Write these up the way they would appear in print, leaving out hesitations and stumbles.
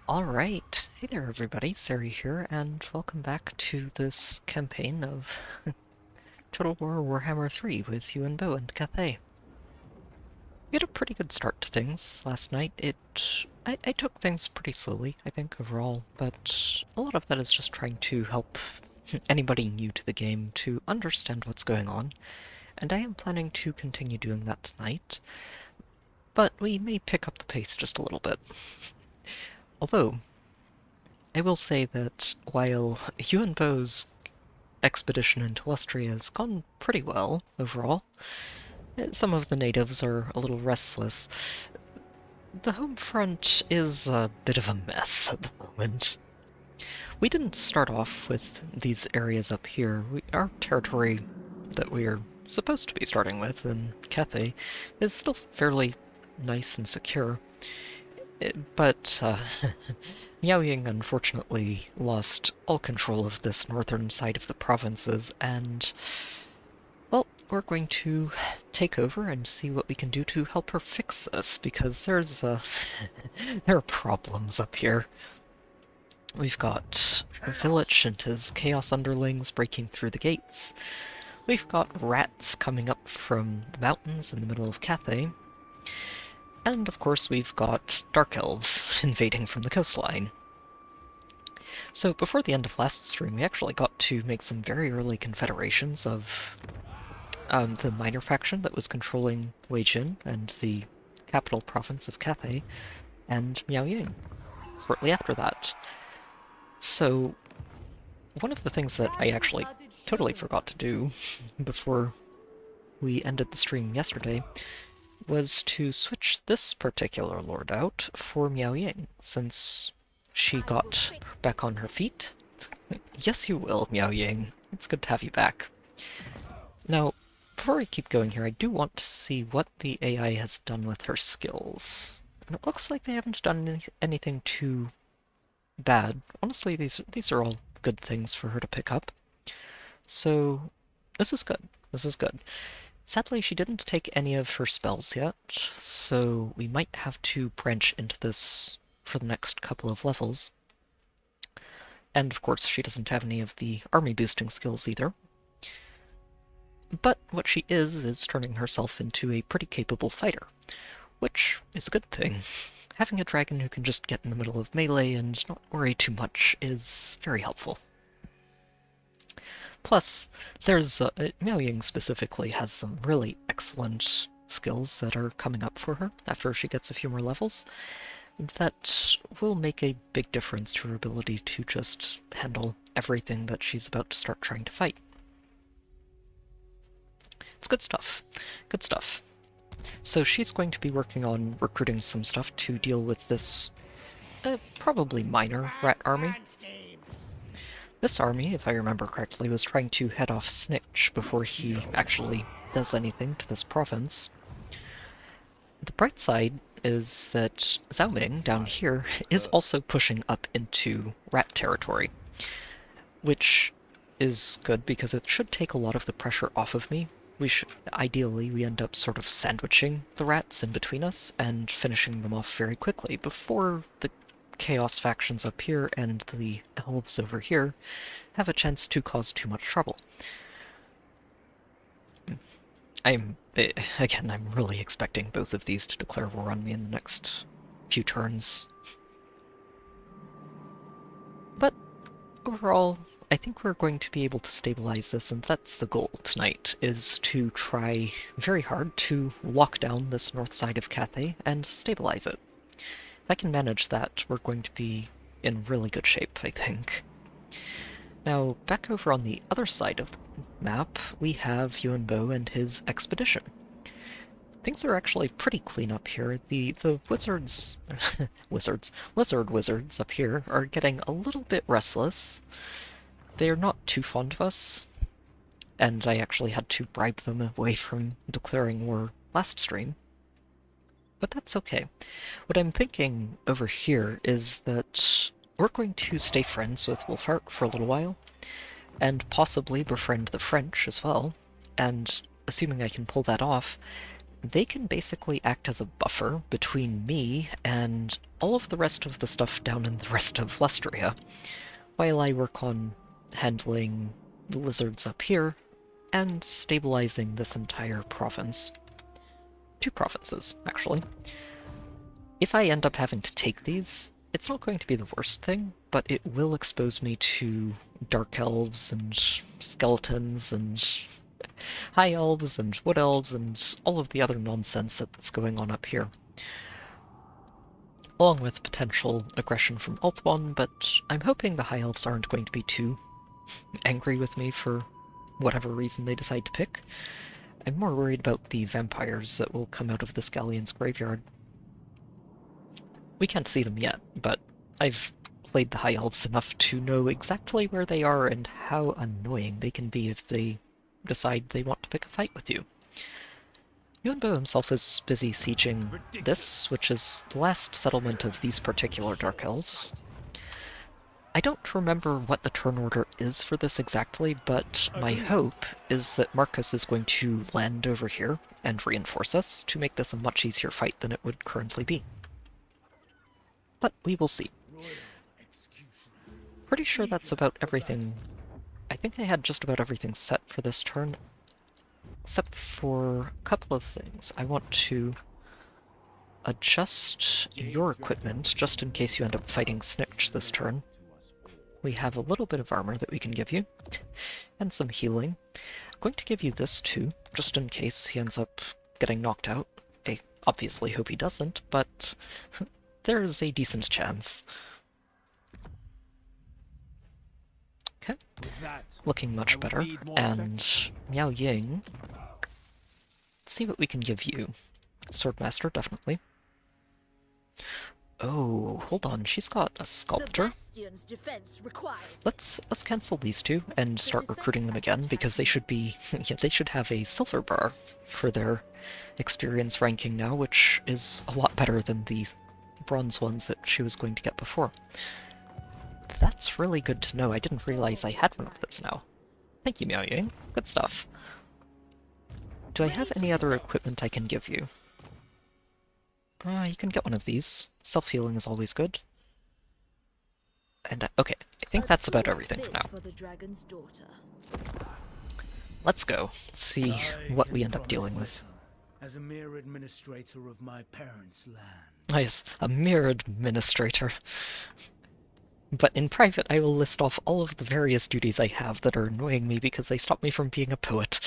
Alright, hey there everybody, Sari here, and welcome back to this campaign of Total War Warhammer 3 with Yuan and Cathay. We had a pretty good start to things last night. I took things pretty slowly, I think, overall, but a lot of that is just trying to help anybody new to the game to understand what's going on, and I am planning to continue doing that tonight, but we may pick up the pace just a little bit. Although, I will say that while Yuan's expedition into Lustria has gone pretty well overall, some of the natives are a little restless. The home front is a bit of a mess at the moment. We didn't start off with these areas up here. Our territory that we are supposed to be starting with in Cathay is still fairly nice and secure. But Miao Ying unfortunately lost all control of this northern side of the provinces, and, well, we're going to take over and see what we can do to help her fix this, because there's, there are problems up here. We've got Village and his Chaos Underlings breaking through the gates. We've got rats coming up from the mountains in the middle of Cathay. And of course we've got Dark Elves invading from the coastline. So before the end of last stream we actually got to make some very early confederations of the minor faction that was controlling Wei-Jin and the capital province of Cathay, and Miao Ying shortly after that. So one of the things that I actually totally forgot to do before we ended the stream yesterday was to switch this particular lord out for Miao Ying, since she got back on her feet. Yes, you will, Miao Ying. It's good to have you back. Now, before I keep going here, I do want to see what the AI has done with her skills. And it looks like they haven't done anything too bad. Honestly, these are all good things for her to pick up. So, this is good. This is good. Sadly, she didn't take any of her spells yet, so we might have to branch into this for the next couple of levels. And of course, she doesn't have any of the army boosting skills either. But what she is turning herself into a pretty capable fighter, which is a good thing. Having a dragon who can just get in the middle of melee and not worry too much is very helpful. Plus, there's Miao Ying specifically has some really excellent skills that are coming up for her after she gets a few more levels that will make a big difference to her ability to just handle everything that she's about to start trying to fight. It's good stuff. Good stuff. So she's going to be working on recruiting some stuff to deal with this probably minor rat army. This army, if I remember correctly, was trying to head off Snitch before he actually does anything to this province. The bright side is that Zhao Ming, down here, is also pushing up into rat territory, which is good because it should take a lot of the pressure off of me. Ideally, we end up sort of sandwiching the rats in between us and finishing them off very quickly before the Chaos factions up here and the elves over here have a chance to cause too much trouble. I'm really expecting both of these to declare war on me in the next few turns. But overall, I think we're going to be able to stabilize this, and that's the goal tonight, is to try very hard to lock down this north side of Cathay and stabilize it. If I can manage that, we're going to be in really good shape, I think. Now, back over on the other side of the map, we have Yuan and his expedition. Things are actually pretty clean up here. The wizards... lizard wizards up here are getting a little bit restless. They're not too fond of us, and I actually had to bribe them away from declaring war last stream. But that's okay. What I'm thinking over here is that we're going to stay friends with Wolfheart for a little while, and possibly befriend the French as well, and assuming I can pull that off, they can basically act as a buffer between me and all of the rest of the stuff down in the rest of Lustria, while I work on handling the lizards up here and stabilizing this entire province. 2 provinces, actually. If I end up having to take these, it's not going to be the worst thing, but it will expose me to dark elves and skeletons and high elves and wood elves and all of the other nonsense that's going on up here. Along with potential aggression from Ulthuan, but I'm hoping the high elves aren't going to be too angry with me for whatever reason they decide to pick. I'm more worried about the vampires that will come out of this Galleon's graveyard. We can't see them yet, but I've played the high elves enough to know exactly where they are and how annoying they can be if they decide they want to pick a fight with you. Yuan himself is busy sieging this, which is the last settlement of these particular dark elves. I don't remember what the turn order is for this exactly, but my hope is that Marcus is going to land over here and reinforce us to make this a much easier fight than it would currently be. But we will see. Pretty sure that's about everything. I think I had just about everything set for this turn, except for a couple of things. I want to adjust your equipment just in case you end up fighting Snitch this turn. We have a little bit of armor that we can give you, and some healing. I'm going to give you this too, just in case he ends up getting knocked out. I obviously hope he doesn't, but there's a decent chance. Okay, looking much better. And Miao Ying, let's see what we can give you. Swordmaster, definitely. Oh, hold on, she's got a sculptor. Let's cancel these two and start recruiting them again, because they should be yeah, they should have a silver bar for their experience ranking now, which is a lot better than the bronze ones that she was going to get before. That's really good to know. I didn't realize I had one of this now. Thank you, Miao Ying. Good stuff. Do I have any other equipment I can give you? You can get one of these. Self-healing is always good. And, okay, I think that's about everything for now. Let's go. See what we end up dealing with. As a mere administrator of my parents' land. Nice, a mere administrator. But in private, I will list off all of the various duties I have that are annoying me because they stop me from being a poet.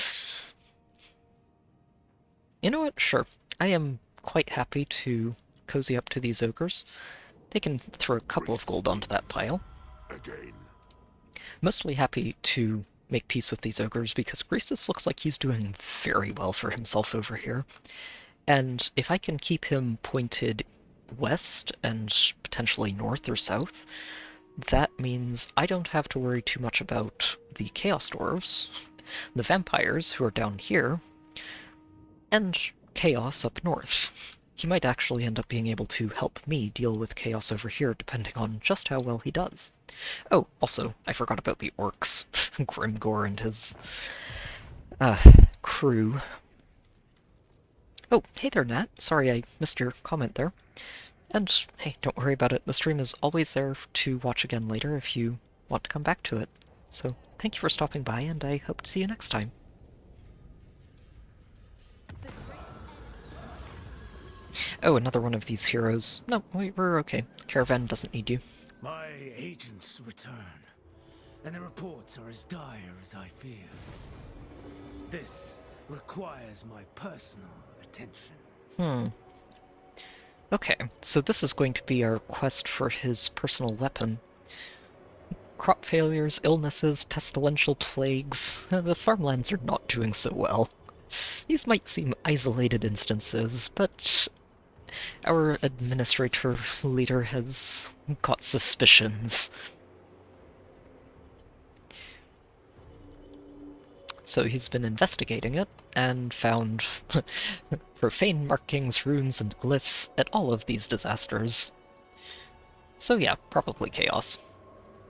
You know what? Sure. I am quite happy to cozy up to these ogres. They can throw a couple of gold onto that pile. Mostly happy to make peace with these ogres because Greasus looks like he's doing very well for himself over here. And if I can keep him pointed west and potentially north or south, that means I don't have to worry too much about the Chaos Dwarves, the vampires who are down here, and Chaos up north. He might actually end up being able to help me deal with Chaos over here, depending on just how well he does. Oh, also, I forgot about the orcs. Grimgor and his crew. Oh, hey there, Nat. Sorry I missed your comment there. And, hey, don't worry about it. The stream is always there to watch again later if you want to come back to it. So, thank you for stopping by, and I hope to see you next time. Oh, another one of these heroes. No, we're okay. Caravan doesn't need you. My agents return, and the reports are as dire as I fear. This requires my personal attention. Okay, so this is going to be our quest for his personal weapon. Crop failures, illnesses, pestilential plagues. The farmlands are not doing so well. These might seem isolated instances, but our administrator leader has got suspicions. So he's been investigating it, and found profane markings, runes, and glyphs at all of these disasters. So yeah, probably chaos.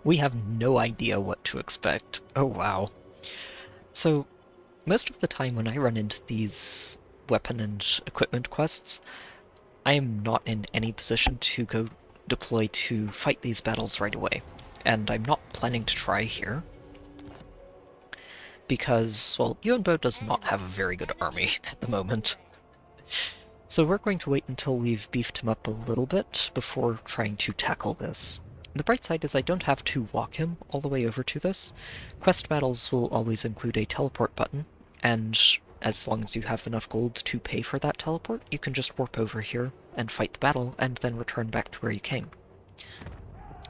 We have no idea what to expect. Oh wow. So, most of the time when I run into these weapon and equipment quests, I am not in any position to go deploy to fight these battles right away. And I'm not planning to try here. Because, well, Yuan does not have a very good army at the moment. So we're going to wait until we've beefed him up a little bit before trying to tackle this. The bright side is I don't have to walk him all the way over to this. Quest battles will always include a teleport button, and as long as you have enough gold to pay for that teleport, you can just warp over here and fight the battle and then return back to where you came.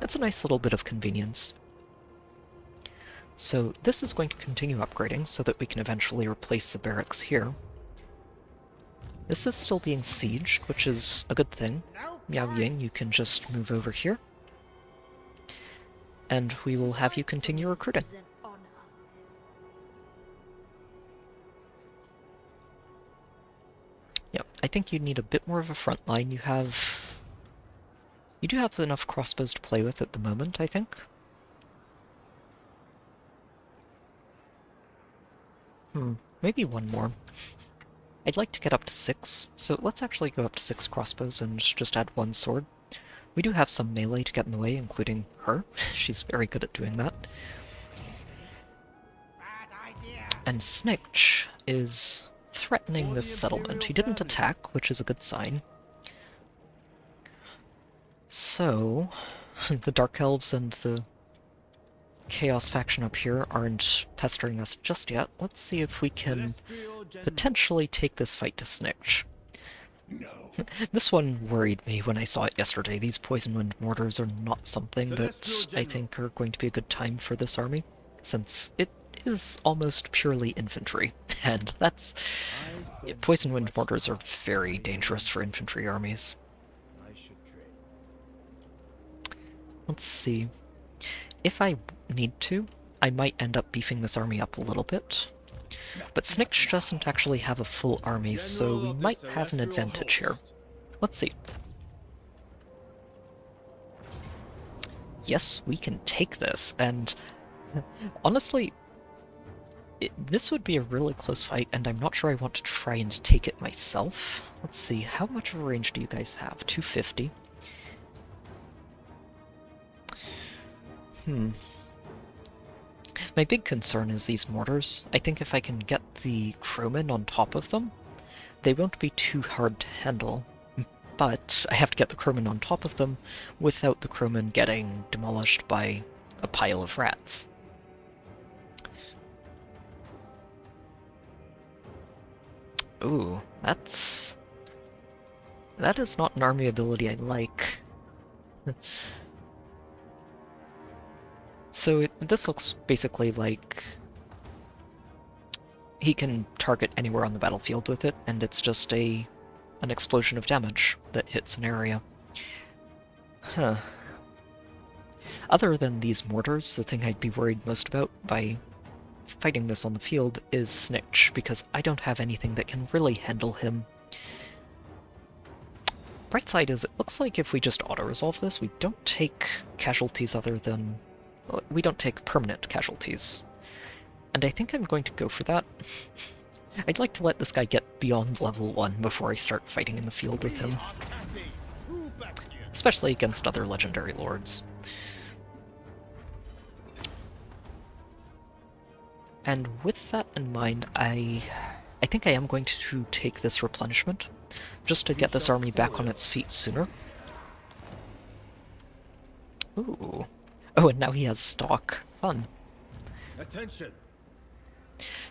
It's a nice little bit of convenience. So this is going to continue upgrading so that we can eventually replace the barracks here. This is still being sieged, which is a good thing. Miao Ying, you can just move over here. And we will have you continue recruiting. Yep, I think you need a bit more of a front line. You do have enough crossbows to play with at the moment, I think. Maybe one more. I'd like to get up to 6, so let's actually go up to 6 crossbows and just add 1 sword. We do have some melee to get in the way, including her. She's very good at doing that. And Snitch is threatening this settlement. He didn't attack, which is a good sign. So, the Dark Elves and the Chaos faction up here aren't pestering us just yet. Let's see if we can potentially take this fight to Snitch. No. This one worried me when I saw it yesterday. These Poison Wind Mortars are not something that I think are going to be a good time for this army, since it is almost purely infantry, and that's... Poison Wind Mortars are very dangerous for infantry armies. Let's see. If I need to, I might end up beefing this army up a little bit. But Snitch doesn't actually have a full army, so we might have an advantage here. Let's see. Yes, we can take this, and honestly, this would be a really close fight, and I'm not sure I want to try and take it myself. Let's see, how much of a range do you guys have? 250. My big concern is these mortars. I think if I can get the crowmen on top of them, they won't be too hard to handle. But I have to get the crowmen on top of them without the crowmen getting demolished by a pile of rats. Ooh, that is not an army ability I like. So this looks basically like he can target anywhere on the battlefield with it, and it's just an explosion of damage that hits an area. Huh. Other than these mortars, the thing I'd be worried most about by fighting this on the field is Snitch, because I don't have anything that can really handle him. Bright side is, it looks like if we just auto-resolve this, we don't take casualties other than... we don't take permanent casualties. And I think I'm going to go for that. I'd like to let this guy get beyond level 1 before I start fighting in the field with him. Especially against other legendary lords. And with that in mind, I think I am going to take this replenishment, just to get this army back on its feet sooner. Ooh. Oh, and now he has stock. Fun. Attention.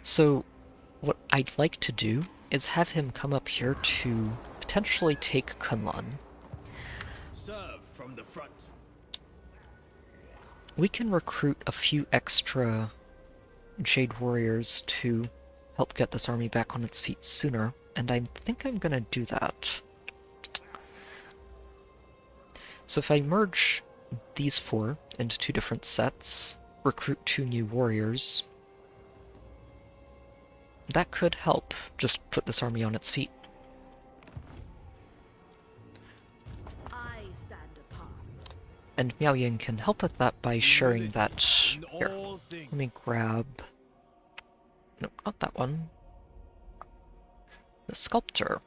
So, what I'd like to do is have him come up here to potentially take Kunlun. Serve from the front. We can recruit a few extra Jade Warriors to help get this army back on its feet sooner, and I think I'm gonna do that. So if I merge these 4 into 2 different sets, recruit 2 new warriors, that could help just put this army on its feet. I stand apart. And Miao Ying can help with that by sharing that... Here, let me grab... No, not that one. The Sculptor.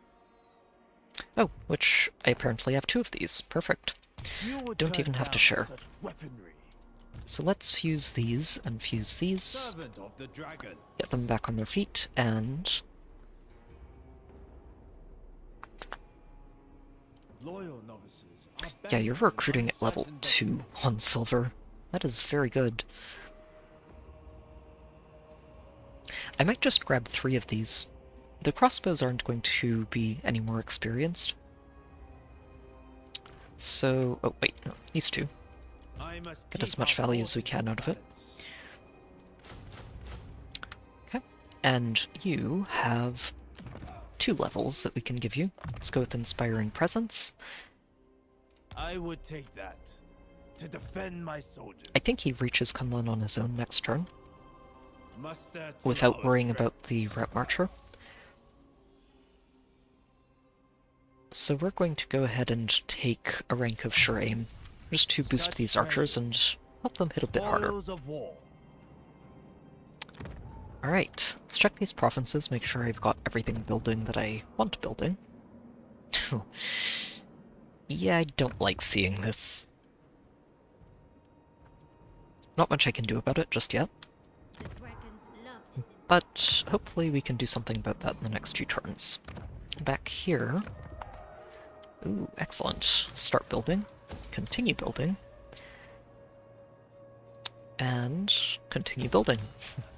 Oh, which I apparently have 2 of these. Perfect. Don't even have to share. So let's fuse these and fuse these. Get them back on their feet, and... yeah, you're recruiting at level 2 on silver. That is very good. I might just grab 3 of these. The crossbows aren't going to be any more experienced. So, oh wait, no, these 2. Get as much value as we can out of it. Okay, and you have 2 levels that we can give you. Let's go with Inspiring Presence. I would take that to defend my soldiers. I think he reaches Kunlun on his own next turn, without worrying about the Route Marcher. So we're going to go ahead and take a rank of Sure Aim, just to boost these archers and help them hit a bit harder. Alright, let's check these provinces, make sure I've got everything building that I want building. Yeah, I don't like seeing this. Not much I can do about it just yet. But hopefully we can do something about that in the next 2 turns. Back here... ooh, excellent. Start building. Continue building. And continue building.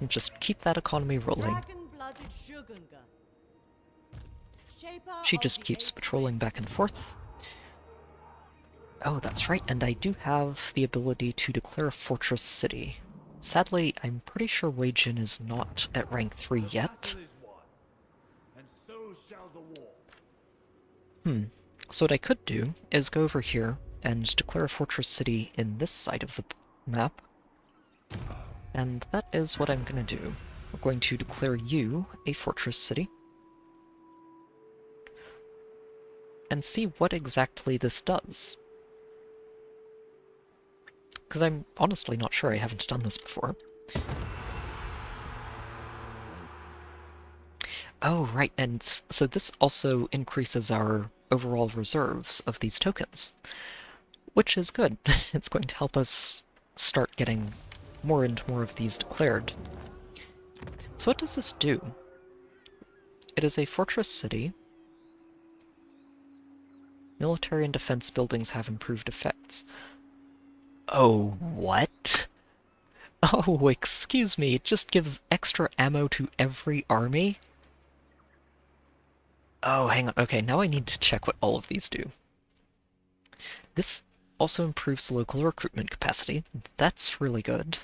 Just keep that economy rolling. She just keeps patrolling back and forth. Oh, that's right, and I do have the ability to declare a fortress city. Sadly, I'm pretty sure Wei Jin is not at rank 3 yet. So what I could do is go over here and declare a fortress city in this side of the map. And that is what I'm going to do. We're going to declare you a fortress city. And see what exactly this does. Because I'm honestly not sure, I haven't done this before. Oh, right, and so this also increases our overall reserves of these tokens, which is good. It's going to help us start getting more and more of these declared. So what does this do? It is a fortress city. Military and defense buildings have improved effects. Oh, what? Oh, excuse me, it just gives extra ammo to every army? Oh, hang on. Okay, now I need to check what all of these do. This also improves local recruitment capacity. That's really good.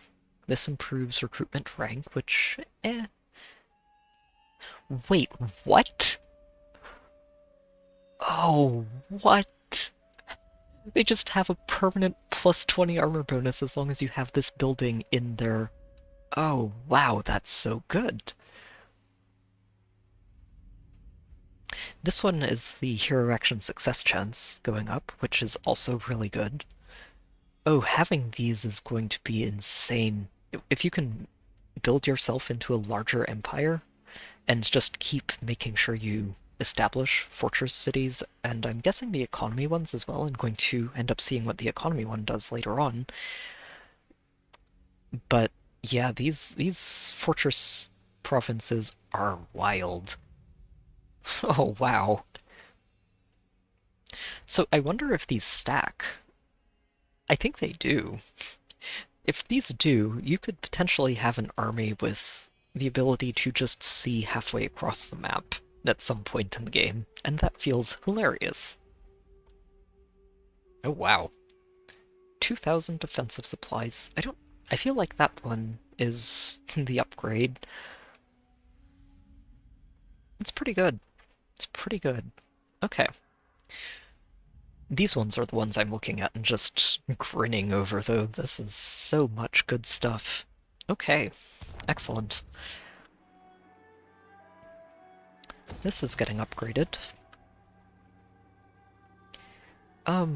This improves recruitment rank, which, Wait, what? Oh, what? They just have a permanent plus 20 armor bonus as long as you have this building in there. Oh, wow, that's so good. This one is the hero action success chance going up, which is also really good. Oh, having these is going to be insane. If you can build yourself into a larger empire and just keep making sure you establish fortress cities, and I'm guessing the economy ones as well. I'm going to end up seeing what the economy one does later on. But yeah, these fortress provinces are wild. Oh, wow. So I wonder if these stack. I think they do. If these do, you could potentially have an army with the ability to just see halfway across the map at some point in the game, and that feels hilarious. Oh, wow. 2,000 defensive supplies. I feel like that one is the upgrade. It's pretty good. It's pretty good. Okay. These ones are the ones I'm looking at and just grinning over, though. This is so much good stuff. Okay. Excellent. This is getting upgraded. Yeah,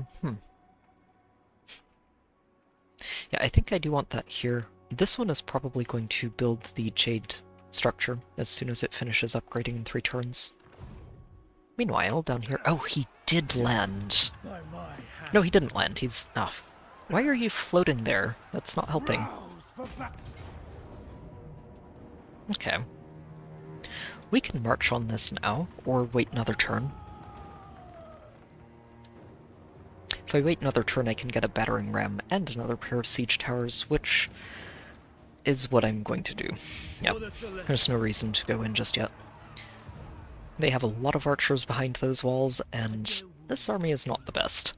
I think I do want that here. This one is probably going to build the Jade structure as soon as it finishes upgrading in 3 turns. Meanwhile, down here... Oh, he did land. By my hand. No, he didn't land. He's... Oh. Why are you floating there? That's not helping. Rouse for Okay. We can march on this now, or wait another turn. If I wait another turn, I can get a battering ram and another pair of siege towers, which is what I'm going to do. Yep, there's no reason to go in just yet. They have a lot of archers behind those walls, and this army is not the best.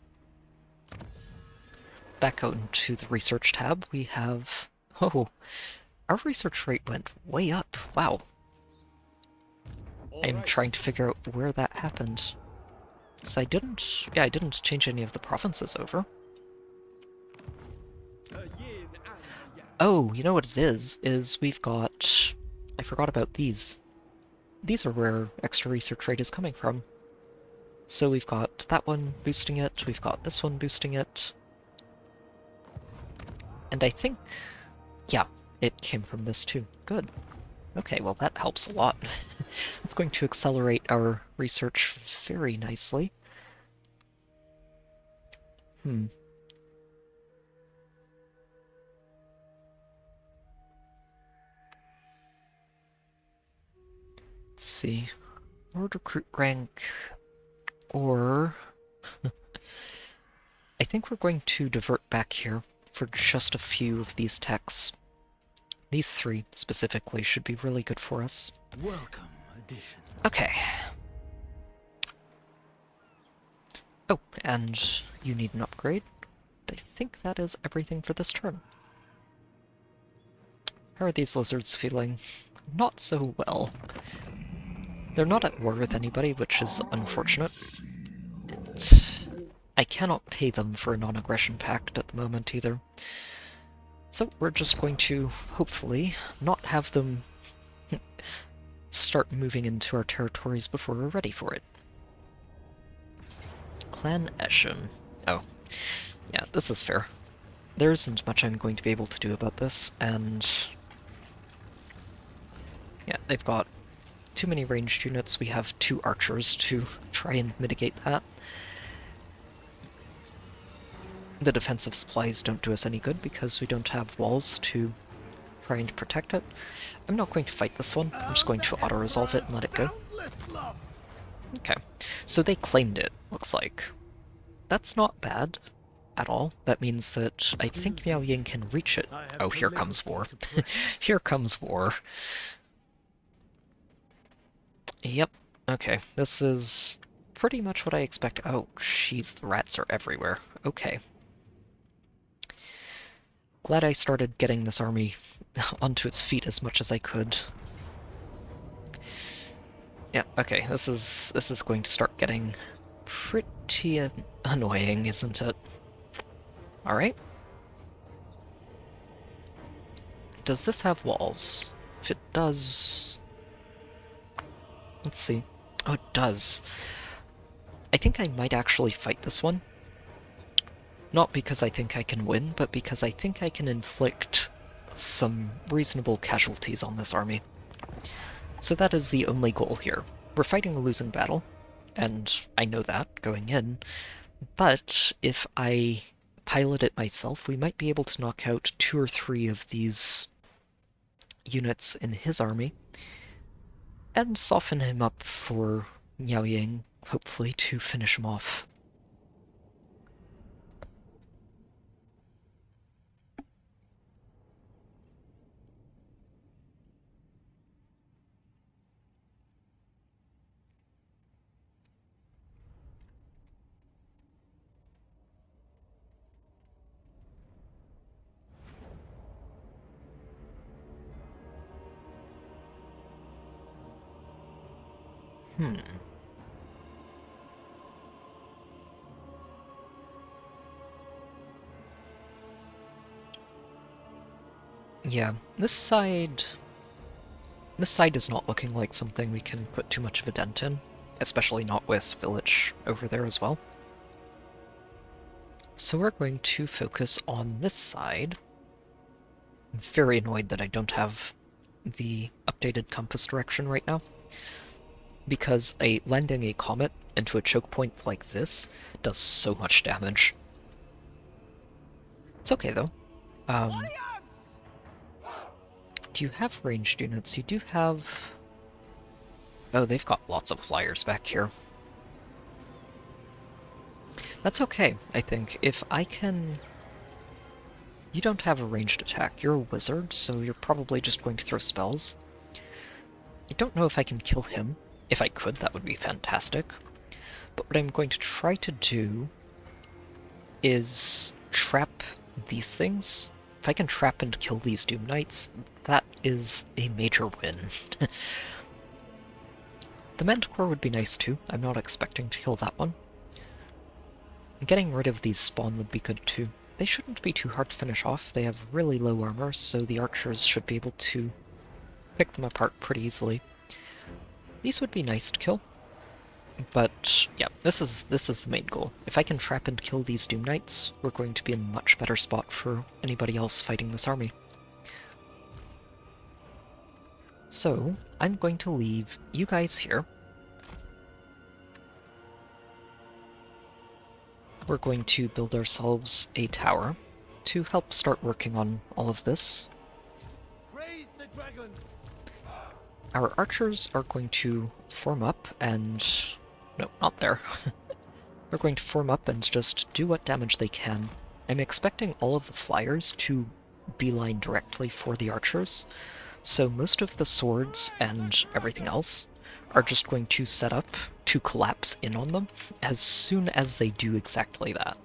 Back out into the research tab, we have... Oh, our research rate went way up. Wow. I'm trying to figure out where that happened. So I didn't change any of the provinces over. Oh, you know what it is we've got... I forgot about these. These are where extra research rate is coming from. So we've got that one boosting it, we've got this one boosting it. And I think... yeah, it came from this too. Good. Okay, well that helps a lot. It's going to accelerate our research very nicely. Let's see. Or recruit rank, or... I think we're going to divert back here for just a few of these techs. These three, specifically, should be really good for us. welcome additions. Okay. Oh, and you need an upgrade. I think that is everything for this turn. How are these lizards feeling? Not so well. They're not at war with anybody, which is unfortunate. I cannot pay them for a non-aggression pact at the moment either. So we're just going to, hopefully, not have them start moving into our territories before we're ready for it. Clan Eshin. Oh. Yeah, this is fair. There isn't much I'm going to be able to do about this, and... yeah, they've got too many ranged units. We have 2 archers to try and mitigate that. The defensive supplies don't do us any good because we don't have walls to try and protect it. I'm not going to fight this one. I'm just going to auto-resolve it and let it go. Okay, so they claimed it, looks like. That's not bad at all. That means that I think Miao Ying can reach it. Oh, here comes war. Here comes war. Yep, okay, this is pretty much what I expect. Oh, jeez, the rats are everywhere. Okay. Glad I started getting this army onto its feet as much as I could. Yeah, okay, this is going to start getting pretty annoying, isn't it? Alright. Does this have walls? If it does... let's see. Oh, it does. I think I might actually fight this one. Not because I think I can win, but because I think I can inflict some reasonable casualties on this army. So that is the only goal here. We're fighting a losing battle, and I know that going in, but if I pilot it myself, we might be able to knock out 2 or 3 of these units in his army, and soften him up for Miao Ying, hopefully, to finish him off. Yeah, this side is not looking like something we can put too much of a dent in, especially not with Village over there as well. So we're going to focus on this side. I'm very annoyed that I don't have the updated compass direction right now. because landing a comet into a choke point like this does so much damage. It's okay though. Do you have ranged units? You do have... Oh, they've got lots of flyers back here. That's okay, I think. If I can... You don't have a ranged attack. You're a wizard, so you're probably just going to throw spells. I don't know if I can kill him. If I could, that would be fantastic. But what I'm going to try to do is trap these things. If I can trap and kill these Doom Knights, that is a major win. The Manticore would be nice too. I'm not expecting to kill that one. Getting rid of these spawn would be good too. They shouldn't be too hard to finish off. They have really low armor, so the archers should be able to pick them apart pretty easily. These would be nice to kill. But yeah, this is the main goal. If I can trap and kill these Doom Knights, we're going to be in a much better spot for anybody else fighting this army. So, I'm going to leave you guys here. We're going to build ourselves a tower to help start working on all of this. Praise the dragon. Our archers are going to form up and... No, not there. They're going to form up and just do what damage they can. I'm expecting all of the flyers to beeline directly for the archers, so most of the swords and everything else are just going to set up to collapse in on them as soon as they do exactly that.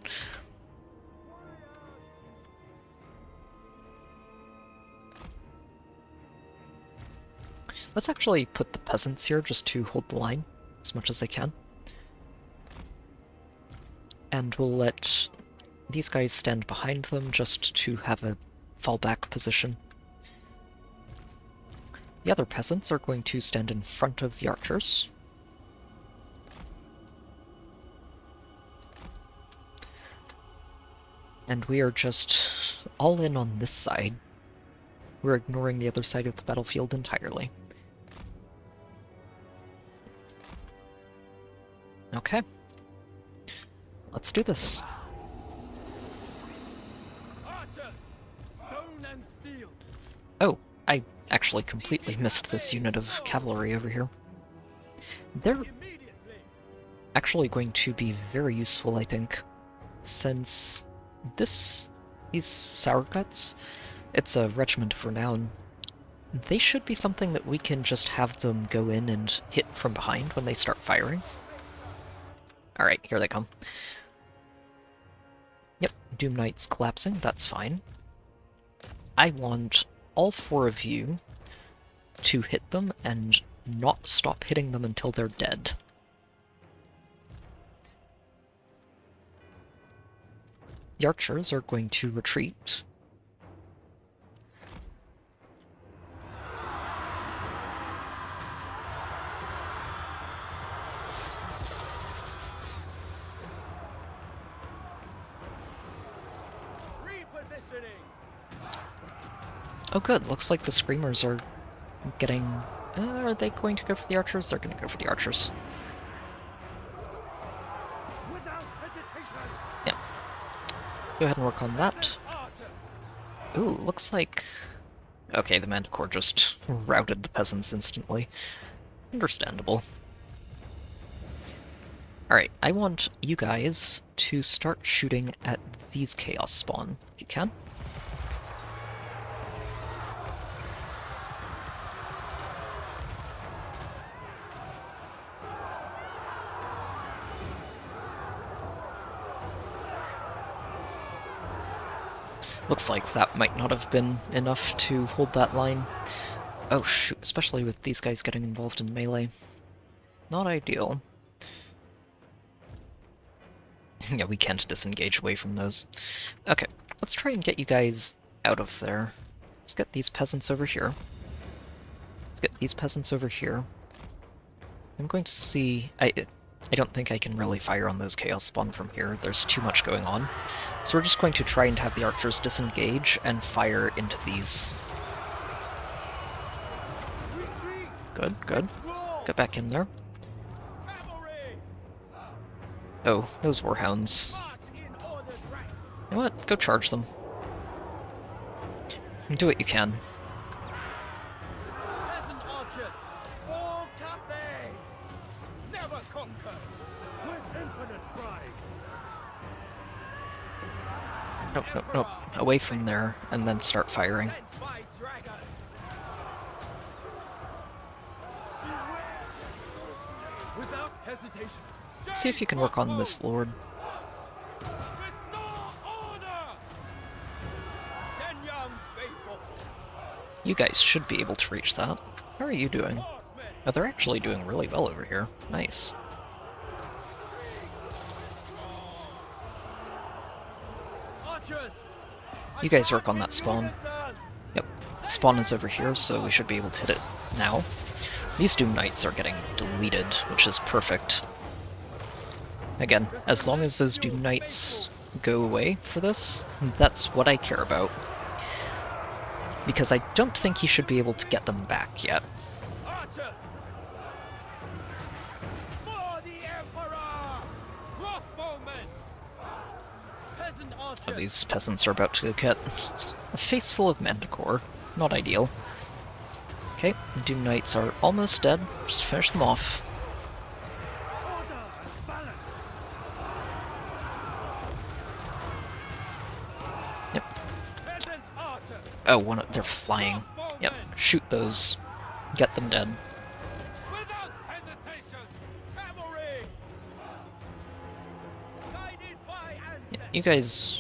Let's actually put the peasants here just to hold the line as much as they can. And we'll let these guys stand behind them just to have a fallback position. The other peasants are going to stand in front of the archers. And we are just all in on this side. We're ignoring the other side of the battlefield entirely. Okay. Let's do this. Archer, stone and steel. Oh, I actually completely missed this unit of cavalry over here. They're actually going to be very useful, I think, since these Sourguts, it's a regiment of renown. They should be something that we can just have them go in and hit from behind when they start firing. Alright, here they come. Yep, Doom Knights collapsing, that's fine. I want all four of you to hit them and not stop hitting them until they're dead. The archers are going to retreat. Oh good, looks like the Screamers are getting... are they going to go for the archers? They're going to go for the archers. Without hesitation. Yeah. Go ahead and work on that. Ooh, looks like... Okay, the Manticore just routed the peasants instantly. Understandable. Alright, I want you guys to start shooting at these Chaos Spawn, if you can. Looks like that might not have been enough to hold that line. Oh shoot, especially with these guys getting involved in melee. Not ideal. Yeah, we can't disengage away from those. Okay, let's try and get you guys out of there. Let's get these peasants over here. Let's get these peasants over here. I'm going to see... I don't think I can really fire on those Chaos Spawn from here. There's too much going on. So we're just going to try and have the archers disengage and fire into these. Good, good. Get back in there. Oh, those warhounds. March in ordered ranks. You know what? Go charge them. Do what you can. Peasant archers, for Cathay! Never conquer! With infinite pride! Nope, nope, nope. Away from there, and then start firing. Sent by dragon. Without hesitation. See if you can work on this lord. Restore order! Shenyang's faithful. You guys should be able to reach that. How are you doing? Horsemen. Oh, they're actually doing really well over here. Nice. Archers. You guys work on that spawn. Yep. Spawn is over here, so we should be able to hit it now. These Doom Knights are getting deleted, which is perfect. Again, as long as those Doom Knights go away for this, that's what I care about. Because I don't think he should be able to get them back yet. Archers. For the Emperor. Crossbowmen. Peasant archers. So these peasants are about to get a face full of manticore. Not ideal. Okay, the Doom Knights are almost dead. Just finish them off. Order and balance. Yep. Peasant archers. Oh, they're flying. Yep, shoot those. Get them dead. Without hesitation. Cavalry. Guided by Yeah, ancestors. you guys...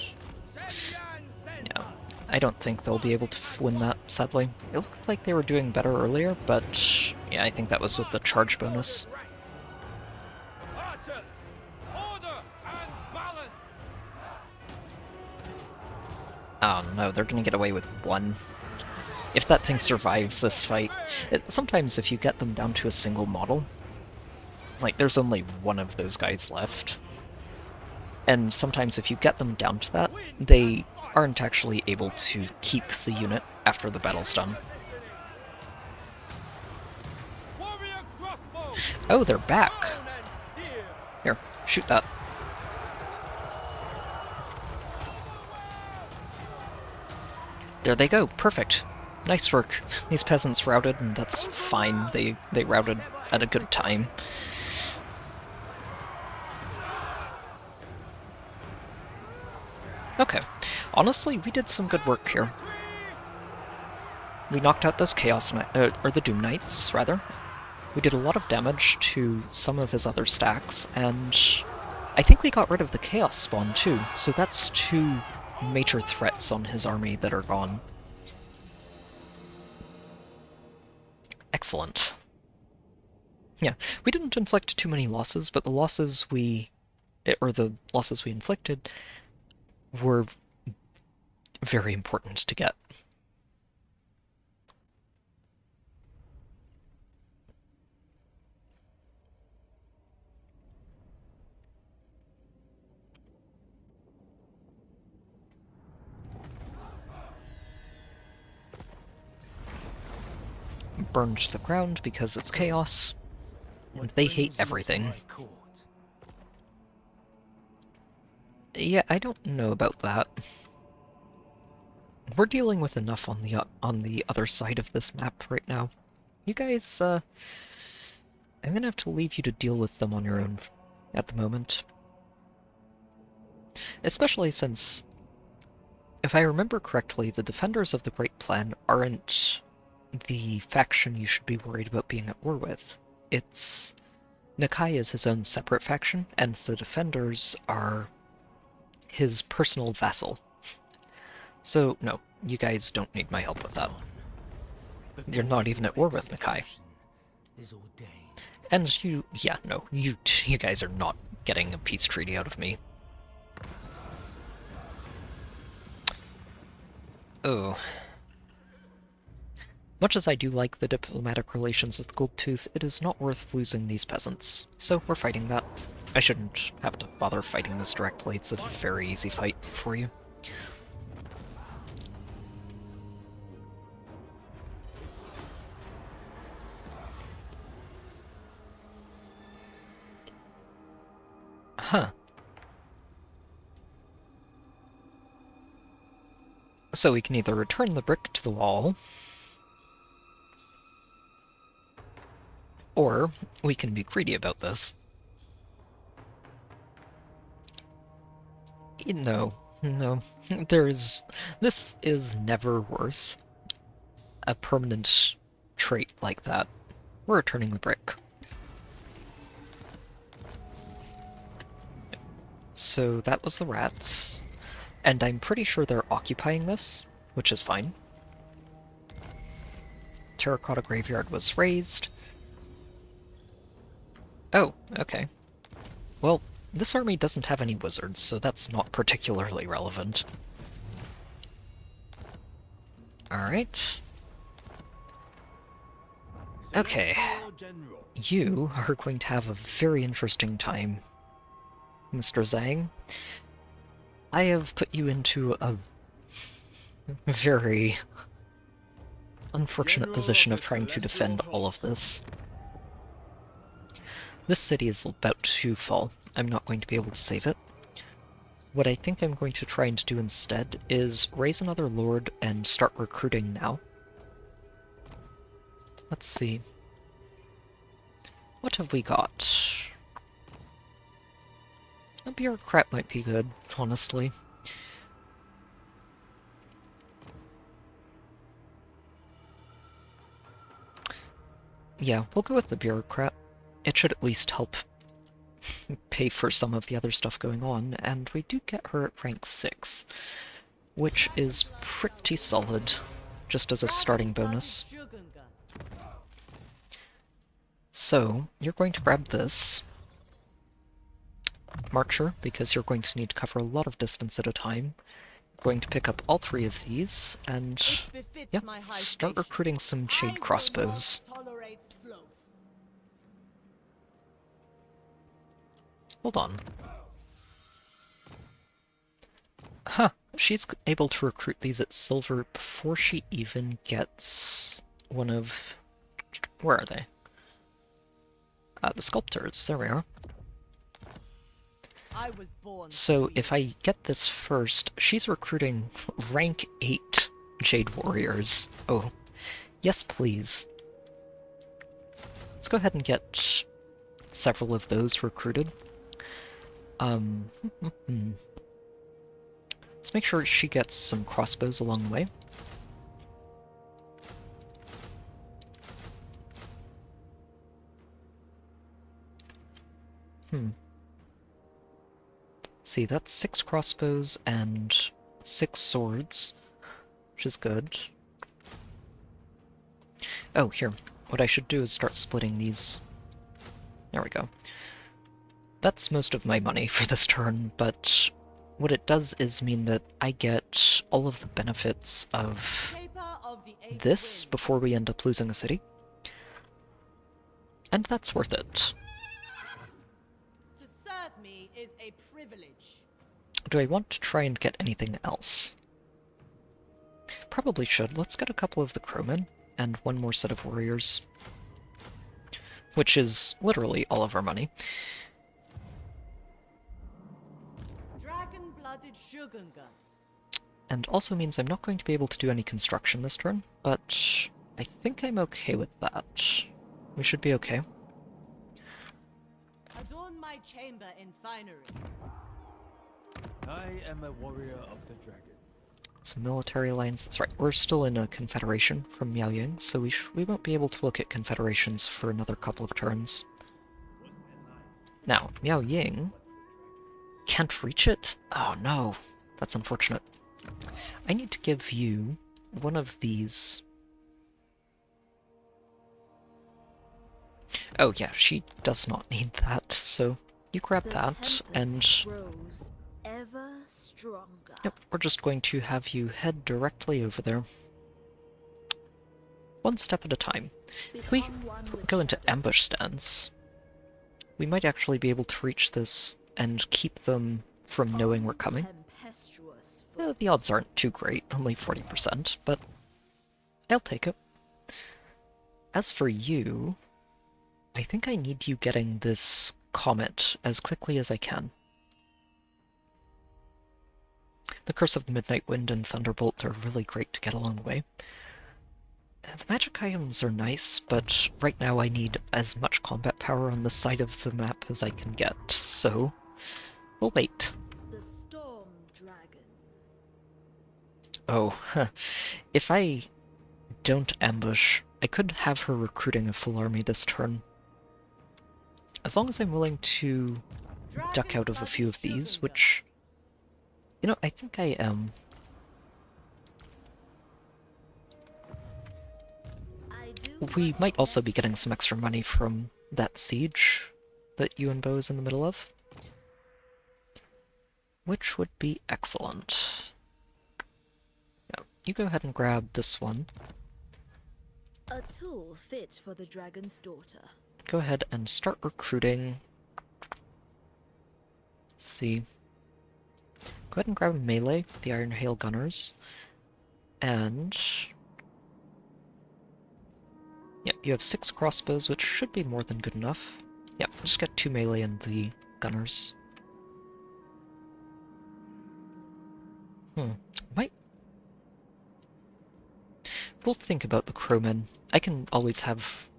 Shenyang sent Yeah, us. I don't think they'll be able to win that, sadly. It looked like they were doing better earlier, but yeah, I think that was with the charge bonus. Archers, order and balance. Oh no, they're gonna get away with one. If that thing survives this fight, sometimes if you get them down to a single model, like there's only one of those guys left, and sometimes if you get them down to that, they aren't actually able to keep the unit after the battle's done. Warrior crossbow. Oh, they're back! Down and steer. Here, shoot that. There they go, perfect. Nice work. These peasants routed, and that's fine. They routed at a good time. Okay, honestly, we did some good work here. We knocked out those or the Doom Knights, rather. We did a lot of damage to some of his other stacks, and I think we got rid of the Chaos spawn too, so that's two major threats on his army that are gone. Excellent. Yeah, we didn't inflict too many losses, but the losses we inflicted were very important to get. Burned to the ground because it's chaos, and they hate everything. Yeah, I don't know about that. We're dealing with enough on the other side of this map right now. You guys, I'm gonna have to leave you to deal with them on your own at the moment. Especially since, if I remember correctly, the Defenders of the Great Plan aren't the faction you should be worried about being at war with. It's... Nakai is his own separate faction, and the Defenders are his personal vassal. So, no, you guys don't need my help with that. You're not even at war with Nakai. And you guys are not getting a peace treaty out of me. Oh. Much as I do like the diplomatic relations with Goldtooth, it is not worth losing these peasants, so we're fighting that. I shouldn't have to bother fighting this directly, it's a very easy fight for you. Huh. So we can either return the brick to the wall, or we can be greedy about this. No, no, this is never worth a permanent trait like that. We're returning the brick. So that was the rats, and I'm pretty sure they're occupying this, which is fine. Terracotta graveyard was raised. Oh, okay. Well, this army doesn't have any wizards, so that's not particularly relevant. Alright. Okay. You are going to have a very interesting time, Mr. Zhang. I have put you into a very unfortunate position of trying to defend all of this. This city is about to fall. I'm not going to be able to save it. What I think I'm going to try and do instead is raise another lord and start recruiting now. Let's see. What have we got? A bureaucrat might be good, honestly. Yeah, we'll go with the bureaucrat. It should at least help pay for some of the other stuff going on, and we do get her at rank 6, which is pretty solid, just as a starting bonus. So, you're going to grab this Marcher, because you're going to need to cover a lot of distance at a time. You're going to pick up all 3 of these, and yeah, start recruiting some Shade Crossbows. Hold on. Huh, she's able to recruit these at silver before she even gets one of... Where are they? The sculptors, there we are. So if I get this first, she's recruiting rank 8 Jade Warriors. Oh, yes please. Let's go ahead and get several of those recruited. Let's make sure she gets some crossbows along the way. See, that's 6 crossbows and 6 swords, which is good. Oh, here. What I should do is start splitting these. There we go. That's most of my money for this turn, but what it does is mean that I get all of the benefits of this before we end up losing a city. And that's worth it. To serve me is a privilege. Do I want to try and get anything else? Probably should. Let's get a couple of the crowmen and one more set of warriors. Which is literally all of our money. Dragon-blooded Shogunga. And also means I'm not going to be able to do any construction this turn, but I think I'm okay with that. We should be okay. Adorn my chamber in finery. I am a warrior of the dragon. It's a military alliance. That's right. We're still in a confederation from Miao Ying, so we won't be able to look at confederations for another couple of turns. Now, Miao Ying can't reach it? Oh no, that's unfortunate. I need to give you one of these. Oh yeah, she does not need that, so you grab that, and Ever stronger. yep, we're just going to have you head directly over there. One step at a time. If we go into ambush stance, we might actually be able to reach this and keep them from knowing we're coming. The odds aren't too great, only 40%, but I'll take it. As for you, I think I need you getting this comet as quickly as I can. The Curse of the Midnight Wind and Thunderbolt are really great to get along the way. The magic items are nice, but right now I need as much combat power on this side of the map as I can get, so we'll wait. The Storm Dragon. Oh, if I don't ambush, I could have her recruiting a full army this turn. As long as I'm willing to duck out of a few of these, which, you know, I think I am. We might also be getting some extra money from that siege that Yuan is in the middle of, which would be excellent. Yeah, you go ahead and grab this one. A tool fit for the dragon's daughter. Go ahead and start recruiting. Let's see. Go ahead and grab melee, the Iron Hail Gunners, and yeah, you have 6 crossbows, which should be more than good enough. Yeah, just get 2 melee and the gunners. Might. We'll think about the crowmen. I can always have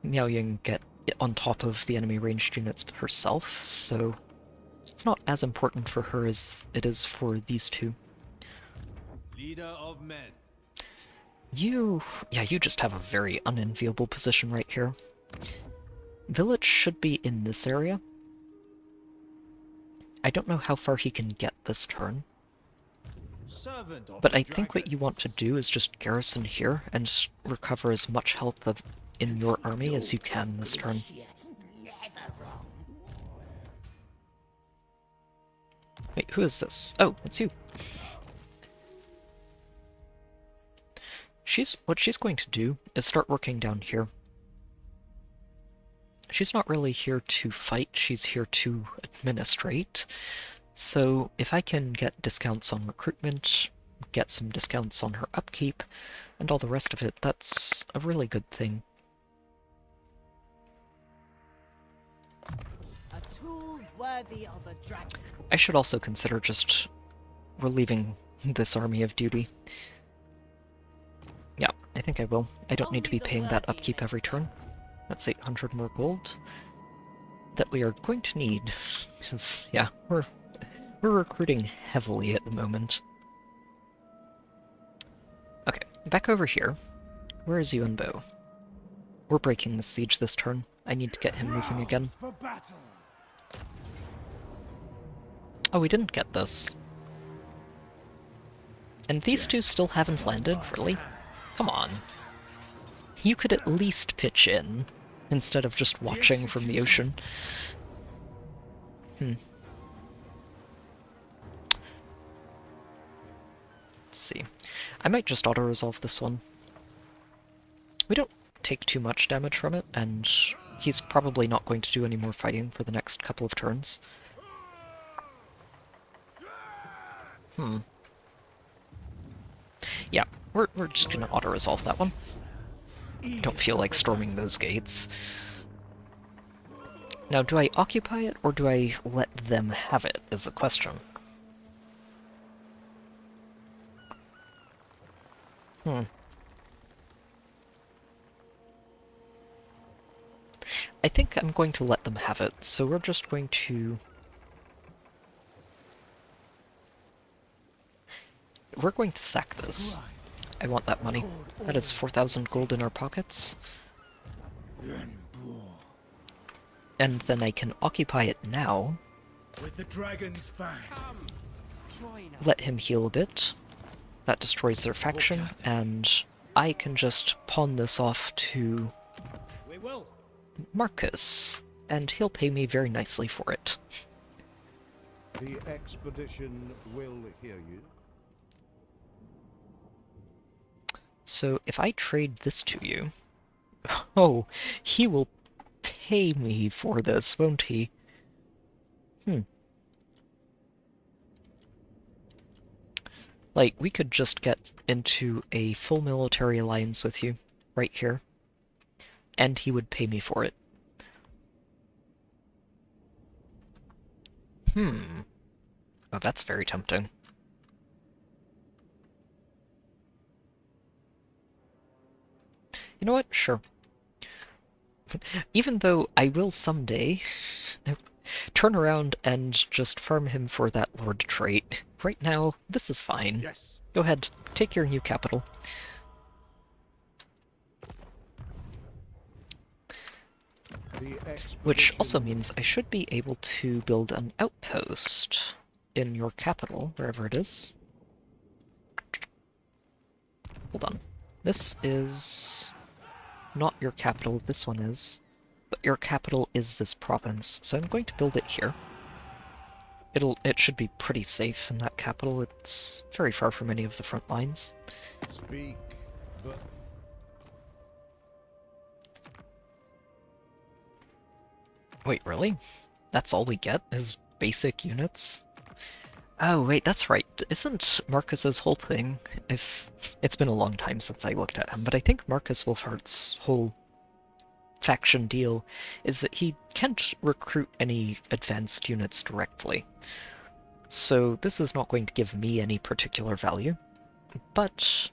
Miao Ying get on top of the enemy ranged units herself, so it's not as important for her as it is for these two. Leader of men. You just have a very unenviable position right here. Village should be in this area. I don't know how far he can get this turn. But I think what you want to do is just garrison here and recover as much health in your army as you can this turn. Wait, who is this? Oh, it's you. What she's going to do is start working down here. She's not really here to fight, she's here to administrate. So if I can get discounts on recruitment, get some discounts on her upkeep, and all the rest of it, that's a really good thing. A tool worthy of a dragon. I should also consider just relieving this army of duty. Yeah, I think I will. I don't need to be paying that upkeep every turn. That's 800 more gold that we are going to need, because, yeah, we're recruiting heavily at the moment. Okay, back over here. Where is Yuan? We're breaking the siege this turn. I need to get him moving again. Oh, we didn't get this. And these two still haven't landed, really? Come on. You could at least pitch in, instead of just watching from the ocean. Let's see. I might just auto-resolve this one. We don't take too much damage from it, and he's probably not going to do any more fighting for the next couple of turns. Yeah, we're just gonna auto-resolve that one. I don't feel like storming those gates. Now, do I occupy it, or do I let them have it, is the question. I think I'm going to let them have it, so we're just going to... We're going to sack this. I want that money. That is 4,000 gold in our pockets. And then I can occupy it now. With the dragon's fang. Let him heal a bit. That destroys their faction, and I can just pawn this off to Marcus, and he'll pay me very nicely for it. The expedition will hear you. So if I trade this to you... Oh, he will pay me for this, won't he? Like, we could just get into a full military alliance with you, right here. And he would pay me for it. Oh, that's very tempting. You know what? Sure. Even though I will someday turn around and just farm him for that Lord trait. Right now, this is fine. Yes. Go ahead, take your new capital. Which also means I should be able to build an outpost in your capital, wherever it is. Hold on. This is not your capital, this one is. But your capital is this province, so I'm going to build it here. It should be pretty safe in that capital. It's very far from any of the front lines. Speak, but Wait, really? That's all we get is basic units? Oh wait, that's right. Isn't Marcus's whole thing, if it's been a long time since I looked at him, but I think Marcus Wolfheart's whole faction deal is that he can't recruit any advanced units directly. So this is not going to give me any particular value, but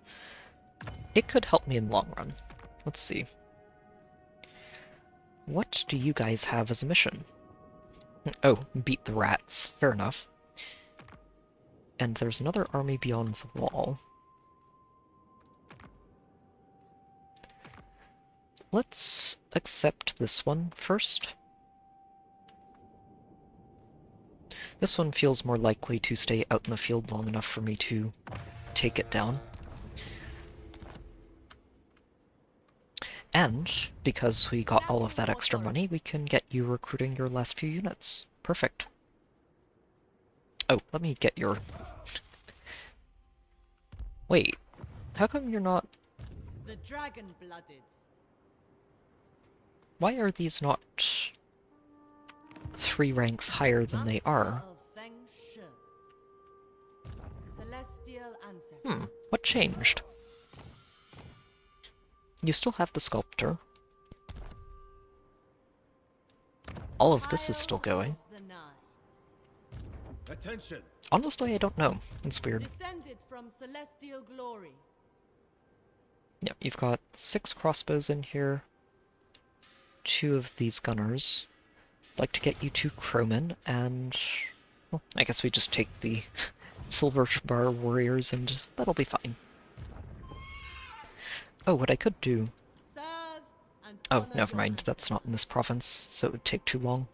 it could help me in the long run. Let's see. What do you guys have as a mission? Oh, beat the rats. Fair enough. And there's another army beyond the wall. Let's accept this one first. This one feels more likely to stay out in the field long enough for me to take it down. And, because we got all of that extra money, we can get you recruiting your last few units. Perfect. Oh, let me get your... Wait, how come you're not... The dragon-blooded. Why are these not 3 ranks higher than they are? Celestial ancestors. What changed? You still have the sculptor. All of this is still going. attention. Honestly, I don't know. It's weird. Descended from celestial glory. Yeah, you've got 6 crossbows in here. 2 of these gunners. I'd like to get you 2 crowmen, and... well, I guess we just take the silver bar warriors, and that'll be fine. Oh, what I could do... Serve and oh, honor never your mind, that's not in this province, so it would take too long.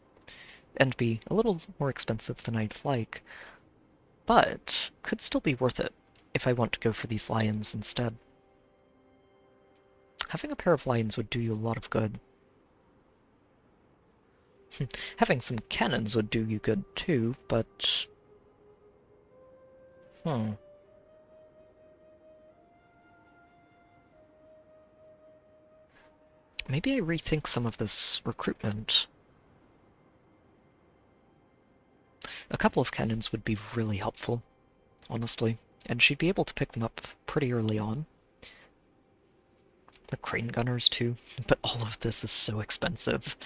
And be a little more expensive than I'd like. But, could still be worth it, if I want to go for these lions instead. Having a pair of lions would do you a lot of good. Having some cannons would do you good too, but... maybe I rethink some of this recruitment. A couple of cannons would be really helpful, honestly, and she'd be able to pick them up pretty early on. The crane gunners too, but all of this is so expensive.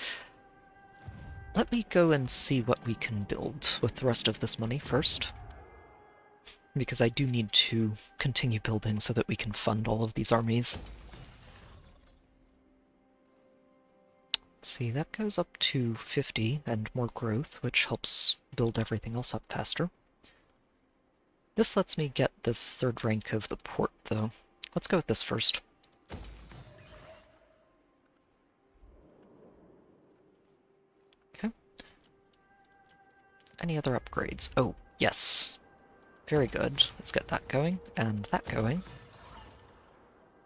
Let me go and see what we can build with the rest of this money first, because I do need to continue building so that we can fund all of these armies. Let's see, that goes up to 50 and more growth, which helps build everything else up faster. This lets me get this 3rd rank of the port, though. Let's go with this first. Okay. Any other upgrades? Oh, yes. Very good. Let's get that going, and that going.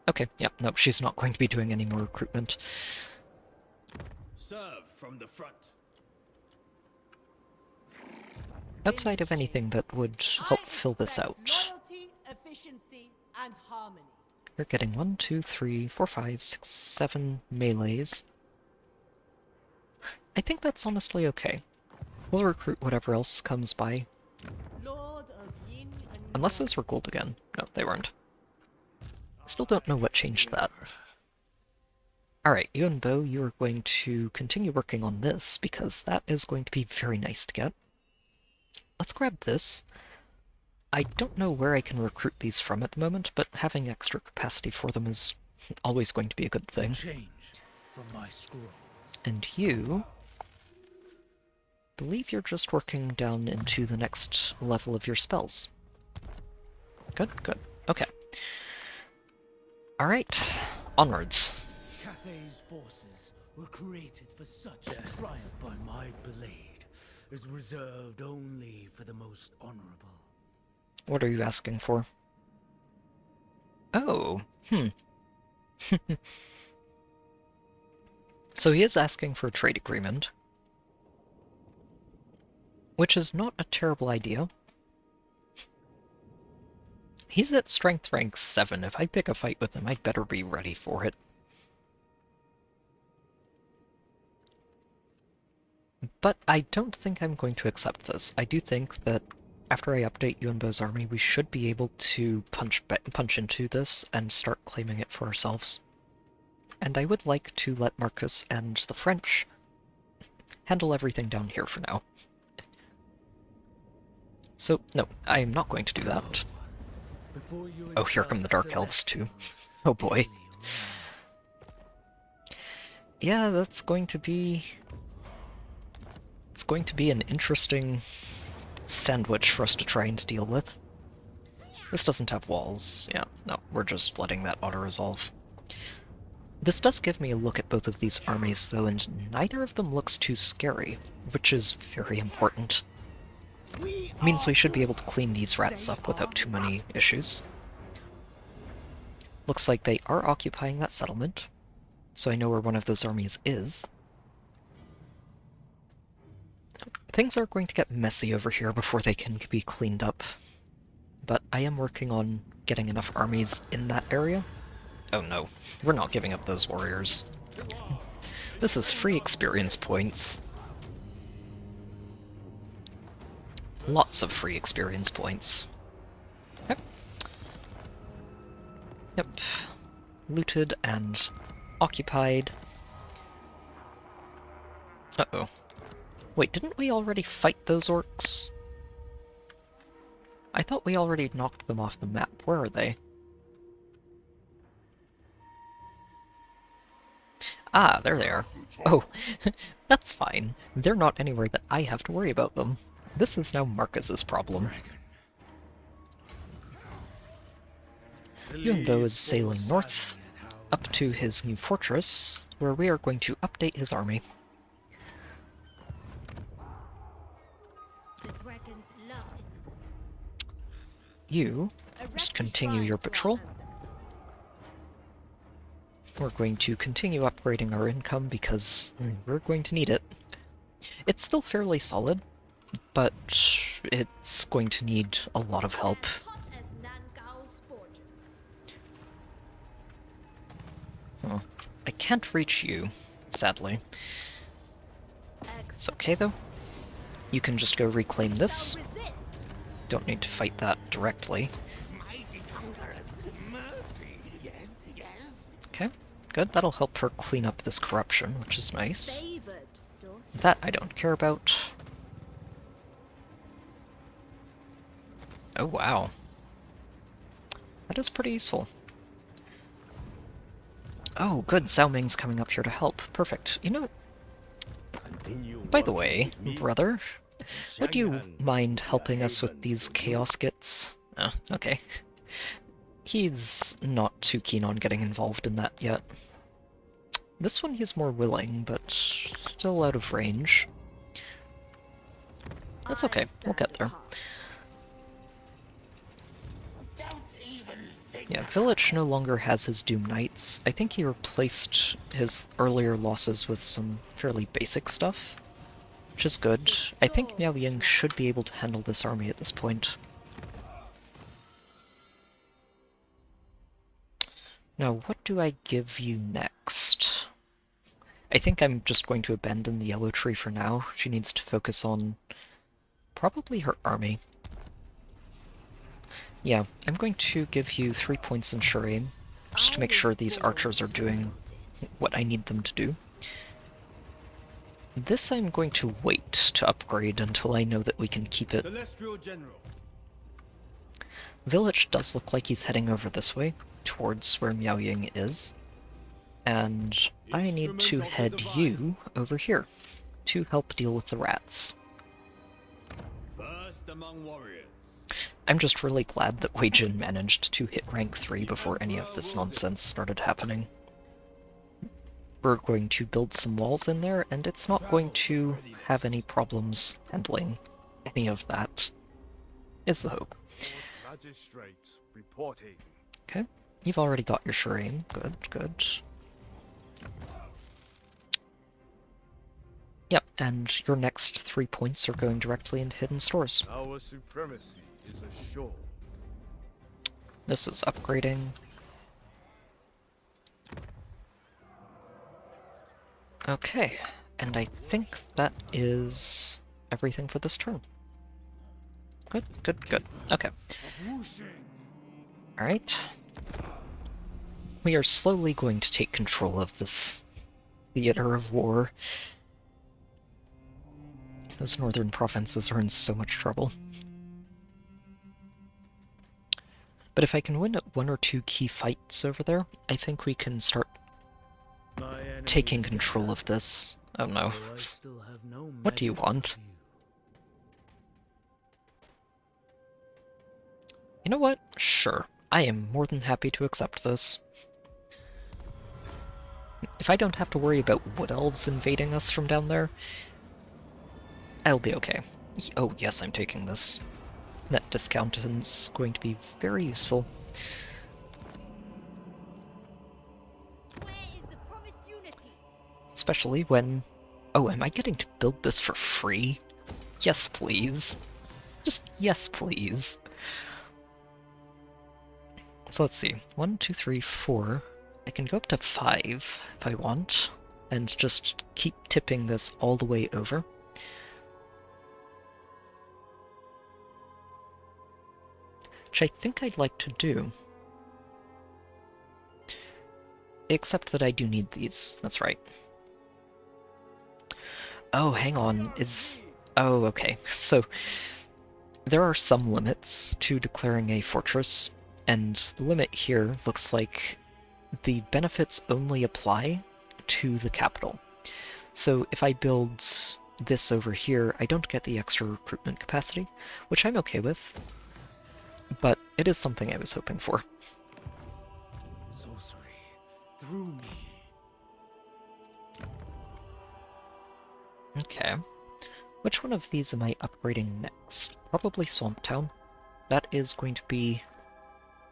Okay, yeah, no, she's not going to be doing any more recruitment. Serve from the front. Outside of anything that would help fill this out. Loyalty, efficiency, and harmony. We're getting 1, 2, 3, 4, 5, 6, 7 melees. I think that's honestly okay. We'll recruit whatever else comes by. Lord of Yin and Unless those were gold again. No, they weren't. Still don't know what changed that. Alright, Yuan Bo, you are going to continue working on this, because that is going to be very nice to get. Let's grab this. I don't know where I can recruit these from at the moment, but having extra capacity for them is Always going to be a good thing. Change from my scrolls. And you... believe you're just working down into the next level of your spells. Good, good. Okay. Alright, onwards. Cathay's forces were created for such a triumph, but my blade is reserved only for the most honorable. What are you asking for? Oh, So he is asking for a trade agreement, which is not a terrible idea. He's at strength rank 7. If I pick a fight with him, I'd better be ready for it. But I don't think I'm going to accept this. I do think that after I update Yuanbo's army, we should be able to punch into this and start claiming it for ourselves. And I would like to let Marcus and the French handle everything down here for now. So, no, I am not going to do that. Oh, here come the Dark Elves too. Oh boy. Yeah, that's going to be... it's going to be an interesting sandwich for us to try and deal with. This doesn't have walls. Yeah, no, we're just letting that auto-resolve. This does give me a look at both of these armies, though, and neither of them looks too scary, which is very important. It means we should be able to clean these rats up without too many issues. Looks like they are occupying that settlement, so I know where one of those armies is. Things are going to get messy over here before they can be cleaned up, but I am working on getting enough armies in that area. Oh no, we're not giving up those warriors. This is free experience points. Lots of free experience points. Yep. Yep. Looted and occupied. Uh-oh. Wait, didn't we already fight those orcs? I thought we already knocked them off the map. Where are they? Ah, there they are. Oh, that's fine. They're not anywhere that I have to worry about them. This is now Marcus's problem. Yuanbo is sailing north, up to his new fortress, where we are going to update his army. You just continue your patrol. We're going to continue upgrading our income because we're going to need it. It's still fairly solid, but it's going to need a lot of help. Oh, I can't reach you, sadly. It's okay though. You can just go reclaim this. Don't need to fight that directly. Okay, good. That'll help her clean up this corruption, which is nice. That I don't care about. Oh wow. That is pretty useful. Oh good, Zhao Ming's coming up here to help. Perfect. You know, by the way, brother, would you mind helping us with these chaos gits? Oh, okay. He's not too keen on getting involved in that yet. This one he's more willing, but still out of range. That's okay, we'll get there. Yeah, Village no longer has his Doom Knights. I think he replaced his earlier losses with some fairly basic stuff, which is good. I think Miao Ying should be able to handle this army at this point. Now, what do I give you next? I think I'm just going to abandon the Yellow Tree for now. She needs to focus on probably her army. Yeah, I'm going to give you 3 points in sure aim, just to make sure these archers are doing what I need them to do. This I'm going to wait to upgrade until I know that we can keep it. Celestial General. Village does look like he's heading over this way, towards where Miao Ying is. And I need to head you over here to help deal with the rats. First among warriors. I'm just really glad that Wei Jin managed to hit rank 3 before any of this nonsense started happening. We're going to build some walls in there, and it's not going to have any problems handling any of that, is the hope. Magistrate reporting. Okay, you've already got your sure aim. Good, good. Yep, and your next 3 points are going directly into hidden stores. Our supremacy is assured. This is upgrading. Okay, and I think that is everything for this turn. Good, good, good. Okay. Alright. We are slowly going to take control of this theater of war. Those northern provinces are in so much trouble. But if I can win 1 or 2 key fights over there, I think we can start taking control of this. Oh no. What do you want? You know what? Sure. I am more than happy to accept this. If I don't have to worry about wood elves invading us from down there, I'll be okay. Oh yes, I'm taking this. That discount is going to be very useful. Especially when... Oh, am I getting to build this for free? Yes, please. Just yes, please. So let's see. 1, 2, 3, 4. I can go up to 5 if I want, and just keep tipping this all the way over. Which I think I'd like to do. Except that I do need these. That's right. Oh, hang on. Oh, okay. So, there are some limits to declaring a fortress, and the limit here looks like the benefits only apply to the capital. So if I build this over here, I don't get the extra recruitment capacity, which I'm okay with, but it is something I was hoping for. Sorcery through me. Okay. Which one of these am I upgrading next? Probably Swamp Town. That is going to be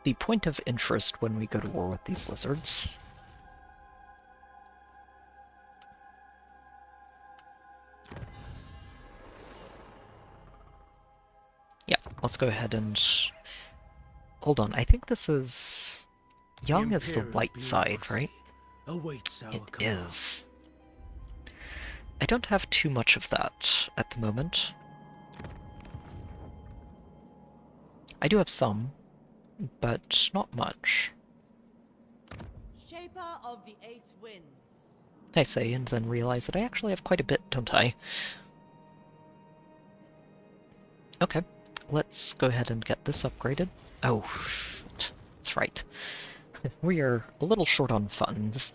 the point of interest when we go to war with these lizards. Yeah, let's go ahead and... Hold on, I think this is... Yang is the light side, right? Awaits our It command. is. I don't have too much of that at the moment. I do have some, but not much. Shaper of the 8 winds. I say, and then realize that I actually have quite a bit, don't I? Okay, let's go ahead and get this upgraded. Oh, shit. That's right. We are a little short on funds.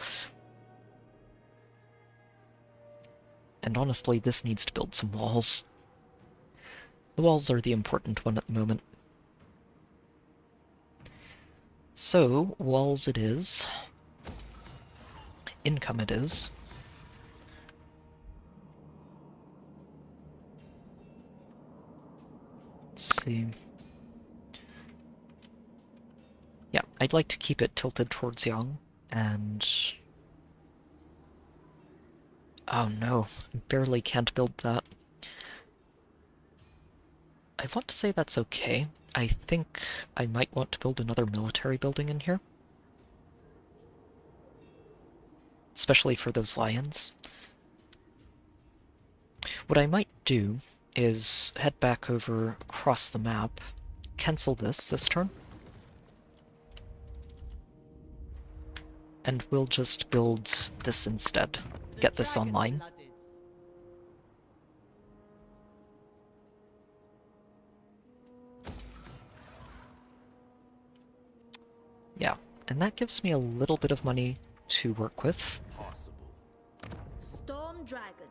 And honestly, this needs to build some walls. The walls are the important one at the moment. So, walls it is. Income it is. Let's see. Yeah, I'd like to keep it tilted towards Yang, and... Oh no, barely can't build that. I want to say that's okay. I think I might want to build another military building in here. Especially for those lions. What I might do is head back over across the map, cancel this turn, and we'll just build this instead. Get this online. Yeah, and that gives me a little bit of money to work with. Possible. Storm Dragon.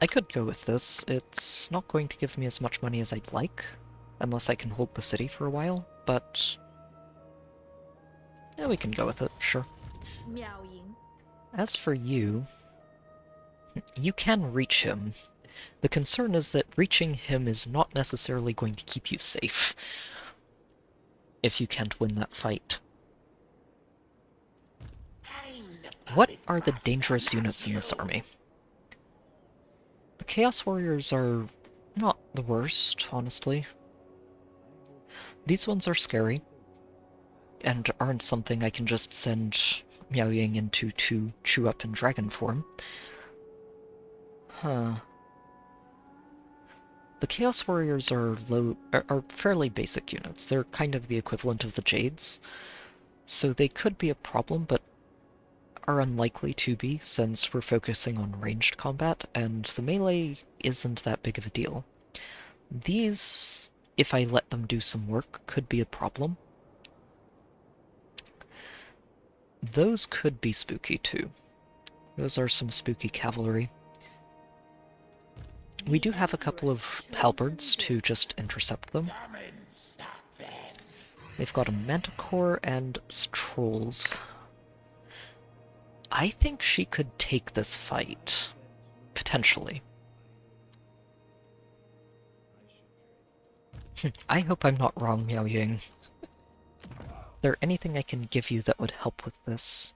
I could go with this. It's not going to give me as much money as I'd like, unless I can hold the city for a while, but yeah, we can go with it, sure. Miao Yin. As for you, you can reach him. The concern is that reaching him is not necessarily going to keep you safe if you can't win that fight. What are the dangerous units in this army? The Chaos Warriors are not the worst, honestly. These ones are scary, and aren't something I can just send Miao Ying into to chew up in dragon form. Huh. The Chaos Warriors are fairly basic units. They're kind of the equivalent of the Jades, so they could be a problem, but are unlikely to be since we're focusing on ranged combat, and the melee isn't that big of a deal. These, if I let them do some work, could be a problem. Those could be spooky too. Those are some spooky cavalry. We do have a couple of halberds to just intercept them. They've got a manticore and trolls. I think she could take this fight. Potentially. I hope I'm not wrong, Miao Ying. Is there anything I can give you that would help with this?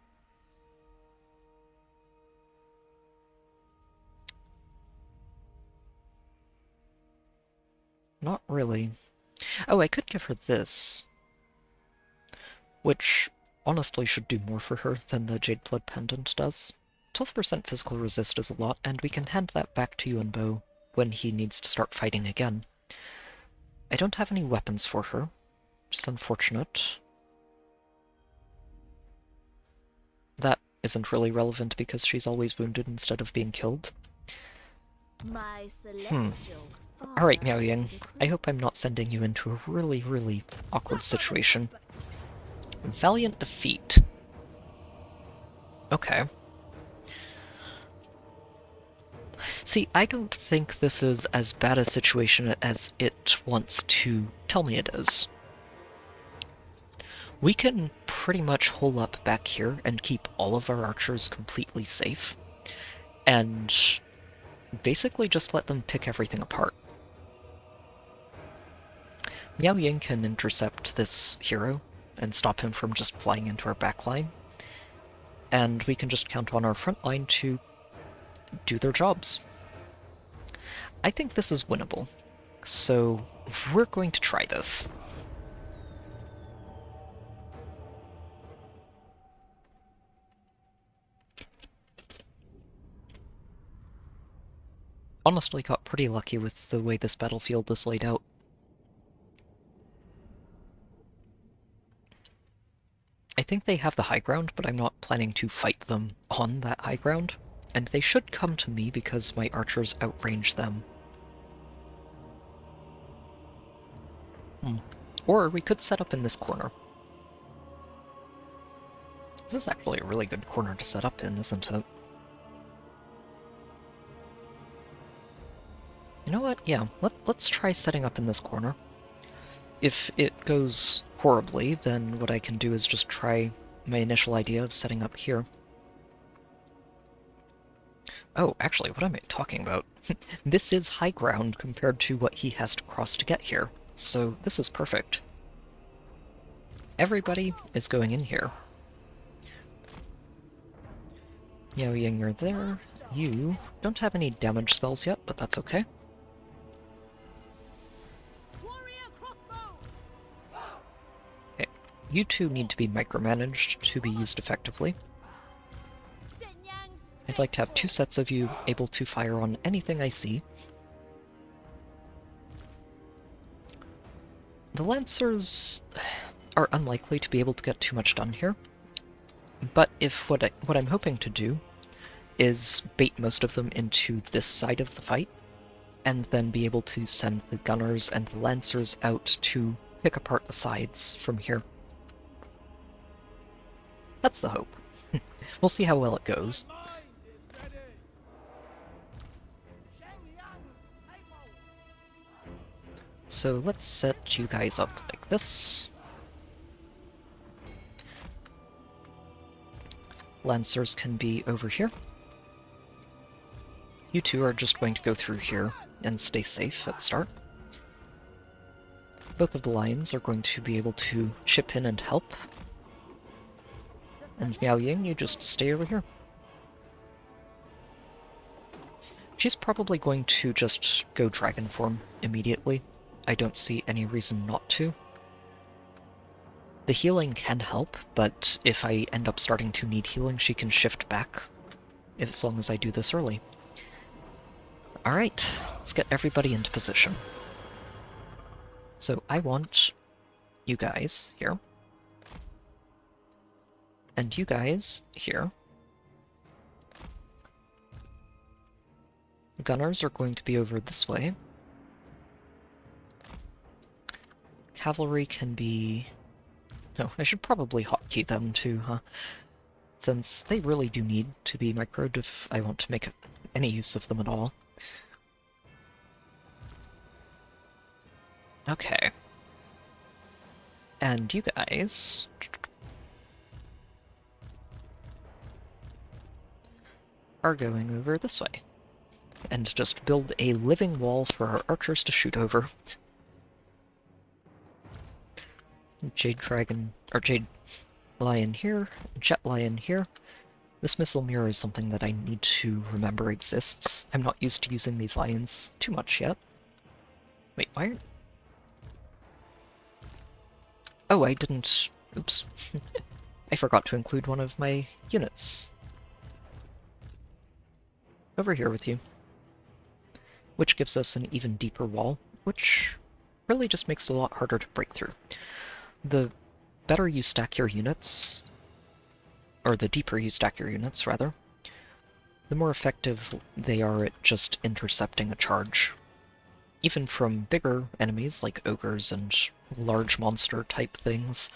Not really. Oh, I could give her this. Which honestly should do more for her than the Jade Blood Pendant does. 12% physical resist is a lot, and we can hand that back to Yuan when he needs to start fighting again. I don't have any weapons for her, which is unfortunate. That isn't really relevant because she's always wounded instead of being killed. My celestial Alright, Miao Ying. I hope I'm not sending you into a really, really awkward situation. Valiant defeat. Okay. See, I don't think this is as bad a situation as it wants to tell me it is. We can pretty much hole up back here and keep all of our archers completely safe, and basically just let them pick everything apart. Miao Ying can intercept this hero and stop him from just flying into our backline, and we can just count on our front line to do their jobs. I think this is winnable, so we're going to try this. Honestly got pretty lucky with the way this battlefield is laid out. I think they have the high ground, but I'm not planning to fight them on that high ground, and they should come to me because my archers outrange them. Or we could set up in this corner. This is actually a really good corner to set up in, isn't it? You know what? Yeah, let's try setting up in this corner. If it goes horribly, then what I can do is just try my initial idea of setting up here. Oh, actually, what am I talking about? This is high ground compared to what he has to cross to get here, so this is perfect. Everybody is going in here. Miao Ying, you're there. You don't have any damage spells yet, but that's okay. Okay, you two need to be micromanaged to be used effectively. I'd like to have 2 sets of you able to fire on anything I see. The Lancers are unlikely to be able to get too much done here, but if what I'm hoping to do is bait most of them into this side of the fight, and then be able to send the gunners and the lancers out to pick apart the sides from here. That's the hope. We'll see how well it goes. So let's set you guys up like this. Lancers can be over here. You two are just going to go through here and stay safe at start. Both of the lions are going to be able to chip in and help. And Miao Ying, you just stay over here. She's probably going to just go dragon form immediately. I don't see any reason not to. The healing can help, but if I end up starting to need healing, she can shift back, as long as I do this early. Alright, let's get everybody into position. So I want you guys here. And you guys here. Gunners are going to be over this way. Cavalry can be... No, I should probably hotkey them too, huh? Since they really do need to be microed if I want to make any use of them at all. Okay. And you guys... are going over this way. And just build a living wall for our archers to shoot over. Jade Dragon, or Jade Lion here, Jet Lion here. This missile mirror is something that I need to remember exists. I'm not used to using these lions too much yet. Wait, why are... Oh, I didn't... Oops. I forgot to include one of my units. Over here with you. Which gives us an even deeper wall, which really just makes it a lot harder to break through. The better you stack your units, or the deeper you stack your units, rather, the more effective they are at just intercepting a charge. Even from bigger enemies like ogres and large monster type things.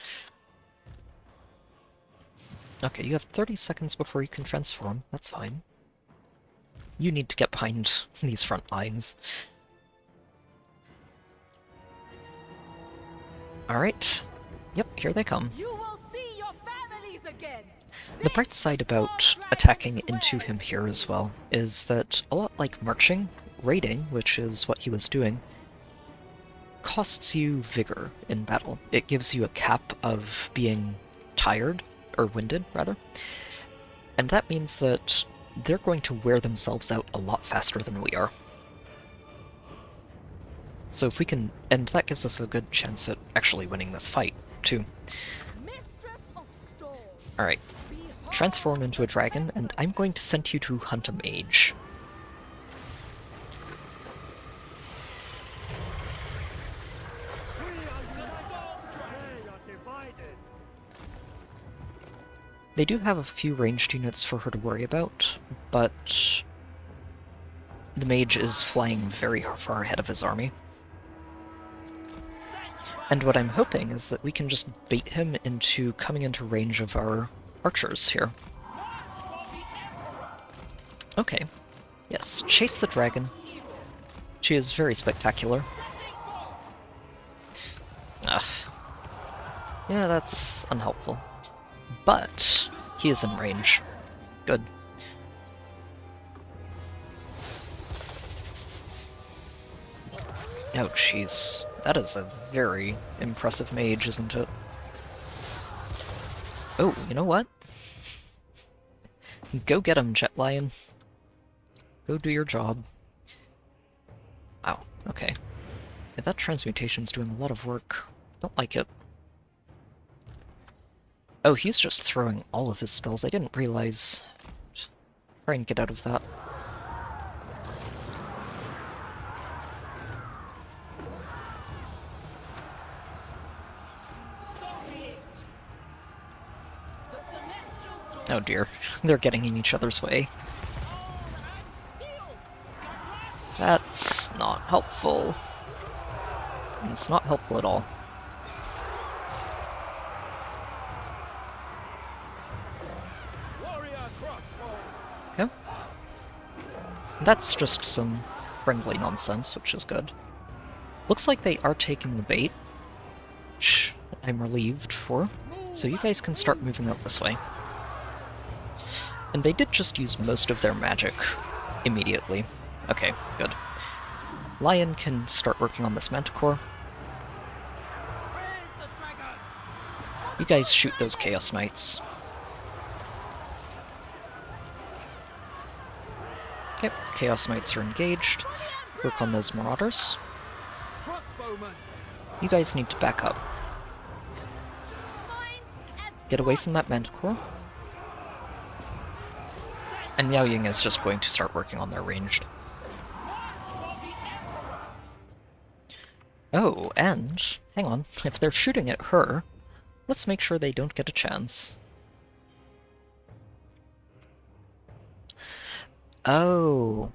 Okay, you have 30 seconds before you can transform, that's fine. You need to get behind these front lines. Alright. Yep, here they come. You will see your families again. The bright side about attacking into him here as well is that, a lot like marching, raiding, which is what he was doing, costs you vigor in battle. It gives you a cap of being tired, or winded, rather. And that means that they're going to wear themselves out a lot faster than we are. So if we can... and that gives us a good chance at actually winning this fight, too. Alright. Transform into a dragon, and I'm going to send you to hunt a mage. They do have a few ranged units for her to worry about, but the mage is flying very far ahead of his army. And what I'm hoping is that we can just bait him into coming into range of our archers here. Okay. Yes, chase the dragon. She is very spectacular. Ugh. Yeah, that's unhelpful. But he is in range. Good. Oh, jeez. That is a very impressive mage, isn't it? Oh, you know what? Go get him, Jet Lion. Go do your job. Wow, okay. Yeah, that transmutation's doing a lot of work. Don't like it. Oh, he's just throwing all of his spells. I didn't realize. Try and get out of that. Oh dear, they're getting in each other's way. That's not helpful. It's not helpful at all. Okay. That's just some friendly nonsense, which is good. Looks like they are taking the bait, which I'm relieved for. So you guys can start moving out this way. And they did just use most of their magic immediately. Okay, good. Lion can start working on this Manticore. You guys shoot those Chaos Knights. Okay, Chaos Knights are engaged. Work on those Marauders. You guys need to back up. Get away from that Manticore. And Miao Ying is just going to start working on their ranged. Oh, and hang on, if they're shooting at her, let's make sure they don't get a chance. Oh.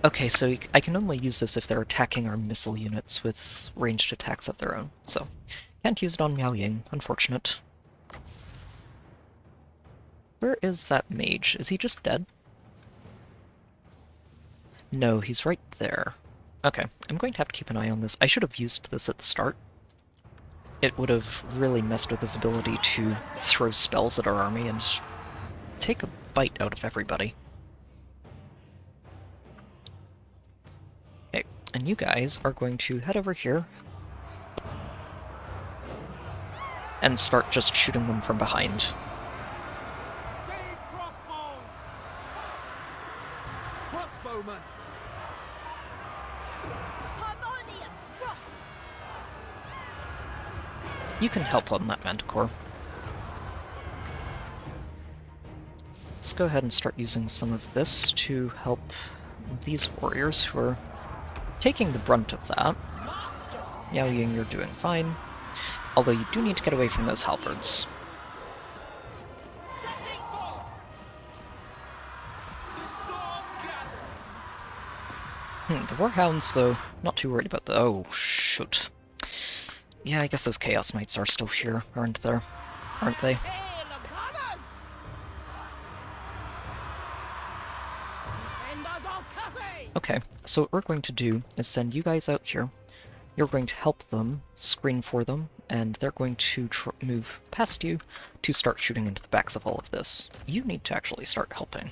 Okay, so I can only use this if they're attacking our missile units with ranged attacks of their own, so can't use it on Miao Ying, unfortunate. Where is that mage? Is he just dead? No, he's right there. Okay, I'm going to have to keep an eye on this. I should have used this at the start. It would have really messed with his ability to throw spells at our army and take a bite out of everybody. Okay, and you guys are going to head over here and start just shooting them from behind. You can help on that Manticore. Let's go ahead and start using some of this to help these warriors who are taking the brunt of that. Miao Ying, you're doing fine. Although you do need to get away from those halberds. The Warhounds, though, not too worried about the— oh, shoot. Yeah, I guess those Chaos Knights are still here, aren't there? Aren't they? Okay, so what we're going to do is send you guys out here. You're going to help them, screen for them, and they're going to move past you to start shooting into the backs of all of this. You need to actually start helping.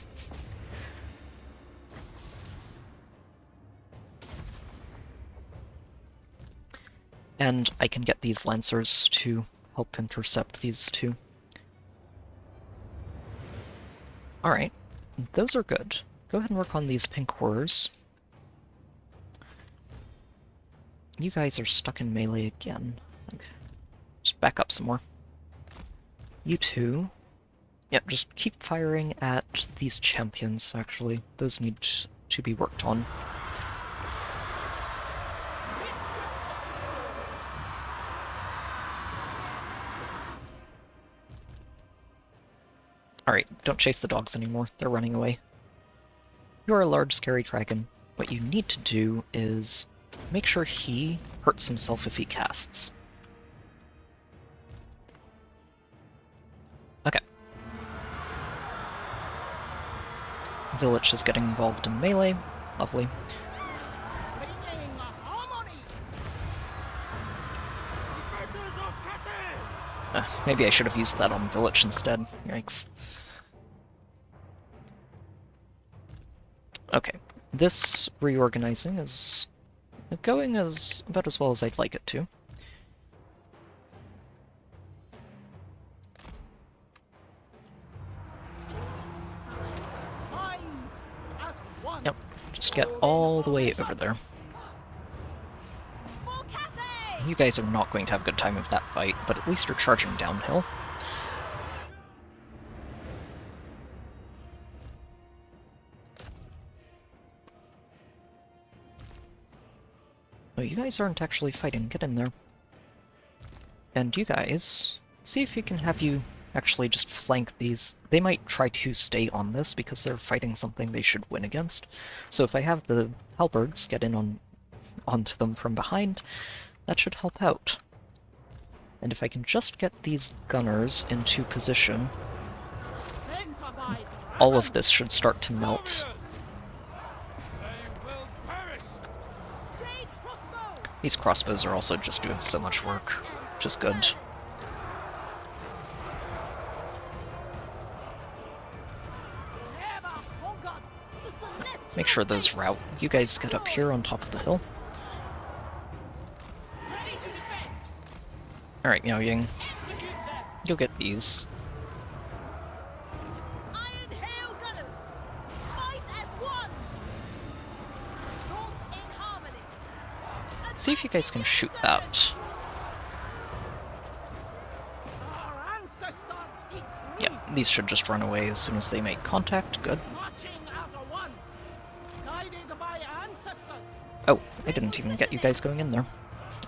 And I can get these Lancers to help intercept these two. Alright, those are good. Go ahead and work on these pink horrors. You guys are stuck in melee again. Just back up some more. You two. Yep, just keep firing at these champions, actually. Those need to be worked on. Alright, don't chase the dogs anymore. They're running away. You're a large, scary dragon. What you need to do is make sure he hurts himself if he casts. Okay. Village is getting involved in melee. Lovely. Maybe I should have used that on Village instead. Yikes. Okay, this reorganizing is going about as well as I'd like it to. Yep, just get all the way over there. You guys are not going to have a good time with that fight, but at least you're charging downhill. Oh, you guys aren't actually fighting. Get in there. And you guys, see if you can have you actually just flank these. They might try to stay on this because they're fighting something they should win against. So if I have the halberds get in on onto them from behind, that should help out. And if I can just get these gunners into position, all of this should start to melt. These crossbows are also just doing so much work, which is good. Make sure those route. You guys get up here on top of the hill. Alright, Miao Ying. You'll get these. See if you guys can shoot that. Yeah, these should just run away as soon as they make contact. Good. Oh, I didn't even get you guys going in there.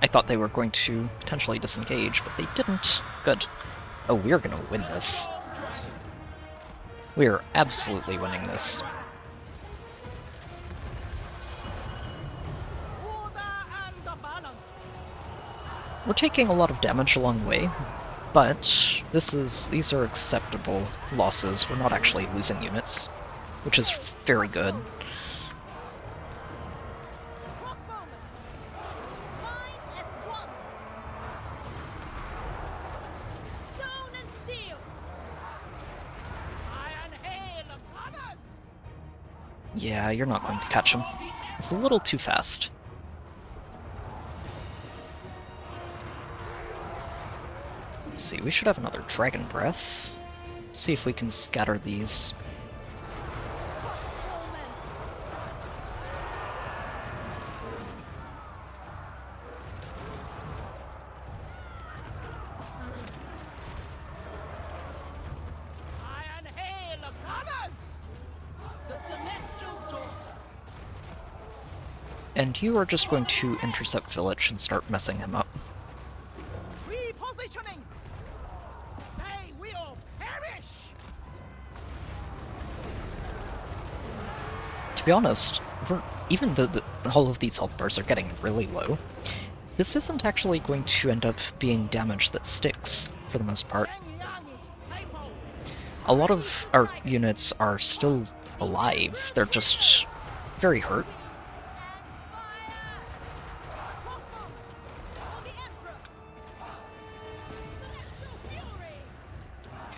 I thought they were going to potentially disengage, but they didn't. Good. Oh, we're gonna win this. We're absolutely winning this. We're taking a lot of damage along the way, but these are acceptable losses. We're not actually losing units, which is very good. Yeah, you're not going to catch him. It's a little too fast. Let's see, we should have another Dragon Breath. Let's see if we can scatter these. And you are just going to intercept Village and start messing him up. Repositioning. They will perish. To be honest, even though all of these health bars are getting really low, this isn't actually going to end up being damage that sticks, for the most part. A lot of our units are still alive, they're just very hurt.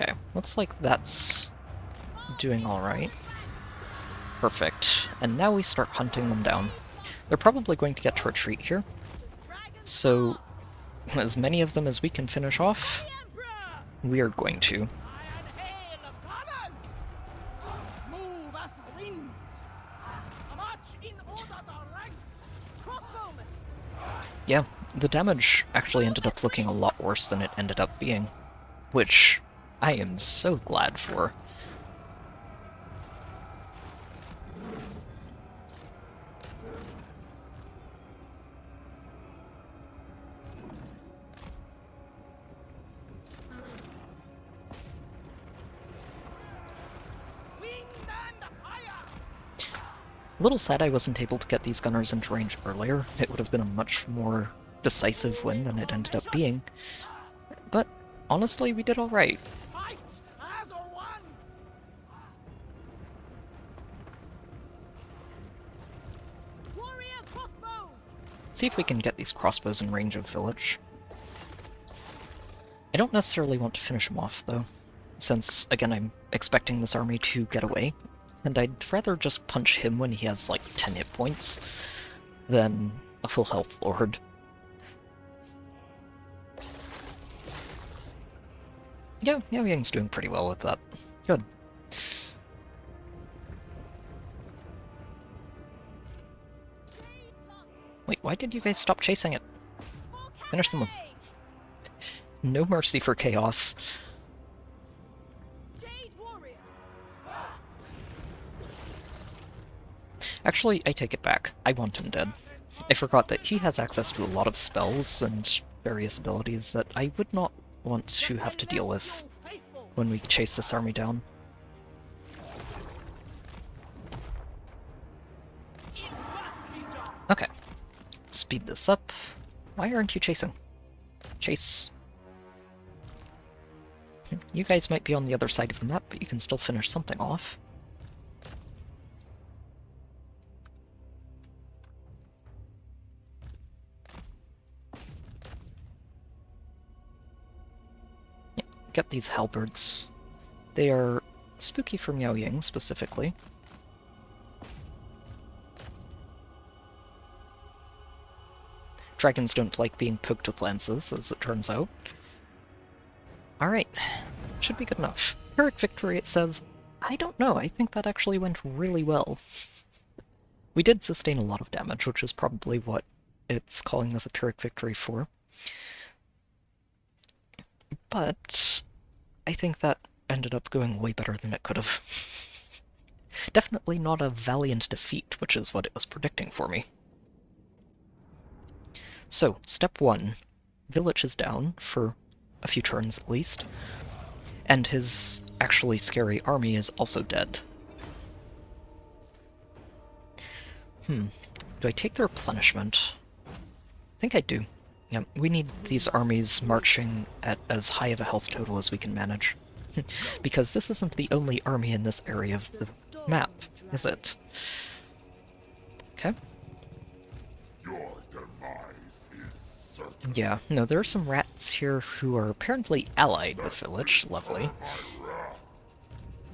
Okay, looks like that's doing alright. Perfect. And now we start hunting them down. They're probably going to get to retreat here, so as many of them as we can finish off, we are going to. Yeah, the damage actually ended up looking a lot worse than it ended up being, which I am so glad for. A little sad I wasn't able to get these gunners into range earlier. It would have been a much more decisive win than it ended up being. But honestly, we did alright. See if we can get these crossbows in range of Village. I don't necessarily want to finish them off though, since again I'm expecting this army to get away. And I'd rather just punch him when he has like 10 hit points than a full health lord. Yeah, Yang's doing pretty well with that. Good. Wait, why did you guys stop chasing it? Finish them. No mercy for chaos. Actually, I take it back. I want him dead. I forgot that he has access to a lot of spells and various abilities that I would not want to have to deal with when we chase this army down. Okay. speed this up. Why aren't you chasing? Chase. You guys might be on the other side of the map, but you can still finish something off. Yeah, get these halberds. They are spooky for Miao Ying, specifically. Dragons don't like being poked with lances, as it turns out. Alright, should be good enough. Pyrrhic victory, it says. I don't know, I think that actually went really well. We did sustain a lot of damage, which is probably what it's calling this a Pyrrhic victory for. But I think that ended up going way better than it could have. Definitely not a valiant defeat, which is what it was predicting for me. So, step 1. Village is down, for a few turns at least. And his actually scary army is also dead. Do I take the replenishment? I think I do. Yeah, we need these armies marching at as high of a health total as we can manage. Because this isn't the only army in this area of the map, is it? Okay. Your demise is certain. Yeah, no, there are some rats here who are apparently allied with Village. Lovely.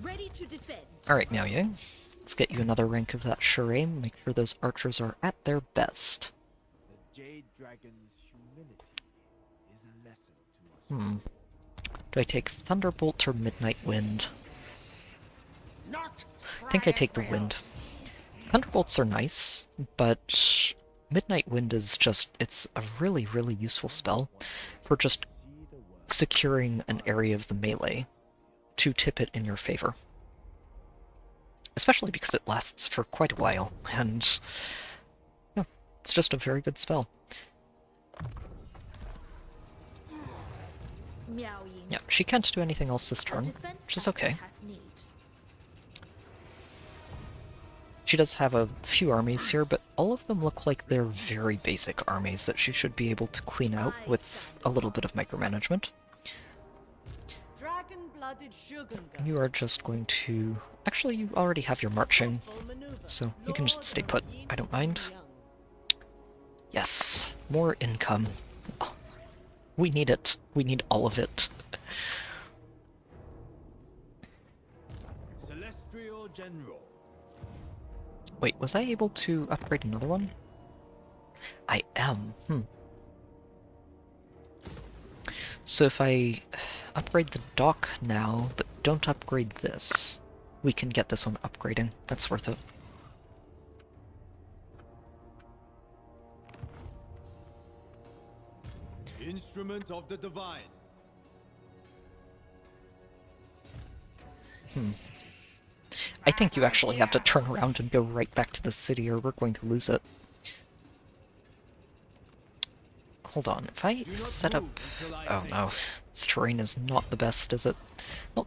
Ready to defend. Alright, Miao Ying. Let's get you another rank of that sure aim. Make sure those archers are at their best. The Jade Dragon's humility is a lesson to us. Do I take Thunderbolt or Midnight Wind? Not I think I take the Wind. Thunderbolts are nice, but Midnight Wind is just, it's a really, really useful spell for just securing an area of the melee to tip it in your favor. Especially because it lasts for quite a while, and yeah, it's just a very good spell. Yeah, she can't do anything else this turn, which is okay. She does have a few armies here, but all of them look like they're very basic armies that she should be able to clean out with a little bit of micromanagement. You are just going to... Actually, you already have your marching, so you can just stay put. I don't mind. Yes, more income. Oh, we need it. We need all of it. Celestial General. Wait, was I able to upgrade another one? I am. So if I upgrade the dock now, but don't upgrade this, we can get this one upgrading. That's worth it. Instrument of the Divine. I think you actually have to turn around and go right back to the city or we're going to lose it. Hold on, if I set up... Oh no, this terrain is not the best, is it? Well,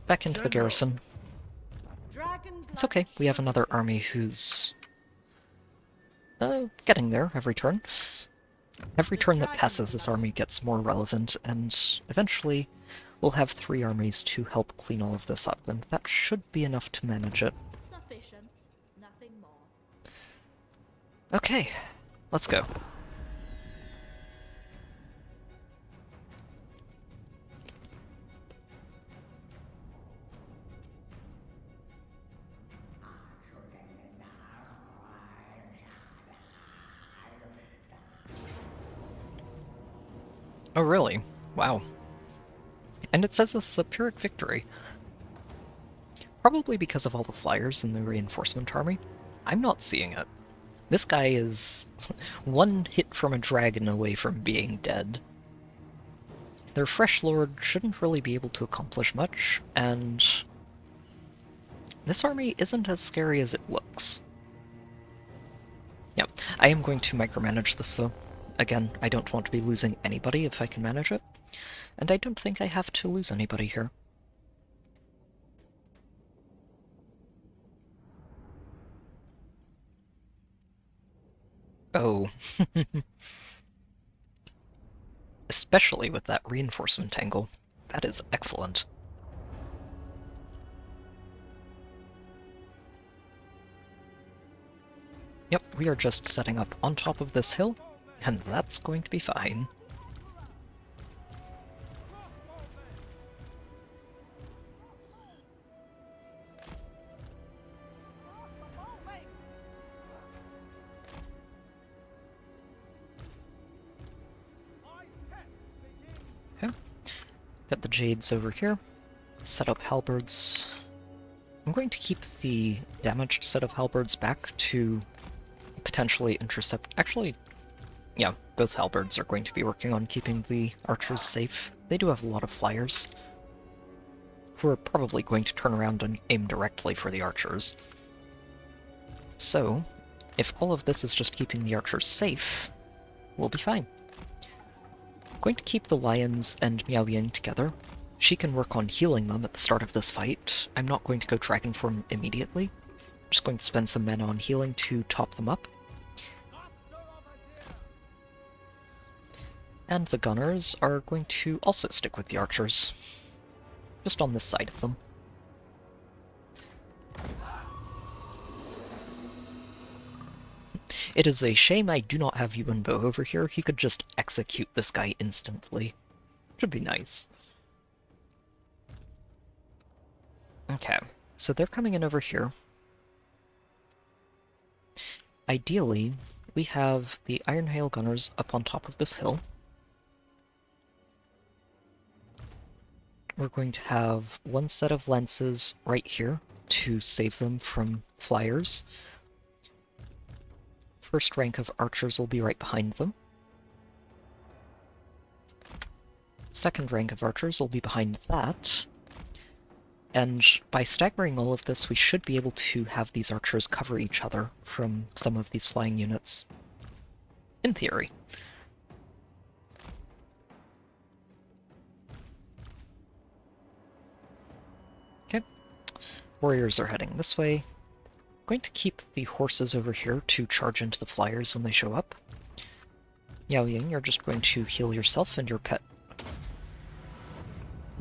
back into the garrison. It's okay, we have another army who's... getting there every turn. Every turn that passes, this army gets more relevant, and eventually we'll have 3 armies to help clean all of this up, and that should be enough to manage it. Sufficient, nothing more. Okay, let's go. Oh really? Wow. And it says this is a Pyrrhic victory. Probably because of all the flyers in the reinforcement army. I'm not seeing it. This guy is one hit from a dragon away from being dead. Their Fresh Lord shouldn't really be able to accomplish much, and this army isn't as scary as it looks. Yeah, I am going to micromanage this though. Again, I don't want to be losing anybody if I can manage it. And I don't think I have to lose anybody here. Oh. Especially with that reinforcement angle. That is excellent. Yep, we are just setting up on top of this hill, and that's going to be fine. Okay, got the Jades over here. Set up halberds. I'm going to keep the damaged set of halberds back to potentially intercept. Actually, yeah, both halberds are going to be working on keeping the archers safe. They do have a lot of flyers, who are probably going to turn around and aim directly for the archers. So, if all of this is just keeping the archers safe, we'll be fine. I'm going to keep the lions and Miao Ying together. She can work on healing them at the start of this fight. I'm not going to go Dragon Form immediately. I'm just going to spend some mana on healing to top them up. And the gunners are going to also stick with the archers. Just on this side of them. It is a shame I do not have Yuan over here. He could just execute this guy instantly. Which would be nice. Okay, so they're coming in over here. Ideally, we have the Iron Hail Gunners up on top of this hill. We're going to have one set of lances right here to save them from flyers. First rank of archers will be right behind them. Second rank of archers will be behind that. And by staggering all of this, we should be able to have these archers cover each other from some of these flying units. In theory. Okay. Warriors are heading this way. I'm going to keep the horses over here to charge into the flyers when they show up. Miao Ying, you're just going to heal yourself and your pet.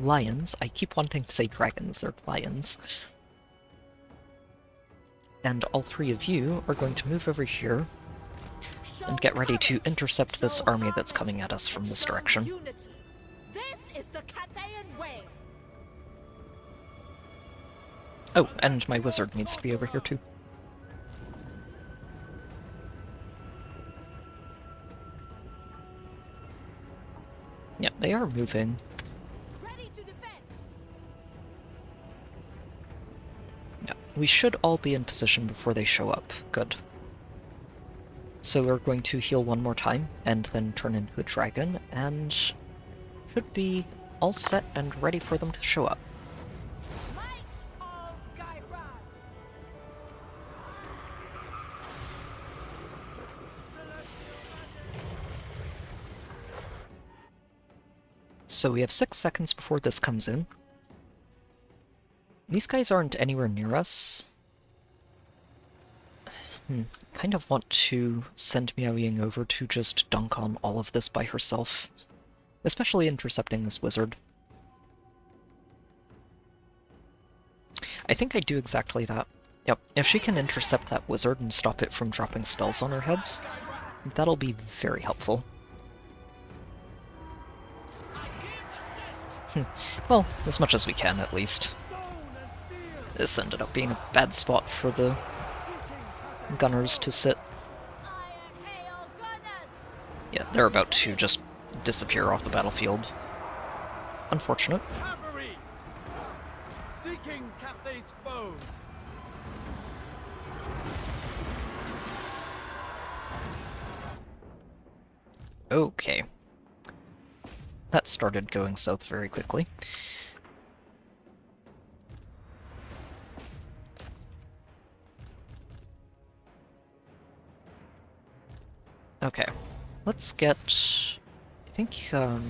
Lions. I keep wanting to say dragons, they're lions. And all three of you are going to move over here and get ready to intercept this army that's coming at us from this direction. This is the Cathayan way. Oh, and my wizard needs to be over here too. Yeah, they are moving. Yeah, we should all be in position before they show up. Good. So we're going to heal one more time, and then turn into a dragon, and should be all set and ready for them to show up. So we have 6 seconds before this comes in. These guys aren't anywhere near us. Kind of want to send Miao Ying over to just dunk on all of this by herself. Especially intercepting this wizard. I think I do exactly that. Yep, if she can intercept that wizard and stop it from dropping spells on our heads, that'll be very helpful. Well, as much as we can, at least. This ended up being a bad spot for the gunners to sit. Yeah, they're about to just disappear off the battlefield. Unfortunate. Seeking Cathay's foes. Okay. That started going south very quickly. Okay, let's get, I think, let's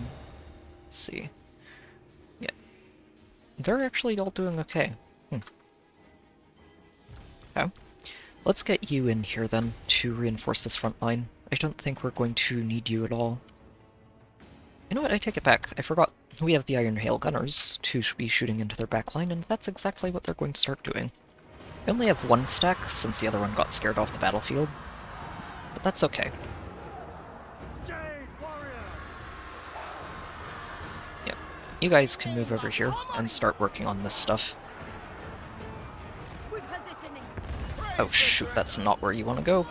see. Yeah, they're actually all doing okay. Okay. Let's get you in here then to reinforce this front line. I don't think we're going to need you at all. You know what, I take it back. I forgot we have the Iron Hail Gunners to be shooting into their backline, and that's exactly what they're going to start doing. I only have one stack since the other one got scared off the battlefield, but that's okay. Yep, you guys can move over here and start working on this stuff. Oh shoot, that's not where you want to go.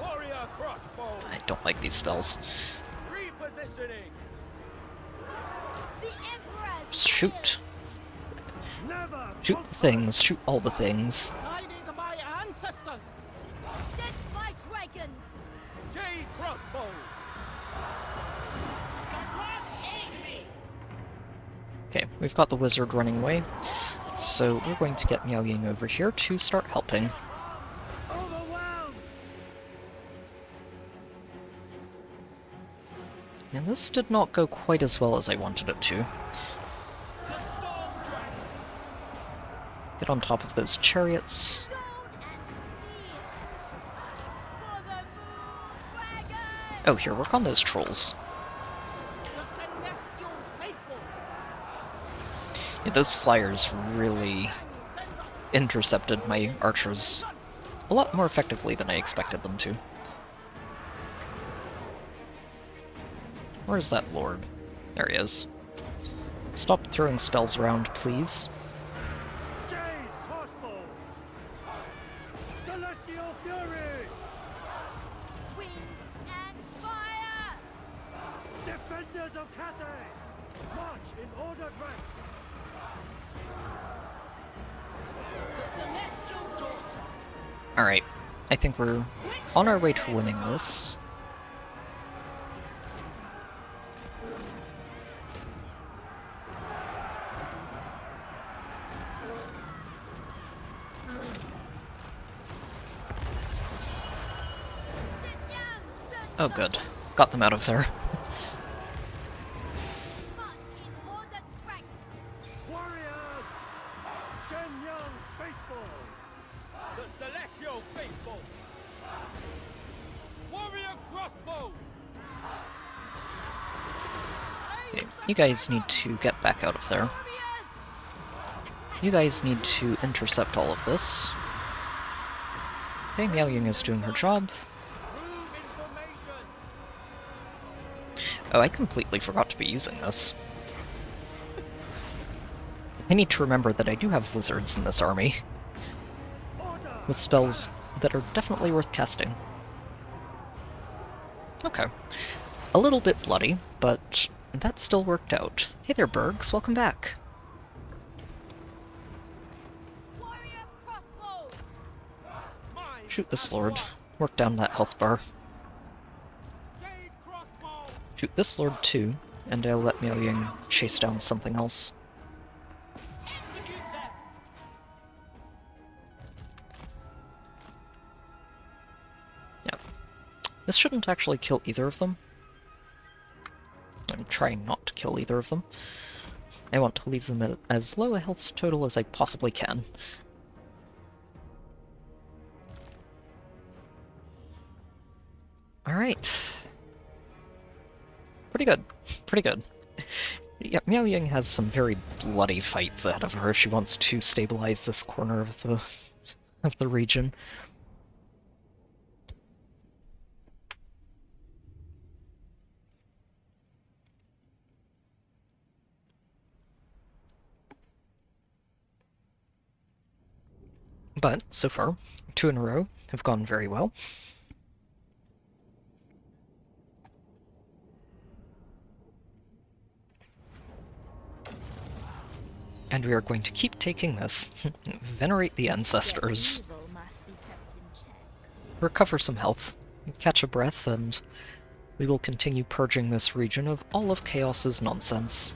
I don't like these spells. Shoot. Shoot the things, shoot all the things. Okay, we've got the wizard running away, so we're going to get Miao Ying over here to start helping. And this did not go quite as well as I wanted it to. Get on top of those chariots. Oh, here, work on those trolls. Yeah, those flyers really intercepted my archers a lot more effectively than I expected them to. Where's that lord? There he is. Stop throwing spells around, please. Celestial fury! Wind and fire! Defenders of Cathay! March in ordered ranks! Alright, I think we're on our way to winning this. Oh good, got them out of there. Warriors! Shen Yang's faithful! The celestial faithful! Warrior crossbows! Okay, you guys need to get back out of there. You guys need to intercept all of this. Okay, Miao Ying is doing her job. Oh, I completely forgot to be using this. I need to remember that I do have wizards in this army, with spells that are definitely worth casting. Okay. A little bit bloody, but that still worked out. Hey there, Bergs, welcome back. Shoot this lord. Work down that health bar. Shoot this lord too, and I'll let Miao Ying chase down something else. Yep. This shouldn't actually kill either of them. I'm trying not to kill either of them. I want to leave them at as low a health total as I possibly can. Alright. Pretty good. Pretty good. Yeah, Miao Ying has some very bloody fights ahead of her if she wants to stabilize this corner of the region. But, so far, 2 in a row have gone very well. And we are going to keep taking this. Venerate the ancestors. Recover some health. Catch a breath, and we will continue purging this region of all of Chaos's nonsense.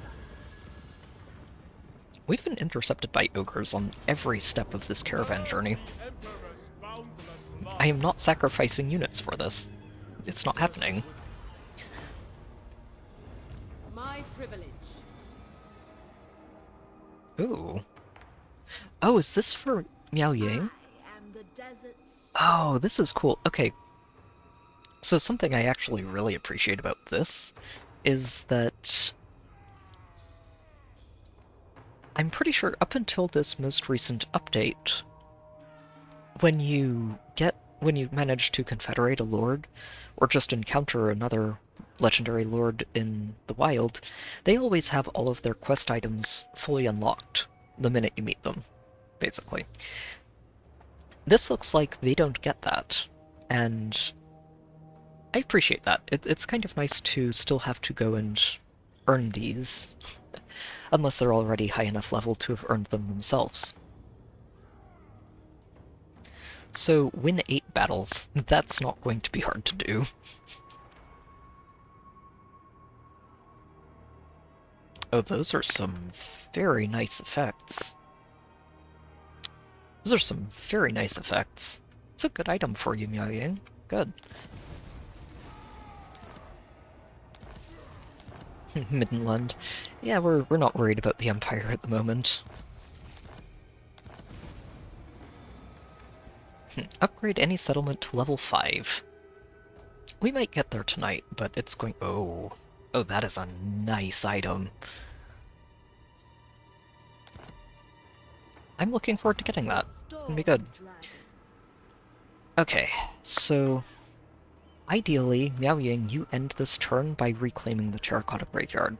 We've been intercepted by ogres on every step of this caravan journey. I am not sacrificing units for this. It's not happening. My privilege. Ooh. Oh, is this for Miao Ying? deserts. Oh, this is cool. Okay, so something I actually really appreciate about this is that I'm pretty sure up until this most recent update, when you manage to confederate a lord, or just encounter another legendary lord in the wild, they always have all of their quest items fully unlocked the minute you meet them, basically. This looks like they don't get that, and I appreciate that. It's kind of nice to still have to go and earn these, unless they're already high enough level to have earned them themselves. So, win 8 battles. That's not going to be hard to do. Oh, those are some very nice effects. Those are some very nice effects. It's a good item for you, Miao Ying. Good. Middenland. Yeah, we're not worried about the Empire at the moment. Upgrade any settlement to level 5. We might get there tonight, but it's going... Oh, that is a nice item. I'm looking forward to getting that. It's gonna be good. Okay, so... Ideally, Miao Ying, you end this turn by reclaiming the Terracotta Graveyard.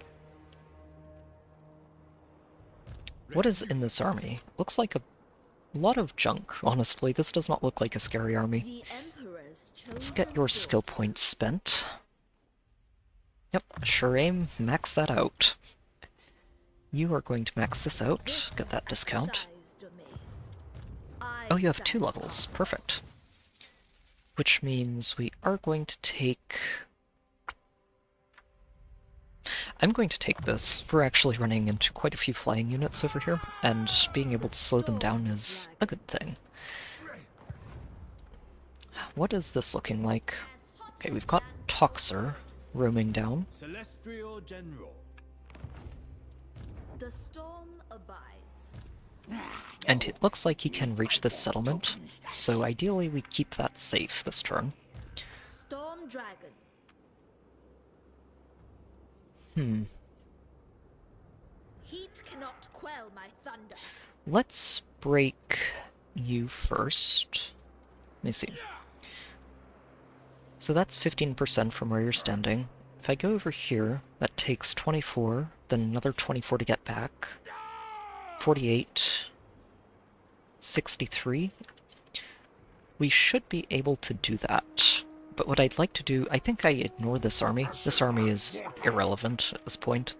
What is in this army? Looks like a lot of junk, honestly. This does not look like a scary army. Let's get your skill points spent. Yep, sure aim, max that out. You are going to max this out, get that discount. Oh, you have 2 levels, perfect. Which means we are going to take... I'm going to take this. We're actually running into quite a few flying units over here, and being able to slow them down is a good thing. What is this looking like? Okay, we've got Toxer roaming down. Celestial General. The storm abides. And it looks like he can reach this settlement, so ideally we keep that safe this turn. Storm Dragon. Heat cannot quell my thunder. Let's break you first. Let me see. So that's 15% from where you're standing. If I go over here, that takes 24, then another 24 to get back. 48. 63. We should be able to do that. But what I'd like to do, I think I ignore this army. This army is irrelevant at this point.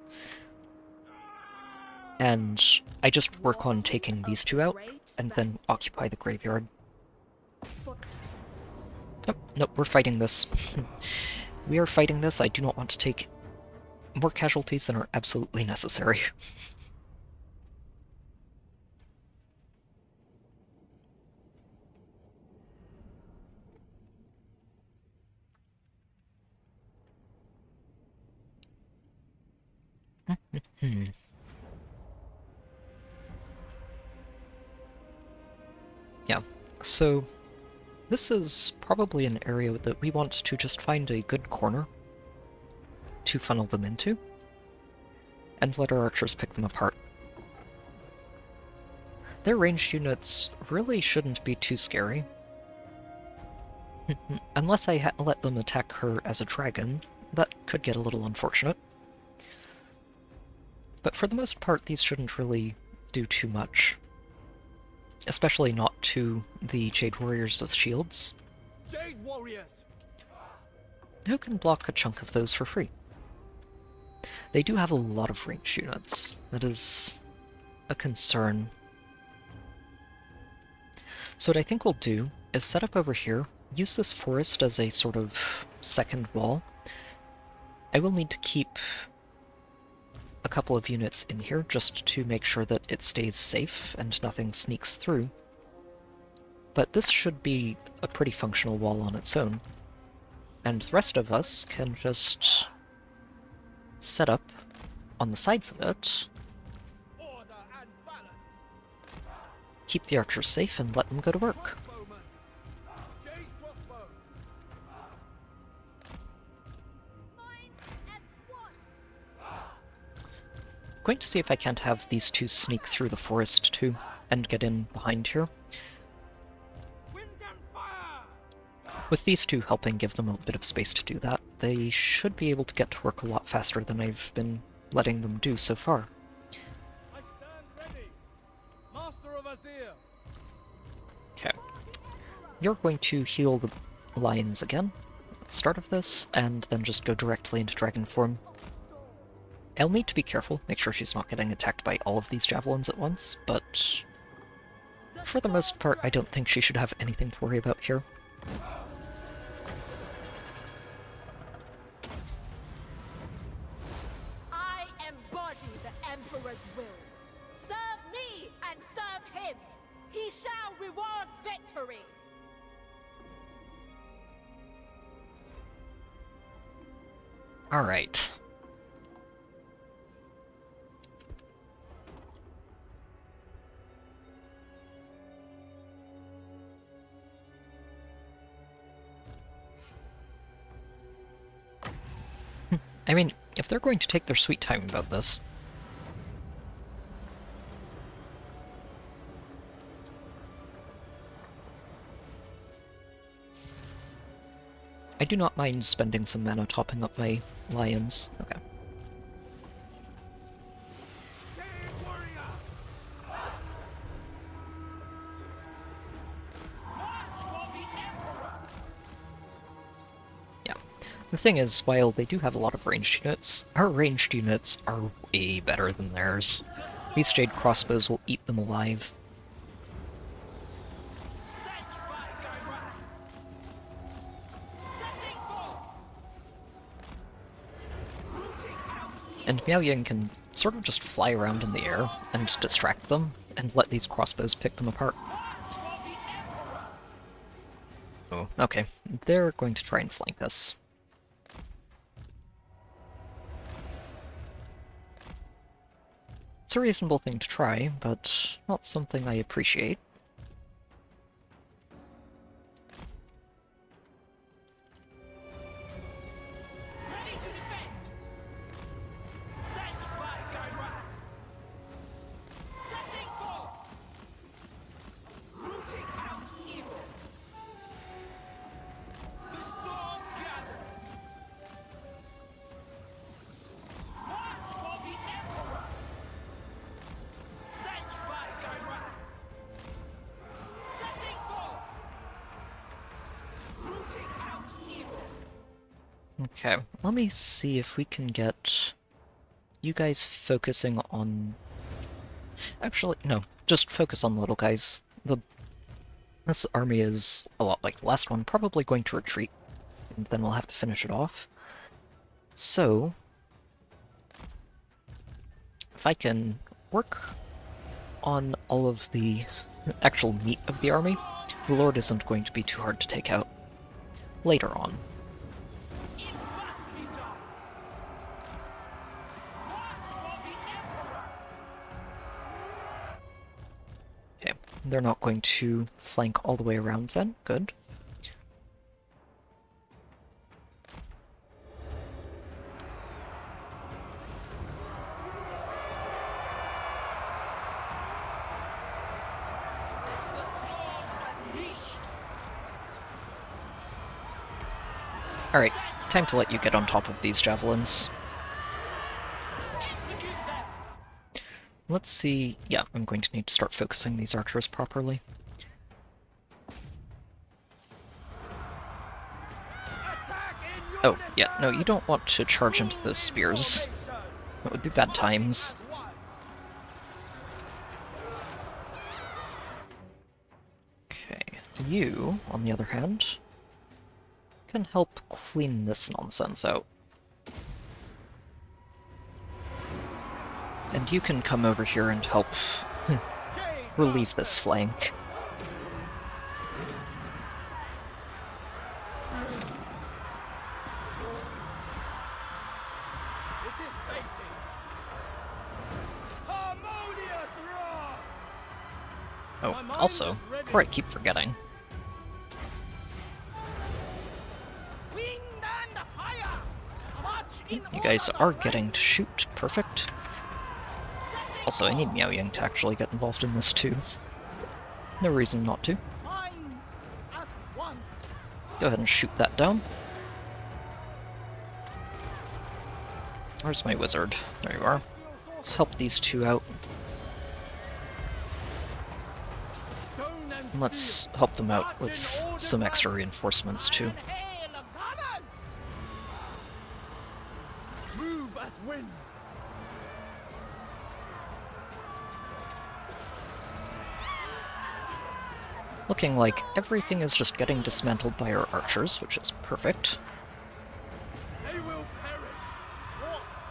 And I just work on taking these 2 out, and then occupy the graveyard. Oh, nope, we're fighting this. We are fighting this. I do not want to take more casualties than are absolutely necessary. Yeah, so this is probably an area that we want to just find a good corner to funnel them into, and let our archers pick them apart. Their ranged units really shouldn't be too scary. Unless I let them attack her as a dragon, that could get a little unfortunate. But for the most part, these shouldn't really do too much. Especially not to the Jade Warriors with shields. Jade Warriors! Who can block a chunk of those for free? They do have a lot of ranged units. That is a concern. So what I think we'll do is set up over here, use this forest as a sort of second wall. I will need to keep a couple of units in here just to make sure that it stays safe and nothing sneaks through. But this should be a pretty functional wall on its own. And the rest of us can just set up on the sides of it, Order and balance! keep the archers safe, and let them go to work. Crossbowmen! going to see if I can't have these two sneak through the forest too, and get in behind here. With these two helping give them a bit of space to do that, they should be able to get to work a lot faster than I've been letting them do so far. I stand ready. Master of Azir. Okay. You're going to heal the lions again at the start of this, and then just go directly into dragon form. I'll need to be careful, make sure she's not getting attacked by all of these javelins at once, but for the most part I don't think she should have anything to worry about here. I embody the Emperor's will. Serve me and serve him. He shall reward victory. Alright. I mean, if they're going to take their sweet time about this... I do not mind spending some mana topping up my lions. Okay. Yeah. The thing is, while they do have a lot of ranged units, our ranged units are way better than theirs. These Jade crossbows will eat them alive. And Miao Ying can sort of just fly around in the air and distract them, and let these crossbows pick them apart. Oh, okay. They're going to try and flank us. It's a reasonable thing to try, but not something I appreciate. Okay, let me see if we can get you guys focusing on... Actually, no, just focus on the little guys. This army is a lot like the last one, probably going to retreat, and then we'll have to finish it off. So, if I can work on all of the actual meat of the army, the Lord isn't going to be too hard to take out later on. Okay, they're not going to flank all the way around then. Good. Alright, time to let you get on top of these javelins. Let's see... yeah, I'm going to need to start focusing these archers properly. Oh, yeah, no, you don't want to charge into those spears. That would be bad times. Okay, you, on the other hand, can help clean this nonsense out. And you can come over here and help relieve this flank. It is fated. Harmonious roar. Oh, also, before I keep forgetting, Wind and fire. March in you guys order, are getting to shoot. Perfect. Also, I need Miao Ying to actually get involved in this too. No reason not to. Minds as one. Go ahead and shoot that down. Where's my wizard? There you are. Let's help these two out. Stone and And let's help them out with some extra reinforcements too. hail the gunners. Move as wind. Looking like everything is just getting dismantled by our archers, which is perfect. They will perish. Once.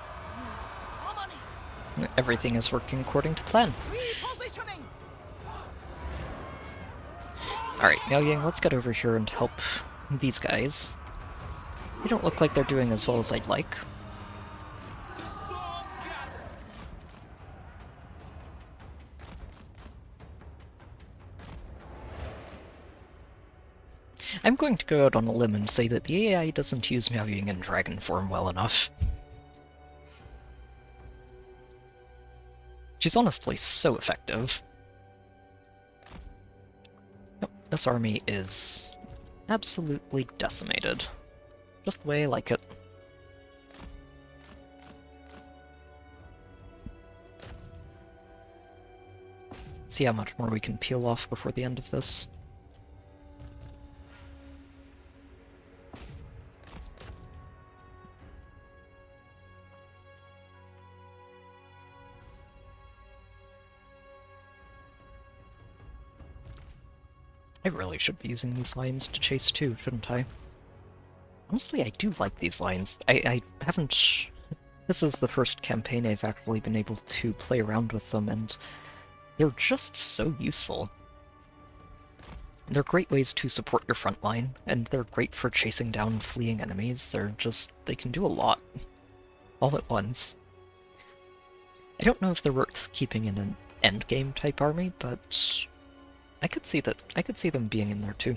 Harmony. Everything is working according to plan. Repositioning. Alright, Miao Ying, let's get over here and help these guys. They don't look like they're doing as well as I'd like. I'm going to go out on a limb and say that the AI doesn't use Miao Ying in dragon form well enough. She's honestly so effective. Nope, this army is absolutely decimated. Just the way I like it. See how much more we can peel off before the end of this. I really should be using these lines to chase too, shouldn't I? Honestly, I do like these lines. I haven't... This is the first campaign I've actually been able to play around with them, and they're just so useful. They're great ways to support your front line, and they're great for chasing down fleeing enemies. They can do a lot, all at once. I don't know if they're worth keeping in an endgame type army, but I could see them being in there too.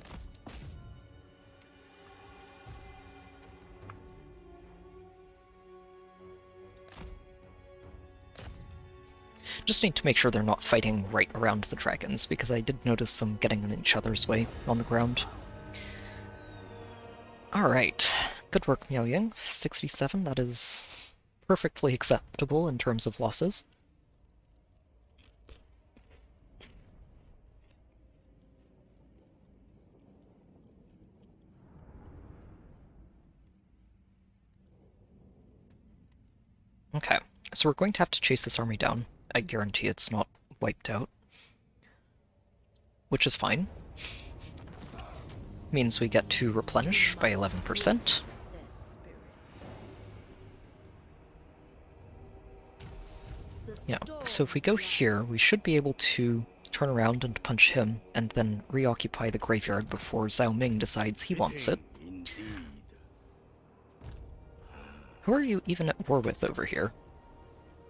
Just need to make sure they're not fighting right around the dragons, because I did notice them getting in each other's way on the ground. Alright, good work Miao Ying. 67, that is perfectly acceptable in terms of losses. Okay, so we're going to have to chase this army down. I guarantee it's not wiped out. Which is fine. Means we get to replenish by 11%. Yeah, so if we go here, we should be able to turn around and punch him, and then reoccupy the graveyard before Zhao Ming decides he wants it. Who are you even at war with over here?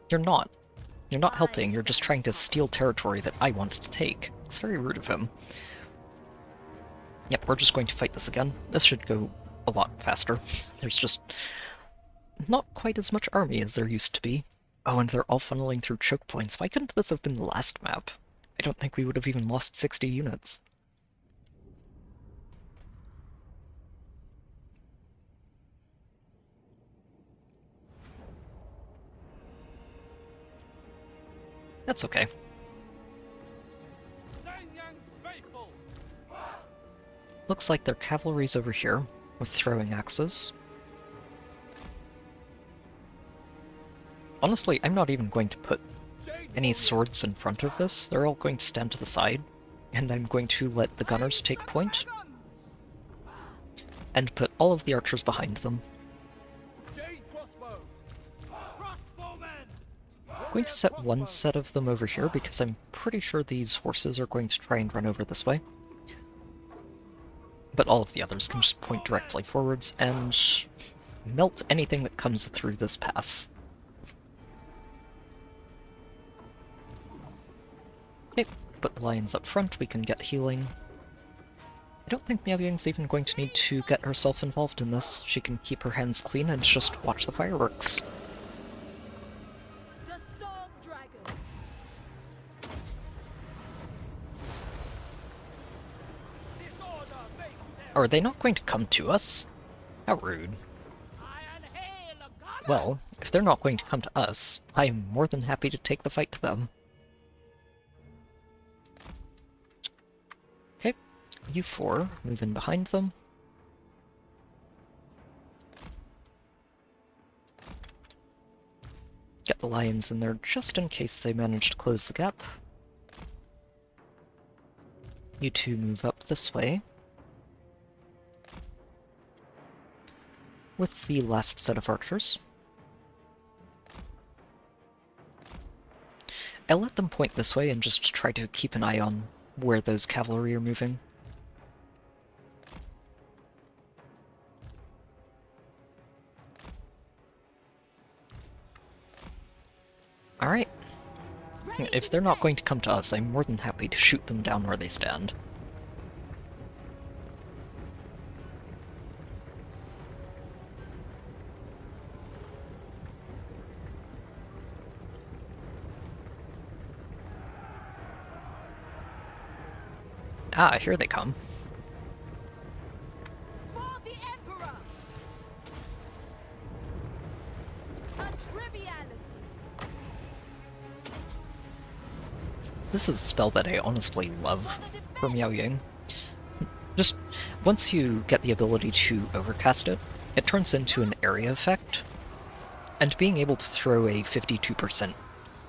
You're not. You're not helping, you're just trying to steal territory that I want to take. It's very rude of him. Yep, we're just going to fight this again. This should go a lot faster. There's just not quite as much army as there used to be. Oh, and they're all funneling through choke points. Why couldn't this have been the last map? I don't think we would have even lost 60 units. That's okay. Looks like their cavalry's over here, with throwing axes. Honestly, I'm not even going to put any swords in front of this. They're all going to stand to the side, and I'm going to let the gunners take point, and put all of the archers behind them. I'm going to set one set of them over here because I'm pretty sure these horses are going to try and run over this way. But all of the others can just point directly forwards and melt anything that comes through this pass. Okay, put the lions up front, we can get healing. I don't think Miao Ying's even going to need to get herself involved in this. She can keep her hands clean and just watch the fireworks. Are they not going to come to us? How rude. Iron hail, goddess! Well, if they're not going to come to us, I am more than happy to take the fight to them. Okay, you four, move in behind them. Get the lions in there just in case they manage to close the gap. You two move up this way. With the last set of archers. I'll let them point this way and just try to keep an eye on where those cavalry are moving. Alright. If they're not going to come to us, I'm more than happy to shoot them down where they stand. Ah, here they come. For the Emperor! A triviality. This is a spell that I honestly love from Yao Ying. Just once you get the ability to overcast it, it turns into an area effect, and being able to throw a 52%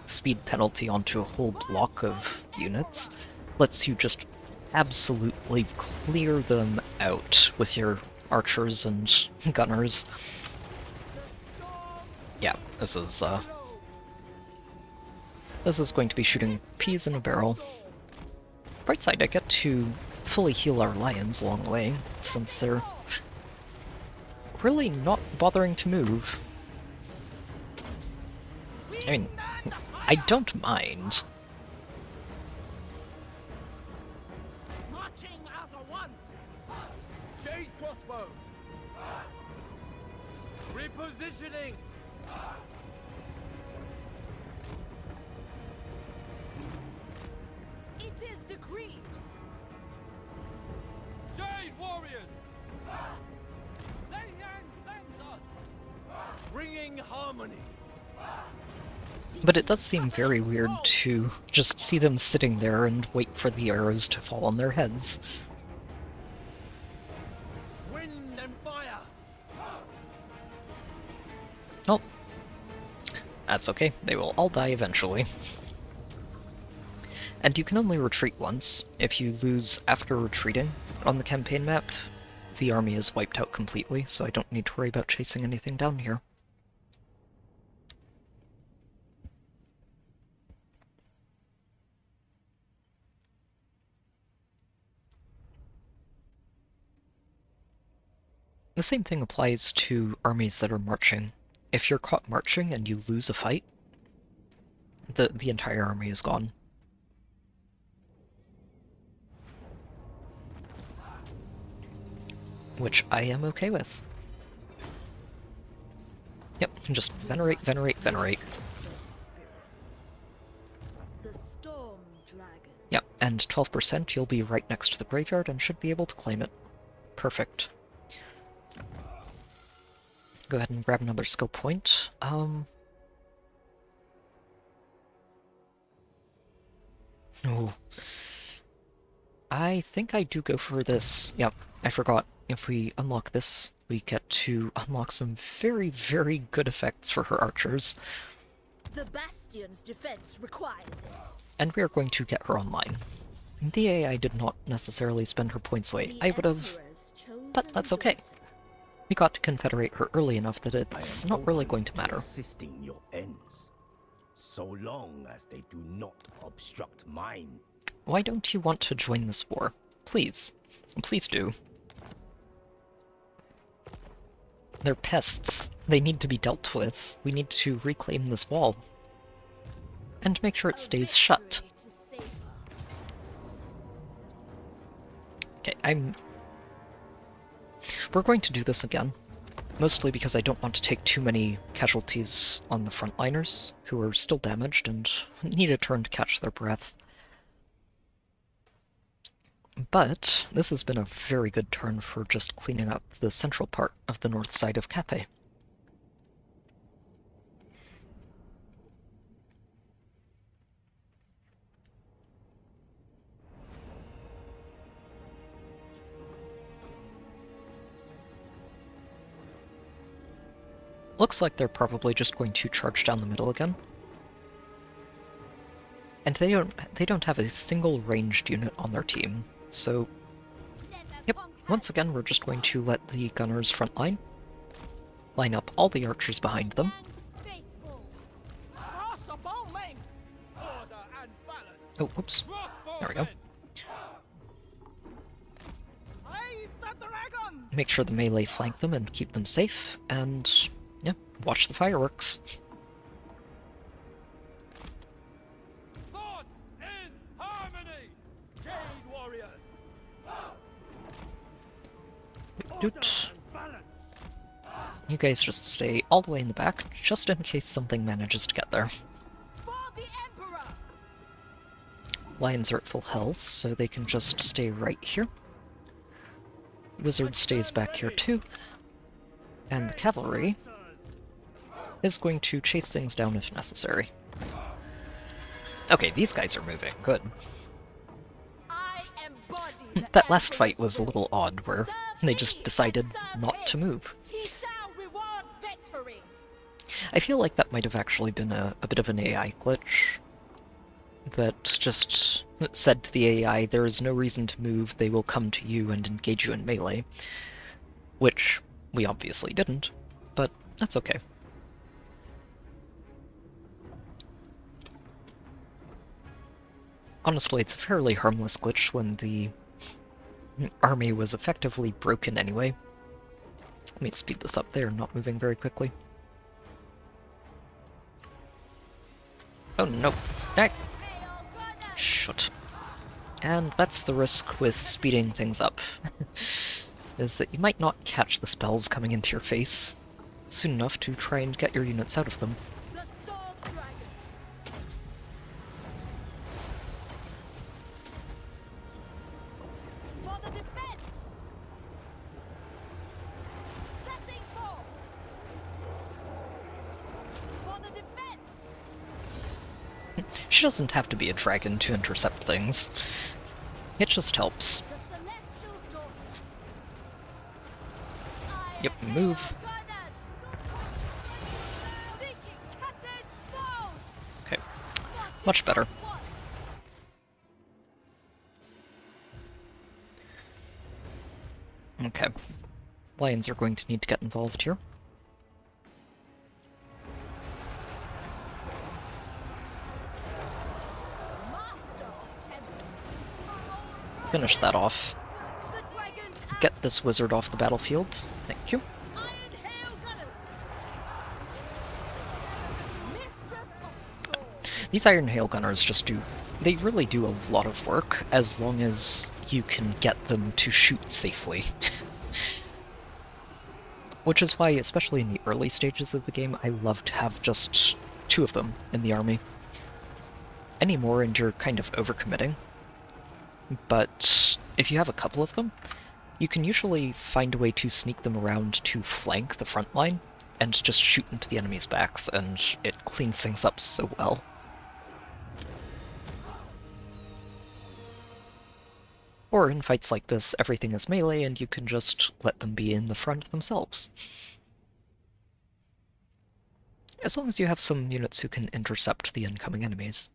speed penalty onto a whole block of units lets you just absolutely clear them out with your archers and gunners. Yeah, this is going to be shooting peas in a barrel. Bright side, I get to fully heal our lions along the way, since they're really not bothering to move. I mean, I don't mind. Marching as a one! Jade crossbows! Repositioning! It is decreed. Jade warriors! Zhenyang sends us! Bringing harmony! But it does seem very weird to just see them sitting there and wait for the arrows to fall on their heads. Wind and fire! Oh, that's okay. They will all die eventually. And you can only retreat once. If you lose after retreating on the campaign map, the army is wiped out completely, so I don't need to worry about chasing anything down here. The same thing applies to armies that are marching. If you're caught marching and you lose a fight, the entire army is gone. Which I am okay with. Yep, just venerate, venerate, venerate. The Storm Dragon. Yep, and 12% you'll be right next to the graveyard and should be able to claim it. Perfect. Go ahead and grab another skill point. Oh. I think I do go for this. Yep, I forgot. If we unlock this, we get to unlock some very, very good effects for her archers. The Bastion's defense requires it. And we are going to get her online. The AI did not necessarily spend her points away. I would have, but that's okay. We got to confederate her early enough that it's not really going to matter. Assisting your ends, so long as they do not obstruct mine. Why don't you want to join this war? Please. Please do. They're pests. They need to be dealt with. We need to reclaim this wall. And make sure it stays shut. Okay, we're going to do this again. Mostly because I don't want to take too many casualties on the frontliners, who are still damaged and need a turn to catch their breath. But this has been a very good turn for just cleaning up the central part of the north side of Cathay. Looks like they're probably just going to charge down the middle again. And they don't have a single ranged unit on their team, so yep, once again we're just going to let the gunners front line up all the archers behind them. Oh, whoops. There we go. Make sure the melee flank them and keep them safe, and yeah, watch the fireworks. Thoughts in harmony, Jade warriors. Doot. You guys just stay all the way in the back, just in case something manages to get there. For the Emperor! Lions are at full health, so they can just stay right here. Wizard stays back here too. And the cavalry is going to chase things down if necessary. Okay, these guys are moving. Good. I embody the That last fight Emperor's was a will. little odd, where Serve they me just decided and serve not to him. move. He shall reward victory. I feel like that might have actually been a bit of an AI glitch. That just said to the AI, there is no reason to move, they will come to you and engage you in melee. Which we obviously didn't, but that's okay. Honestly, it's a fairly harmless glitch when the army was effectively broken anyway. Let me speed this up, they are not moving very quickly. Oh no! Shut. And that's the risk with speeding things up, is that you might not catch the spells coming into your face soon enough to try and get your units out of them. The Storm Dragon. For the defense. Setting forth. For the defense. She doesn't have to be a dragon to intercept things. It just helps. The Celestial Daughter. Yep, move. Okay, much better. Okay, lions are going to need to get involved here. Master of Tempest. Finish that off. The Dragon's Get this wizard off the battlefield. Thank you. Iron Hail Gunners. Mistress of Storm. These Iron Hail Gunners just they really do a lot of work, as long as you can get them to shoot safely. Which is why, especially in the early stages of the game, I love to have just 2 of them in the army. Any more and you're kind of overcommitting. But if you have a couple of them, you can usually find a way to sneak them around to flank the front line, and just shoot into the enemy's backs, and it cleans things up so well. Or in fights like this, everything is melee and you can just let them be in the front themselves. As long as you have some units who can intercept the incoming enemies.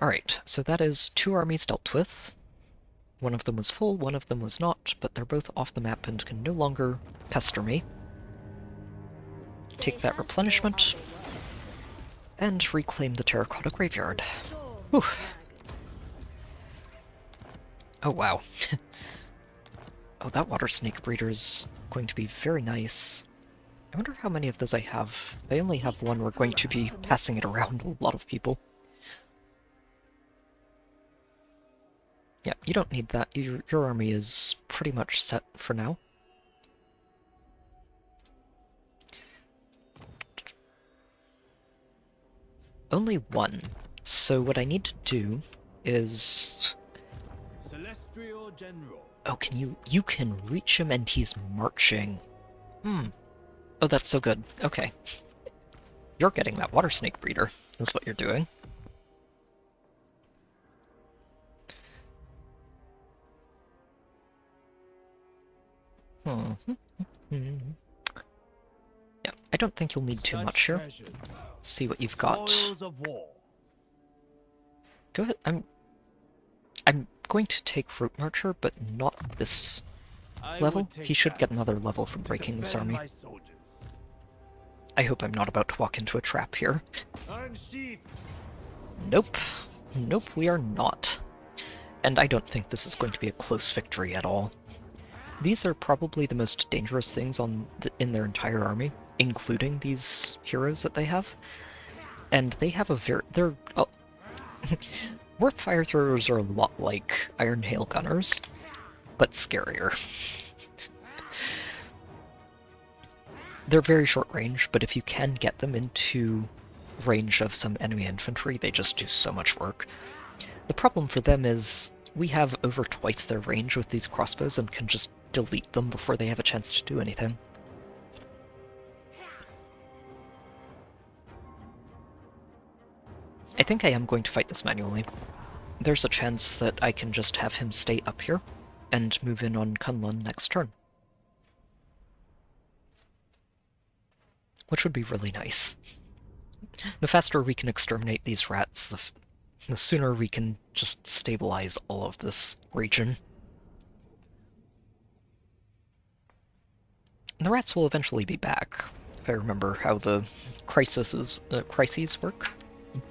Alright, so that is 2 armies dealt with. One of them was full, one of them was not, but they're both off the map and can no longer pester me. Take that replenishment. And reclaim the terracotta graveyard. Whew. Oh wow. Oh, that water snake breeder is going to be very nice. I wonder how many of those I have. I only have one. We're going to be passing it around a lot of people. Yeah, you don't need that. Your army is pretty much set for now. Only one. So what I need to do is... Celestial General. Oh, you can reach him and he's marching. Oh, that's so good. Okay. You're getting that water snake breeder, is what you're doing. Yeah, I don't think you'll need too much here. Let's see what you've got. Go ahead. I'm going to take Root Marcher, but not this level. He should get another level from breaking this army. I hope I'm not about to walk into a trap here. Nope. Nope, we are not. And I don't think this is going to be a close victory at all. These are probably the most dangerous things in their entire army, including these heroes that they have. And they have a Warp Fire Throwers are a lot like Iron Hail Gunners, but scarier. They're very short range, but if you can get them into range of some enemy infantry, they just do so much work. The problem for them is we have over twice their range with these crossbows and can just delete them before they have a chance to do anything. I think I am going to fight this manually. There's a chance that I can just have him stay up here and move in on Kunlun next turn. Which would be really nice. The faster we can exterminate these rats, the sooner we can just stabilize all of this region. And the rats will eventually be back, if I remember how the crises work,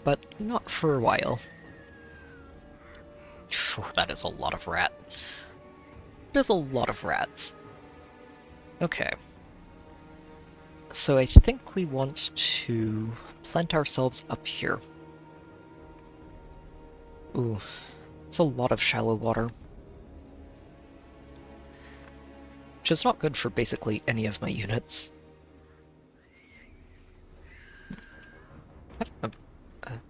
but not for a while. Oh, that is a lot of rat. There's a lot of rats. Okay. So I think we want to plant ourselves up here. Ooh, it's a lot of shallow water. Which is not good for basically any of my units. I have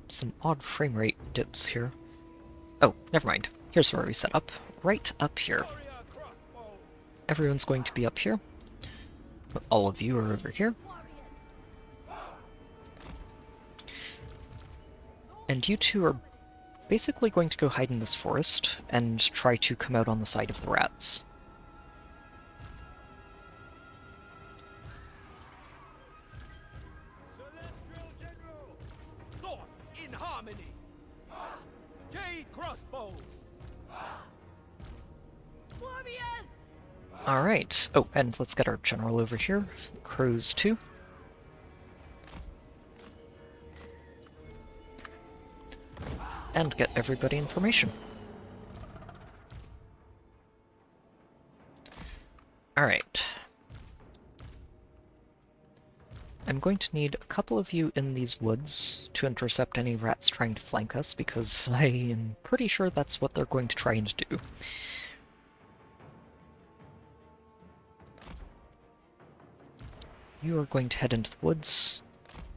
some odd frame rate dips here. Oh, never mind. Here's where we set up. Right up here. Everyone's going to be up here. All of you are over here. And you two are basically going to go hide in this forest and try to come out on the side of the rats. Celestial General! Thoughts in harmony! Jade crossbows! Warriors! Alright. Oh, and let's get our general over here. Crows too. And get everybody information. Alright. I'm going to need a couple of you in these woods to intercept any rats trying to flank us, because I am pretty sure that's what they're going to try and do. You are going to head into the woods,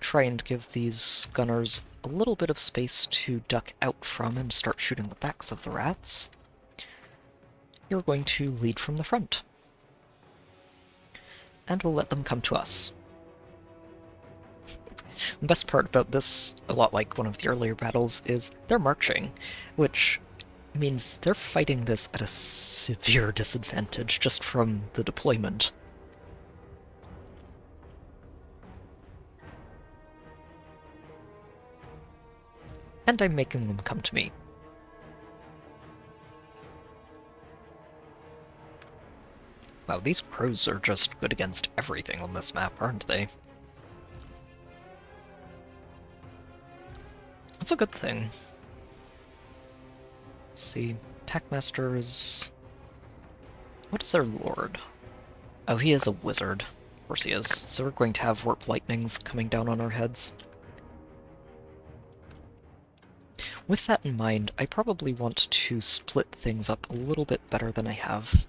try and give these gunners a little bit of space to duck out from and start shooting the backs of the rats. You're going to lead from the front. And we'll let them come to us. The best part about this, a lot like one of the earlier battles, is they're marching, which means they're fighting this at a severe disadvantage just from the deployment. And I'm making them come to me. Wow, these crows are just good against everything on this map, aren't they? That's a good thing. Let's see, Packmaster is... What is their lord? Oh, he is a wizard. Of course he is. So we're going to have warp lightnings coming down on our heads. With that in mind, I probably want to split things up a little bit better than I have.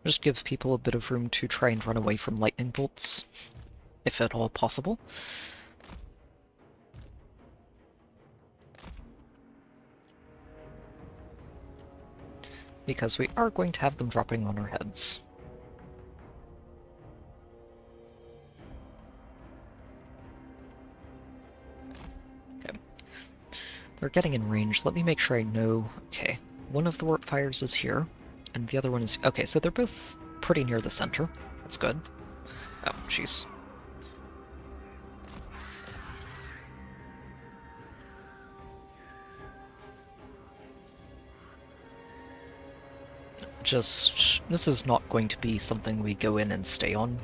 Just give people a bit of room to try and run away from lightning bolts, if at all possible. Because we are going to have them dropping on our heads. Okay. They're getting in range. Let me make sure I know... Okay, one of the warp fires is here, and the other one is... Okay, so they're both pretty near the center. That's good. Oh, jeez. This is not going to be something we go in and stay on.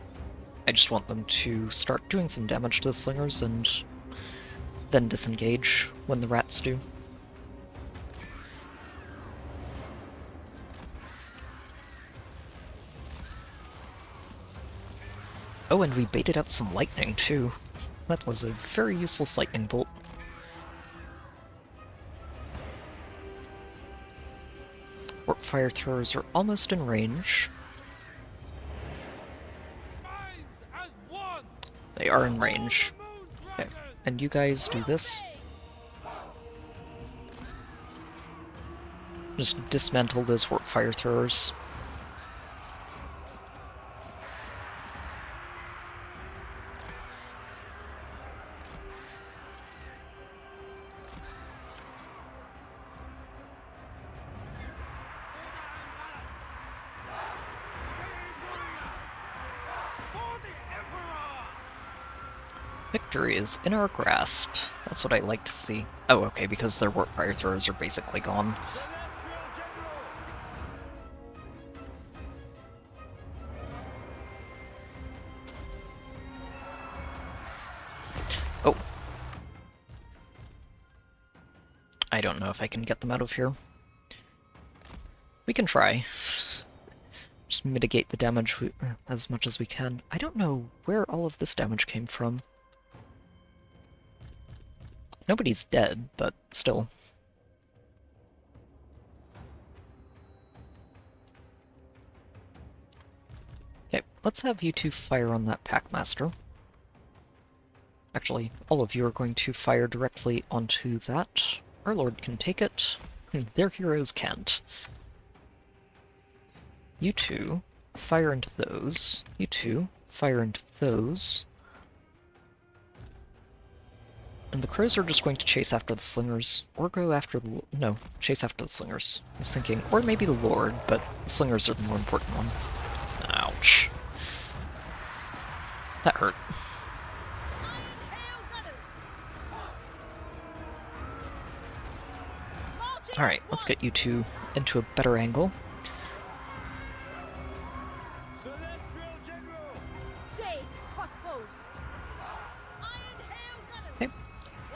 I just want them to start doing some damage to the slingers and then disengage when the rats do. Oh, and we baited out some lightning too. That was a very useless lightning bolt. Warp fire throwers are almost in range. They are in range. Okay. And you guys do this. Just dismantle those warp fire throwers. Victory is in our grasp. That's what I like to see. Oh, okay, because their warp fire throwers are basically gone. Oh. I don't know if I can get them out of here. We can try. Just mitigate the damage as much as we can. I don't know where all of this damage came from. Nobody's dead, but still. Okay, let's have you two fire on that Packmaster. Actually, all of you are going to fire directly onto that. Our Lord can take it. Their heroes can't. You two fire into those. You two fire into those. And the crows are just going to chase after the slingers, or go after the... No, chase after the slingers. I was thinking, or maybe the Lord, but the slingers are the more important one. Ouch. That hurt. Alright, let's get you two into a better angle.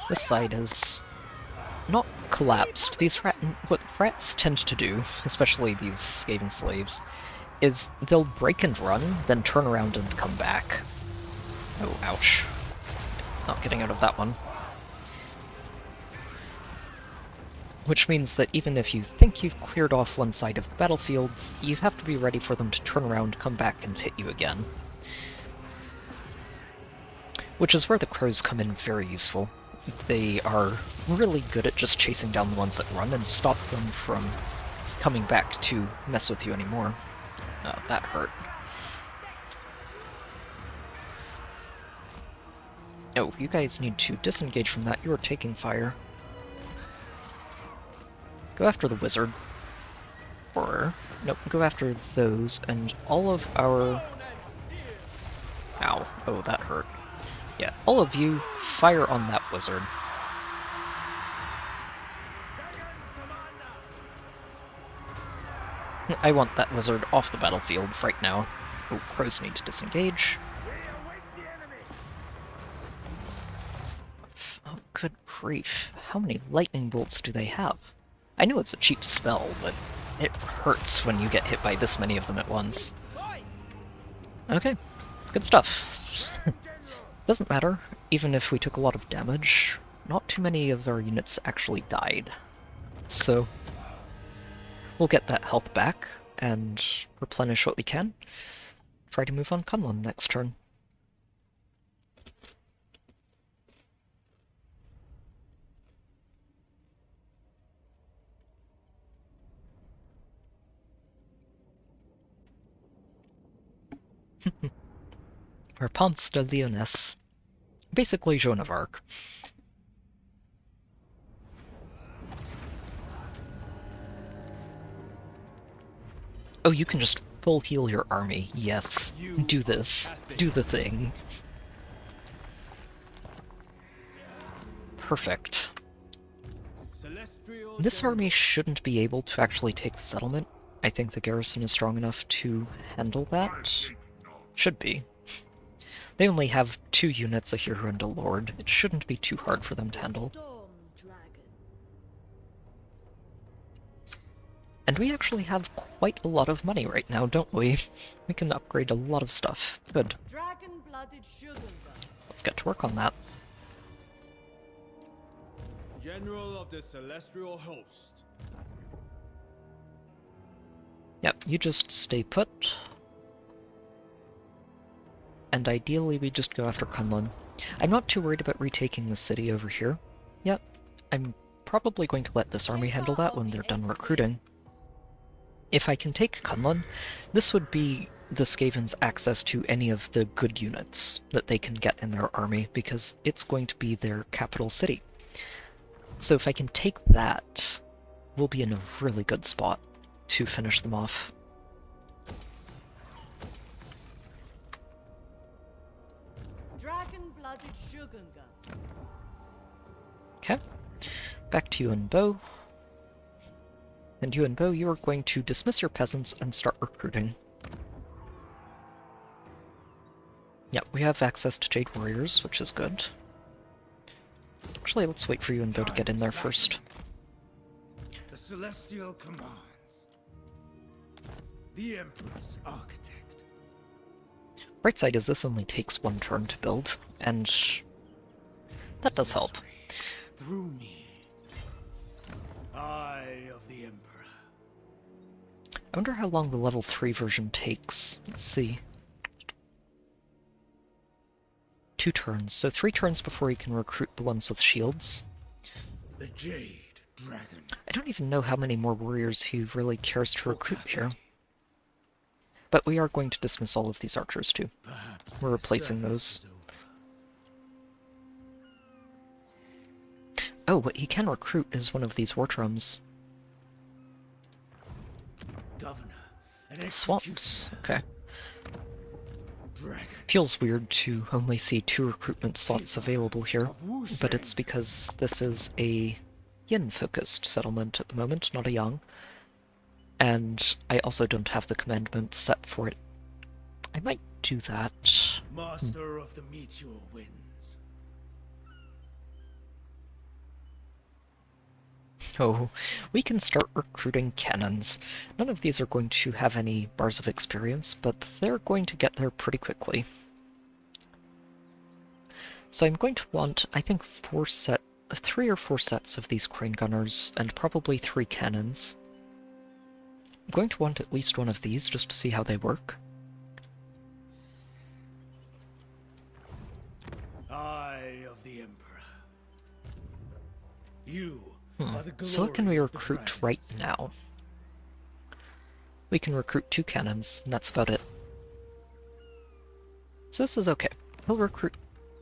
This side has not collapsed. What rats tend to do, especially these Skaven slaves, is they'll break and run, then turn around and come back. Oh, ouch. Not getting out of that one. Which means that even if you think you've cleared off one side of the battlefield, you have to be ready for them to turn around, come back, and hit you again. Which is where the crows come in very useful. They are really good at just chasing down the ones that run and stop them from coming back to mess with you anymore. That hurt. Oh, you guys need to disengage from that. You are taking fire. Go after the wizard. Or, nope, go after those, and all of our... Ow. Oh, that hurt. Yeah, all of you, fire on that wizard. I want that wizard off the battlefield right now. Oh, crows need to disengage. Oh, good grief. How many lightning bolts do they have? I know it's a cheap spell, but it hurts when you get hit by this many of them at once. Okay, good stuff. Doesn't matter, even if we took a lot of damage, not too many of our units actually died. So, we'll get that health back, and replenish what we can. Try to move on Kunlun next turn. Réponse de Lyonesse. Basically Joan of Arc. Oh, you can just full heal your army. Yes. Do this. Do the thing. Perfect. This army shouldn't be able to actually take the settlement. I think the garrison is strong enough to handle that. Should be. They only have 2 units, a hero and a lord. It shouldn't be too hard for them to handle. And we actually have quite a lot of money right now, don't we? We can upgrade a lot of stuff. Good. Let's get to work on that. General of the Celestial Host. Yep, you just stay put. And ideally we just go after Kunlun. I'm not too worried about retaking the city over here yet. I'm probably going to let this army handle that when they're done recruiting. If I can take Kunlun, this would be the Skaven's access to any of the good units that they can get in their army, because it's going to be their capital city. So if I can take that, we'll be in a really good spot to finish them off. Okay, back to Yuan Bo. And Yuan Bo, you are going to dismiss your peasants and start recruiting. Yep, we have access to Jade Warriors, which is good. Actually, let's wait for Yuan Bo to get in there first. The Celestial commands. The Emperor's architect. Right side is this only takes 1 turn to build, and that does help. Through me. Eye of the Emperor. I wonder how long the level 3 version takes. Let's see. 2 turns, so 3 turns before you can recruit the ones with shields. The Jade Dragon. I don't even know how many more warriors he really cares to recruit here. But we are going to dismiss all of these archers too. Perhaps We're replacing those. Oh, what he can recruit is one of these war drums. Governor and Swamps. Okay. Dragon. Feels weird to only see 2 recruitment slots available here, but it's because this is a yin-focused settlement at the moment, not a yang. And I also don't have the commandment set for it. I might do that. Master of the Meteor Winds. Oh, we can start recruiting cannons. None of these are going to have any bars of experience, but they're going to get there pretty quickly. So I'm going to want, I think, 3 or 4 sets of these crane gunners, and probably 3 cannons. I'm going to want at least one of these just to see how they work. Eye of the Emperor. You are the So what can we glory of the recruit dragon. right now? We can recruit 2 cannons, and that's about it. So this is okay. He'll recruit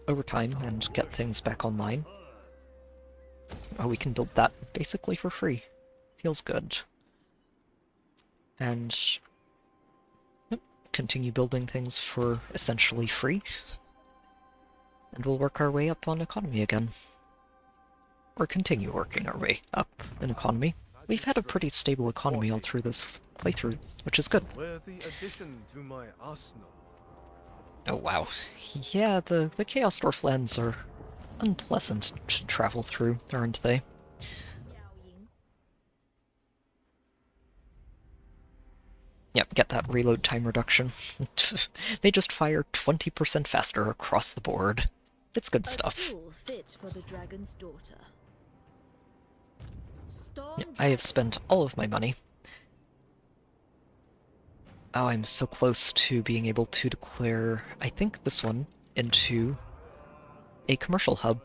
over time and get things back online. Oh, we can build that basically for free. Feels good. And yep, continue building things for essentially free. And we'll work our way up on economy again. Or continue working our way up in economy. We've had a pretty stable economy all through this playthrough, which is good. Worthy addition to my arsenal. Oh wow. Yeah, the Chaos Dwarf lands are unpleasant to travel through, aren't they? Yep, get that reload time reduction. They just fire 20% faster across the board. It's good stuff. Fit for the dragon's daughter. Yep, I have spent all of my money. Oh, I'm so close to being able to declare, I think, this one into a commercial hub.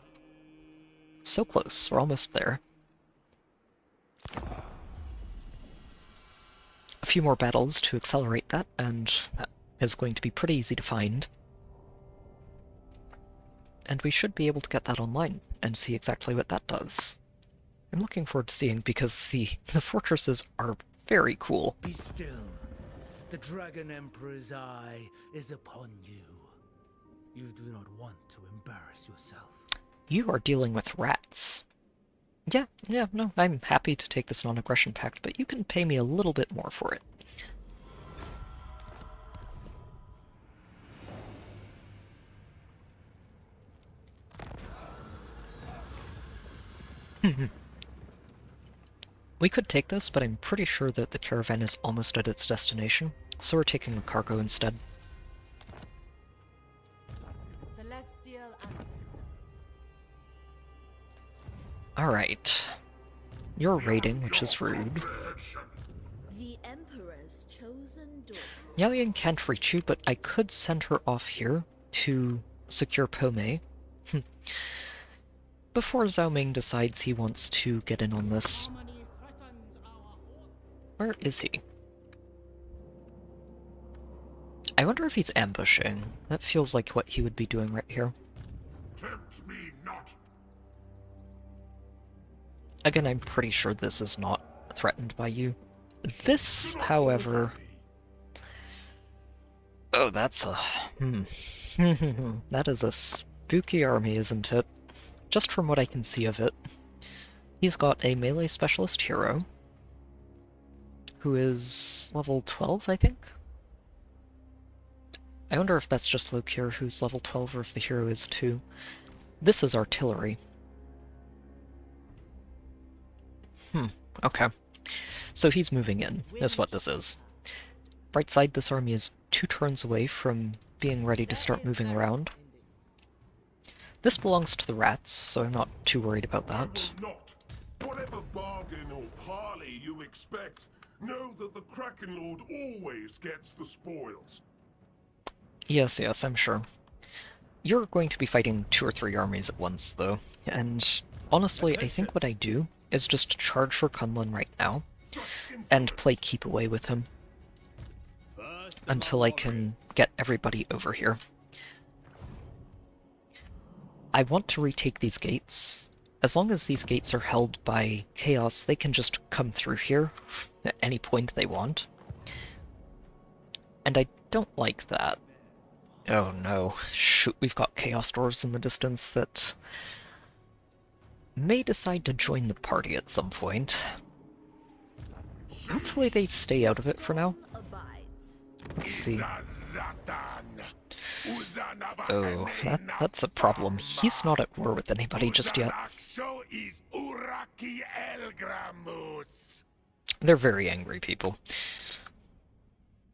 So close, we're almost there. A few more battles to accelerate that, and that is going to be pretty easy to find. And we should be able to get that online and see exactly what that does. I'm looking forward to seeing, because the fortresses are very cool. Be still. The Dragon Emperor's eye is upon you. You do not want to embarrass yourself. You are dealing with rats. Yeah, no, I'm happy to take this non-aggression pact, but you can pay me a little bit more for it. We could take this, but I'm pretty sure that the caravan is almost at its destination, so we're taking the cargo instead. Celestial ancestors. Alright. You're raiding, which is rude. The Emperor's chosen daughter. Yuan can't reach you, but I could send her off here to secure Pome. Before Zhao Ming decides he wants to get in on this. Where is he? I wonder if he's ambushing. That feels like what he would be doing right here. Tempt me not. Again, I'm pretty sure this is not threatened by you. This, however... Oh, that's a... That is a spooky army, isn't it? Just from what I can see of it. He's got a melee specialist hero, who is level 12, I think? I wonder if that's just Lokir who's level 12 or if the hero is too. This is artillery. Okay. So he's moving in, is what this is. Right side, this army is 2 turns away from being ready to start moving around. This belongs to the rats, so I'm not too worried about that. I will not. Whatever bargain or parley you expect, know that the Kraken Lord always gets the spoils. Yes, I'm sure. You're going to be fighting 2 or 3 armies at once, though, and honestly, I think what I do is just charge for Kunlun right now, and play keep away with him, until I can get everybody over here. I want to retake these gates. As long as these gates are held by Chaos, they can just come through here at any point they want. And I don't like that. Oh no, shoot, we've got Chaos Dwarves in the distance that may decide to join the party at some point. Hopefully they stay out of it for now. Let's see. Oh, that's a problem. He's not at war with anybody just yet. They're very angry people.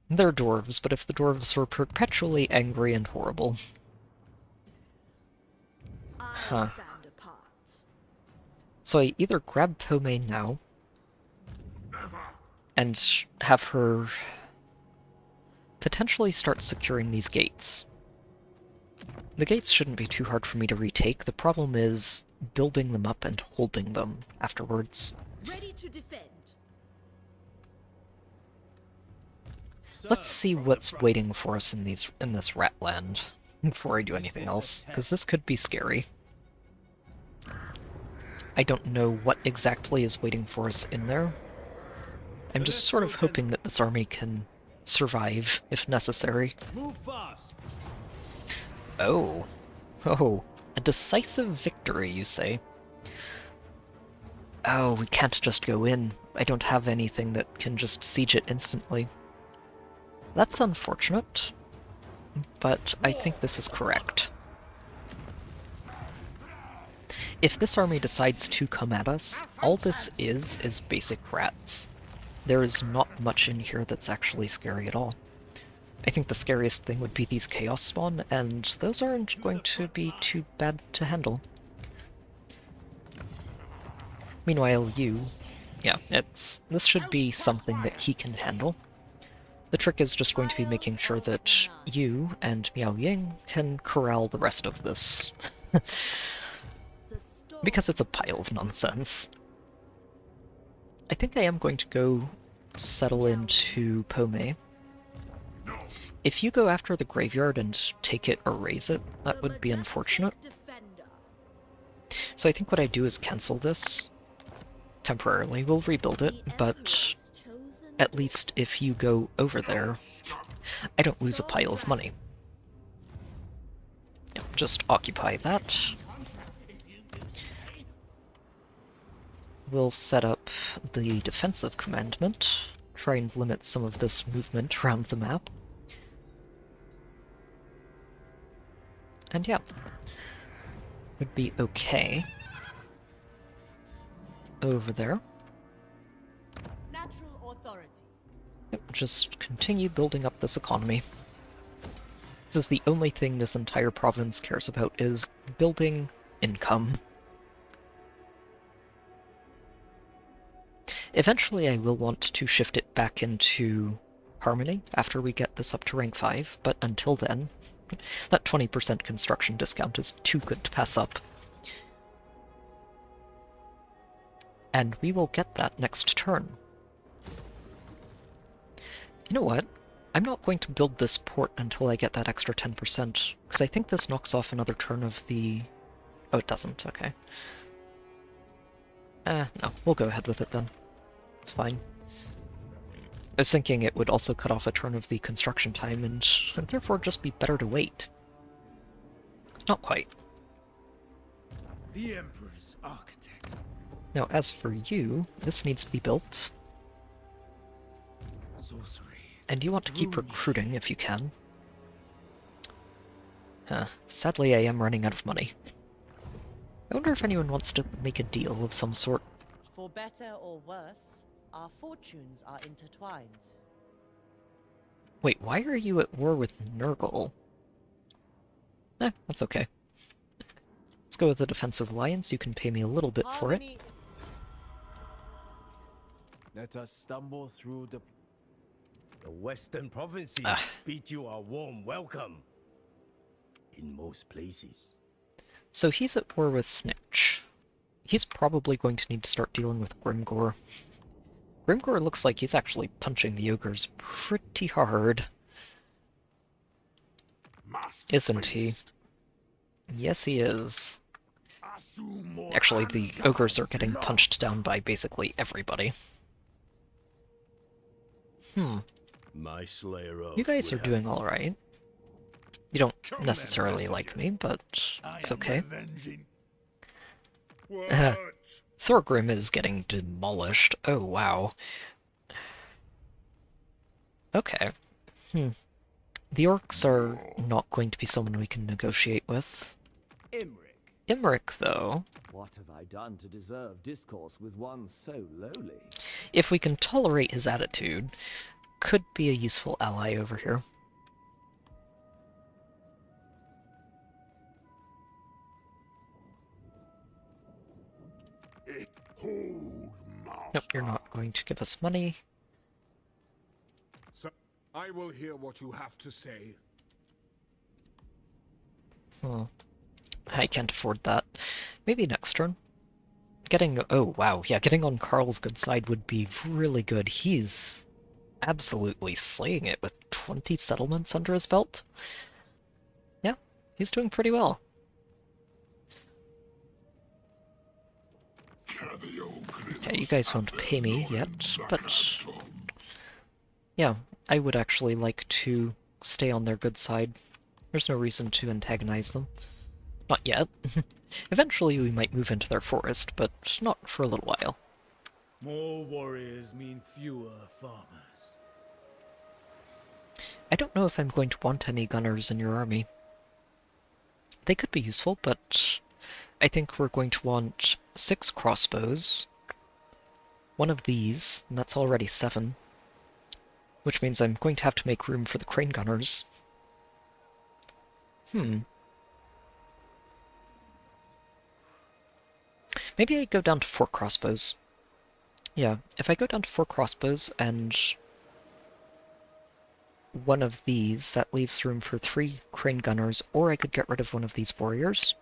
They're dwarves, but if the dwarves were perpetually angry and horrible... Huh. So I either grab Pome now, and have her potentially start securing these gates. The gates shouldn't be too hard for me to retake. The problem is building them up and holding them afterwards. Ready to defend. Let's see what's waiting for us in this rat land before I do anything else, because this could be scary. I don't know what exactly is waiting for us in there. I'm just sort of hoping that this army can survive if necessary. Move fast. Oh, a decisive victory, you say? Oh, we can't just go in. I don't have anything that can just siege it instantly. That's unfortunate, but I think this is correct. If this army decides to come at us, all this is basic rats. There is not much in here that's actually scary at all. I think the scariest thing would be these Chaos Spawn, and those aren't going to be too bad to handle. Meanwhile, this should be something that he can handle. The trick is just going to be making sure that you and Miao Ying can corral the rest of this. Because it's a pile of nonsense. I think I am going to go settle into Pome. If you go after the graveyard and take it or raise it, that would be unfortunate. So I think what I do is cancel this temporarily. We'll rebuild it, but at least if you go over there, I don't lose a pile of money. Yep, just occupy that. We'll set up the defensive commandment, try and limit some of this movement around the map. And yeah, would be okay over there. Natural authority. Yep, just continue building up this economy. This is the only thing this entire province cares about, is building income. Eventually I will want to shift it back into Harmony after we get this up to rank 5, but until then, that 20% construction discount is too good to pass up. And we will get that next turn. You know what? I'm not going to build this port until I get that extra 10%, because I think this knocks off another turn of the... Oh, it doesn't, okay. No, we'll go ahead with it then. It's fine. I was thinking it would also cut off a turn of the construction time and therefore just be better to wait. Not quite. The Emperor's architect. Now, as for you, this needs to be built. Sorcery. And you want to keep recruiting if you can. Sadly, I am running out of money. I wonder if anyone wants to make a deal of some sort. For better or worse, our fortunes are intertwined. Wait, why are you at war with Nurgle? That's okay. Let's go with the defensive alliance. You can pay me a little bit for it. Let us stumble through the western provinces bid you a warm welcome. In most places. So he's at war with Snitch. He's probably going to need to start dealing with Grimgore. Grimgore looks like he's actually punching the ogres pretty hard. Isn't he? Yes, he is. Actually, the ogres are getting punched down by basically everybody. You guys are doing alright. You don't necessarily like me, but it's okay. Thorgrim is getting demolished. Oh, wow. Okay. The orcs are not going to be someone we can negotiate with. Imric, though. What have I done to deserve discourse with one so lowly? If we can tolerate his attitude, could be a useful ally over here. Nope, you're not going to give us money. So, I will hear what you have to say. I can't afford that. Maybe next turn. Getting... Oh, wow. Yeah, getting on Carl's good side would be really good. He's absolutely slaying it with 20 settlements under his belt. Yeah, he's doing pretty well. Okay, you guys won't pay me yet, but... Yeah, I would actually like to stay on their good side. There's no reason to antagonize them. Not yet. Eventually we might move into their forest, but not for a little while. More warriors mean fewer farmers. I don't know if I'm going to want any gunners in your army. They could be useful, but I think we're going to want 6 crossbows, 1 of these, and that's already 7, which means I'm going to have to make room for the crane gunners. Maybe I go down to 4 crossbows. Yeah, if I go down to 4 crossbows and one of these, that leaves room for 3 crane gunners, or I could get rid of one of these warriors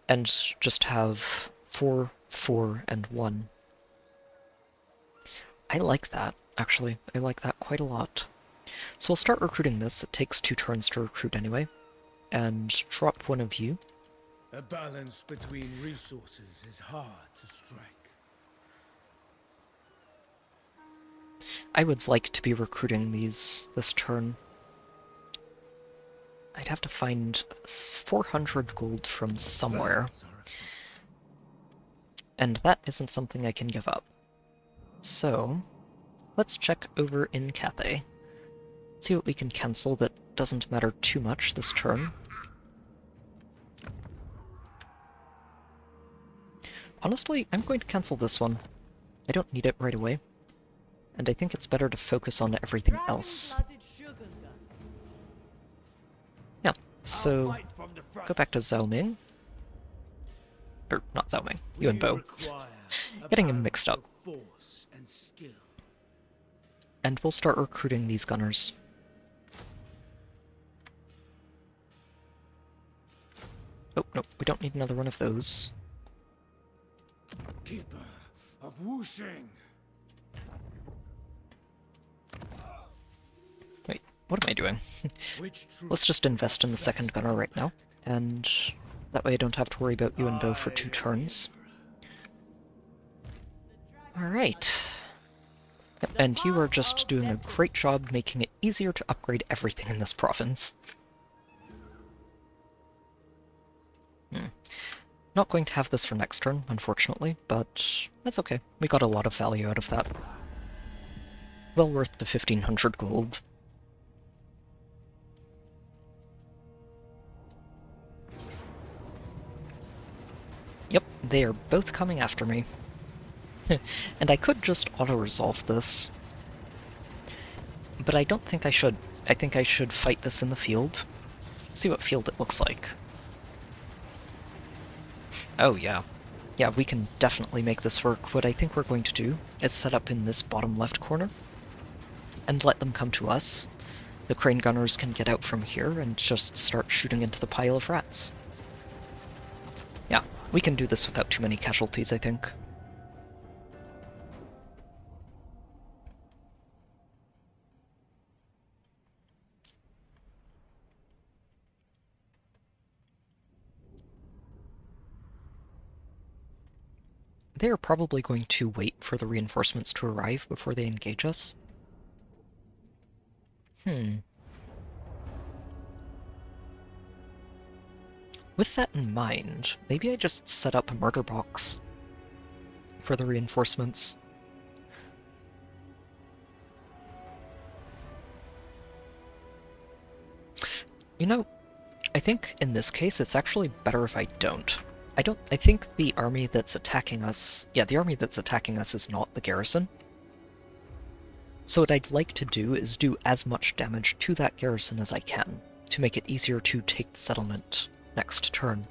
and just have 4, 4, and 1. I like that, actually. I like that quite a lot. So we'll start recruiting this. It takes 2 turns to recruit anyway. And drop one of you. A balance between resources is hard to strike. I would like to be recruiting these this turn. I'd have to find 400 gold from somewhere. And that isn't something I can give up. So, let's check over in Cathay. See what we can cancel that doesn't matter too much this turn. Honestly, I'm going to cancel this one. I don't need it right away. And I think it's better to focus on everything else. Yeah, so go back to Zhao Ming. Or not Zhao Ming, Yuan Bo. Getting him mixed up. And we'll start recruiting these gunners. Oh, no, we don't need another one of those. Keeper of Wuxing. Wait, what am I doing? Let's just invest in the second gunner right now, and that way I don't have to worry about Yuan Bo for 2 turns. Alright. Yep, and you are just doing a great job making it easier to upgrade everything in this province. Not going to have this for next turn, unfortunately, but that's okay. We got a lot of value out of that. Well worth the 1500 gold. Yep, they are both coming after me. And I could just auto-resolve this. But I don't think I should. I think I should fight this in the field. See what field it looks like. Oh yeah. Yeah, we can definitely make this work. What I think we're going to do is set up in this bottom left corner and let them come to us. The crane gunners can get out from here and just start shooting into the pile of rats. Yeah, we can do this without too many casualties, I think. They are probably going to wait for the reinforcements to arrive before they engage us. With that in mind, maybe I just set up a murder box for the reinforcements. You know, I think in this case it's actually better if I don't. I think the army that's attacking us... Yeah, the army that's attacking us is not the garrison. So what I'd like to do is do as much damage to that garrison as I can, to make it easier to take the settlement next turn.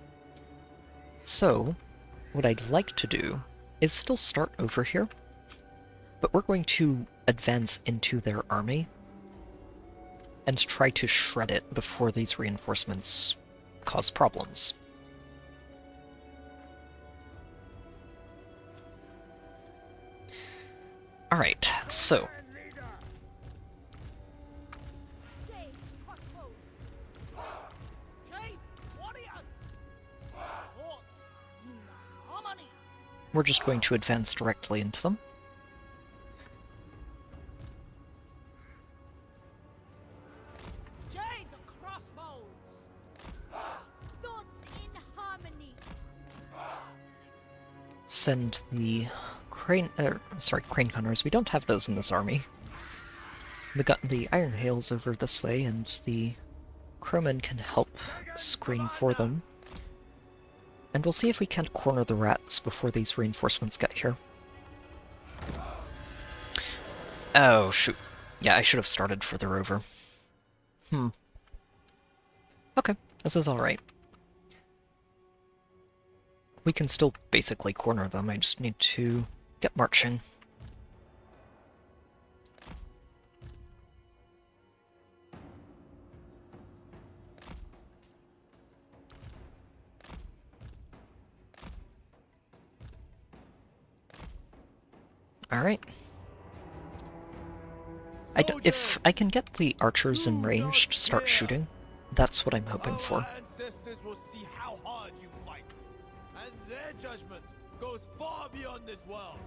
So, what I'd like to do is still start over here, but we're going to advance into their army and try to shred it before these reinforcements cause problems. Alright, so... we're just going to advance directly into them. Send the crane gunners. We don't have those in this army. The Iron Hail's over this way, and the crowmen can help screen for them. And we'll see if we can't corner the rats before these reinforcements get here. Oh, shoot. Yeah, I should have started further over. Okay, this is alright. We can still basically corner them, I just need to get marching. Alright. If I can get the archers in range to start shooting, that's what I'm hoping for. Our ancestors will see how hard you fight, and their judgment goes far beyond this world.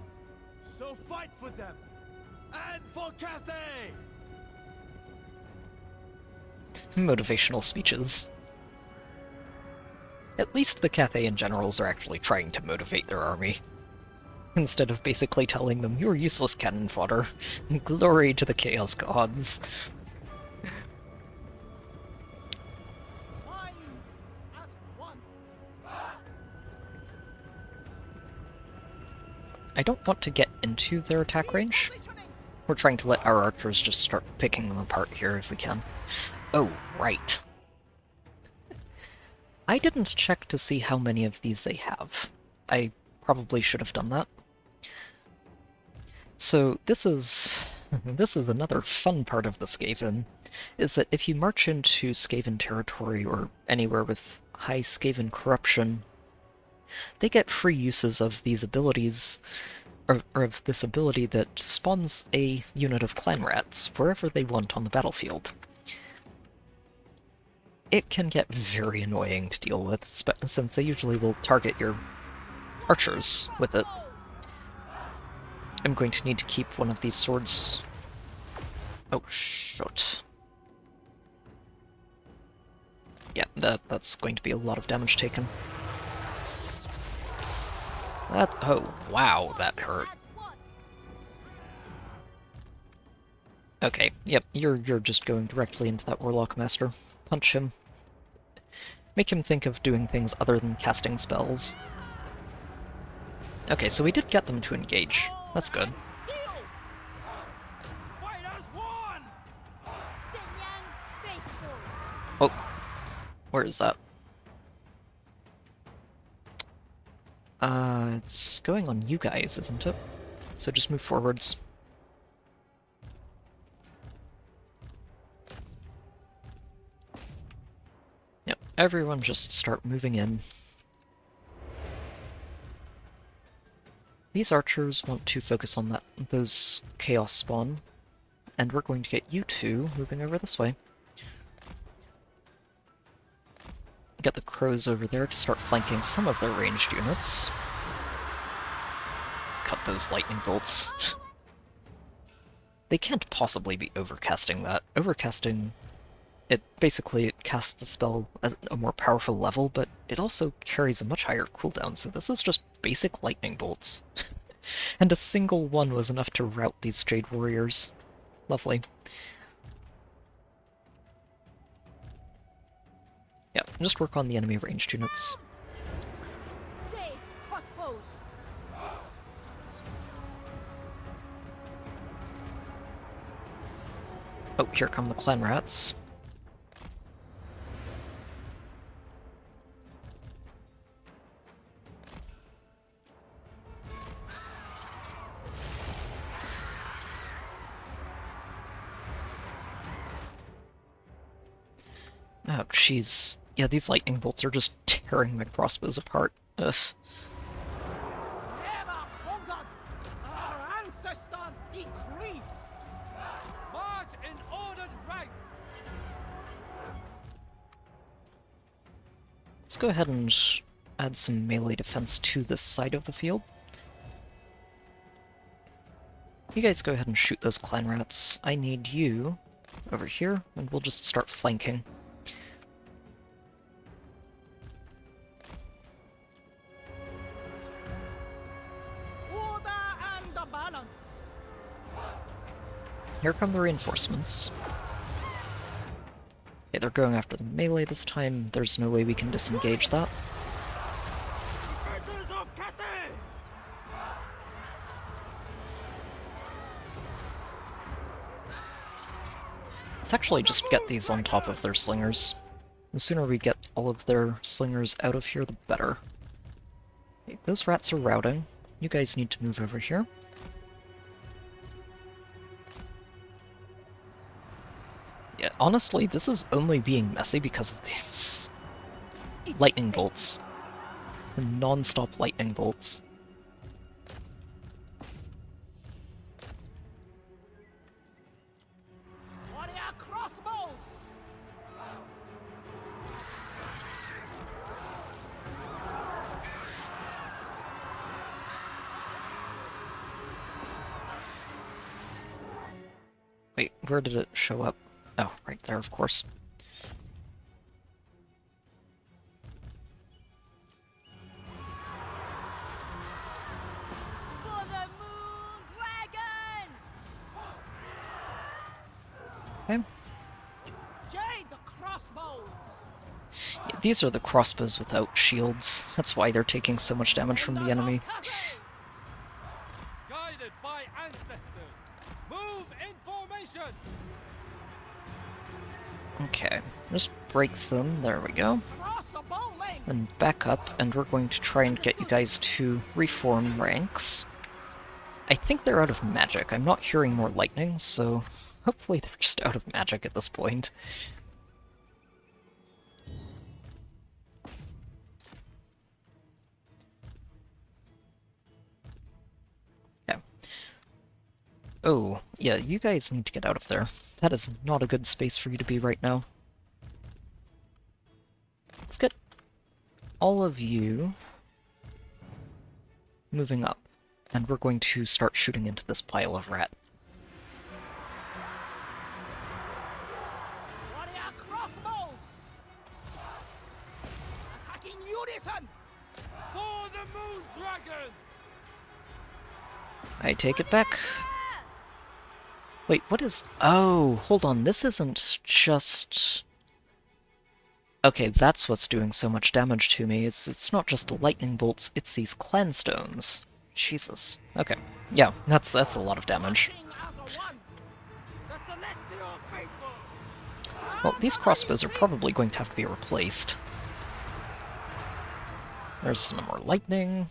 So fight for them, and for Cathay! Motivational speeches. At least the Cathayan generals are actually trying to motivate their army, instead of basically telling them, "You're useless cannon fodder. Glory to the Chaos Gods." I don't want to get into their attack range. We're trying to let our archers just start picking them apart here if we can. Oh, right. I didn't check to see how many of these they have. I probably should have done that. So this is another fun part of the Skaven, is that if you march into Skaven territory or anywhere with high Skaven corruption, they get free uses of these abilities, or of this ability that spawns a unit of clan rats wherever they want on the battlefield. It can get very annoying to deal with, since they usually will target your archers with it. I'm going to need to keep one of these swords... Oh, shoot. Yeah, that's going to be a lot of damage taken. Oh, wow, that hurt. Okay, yep, you're just going directly into that Warlock Master. Punch him. Make him think of doing things other than casting spells. Okay, so we did get them to engage. That's good. Oh, where is that? It's going on you guys, isn't it? So just move forwards. Yep, everyone just start moving in. These archers want to focus on those chaos spawn, and we're going to get you two moving over this way. Get the crows over there to start flanking some of their ranged units. Cut those lightning bolts. They can't possibly be overcasting that. Overcasting, it basically casts the spell at a more powerful level, but it also carries a much higher cooldown, so this is just basic lightning bolts. And a single one was enough to rout these Jade Warriors. Lovely. Yeah, just work on the enemy ranged units. Oh, here come the clan rats. Oh, jeez. Yeah, these lightning bolts are just tearing my crossbows apart. Ugh. Never conquered! Our ancestors decreed! March in ordered ranks! Let's go ahead and add some melee defense to this side of the field. You guys go ahead and shoot those clan rats. I need you over here, and we'll just start flanking. Here come the reinforcements. Okay, they're going after the melee this time. There's no way we can disengage that. Let's actually just get these on top of their slingers. The sooner we get all of their slingers out of here, the better. Okay, those rats are routing. You guys need to move over here. Yeah, honestly, this is only being messy because of these lightning bolts. The non-stop lightning bolts. Wait, where did it show up? Oh, right there, of course. For the Moon Dragon! Okay. Jade the crossbow! Yeah, these are the crossbows without shields. That's why they're taking so much damage from the enemy. Guided by ancestors, move in formation. Okay, just break them. There we go. Then back up, and we're going to try and get you guys to reform ranks. I think they're out of magic. I'm not hearing more lightning, so hopefully they're just out of magic at this point. Yeah. Oh, yeah, you guys need to get out of there. That is not a good space for you to be right now. Let's get all of you moving up, and we're going to start shooting into this pile of rat. Warrior crossbows! Attacking unison! For the Moon Dragon. I take it back. Wait, what is... Oh, hold on, this isn't just... Okay, that's what's doing so much damage to me. It's not just the lightning bolts, it's these clan stones. Jesus. Okay. Yeah, that's a lot of damage. The celestial faithful! Well, these crossbows are probably going to have to be replaced. There's some more lightning.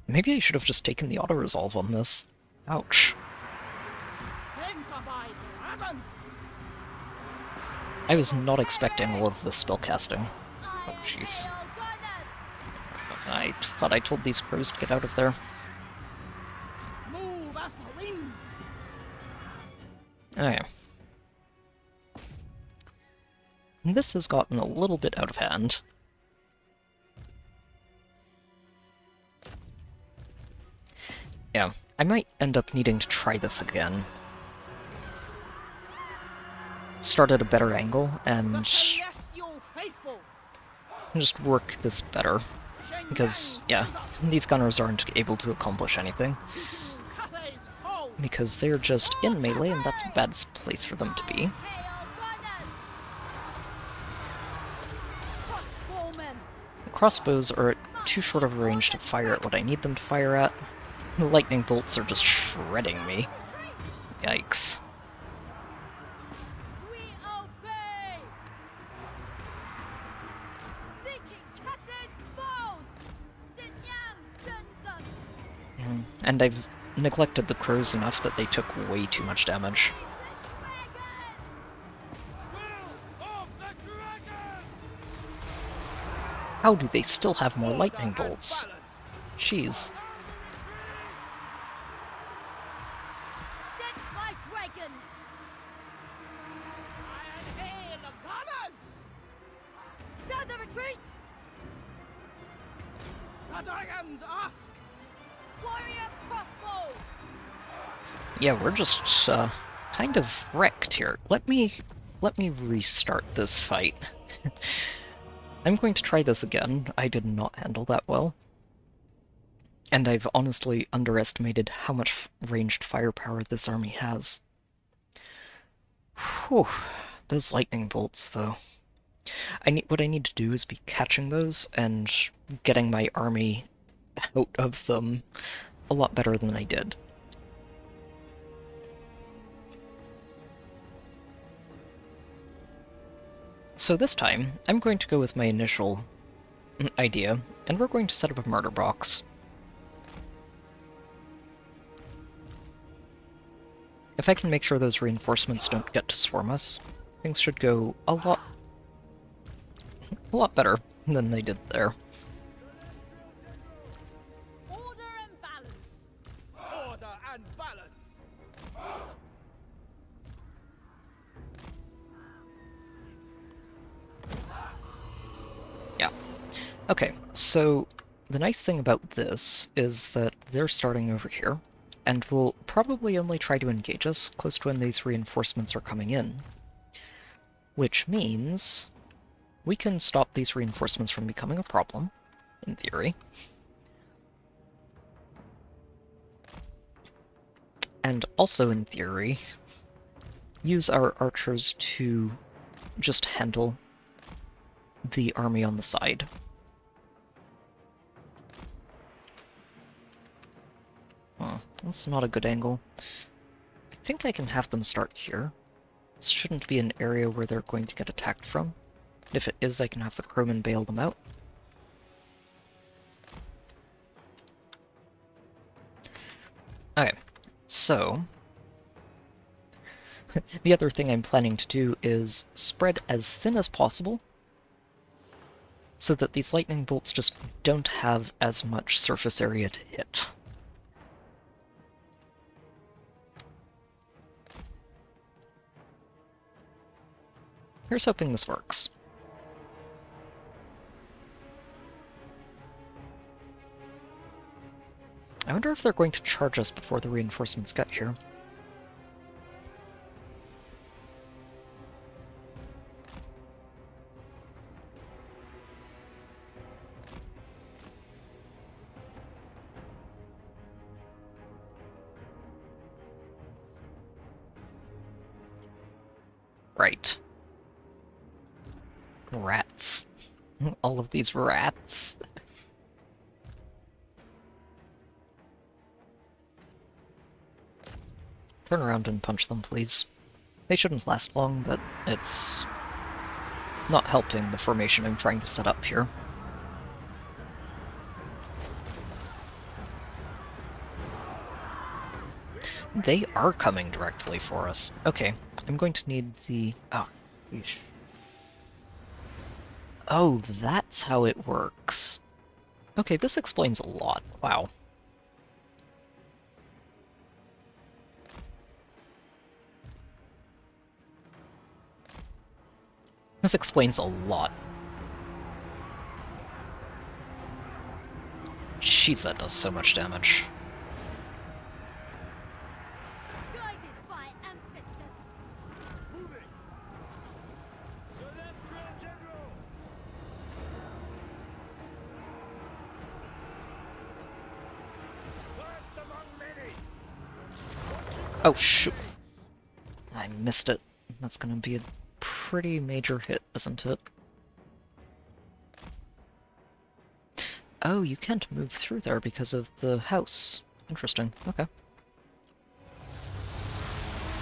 Maybe I should have just taken the auto-resolve on this. Ouch. Sanctified dragons! I was not expecting all of this spellcasting. Oh, jeez. I just thought I told these crows to get out of there. Move as the wind! Okay. This has gotten a little bit out of hand. Yeah, I might end up needing to try this again. Start at a better angle and The celestial faithful! just work this better. Because, yeah, these gunners aren't able to accomplish anything. Seeking Cathay's hold! Because they're just in melee and that's a bad place for them to be. Crossbowmen! The crossbows are at too short of a range to fire at what I need them to fire at. The lightning bolts are just shredding me. Yikes. We obey! Seeking Cathay's foes! Sinyang sends us! And I've neglected the crows enough that they took way too much damage. Will of the Dragon. How do they still have more lightning bolts? Jeez. Set by dragons! Iron hail the gunners! Stand the retreat! The dragons ask! Warrior crossbow! Yeah, we're just kind of wrecked here. Let me restart this fight. I'm going to try this again. I did not handle that well. And I've honestly underestimated how much ranged firepower this army has. Whew, those lightning bolts, though. What I need to do is be catching those and getting my army out of them a lot better than I did. So this time, I'm going to go with my initial idea, and we're going to set up a murder box. If I can make sure those reinforcements don't get to swarm us, things should go a lot better than they did there. Order and balance! Order and balance. Yeah. Okay, so the nice thing about this is that they're starting over here, and will probably only try to engage us close to when these reinforcements are coming in. Which means we can stop these reinforcements from becoming a problem, in theory. And also, in theory, use our archers to just handle the army on the side. That's not a good angle. I think I can have them start here. This shouldn't be an area where they're going to get attacked from. If it is, I can have the crowmen bail them out. Okay, so the other thing I'm planning to do is spread as thin as possible so that these lightning bolts just don't have as much surface area to hit. Here's hoping this works. I wonder if they're going to charge us before the reinforcements get here. Right. Rats. All of these rats. Turn around and punch them, please. They shouldn't last long, but it's not helping the formation I'm trying to set up here. They are coming directly for us. Okay, I'm going to need the... Oh, yeesh. Oh, that's how it works. Okay, this explains a lot. Wow. This explains a lot. Jeez, that does so much damage. Guided by ancestors. Moving! Celestial General! First among many! Oh, shoot. I missed it. That's gonna be a pretty major hit, isn't it? Oh, you can't move through there because of the house. Interesting. Okay.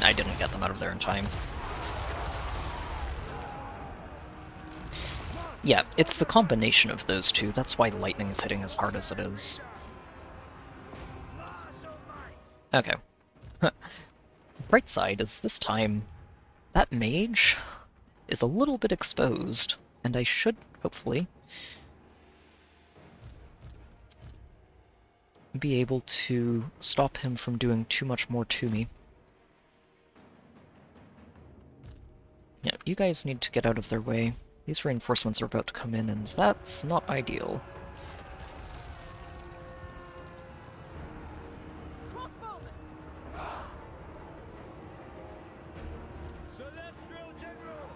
I didn't get them out of there in time. Yeah, it's the combination of those two. That's why lightning is hitting as hard as it is. Okay. Bright side is this time, that mage is a little bit exposed, and I should, hopefully, be able to stop him from doing too much more to me. Yeah, you guys need to get out of their way. These reinforcements are about to come in, and that's not ideal. Crossbowman. Celestial General!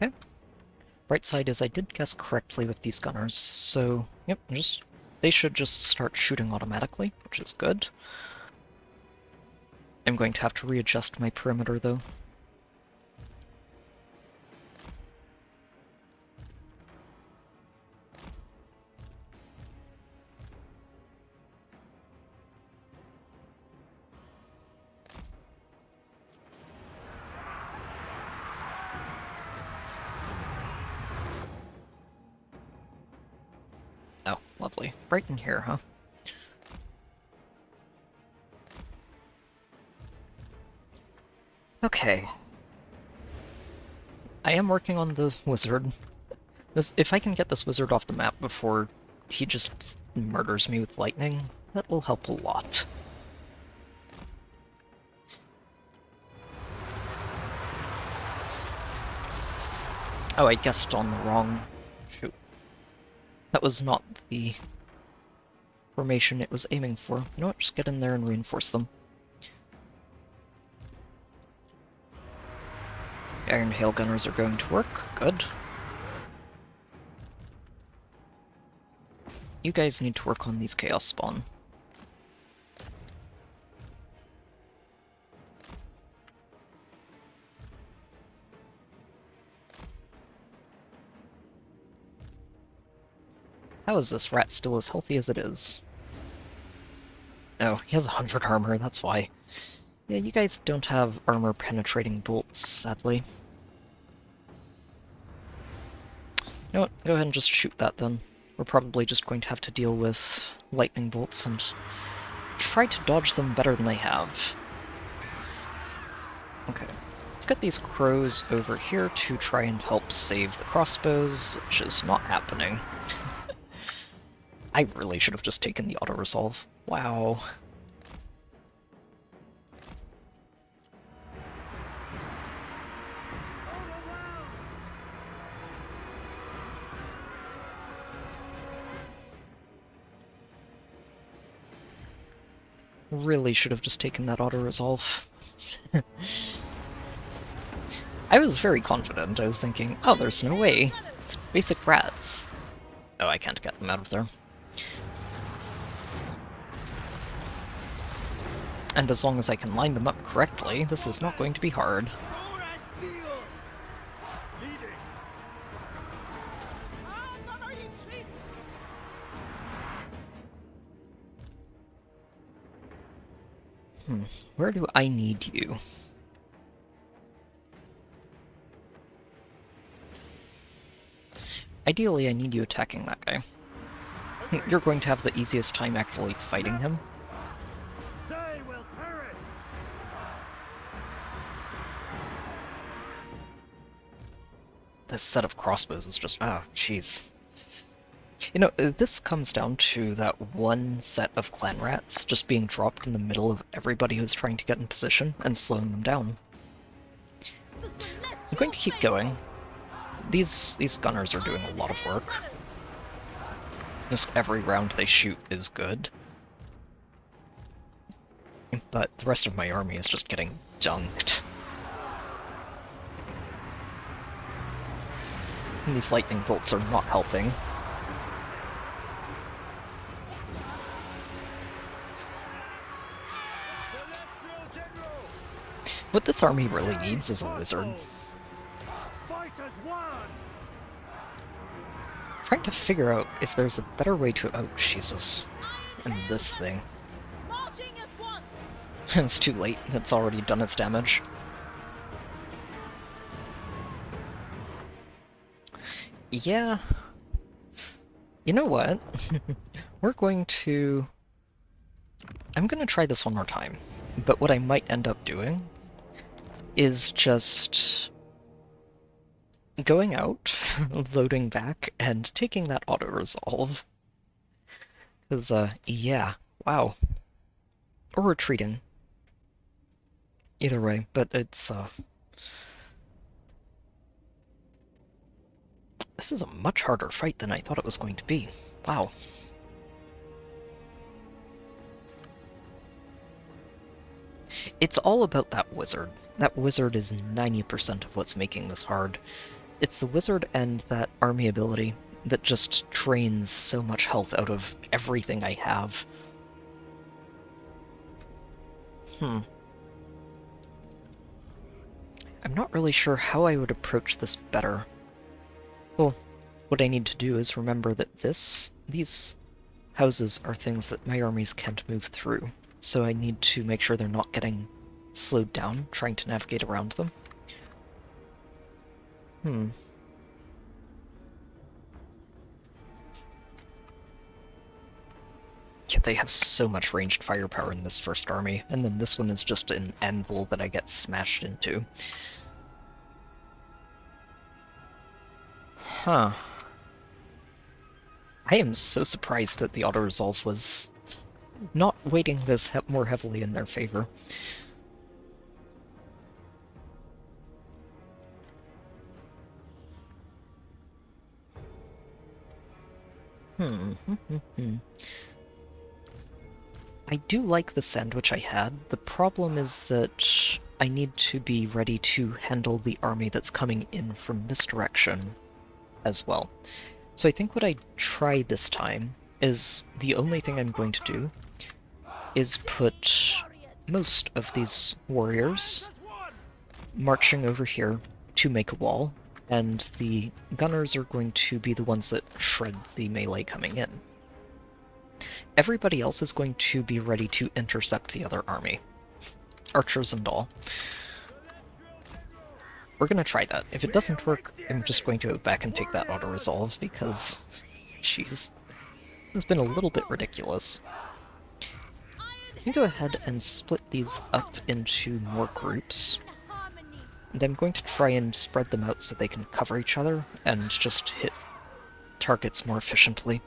Okay. Bright side is I did guess correctly with these gunners, so yep, they should just start shooting automatically, which is good. I'm going to have to readjust my perimeter though. Oh, lovely. Right in here, huh? Okay. I am working on the wizard. If I can get this wizard off the map before he just murders me with lightning, that will help a lot. Oh, I guessed on the wrong... Shoot. That was not the formation it was aiming for. You know what, just get in there and reinforce them. Iron Hail Gunners are going to work. Good. You guys need to work on these Chaos Spawn. How is this rat still as healthy as it is? Oh, he has 100 armor, that's why. Yeah, you guys don't have armor-penetrating bolts, sadly. You know what, go ahead and just shoot that then. We're probably just going to have to deal with lightning bolts and try to dodge them better than they have. Okay, let's get these crows over here to try and help save the crossbows, which is not happening. I really should have just taken the auto-resolve. Wow. Really should have just taken that auto-resolve. I was very confident. I was thinking, oh, there's no way. It's basic rats. Oh, I can't get them out of there. And as long as I can line them up correctly, this is not going to be hard. Where do I need you? Ideally, I need you attacking that guy. You're going to have the easiest time actually fighting him. They will perish. This set of crossbows is just... oh, jeez. You know, this comes down to that one set of clan rats just being dropped in the middle of everybody who's trying to get in position and slowing them down. I'm going to keep going. These gunners are doing a lot of work. Just every round they shoot is good. But the rest of my army is just getting dunked. And these lightning bolts are not helping. What this army really needs is a wizard. Trying to figure out if there's a better way to... oh, Jesus. And this thing. It's too late. It's already done its damage. Yeah. You know what? We're going to... I'm going to try this one more time. But what I might end up doing is just going out, loading back, and taking that auto-resolve. Because, yeah, wow. Or retreating. Either way, but it's, this is a much harder fight than I thought it was going to be. Wow. It's all about that wizard. That wizard is 90% of what's making this hard. It's the wizard and that army ability that just drains so much health out of everything I have. I'm not really sure how I would approach this better. Well, what I need to do is remember that these houses are things that my armies can't move through. So I need to make sure they're not getting slowed down trying to navigate around them. Yeah, they have so much ranged firepower in this first army, and then this one is just an anvil that I get smashed into. Huh. I am so surprised that the auto-resolve was not weighting this more heavily in their favor. I do like the sandwich I had. The problem is that I need to be ready to handle the army that's coming in from this direction as well. So I think what I try this time is the only thing I'm going to do is put most of these warriors marching over here to make a wall, and the gunners are going to be the ones that shred the melee coming in. Everybody else is going to be ready to intercept the other army, archers and all. We're going to try that. If it doesn't work, I'm just going to go back and take that auto-resolve, because, jeez, it's been a little bit ridiculous. You can go ahead and split these up into more groups, and I'm going to try and spread them out so they can cover each other and just hit targets more efficiently.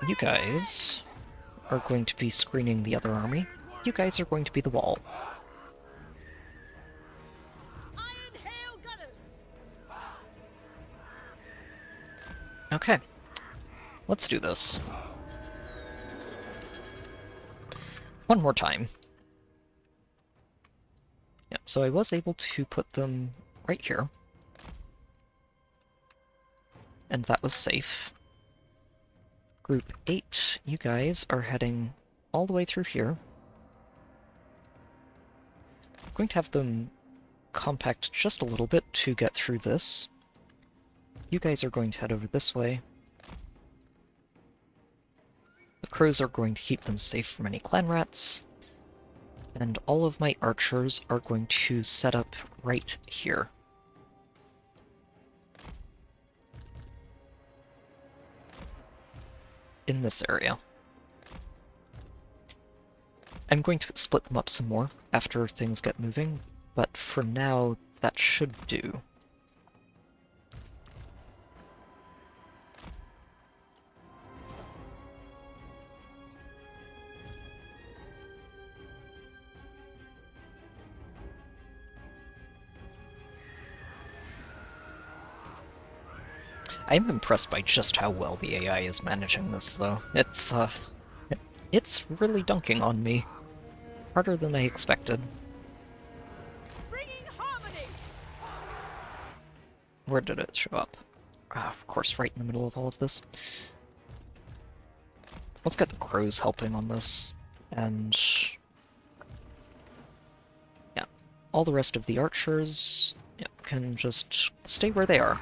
You guys are going to be screening the other army. You guys are going to be the wall. Okay, let's do this. One more time. Yeah, so I was able to put them right here. And that was safe. Group 8, you guys are heading all the way through here. I'm going to have them compact just a little bit to get through this. You guys are going to head over this way. The crows are going to keep them safe from any clan rats. And all of my archers are going to set up right here. In this area. I'm going to split them up some more after things get moving, but for now, that should do. I'm impressed by just how well the AI is managing this, though. It's really dunking on me. Harder than I expected. Where did it show up? Of course, right in the middle of all of this. Let's get the crows helping on this, and yeah, all the rest of the archers can just stay where they are.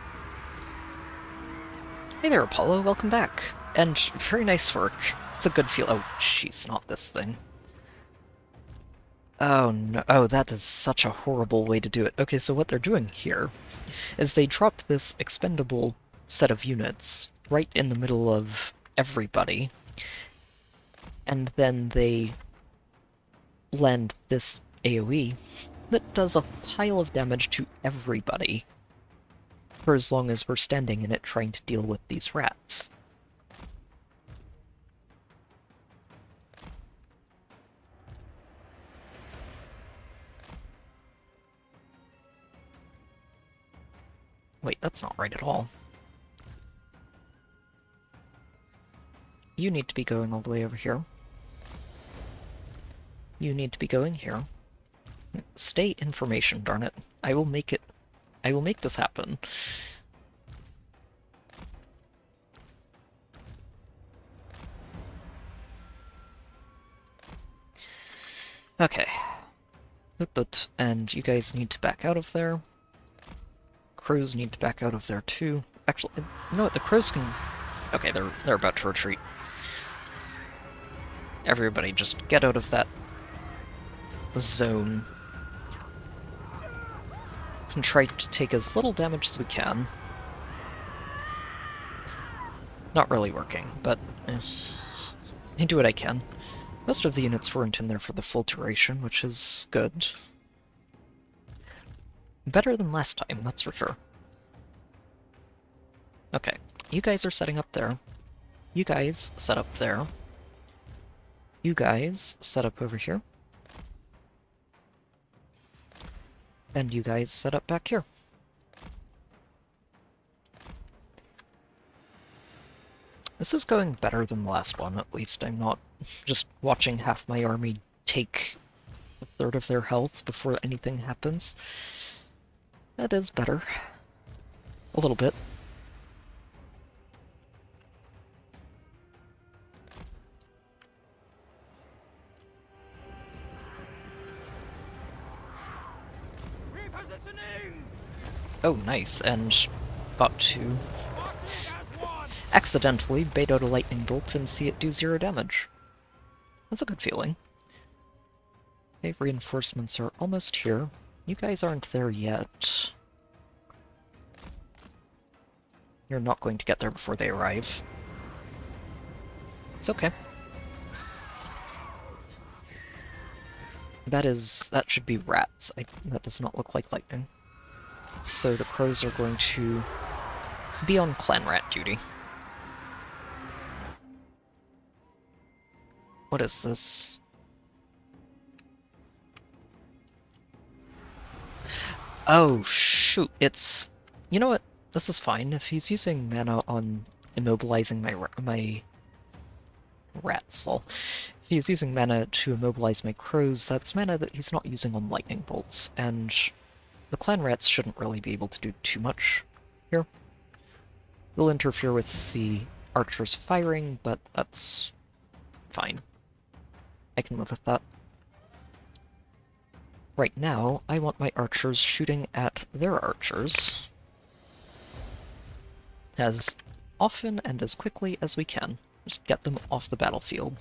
Hey there, Apollo, welcome back. And very nice work. It's a good feel. Oh, jeez, not this thing. Oh no, oh, that is such a horrible way to do it. Okay, so what they're doing here is they drop this expendable set of units right in the middle of everybody, and then they land this AoE that does a pile of damage to everybody for as long as we're standing in it trying to deal with these rats. Wait, that's not right at all. You need to be going all the way over here. You need to be going here. Stay information, darn it. I will make this happen. Okay. And you guys need to back out of there. Crows need to back out of there too. Actually, you know what? The crows can... Okay, they're about to retreat. Everybody just get out of that zone. And try to take as little damage as we can. Not really working, but I do what I can. Most of the units weren't in there for the full duration, which is good. Better than last time, that's for sure. Okay, you guys are setting up there. You guys set up there. You guys set up over here. And you guys set up back here. This is going better than the last one, at least. I'm not just watching half my army take a third of their health before anything happens. That is better. A little bit. Repositioning! Oh, nice, and got to accidentally bait out a lightning bolt and see it do 0 damage. That's a good feeling. Okay, reinforcements are almost here. You guys aren't there yet. You're not going to get there before they arrive. It's okay. That should be rats. That does not look like lightning. So the crows are going to be on clan rat duty. What is this? Oh, shoot, it's... You know what? This is fine. If he's using mana on immobilizing my rats, lol. If he's using mana to immobilize my crows, that's mana that he's not using on lightning bolts, and the clan rats shouldn't really be able to do too much here. They'll interfere with the archers firing, but that's fine. I can live with that. Right now, I want my archers shooting at their archers as often and as quickly as we can. Just get them off the battlefield.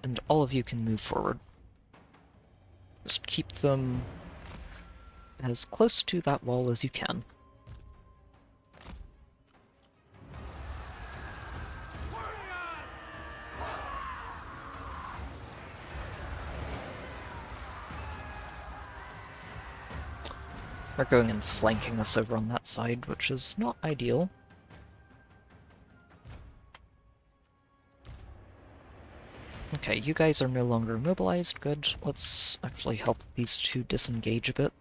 And all of you can move forward. Just keep them as close to that wall as you can. They're going and flanking us over on that side, which is not ideal. Okay, you guys are no longer immobilized. Good. Let's actually help these two disengage a bit.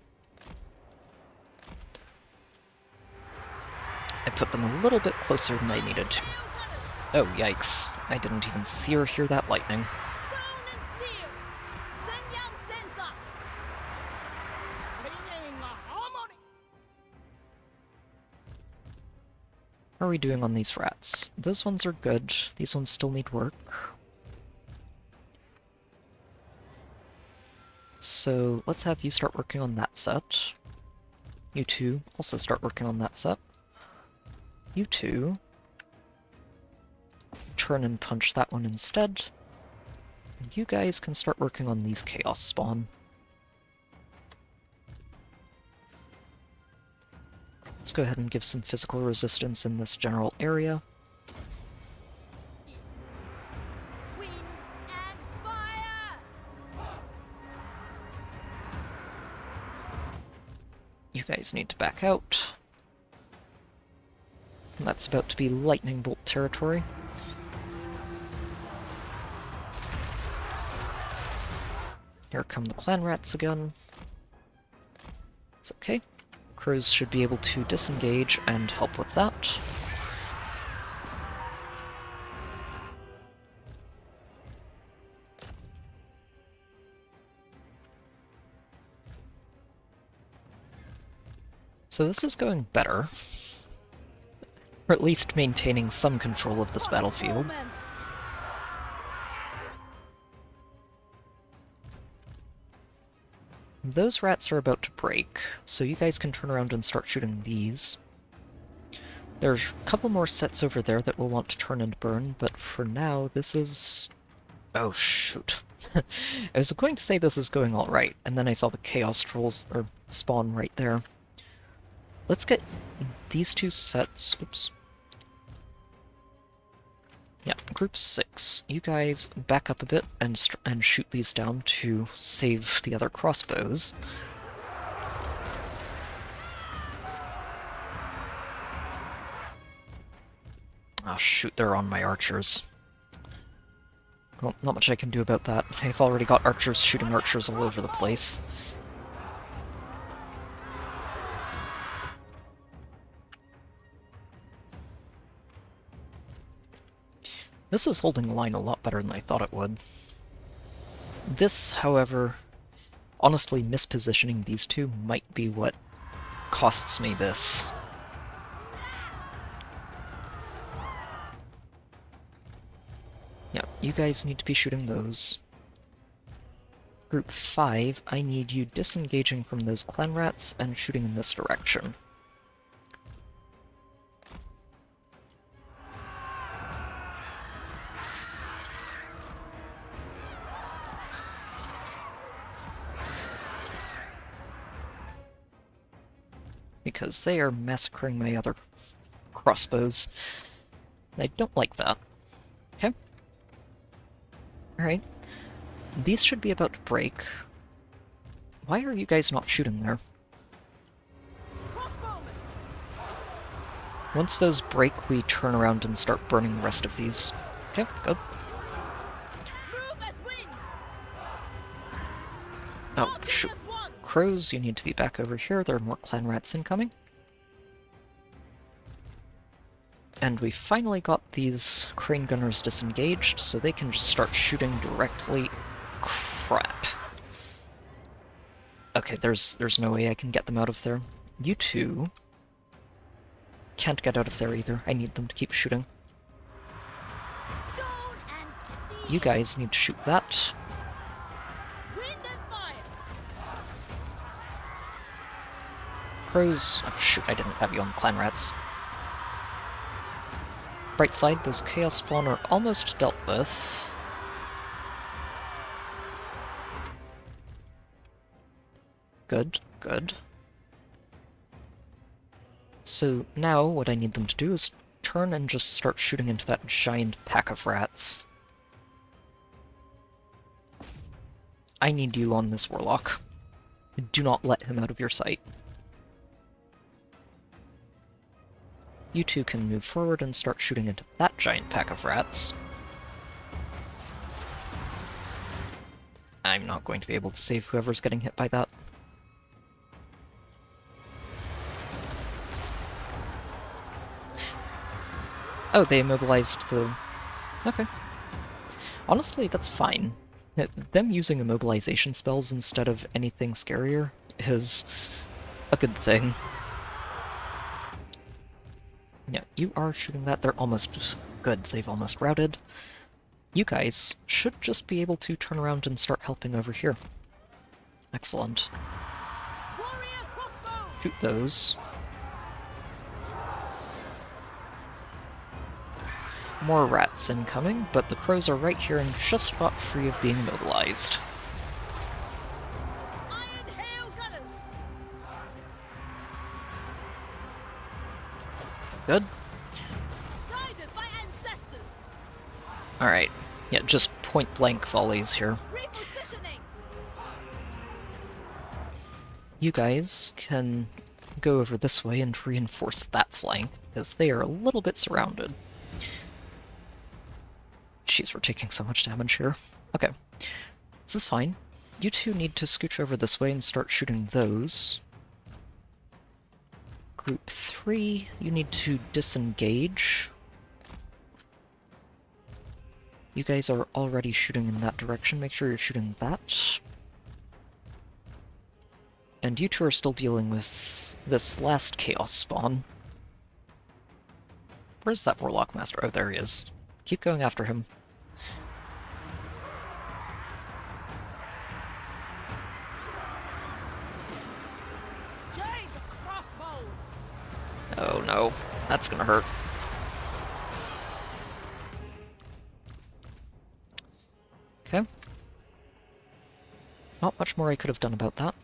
I put them a little bit closer than I needed to. Oh, yikes. I didn't even see or hear that lightning. How are we doing on these rats? Those ones are good. These ones still need work. So let's have you start working on that set. You two also start working on that set. You two turn and punch that one instead. And you guys can start working on these chaos spawn. Let's go ahead and give some physical resistance in this general area. Wind and fire! You guys need to back out. And that's about to be lightning bolt territory. Here come the clan rats again. It's okay. Crows should be able to disengage and help with that. So this is going better. Or at least maintaining some control of this battlefield. Those rats are about to break, so you guys can turn around and start shooting these. There's a couple more sets over there that will want to turn and burn, but for now, this is... Oh, shoot. I was going to say this is going alright, and then I saw the Chaos Trolls, or spawn right there. Let's get these two sets... Oops. Yeah, group 6. You guys back up a bit and shoot these down to save the other crossbows. Oh shoot, they're on my archers. Well, not much I can do about that. I've already got archers shooting archers all over the place. This is holding the line a lot better than I thought it would. This, however, honestly, mispositioning these two might be what costs me this. Yeah, you guys need to be shooting those. Group 5, I need you disengaging from those clan rats and shooting in this direction. Because they are massacring my other crossbows. I don't like that. Okay. Alright. These should be about to break. Why are you guys not shooting there? Once those break, we turn around and start burning the rest of these. Okay, good. Oh, shoot. Crows, you need to be back over here. There are more clan rats incoming. And we finally got these crane gunners disengaged, so they can just start shooting directly. Crap. Okay, there's no way I can get them out of there. You two can't get out of there either. I need them to keep shooting. You guys need to shoot that. Crows. Oh shoot, I didn't have you on clan rats. Bright side, those chaos spawn are almost dealt with. Good, good. So now what I need them to do is turn and just start shooting into that giant pack of rats. I need you on this warlock. Do not let him out of your sight. You two can move forward and start shooting into that giant pack of rats. I'm not going to be able to save whoever's getting hit by that. Oh, they immobilized the... Okay. Honestly, that's fine. Them using immobilization spells instead of anything scarier is a good thing. Yeah, you are shooting that. They're almost good. They've almost routed. You guys should just be able to turn around and start helping over here. Excellent. Shoot those. More rats incoming, but the crows are right here and just got free of being immobilized. Good. Alright, yeah, just point-blank volleys here. You guys can go over this way and reinforce that flank, because they are a little bit surrounded. Jeez, we're taking so much damage here. Okay, this is fine. You two need to scooch over this way and start shooting those. Group 3, you need to disengage. You guys are already shooting in that direction, make sure you're shooting that. And you two are still dealing with this last chaos spawn. Where's that Warlock Master? Oh, there he is. Keep going after him. Oh no, that's gonna hurt. Okay. Not much more I could have done about that.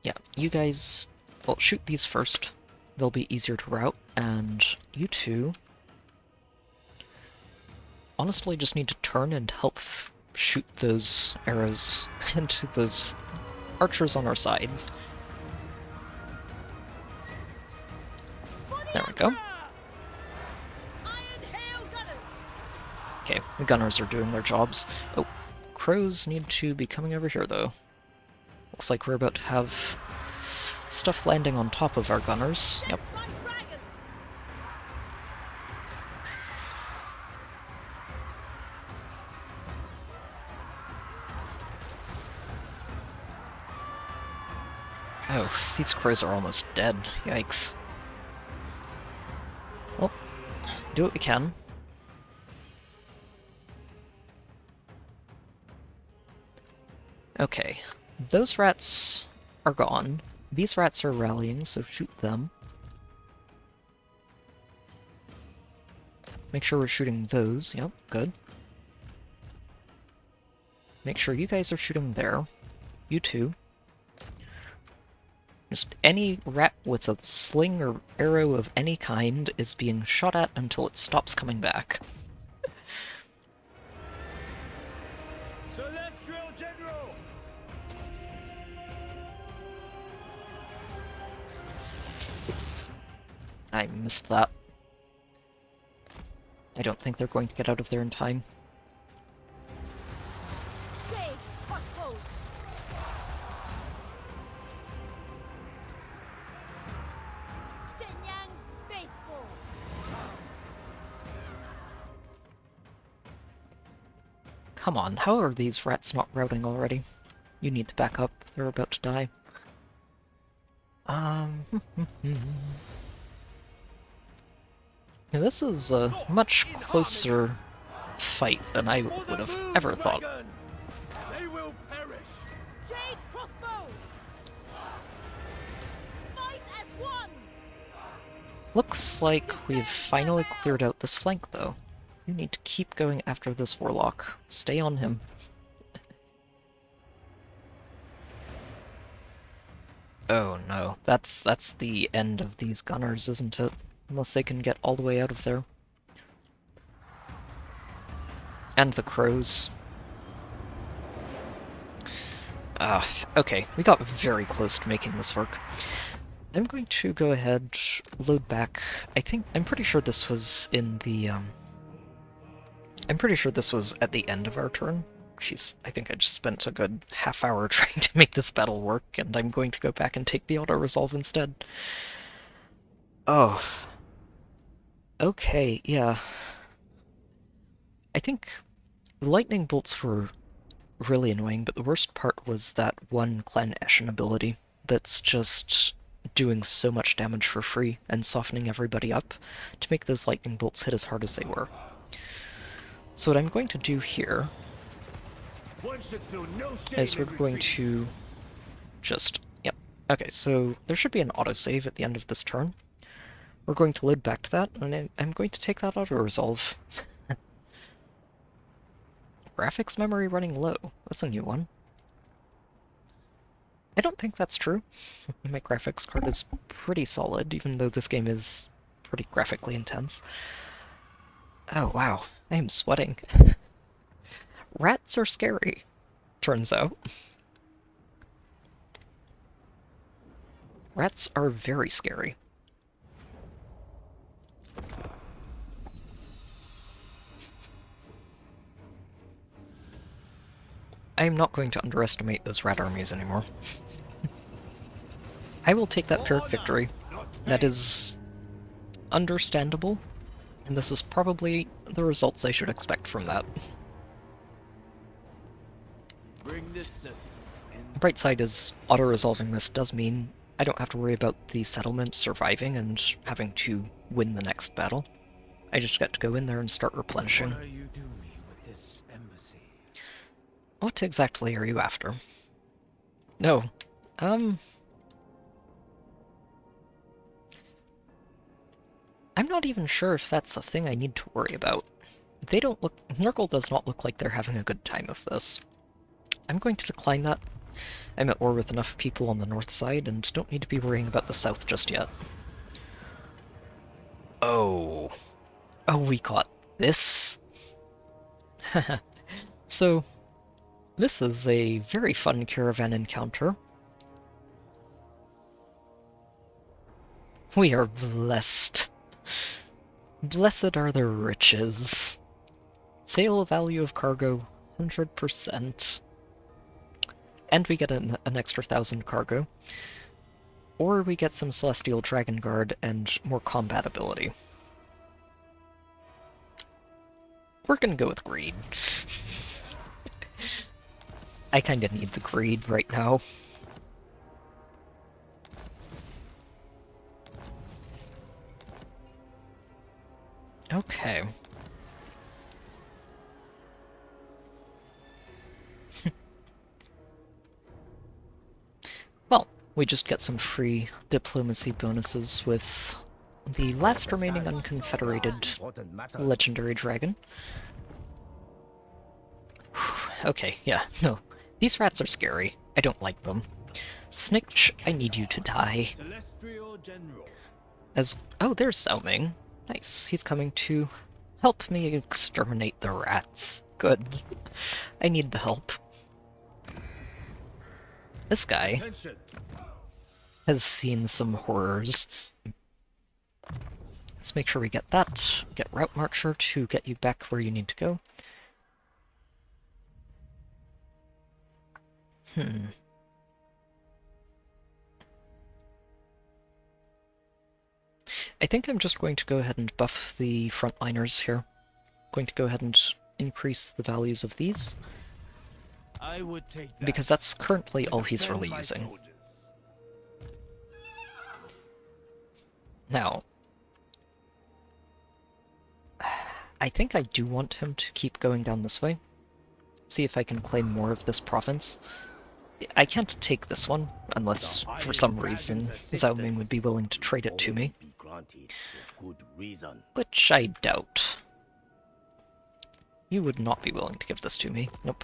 Yeah, you guys... well, shoot these first. They'll be easier to route, and you two... honestly just need to turn and help shoot those arrows into those archers on our sides. There we go. Okay, the gunners are doing their jobs. Oh, crows need to be coming over here, though. Looks like we're about to have stuff landing on top of our gunners. Yep. My dragons! Oh, these crows are almost dead. Yikes. Well, do what we can. Okay, those rats are gone. These rats are rallying, so shoot them. Make sure we're shooting those. Yep, good. Make sure you guys are shooting there. You too. Just any rat with a sling or arrow of any kind is being shot at until it stops coming back. Celestial General! I missed that. I don't think they're going to get out of there in time. Jade, hot hold! Shenyang's faithful! Come on, how are these rats not routing already? You need to back up, they're about to die. Yeah, this is a much closer fight than I would have ever thought. They will perish! Jade crossbows! Fight as one! Looks like we've finally cleared out this flank, though. You need to keep going after this warlock. Stay on him. Oh no, that's the end of these gunners, isn't it? Unless they can get all the way out of there. And the crows. Okay, we got very close to making this work. I'm going to go ahead, load back. I'm pretty sure this was in the, I'm pretty sure this was at the end of our turn. Jeez, I think I just spent a good half hour trying to make this battle work, and I'm going to go back and take the auto-resolve instead. Oh. Okay, yeah. I think the lightning bolts were really annoying, but the worst part was that one Clan Eshin ability that's just doing so much damage for free and softening everybody up to make those lightning bolts hit as hard as they were. So what I'm going to do here is we're going to just... Yep. Okay, so there should be an autosave at the end of this turn. We're going to load back to that, and I'm going to take that auto-resolve. Graphics memory running low. That's a new one. I don't think that's true. My graphics card is pretty solid, even though this game is pretty graphically intense. Oh wow, I am sweating. Rats are scary, turns out. Rats are very scary. I am not going to underestimate those rat armies anymore. I will take that Pyrrhic victory. That is understandable, and this is probably the results I should expect from that. Bring this sentiment The bright side is auto-resolving this does mean I don't have to worry about the settlement surviving and having to win the next battle. I just get to go in there and start replenishing. What are you doing with this embassy? What exactly are you after? No. I'm not even sure if that's a thing I need to worry about. They don't look... Nurgle does not look like they're having a good time of this. I'm going to decline that. I'm at war with enough people on the north side and don't need to be worrying about the south just yet. Oh. Oh, we got this? So, this is a very fun caravan encounter. We are blessed. Blessed are the riches. Sale value of cargo, 100%. And we get an extra 1,000 cargo. Or we get some Celestial Dragon Guard and more combat ability. We're gonna go with greed. I kinda need the greed right now. Okay. Well, we just get some free diplomacy bonuses with the last remaining unconfederated legendary dragon. Okay, yeah, no. These rats are scary. I don't like them. Snitch, I need you to die. Oh, there's Xiaoming. Nice. He's coming to help me exterminate the rats. Good. I need the help. This guy has seen some horrors. Let's make sure we get that. Get Route Marcher to get you back where you need to go. I think I'm just going to go ahead and buff the frontliners here. Going to go ahead and increase the values of these. I would take that because that's currently all he's really using. Soldiers. Now, I think I do want him to keep going down this way. See if I can claim more of this province. I can't take this one, unless, for some reason, Xiaoming would be willing to trade it to me. Which I doubt. You would not be willing to give this to me. Nope.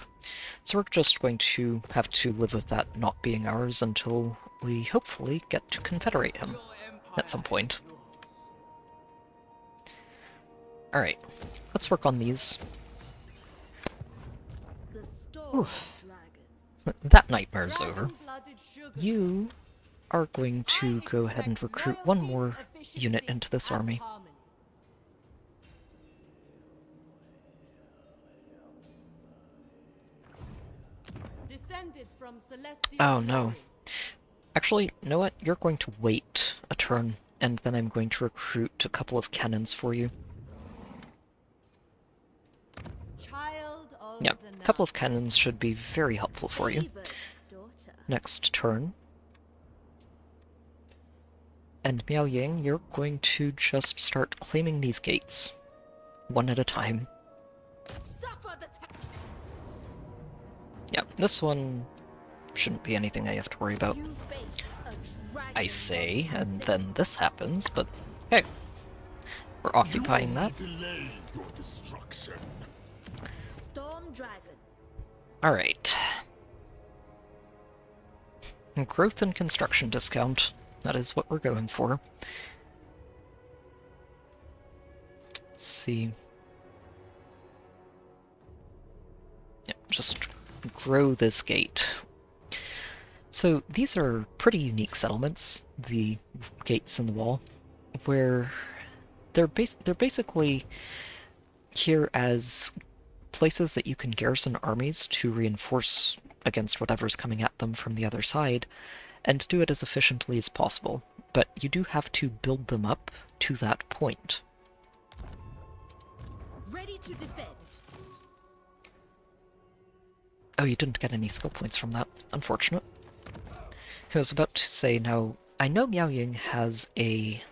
So we're just going to have to live with that not being ours until we hopefully get to confederate him at some point. Alright, let's work on these. Oof. That nightmare's over. You are going to go ahead and recruit one more unit into this army. Oh no. Actually, you know what? You're going to wait a turn, and then I'm going to recruit a couple of cannons for you. Yeah, a couple of cannons should be very helpful for you. Next turn. And Miao Ying, you're going to just start claiming these gates. One at a time. Yeah, this one shouldn't be anything I have to worry about. I say, and then this happens, but hey, we're occupying that. Alright. Growth and construction discount. That is what we're going for. Let's see. Yeah, just grow this gate. So these are pretty unique settlements, the gates in the wall, where they're basically here as places that you can garrison armies to reinforce against whatever's coming at them from the other side, and do it as efficiently as possible. But you do have to build them up to that point. Ready to defend. Oh, you didn't get any skill points from that. Unfortunate. I was about to say, now, I know Miao Ying has a...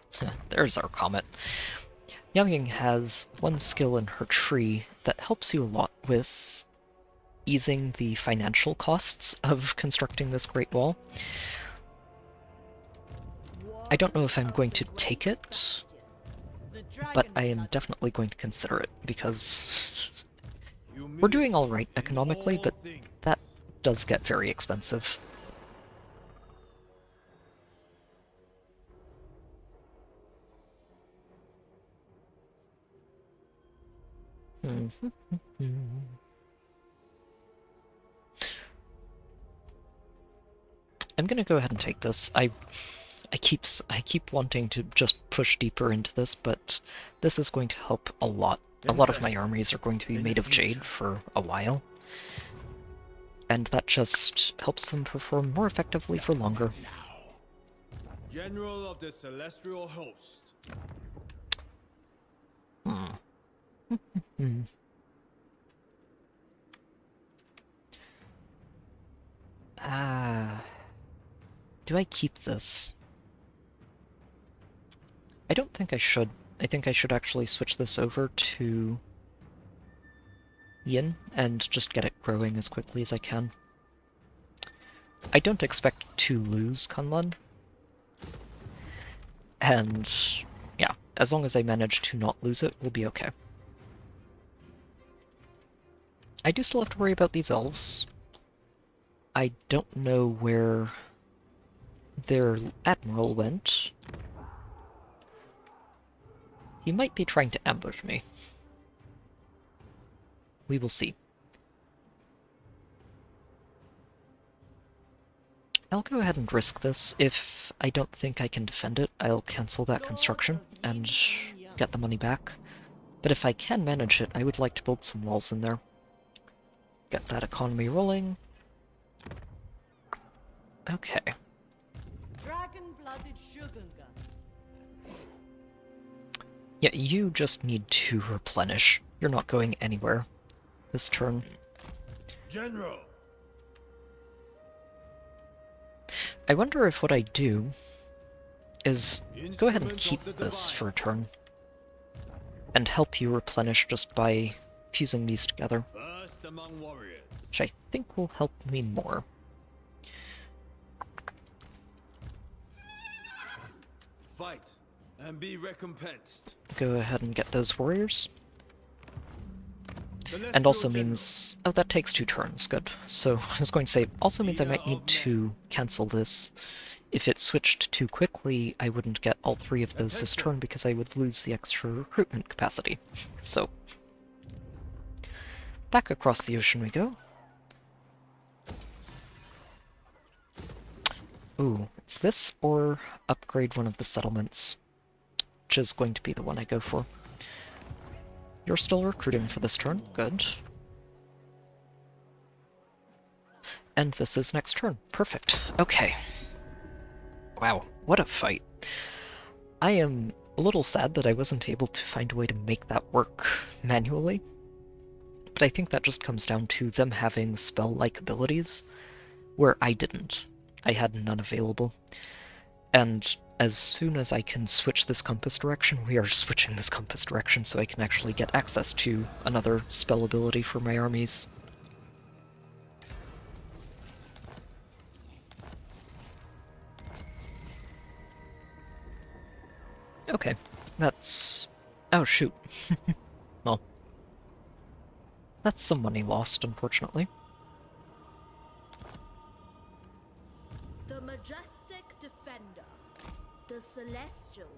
There's our comet. Miao Ying has one skill in her tree that helps you a lot with easing the financial costs of constructing this Great Wall. I don't know if I'm going to take it, but I am definitely going to consider it, because we're doing alright economically, but that does get very expensive. I'm gonna go ahead and take this. I keep wanting to just push deeper into this, but this is going to help a lot a lot of my armies are going to be made of jade for a while. And that just helps them perform more effectively for longer. General of the Celestial Host. Do I keep this? I don't think I should. I think I should actually switch this over to Yin and just get it growing as quickly as I can. I don't expect to lose Kunlun. And yeah, as long as I manage to not lose it, we'll be okay. I do still have to worry about these elves. I don't know where their admiral went. He might be trying to ambush me. We will see. I'll go ahead and risk this. If I don't think I can defend it, I'll cancel that construction and get the money back. But if I can manage it, I would like to build some walls in there. Get that economy rolling. Okay. Dragon-blooded Shogunga. Yeah, you just need to replenish. You're not going anywhere this turn. General. I wonder if what I do is go ahead and keep this for a turn and help you replenish just by fusing these together, First among warriors. which I think will help me more. Fight and be recompensed. Go ahead and get those warriors. Celestial And also General. means... oh, that takes 2 turns, good. So, I was going to say, also means I might need to cancel this. If it switched too quickly, I wouldn't get all 3 of those this turn because I would lose the extra recruitment capacity. So, back across the ocean we go. Ooh, it's this or upgrade one of the settlements, which is going to be the one I go for. You're still recruiting for this turn, good. And this is next turn, perfect. Okay. Wow, what a fight. I am a little sad that I wasn't able to find a way to make that work manually, but I think that just comes down to them having spell-like abilities, where I didn't. I had none available. And as soon as I can switch this compass direction, we are switching this compass direction so I can actually get access to another spell ability for my armies. Okay, that's... oh shoot. Well, that's some money lost, unfortunately. The majestic defender, the celestial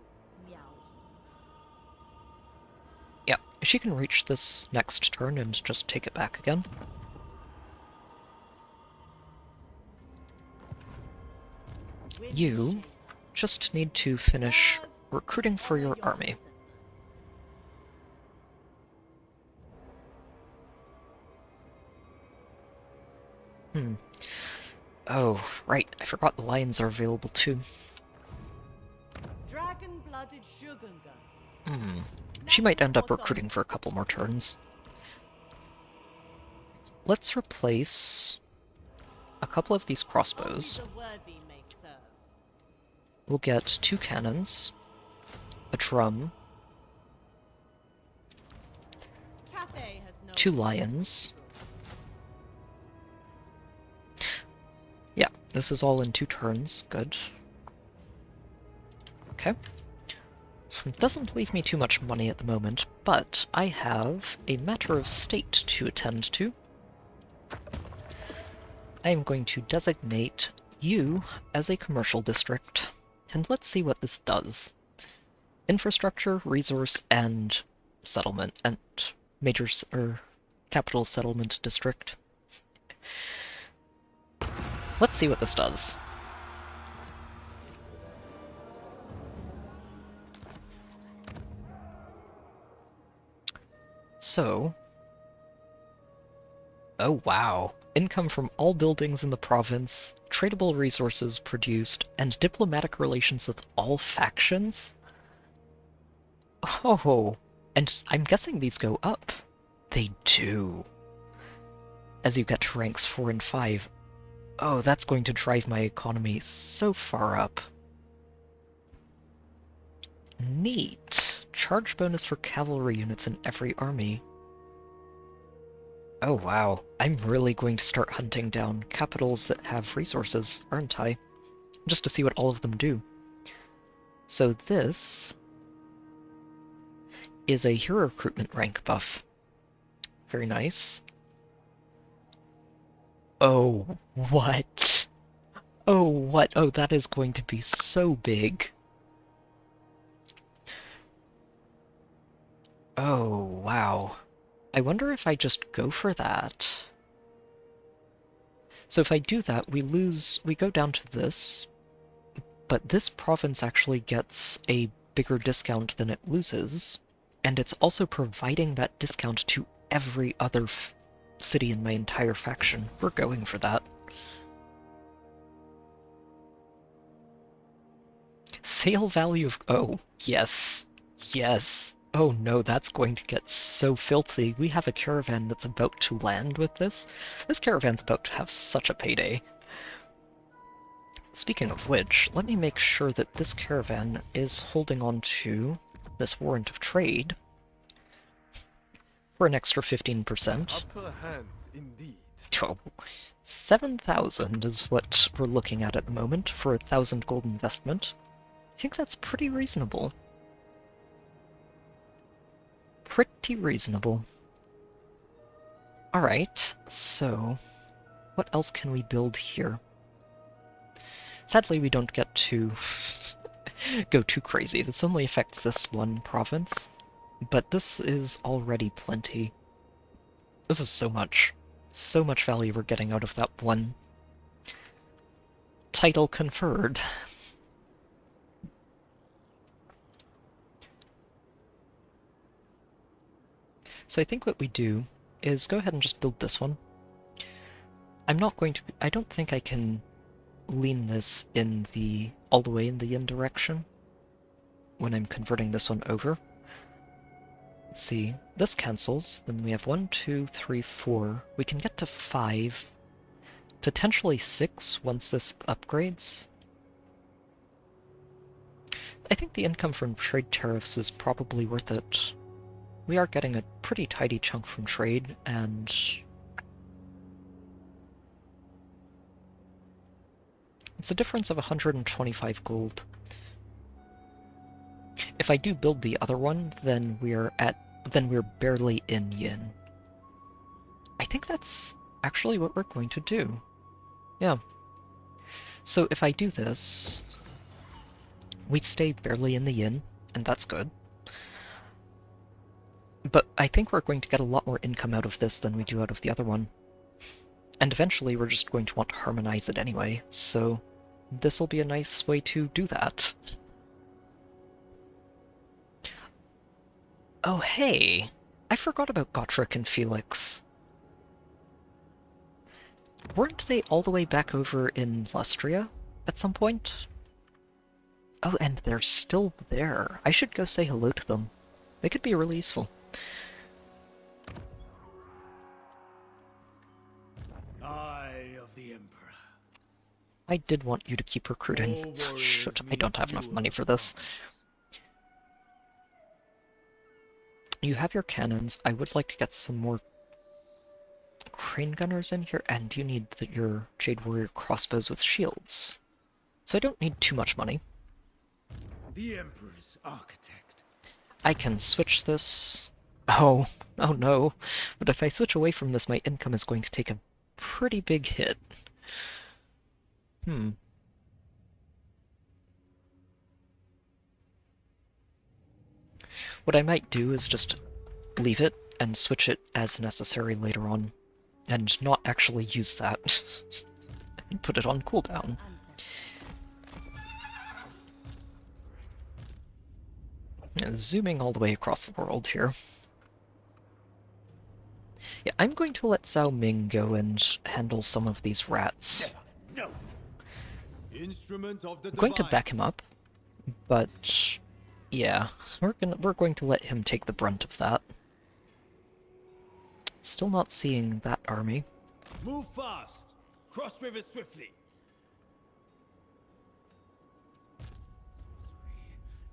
Miao Yeah, she can reach this next turn and just take it back again. You just need to finish recruiting for your army. Oh, right, I forgot the lions are available too. Dragon-blooded Shogunga. She might end up recruiting for a couple more turns. Let's replace a couple of these crossbows. Only the worthy may serve. We'll get 2 cannons, a drum, Cathay has no 2 lions. Yeah, this is all in 2 turns, good. Okay. It doesn't leave me too much money at the moment, but I have a matter of state to attend to. I am going to designate you as a commercial district, and let's see what this does. Infrastructure, resource, and settlement, and major or capital settlement district. Let's see what this does. So... Oh wow. Income from all buildings in the province, tradable resources produced, and diplomatic relations with all factions? Oh, and I'm guessing these go up. They do. As you get to ranks 4 and 5. Oh, that's going to drive my economy so far up. Neat. Charge bonus for cavalry units in every army. Oh wow, I'm really going to start hunting down capitals that have resources, aren't I? Just to see what all of them do. So this is a hero recruitment rank buff. Very nice. Oh, what? Oh, what? Oh, that is going to be so big. Oh, wow. I wonder if I just go for that. So if I do that, we go down to this, but this province actually gets a bigger discount than it loses, and it's also providing that discount to every other city in my entire faction. We're going for that. Sale value of... Oh, yes. Yes. Oh no, that's going to get so filthy. We have a caravan that's about to land with this. This caravan's about to have such a payday. Speaking of which, let me make sure that this caravan is holding on to this warrant of trade for an extra 15%. Upper hand, indeed. Oh, 7,000 is what we're looking at the moment for 1,000 gold investment. I think that's pretty reasonable. Pretty reasonable. Alright, so what else can we build here? Sadly, we don't get to go too crazy. This only affects this one province, but this is already plenty. This is so much. So much value we're getting out of that one title conferred. So I think what we do is go ahead and just build this one. I'm not going to... I don't think I can lean this in the... all the way in the yin direction when I'm converting this one over. Let's see. This cancels. Then we have 1, 2, 3, 4. We can get to 5. Potentially 6 once this upgrades. I think the income from trade tariffs is probably worth it. We are getting a pretty tidy chunk from trade, and it's a difference of 125 gold. If I do build the other one, then we're barely in yin. I think that's actually what we're going to do. Yeah. So if I do this, we stay barely in the yin, and that's good. But I think we're going to get a lot more income out of this than we do out of the other one. And eventually we're just going to want to harmonize it anyway, so this will be a nice way to do that. Oh hey! I forgot about Gotrek and Felix. Weren't they all the way back over in Lustria at some point? Oh, and they're still there. I should go say hello to them. They could be really useful. Eye of the Emperor. I did want you to keep recruiting. Shoot, I don't have enough money for this. You have your cannons. I would like to get some more crane gunners in here, and you need your Jade Warrior crossbows with shields. So I don't need too much money. The Emperor's architect. I can switch this. Oh no. But if I switch away from this, my income is going to take a pretty big hit. What I might do is just leave it and switch it as necessary later on, and not actually use that. And put it on cooldown. Zooming all the way across the world here. Yeah, I'm going to let Zhao Ming go and handle some of these rats. No. Instrument of the I'm going to divine. back him up, but yeah, we're going to let him take the brunt of that. Still not seeing that army. Move fast. Cross river swiftly.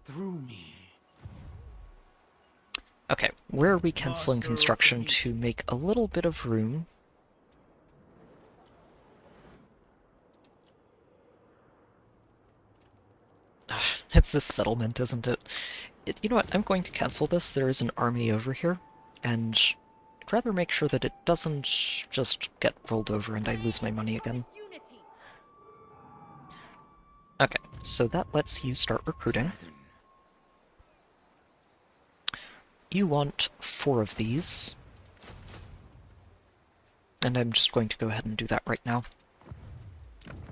Through me. Okay, where are we canceling Master of construction the heat. to make a little bit of room? It's this settlement, isn't it? You know what, I'm going to cancel this. There is an army over here, and I'd rather make sure that it doesn't just get rolled over and I lose my money again. Okay, so that lets you start recruiting. You want 4 of these. And I'm just going to go ahead and do that right now.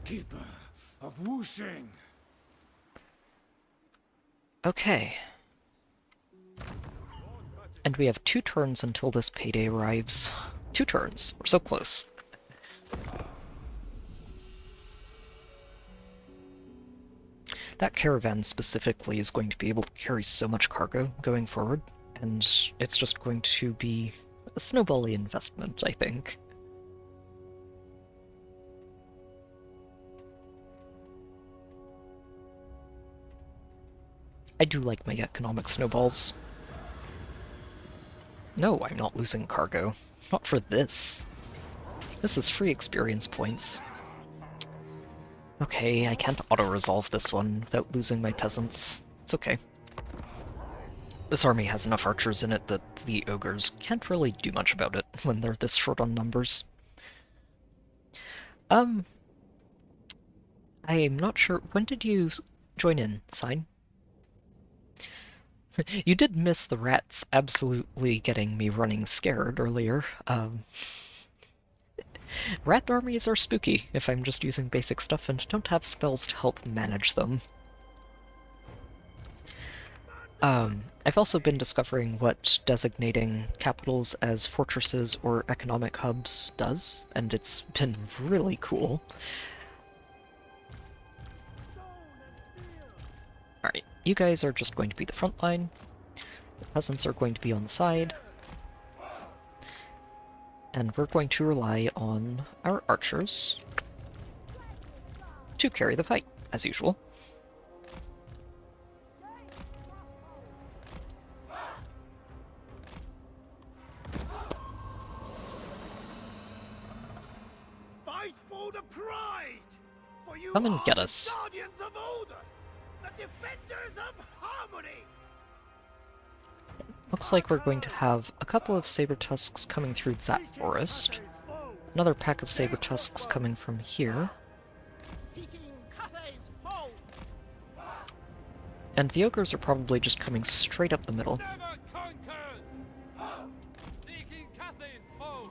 Keeper of Wuxing. Okay. And we have 2 turns until this payday arrives. 2 turns. We're so close. That caravan specifically is going to be able to carry so much cargo going forward, and it's just going to be a snowbally investment, I think. I do like my economic snowballs. No, I'm not losing cargo. Not for this. This is free experience points. Okay, I can't auto-resolve this one without losing my peasants. It's okay. This army has enough archers in it that the ogres can't really do much about it when they're this short on numbers. I'm not sure. When did you join in, Sign? You did miss the rats absolutely getting me running scared earlier. Rat armies are spooky if I'm just using basic stuff and don't have spells to help manage them. I've also been discovering what designating capitals as fortresses or economic hubs does, and it's been really cool. Alright, you guys are just going to be the front line. The peasants are going to be on the side. And we're going to rely on our archers to carry the fight, as usual. Fight for the pride! For you Come and are get the us. guardians of order, the defenders of harmony! Looks like we're going to have a couple of saber tusks coming through that forest. Another pack of saber tusks coming from here. Seeking Cathay's foes. And the ogres are probably just coming straight up the middle. Never conquered! Seeking Cathay's foes!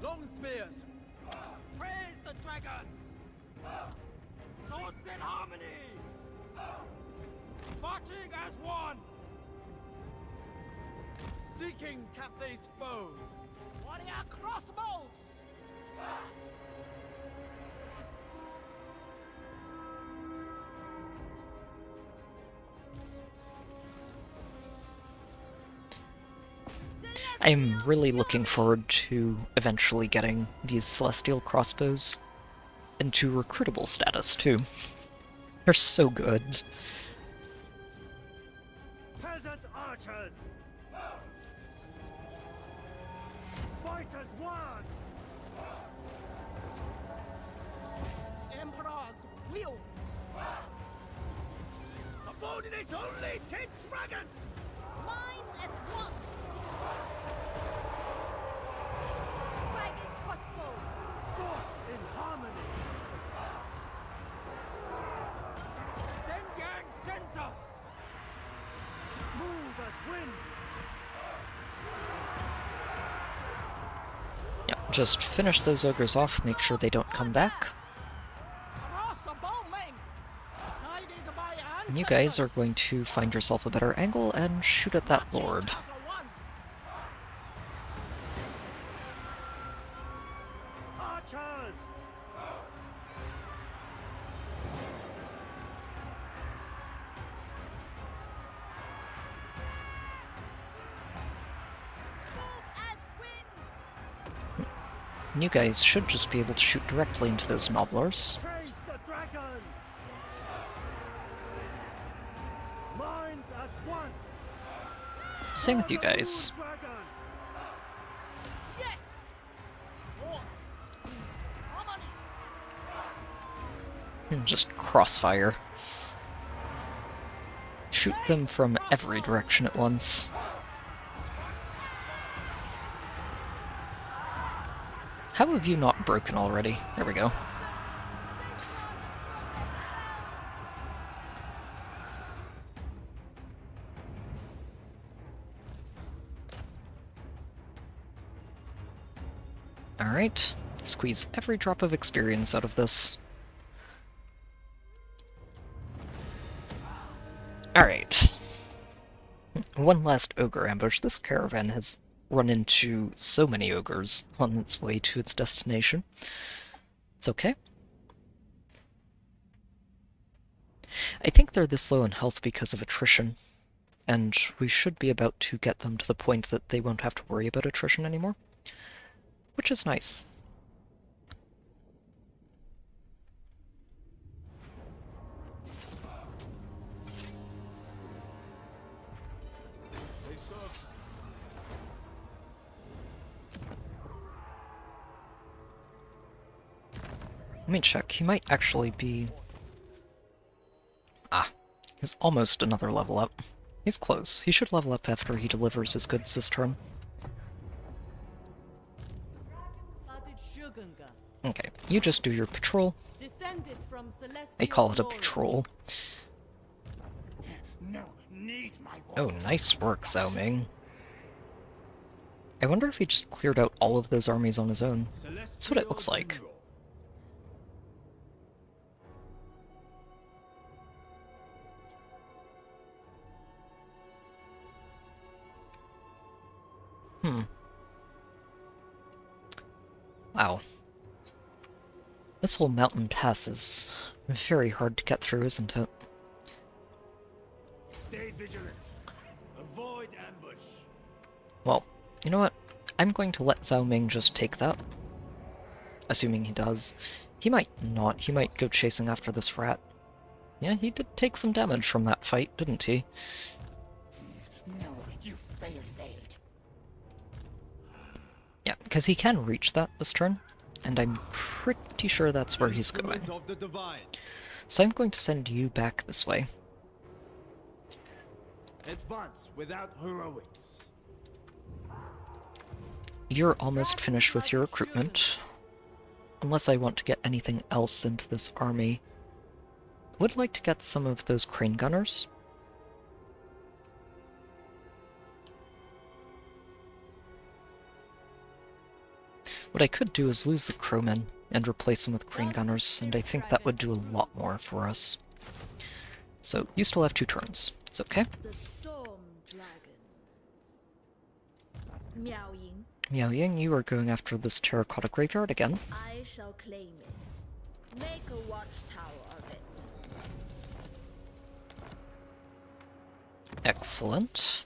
Long spears! Praise the dragons! Swords in harmony! Marching as one! Seeking Cathay's foes! Warrior crossbows. I'm really looking forward to eventually getting these celestial crossbows into recruitable status too. They're so good. Peasant archers! Fight as one! Emperor's will. Subordinate only 10 dragons! Minds as one. Dragon crossbows. Thoughts in harmony! Send Yang census! Move as wind! Yeah, just finish those ogres off, make sure they don't come back. Crossbowmen. Guided by And you guys are ancestors. going to find yourself a better angle and shoot at that lord. Marching as a one. charge! And you guys should just be able to shoot directly into those nobblers. Chase the dragons! Minds as one! Same with you guys. Dragon! Yes! Just crossfire. Shoot them from every direction at once. How have you not broken already? There we go. Alright, squeeze every drop of experience out of this. Alright. One last ogre ambush. This caravan has run into so many ogres on its way to its destination. It's okay. I think they're this low in health because of attrition, and we should be about to get them to the point that they won't have to worry about attrition anymore, which is nice. Let me check. He might actually be... Ah, he's almost another level up. He's close. He should level up after he delivers his goods this turn. Okay, you just do your patrol. I call it a patrol. Oh, nice work, Zhao Ming. I wonder if he just cleared out all of those armies on his own. That's what it looks like. Wow. This whole mountain pass is very hard to get through, isn't it? Stay vigilant. Avoid ambush. Well, you know what? I'm going to let Zhao Ming just take that. Assuming he does. He might not. He might go chasing after this rat. Yeah, he did take some damage from that fight, didn't he? No, you failed. Yeah, because he can reach that this turn, and I'm pretty sure that's where he's going. So I'm going to send you back this way. Advance without heroics. You're almost finished with your recruitment. Unless I want to get anything else into this army. I would like to get some of those crane gunners. What I could do is lose the crowmen and replace them with crane gunners, and I think that would do a lot more for us. So, you still have 2 turns. It's okay. The Storm Dragon. Miao Ying. Miao Ying, you are going after this terracotta graveyard again. I shall claim it. Make a watchtower of it. Excellent.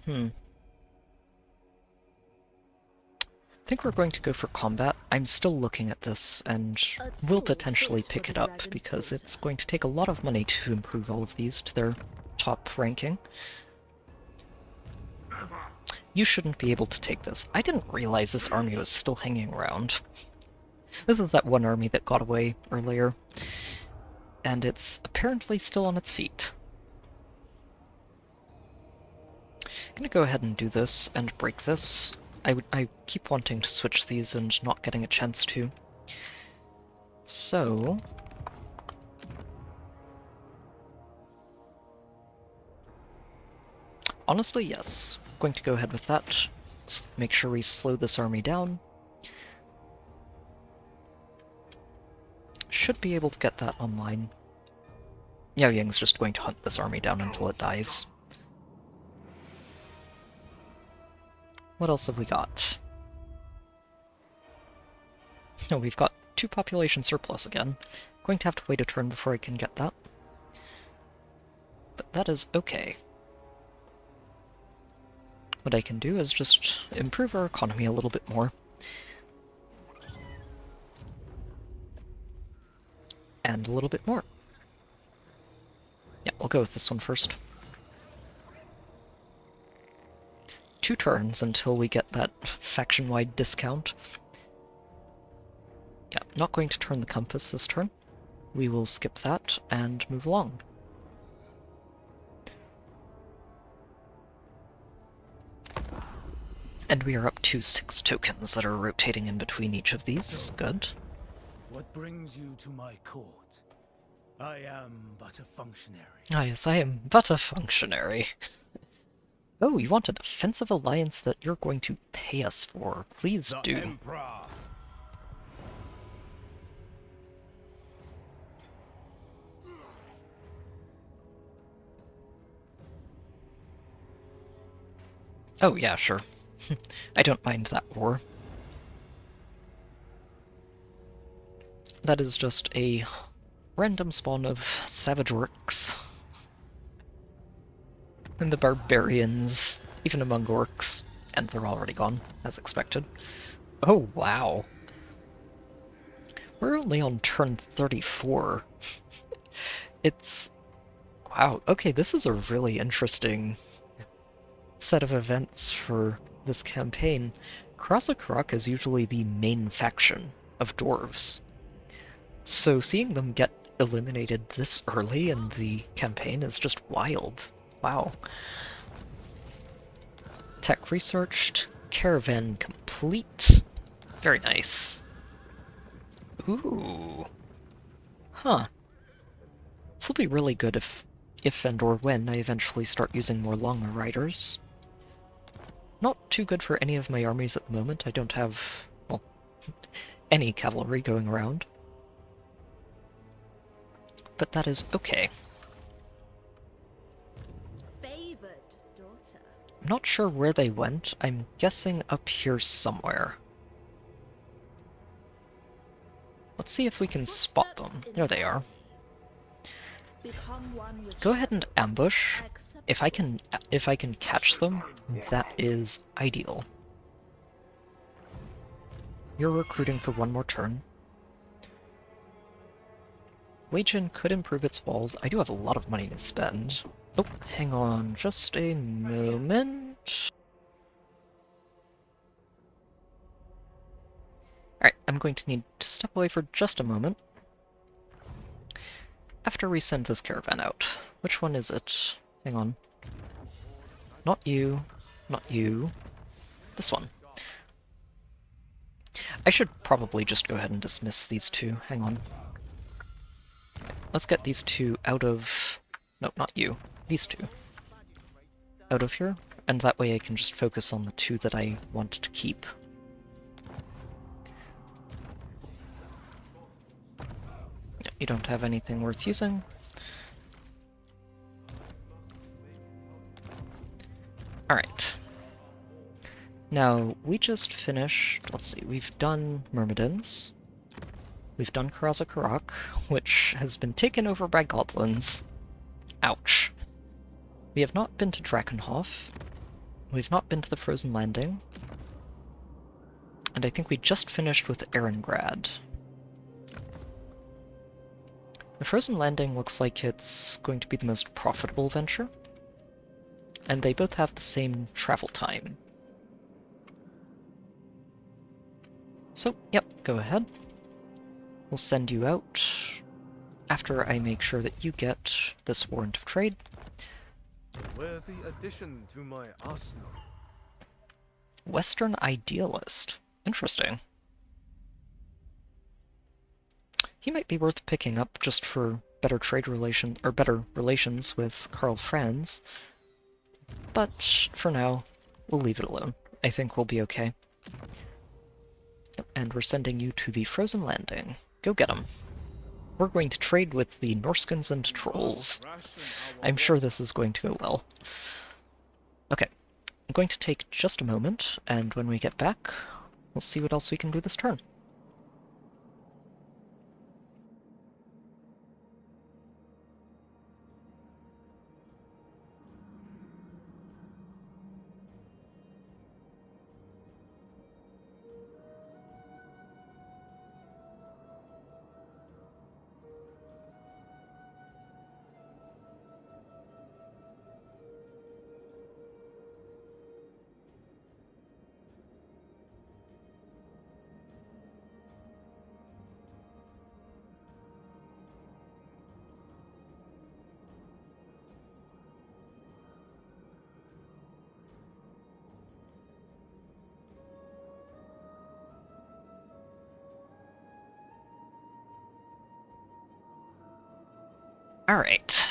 I think we're going to go for combat. I'm still looking at this, and will potentially pick it up, because it's going to take a lot of money to improve all of these to their top ranking. You shouldn't be able to take this. I didn't realize this army was still hanging around. This is that one army that got away earlier, and it's apparently still on its feet. I'm gonna go ahead and do this and break this. I keep wanting to switch these and not getting a chance to. So... honestly, yes. I'm going to go ahead with that. Let's make sure we slow this army down. Should be able to get that online. Yao Ying's just going to hunt this army down until it dies. What else have we got? No, we've got 2 population surplus again. Going to have to wait a turn before I can get that. But that is okay. What I can do is just improve our economy a little bit more. And a little bit more. Yeah, we'll go with this one first. 2 turns until we get that faction-wide discount. Yeah, not going to turn the compass this turn. We will skip that and move along. And we are up to 6 tokens that are rotating in between each of these. Good. What brings you to my court? I am but a functionary. Ah, yes, I am but a functionary. Oh, you want a defensive alliance that you're going to pay us for. Please do. Emperor. Oh, yeah, sure. I don't mind that war. That is just a random spawn of savage orcs. And the barbarians, even among orcs. And they're already gone, as expected. Oh, wow. We're only on turn 34. It's... Wow, okay, this is a really interesting set of events for this campaign. Krasakrak is usually the main faction of dwarves. So seeing them get eliminated this early in the campaign is just wild. Wow. Tech researched. Caravan complete. Very nice. Ooh. Huh. This will be really good if and or when I eventually start using more longer riders. Not too good for any of my armies at the moment. I don't have, well, any cavalry going around. But that is okay. Favored daughter. I'm not sure where they went. I'm guessing up here somewhere. Let's see if we can spot them. There they are. Go ahead and ambush. If I can catch them, that is ideal. You're recruiting for one more turn. Weijin could improve its walls. I do have a lot of money to spend. Oh, hang on just a moment. Alright, I'm going to need to step away for just a moment. After we send this caravan out. Which one is it? Hang on. Not you. Not you. This one. I should probably just go ahead and dismiss these 2. Hang on. Let's get these 2 out of... No, not you. These 2. Out of here, and that way I can just focus on the 2 that I want to keep. You don't have anything worth using. Alright. Now, we just finished... Let's see, we've done Myrmidons. We've done Krasakrak, which has been taken over by goblins. Ouch. We have not been to Drakenhof. We've not been to the Frozen Landing. And I think we just finished with Erengrad. The Frozen Landing looks like it's going to be the most profitable venture. And they both have the same travel time. So, yep, go ahead. We'll send you out after I make sure that you get this warrant of trade. Worthy addition to my arsenal. Western Idealist. Interesting. He might be worth picking up just for better trade relation or better relations with Karl Franz. But for now, we'll leave it alone. I think we'll be okay. And we're sending you to the Frozen Landing. Go get them. We're going to trade with the Norskins and Trolls. I'm sure this is going to go well. Okay. I'm going to take just a moment, and when we get back, we'll see what else we can do this turn. Alright.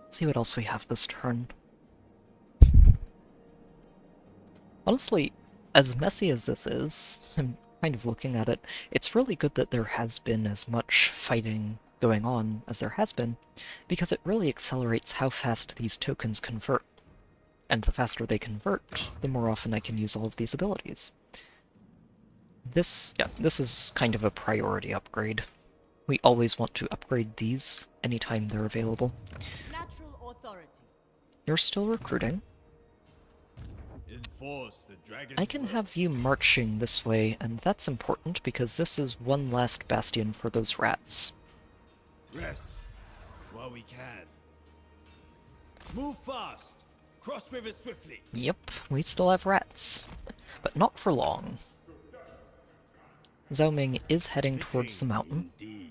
Let's see what else we have this turn. Honestly, as messy as this is, I'm kind of looking at it, it's really good that there has been as much fighting going on as there has been, because it really accelerates how fast these tokens convert. And the faster they convert, the more often I can use all of these abilities. This is kind of a priority upgrade. We always want to upgrade these anytime they're available. Natural authority. You're still recruiting. Enforce the dragon's I can will. have you marching this way, and that's important because this is one last bastion for those rats. Rest while we can. Move fast. Cross river swiftly. Yep, we still have rats. But not for long. Zhao Ming is heading towards the mountain. Indeed.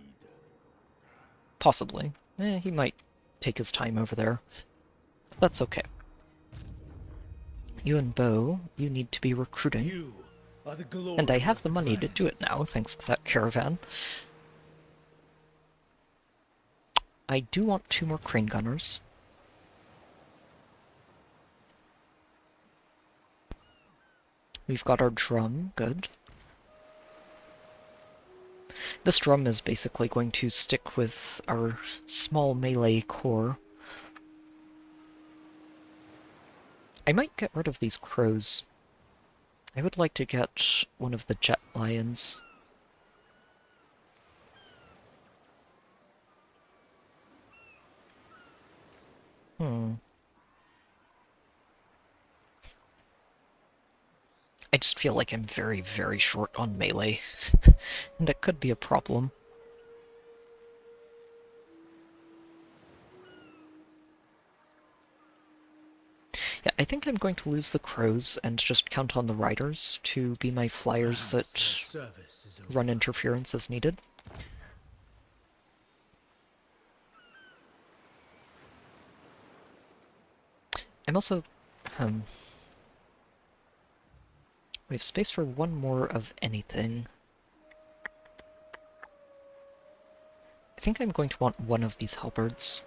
Possibly. He might take his time over there. But that's okay. Yuan Bo, you need to be recruiting. You are the glory And I have of the money to dragons. do it now, thanks to that caravan. I do want 2 more crane gunners. We've got our drum, good. This drum is basically going to stick with our small melee core. I might get rid of these crows. I would like to get one of the jet lions. I just feel like I'm very, very short on melee, and it could be a problem. Yeah, I think I'm going to lose the crows and just count on the riders to be my flyers Perhaps that their service is over. run interference as needed. I'm also... we have space for one more of anything. I think I'm going to want one of these halberds.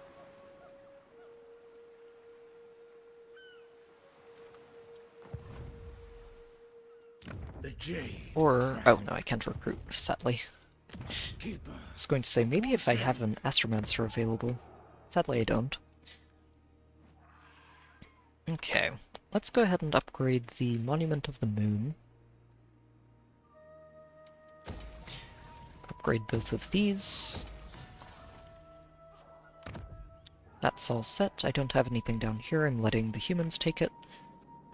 The jade. Or... oh no, I can't recruit, sadly. Keeper. I was going to say, maybe if I have an Astromancer available. Sadly, I don't. Okay, let's go ahead and upgrade the Monument of the Moon. Upgrade both of these. That's all set. I don't have anything down here. I'm letting the humans take it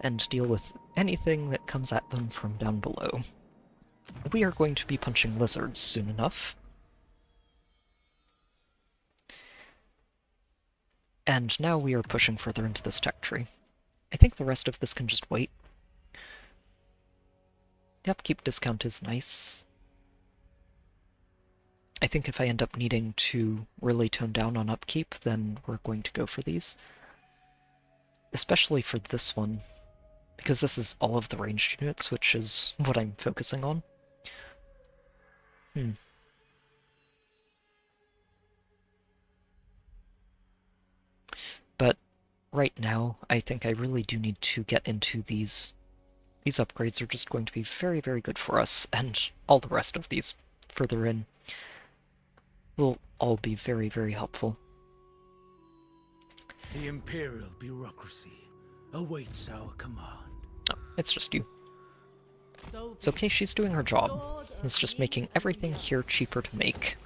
and deal with anything that comes at them from down below. We are going to be punching lizards soon enough. And now we are pushing further into this tech tree. I think the rest of this can just wait. The upkeep discount is nice. I think if I end up needing to really tone down on upkeep, then we're going to go for these. Especially for this one, because this is all of the ranged units, which is what I'm focusing on. But right now, I think I really do need to get into these. These upgrades are just going to be very, very good for us, and all the rest of these further in will all be very, very helpful. The Imperial bureaucracy. awaits our command. Oh, it's just you. So It's okay, she's doing her job. Lord of It's just making Yin everything and here cheaper to make.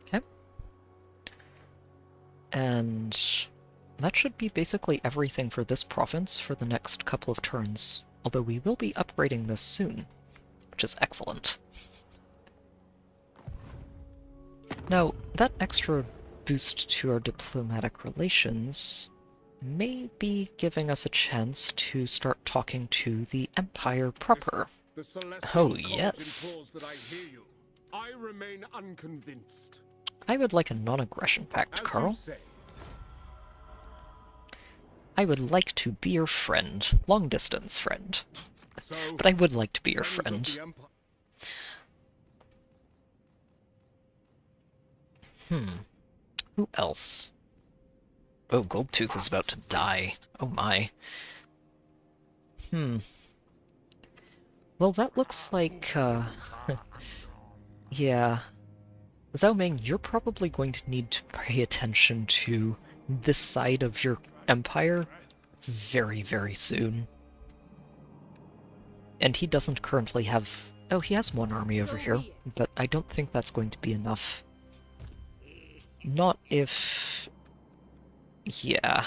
Okay. And that should be basically everything for this province for the next couple of turns. Although we will be upgrading this soon, which is excellent. Now, that extra boost to our diplomatic relations may be giving us a chance to start talking to the Empire proper. The celestial Oh, court yes. implores that I hear you. I remain unconvinced. I would like a non-aggression pact, As Carl. you say, I would like to be your friend. Long-distance friend. so But I would like to be your friends of friend. the Empire. Who else? Oh, Goldtooth is about to die. Oh my. Well, that looks like, yeah. Zhao Ming, you're probably going to need to pay attention to this side of your empire very, very soon. And he doesn't currently have... Oh, he has one army over So here, be it. but I don't think that's going to be enough. Not if... Yeah.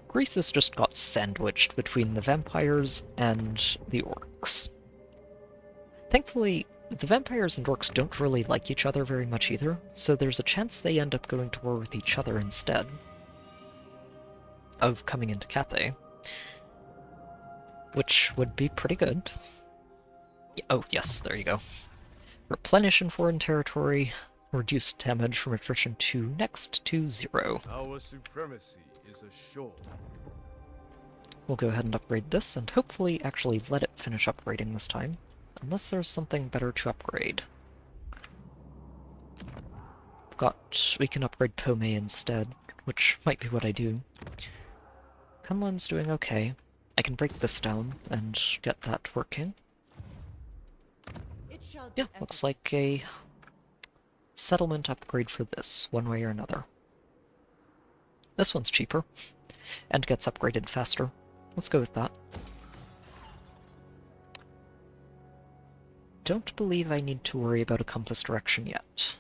Greece has just got sandwiched between the vampires and the orcs. Thankfully, the vampires and orcs don't really like each other very much either, so there's a chance they end up going to war with each other instead of coming into Cathay. Which would be pretty good. Oh, yes, there you go. Replenish in foreign territory, reduce damage from attrition to next to 0. Our supremacy is assured. We'll go ahead and upgrade this, and hopefully actually let it finish upgrading this time, unless there's something better to upgrade. We can upgrade Pome instead, which might be what I do. Kunlun's doing okay. I can break this down and get that working. It shall be Yeah, looks like a settlement upgrade for this, one way or another. This one's cheaper, and gets upgraded faster. Let's go with that. Don't believe I need to worry about a compass direction yet.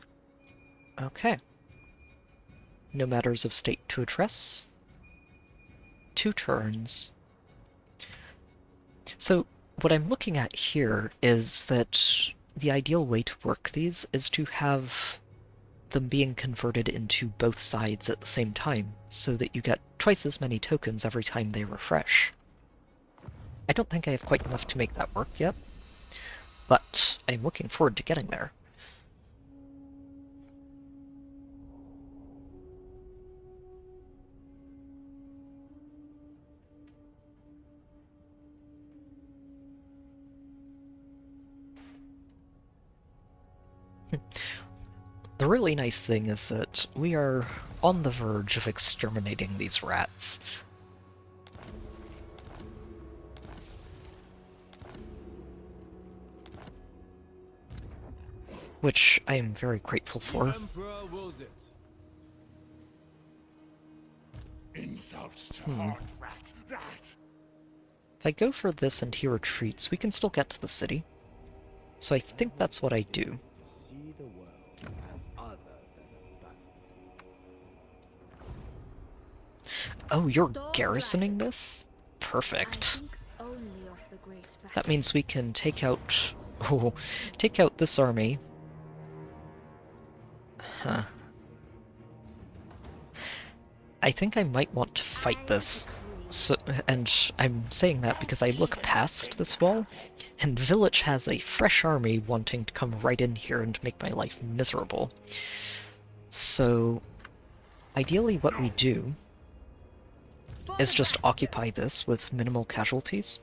Okay. No matters of state to address. 2 turns. So, what I'm looking at here is that the ideal way to work these is to have them being converted into both sides at the same time, so that you get twice as many tokens every time they refresh. I don't think I have quite enough to make that work yet, but I'm looking forward to getting there. The really nice thing is that we are on the verge of exterminating these rats. Which I am very grateful for. The Emperor wills it. Insults to heart, rat, rat. If I go for this and he retreats, we can still get to the city. So I think that's what I do. To see the world as other than a battlefield. Oh, you're Storm garrisoning Dragon. this? I Perfect. think only of the great That battle. means we can take out... Oh, take out this army. Huh. I think I might want to fight this. So, and I'm saying that because I look past this wall, and Village has a fresh army wanting to come right in here and make my life miserable. So, ideally what we do For is the just basket. occupy this with minimal casualties,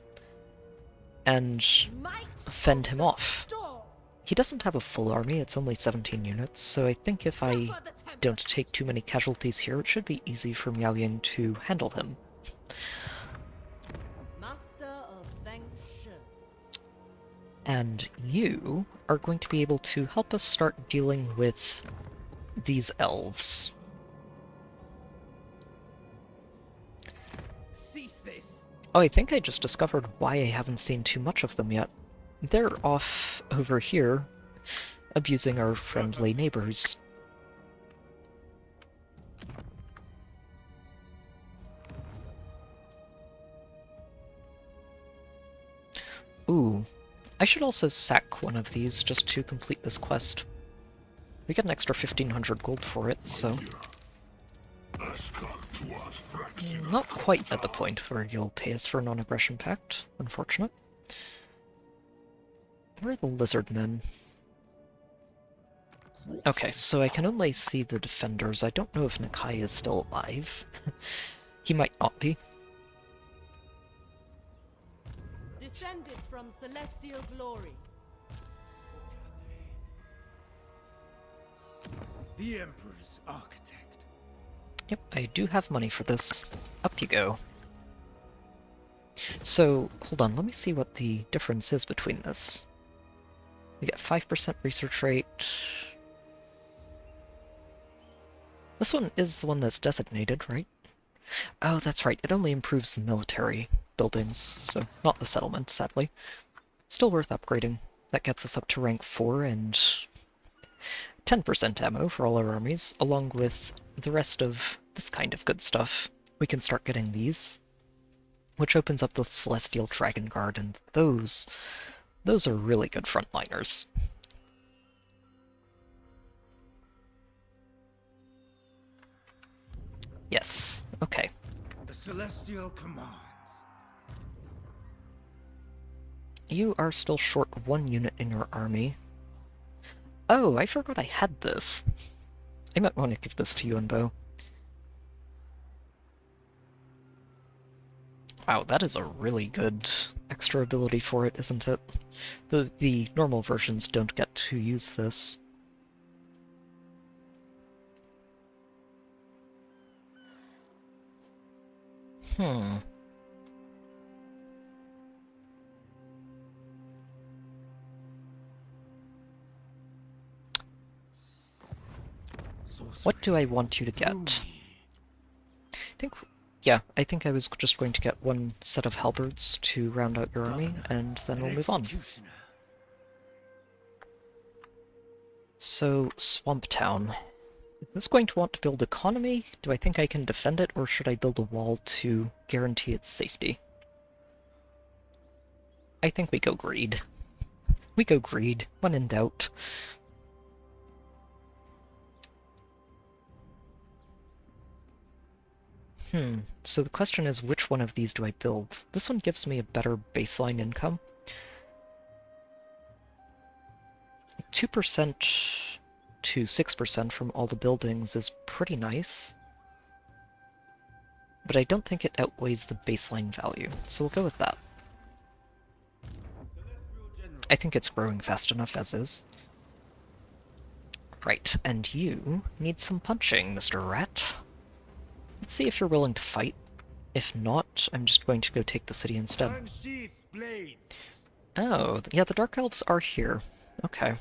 and Might fend of him the off. storm. He doesn't have a full army, it's only 17 units, so I think if I Suffer the tempest. don't take too many casualties here, it should be easy for Miao Ying to handle him. Master of Feng Shi. And you are going to be able to help us start dealing with these elves. this? Oh, I think I just discovered why I haven't seen too much of them yet. They're off over here, abusing our friendly neighbors. Ooh, I should also sack one of these just to complete this quest. We get an extra 1500 gold for it, so... Not quite at the point where you'll pay us for a non-aggression pact, unfortunate. Where are the lizard men? Okay, so I can only see the defenders. I don't know if Nakai is still alive. He might not be. Descended from celestial glory. The Emperor's architect. Yep, I do have money for this. Up you go. So, hold on, let me see what the difference is between this. We get 5% research rate. This one is the one that's designated, right? Oh, that's right, it only improves the military buildings, so not the settlement, sadly. Still worth upgrading. That gets us up to rank 4 and 10% ammo for all our armies, along with the rest of this kind of good stuff. We can start getting these, which opens up the Celestial Dragon Guard, and those are really good frontliners. Yes, okay. The Celestial commands. You are still short 1 unit in your army. Oh, I forgot I had this. I might want to give this to Yuan Bo. Wow, that is a really good extra ability for it, isn't it? The normal versions don't get to use this. What do I want you to get? I think I was just going to get 1 set of halberds to round out your army, and then we'll move on. So, Swamp Town. Is this going to want to build economy? Do I think I can defend it, or should I build a wall to guarantee its safety? I think we go greed. We go greed, when in doubt. So the question is, which one of these do I build? This one gives me a better baseline income. 2% to 6% from all the buildings is pretty nice, but I don't think it outweighs the baseline value, so we'll go with that. I think it's growing fast enough as is. Right, and you need some punching, Mr. Rat. Let's see if you're willing to fight. If not, I'm just going to go take the city instead. Oh, yeah, the Dark Elves are here. Okay.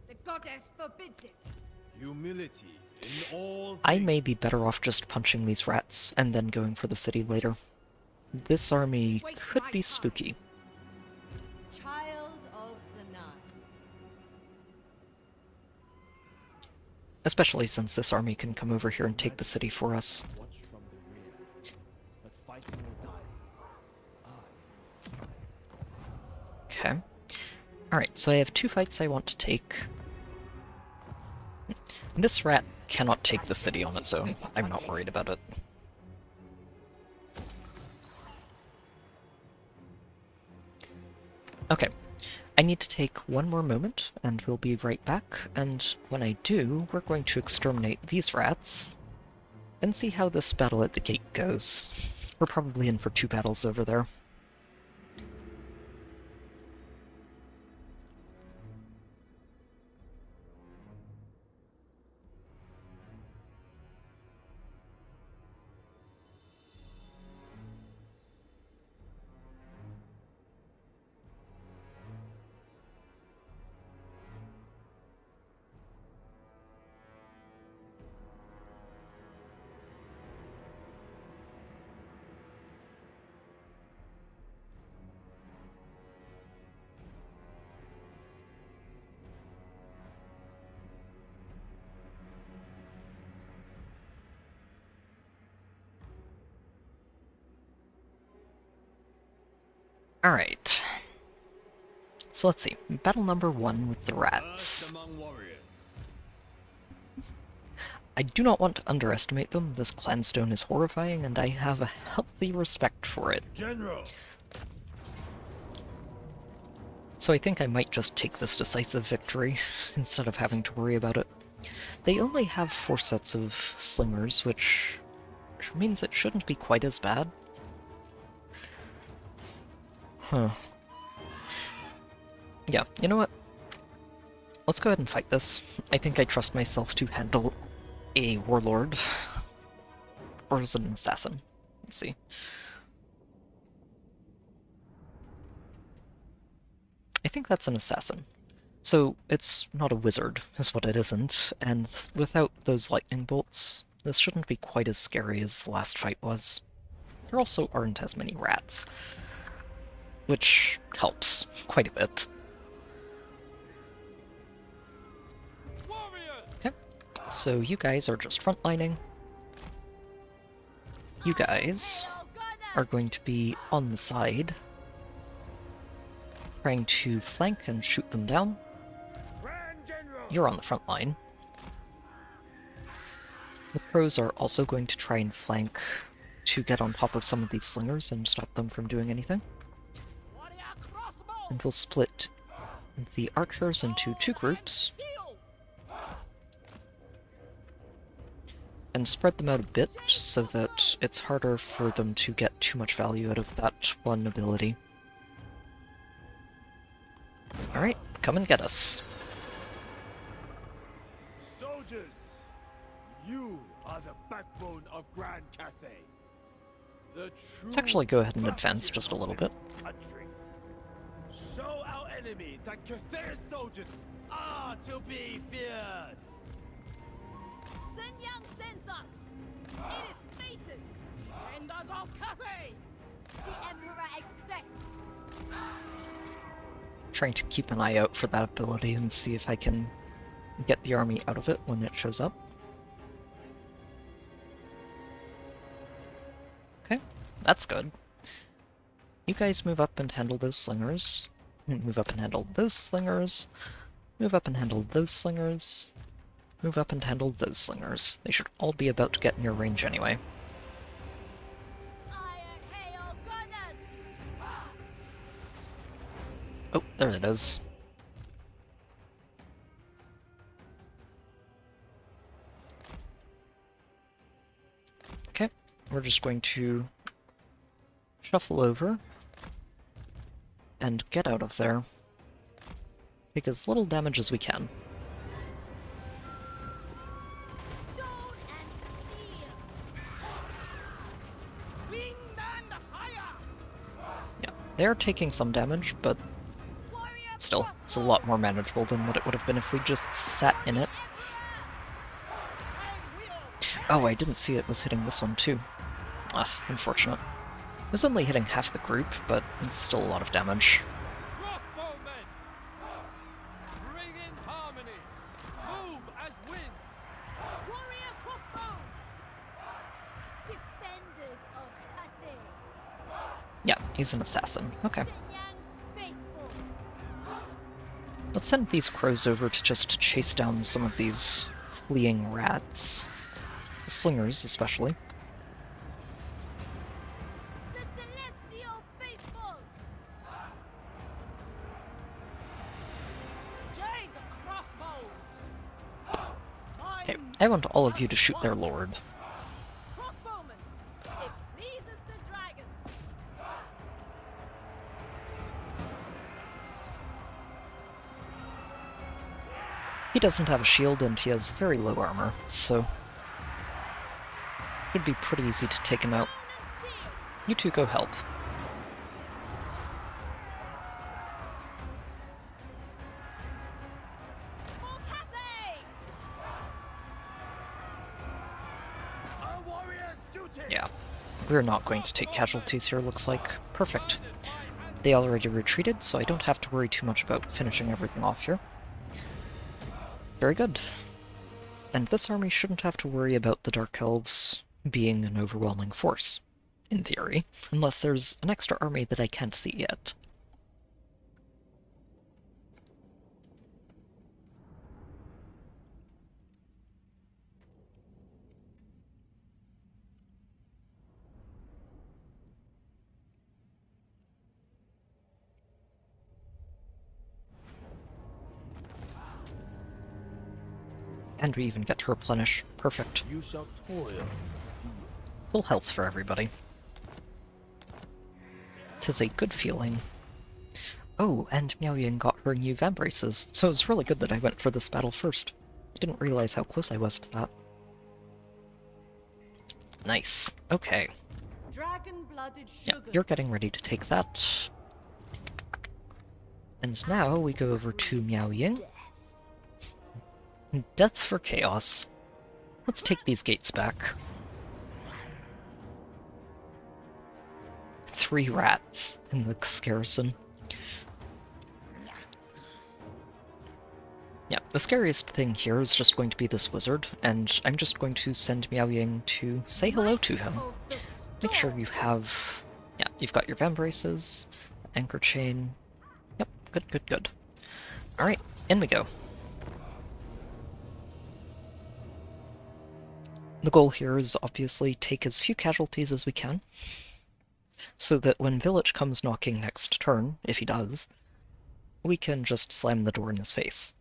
The goddess forbids it. Humility in all I may be better off just punching these rats and then going for the city later. This army could be spooky. Child of the Nine. Especially since this army can come over here and take the city for us. Watch from the rear, but fighting or dying, Okay. Alright, so I have 2 fights I want to take. This rat cannot take the city on its own. I'm not worried about it. Okay. I need to take 1 more moment, and we'll be right back, and when I do, we're going to exterminate these rats, and see how this battle at the gate goes. We're probably in for 2 battles over there. Alright. So let's see. Battle number 1 with the First rats. among warriors. I do not want to underestimate them. This clanstone is horrifying, and I have a healthy respect for it. General. So I think I might just take this decisive victory, instead of having to worry about it. They only have 4 sets of slingers, which means it shouldn't be quite as bad. Huh. Yeah, you know what? Let's go ahead and fight this. I think I trust myself to handle a warlord. Or is it an assassin? Let's see. I think that's an assassin. So it's not a wizard, is what it isn't, and without those lightning bolts, this shouldn't be quite as scary as the last fight was. There also aren't as many rats, which helps quite a bit. Okay, so you guys are just frontlining. You guys are going to be on the side, trying to flank and shoot them down. You're on the front line. The crows are also going to try and flank to get on top of some of these slingers and stop them from doing anything. And we'll split the archers into 2 groups and spread them out a bit so that it's harder for them to get too much value out of that one ability. Alright, come and get us. Soldiers, you are the backbone of Grand Cathay. The true Let's actually go ahead and advance bastion just a of little this bit. country. Show our enemy that Cathay's soldiers are to be feared. Sun Yang sends us. It is fated. Defenders of Cathay. The Emperor expects. Trying to keep an eye out for that ability and see if I can get the army out of it when it shows up. Okay, that's good. You guys move up and handle those slingers. Move up and handle those slingers. Move up and handle those slingers. Move up and handle those slingers. They should all be about to get in your range anyway. Iron Hail Gunners. Oh, there it is. Okay, we're just going to shuffle over and get out of there. Take as little damage as we can. Stone and steel. Wind and fire. Yeah, they're taking some damage, but Warrior still, it's a lot more manageable than what it would have been if we just sat in it. Oh, I didn't see it was hitting this one too. Ah, unfortunate. It was only hitting half the group, but it's still a lot of damage. Crossbowmen, bring in harmony. Move as wind. Warrior crossbows. Defenders of Cathay. Yeah, he's an assassin. Okay. Sun Yang's faithful. Let's send these crows over to just chase down some of these fleeing rats. Slingers, especially. The celestial faithful. Jade crossbows. Okay, I want all of you to shoot their lord. Crossbowmen. It pleases the dragons. He doesn't have a shield and he has very low armor, so it would be pretty easy to take him out. Stone and steel. You two go help. For Cathay. Our warriors' duty. Yeah, we're not going to take casualties here, looks like. Perfect. They already retreated, so I don't have to worry too much about finishing everything off here. Very good. And this army shouldn't have to worry about the Dark Elves being an overwhelming force. in theory, unless there's an extra army that I can't see yet. And we even get to replenish. Perfect. You shall toil. Full health for everybody. 'Tis a good feeling. Oh, and Miao Ying got her new vambraces, so it's really good that I went for this battle first. Didn't realize how close I was to that. Nice. Okay. Dragon-blooded Yeah, sugar. you're getting ready to take that. And now we go over to Miao Ying. Death for chaos. Let's take these gates back. 3 rats in the garrison. Yeah, the scariest thing here is just going to be this wizard, and I'm just going to send Miao Ying to say hello to him. Make sure you have... yeah, you've got your vambraces, anchor chain. Yep, good, good, good. Alright, in we go. The goal here is obviously take as few casualties as we can, so that when Village comes knocking next turn, if he does, we can just slam the door in his face.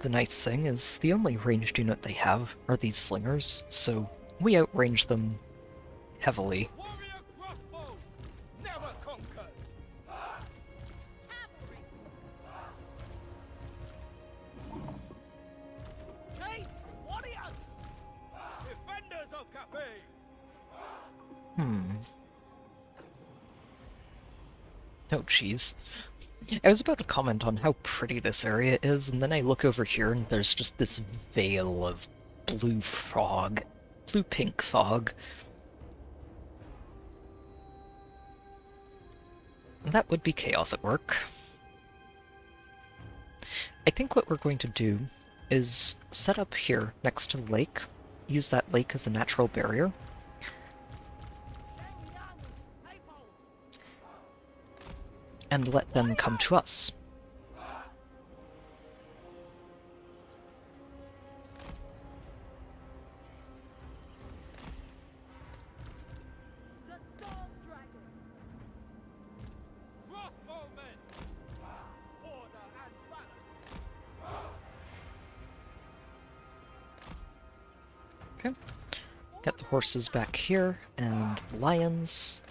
The nice thing is the only ranged unit they have are these slingers, so we outrange them heavily. Warrior crossbow, never conquered. Hey, warriors, defenders of Cathay. Oh, jeez. I was about to comment on how pretty this area is, and then I look over here and there's just this veil of blue fog. Blue-pink fog. That would be chaos at work. I think what we're going to do is set up here next to the lake, use that lake as a natural barrier, and let them come to us. Okay, get the horses back here, and the lions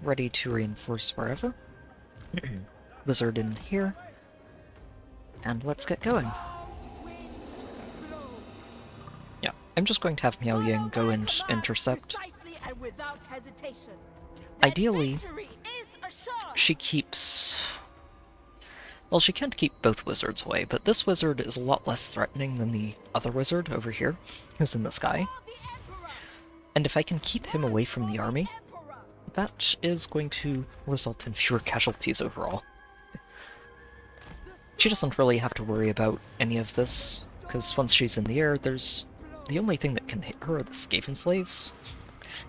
ready to reinforce wherever. Wizard in here, and let's get going. Yeah, I'm just going to have Miao Ying go and intercept. Ideally, she keeps... well, she can't keep both wizards away, but this wizard is a lot less threatening than the other wizard over here, who's in the sky. And if I can keep him away from the army, that is going to result in fewer casualties overall. She doesn't really have to worry about any of this, because once she's in the air, there's... the only thing that can hit her are the Skaven slaves,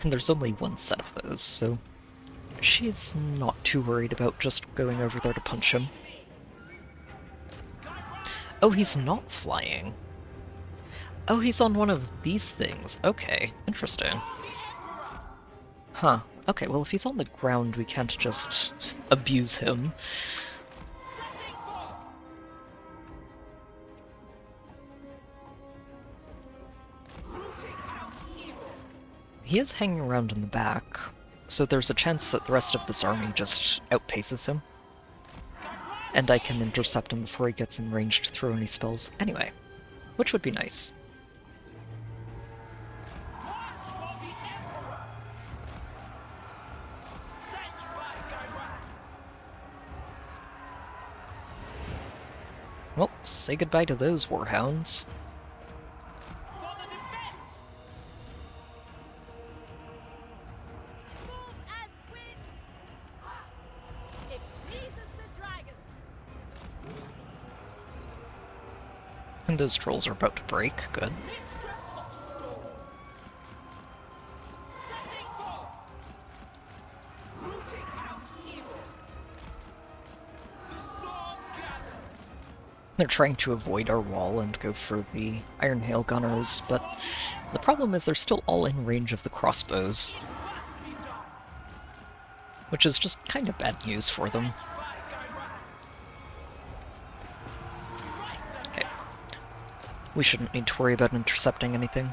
and there's only one set of those, so she's not too worried about just going over there to punch him. Oh, he's not flying. Oh, he's on one of these things. Okay, interesting. Huh. Okay, well if he's on the ground, we can't just abuse him. He is hanging around in the back, so there's a chance that the rest of this army just outpaces him. And I can intercept him before he gets in range to throw any spells anyway, which would be nice. Well, say goodbye to those warhounds. Those trolls are about to break. Good. Mistress of storms. Setting forth. Rooting out evil. The storm gathers. They're trying to avoid our wall and go for the Iron Hail Gunners, but the problem is they're still all in range of the crossbows, Must be done. which is just kind of bad news for them. Okay. We shouldn't need to worry about intercepting anything.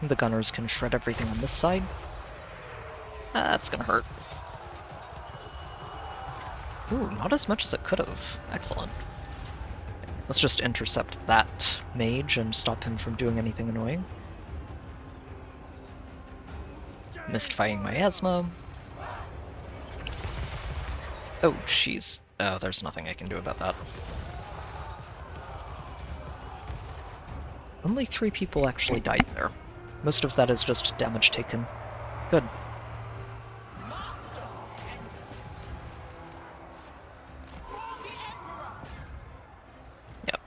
The gunners can shred everything on this side. That's gonna hurt. Ooh, not as much as it could have. Excellent. Let's just intercept that mage and stop him from doing anything annoying. Missed firing miasma. Oh, jeez. Oh, there's nothing I can do about that. Only 3 people actually died there. Most of that is just damage taken. Good. Yep.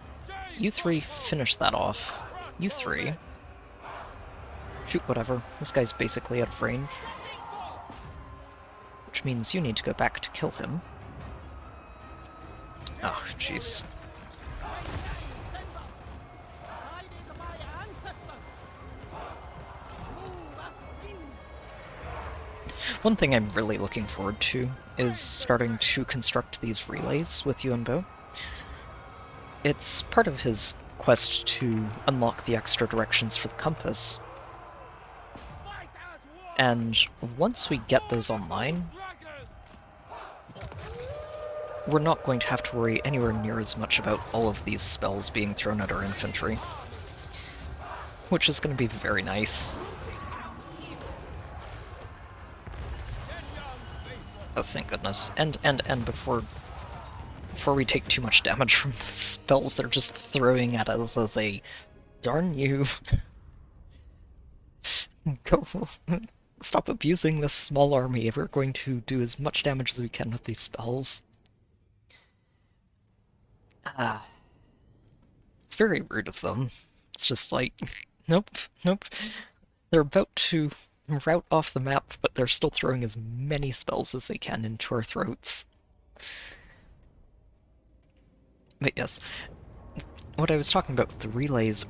You 3 finish that off. You 3. Shoot whatever. This guy's basically out of range. Which means you need to go back to kill him. Oh, jeez. One thing I'm really looking forward to is starting to construct these relays with Yuan. It's part of his quest to unlock the extra directions for the compass. And once we get those online, we're not going to have to worry anywhere near as much about all of these spells being thrown at our infantry. Which is going to be very nice. Oh, thank goodness. And before we take too much damage from the spells they're just throwing at us as a darn you. Go stop abusing this small army. We're going to do as much damage as we can with these spells. It's very rude of them. It's just like, nope. They're about to route off the map, but they're still throwing as many spells as they can into our throats. But yes, what I was talking about with the relays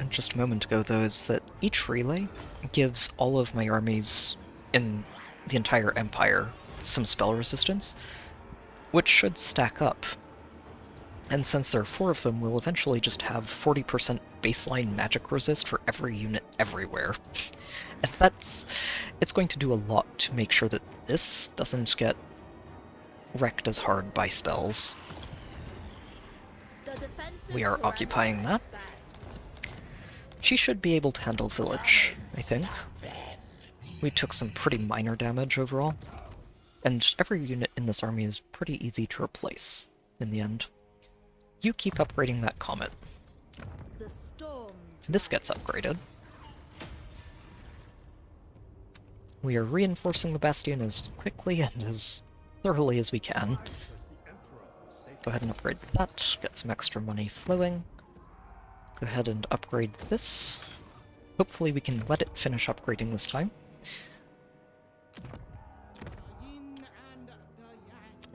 just a moment ago, though, is that each relay gives all of my armies in the entire Empire some spell resistance, which should stack up. And since there are 4 of them, we'll eventually just have 40% baseline magic resist for every unit everywhere. And it's going to do a lot to make sure that this doesn't get wrecked as hard by spells. We are occupying that. She should be able to handle village, I think. We took some pretty minor damage overall, and every unit in this army is pretty easy to replace in the end. You keep upgrading that comet. This gets upgraded. We are reinforcing the bastion as quickly and as thoroughly as we can. Go ahead and upgrade that, get some extra money flowing. Go ahead and upgrade this. Hopefully we can let it finish upgrading this time.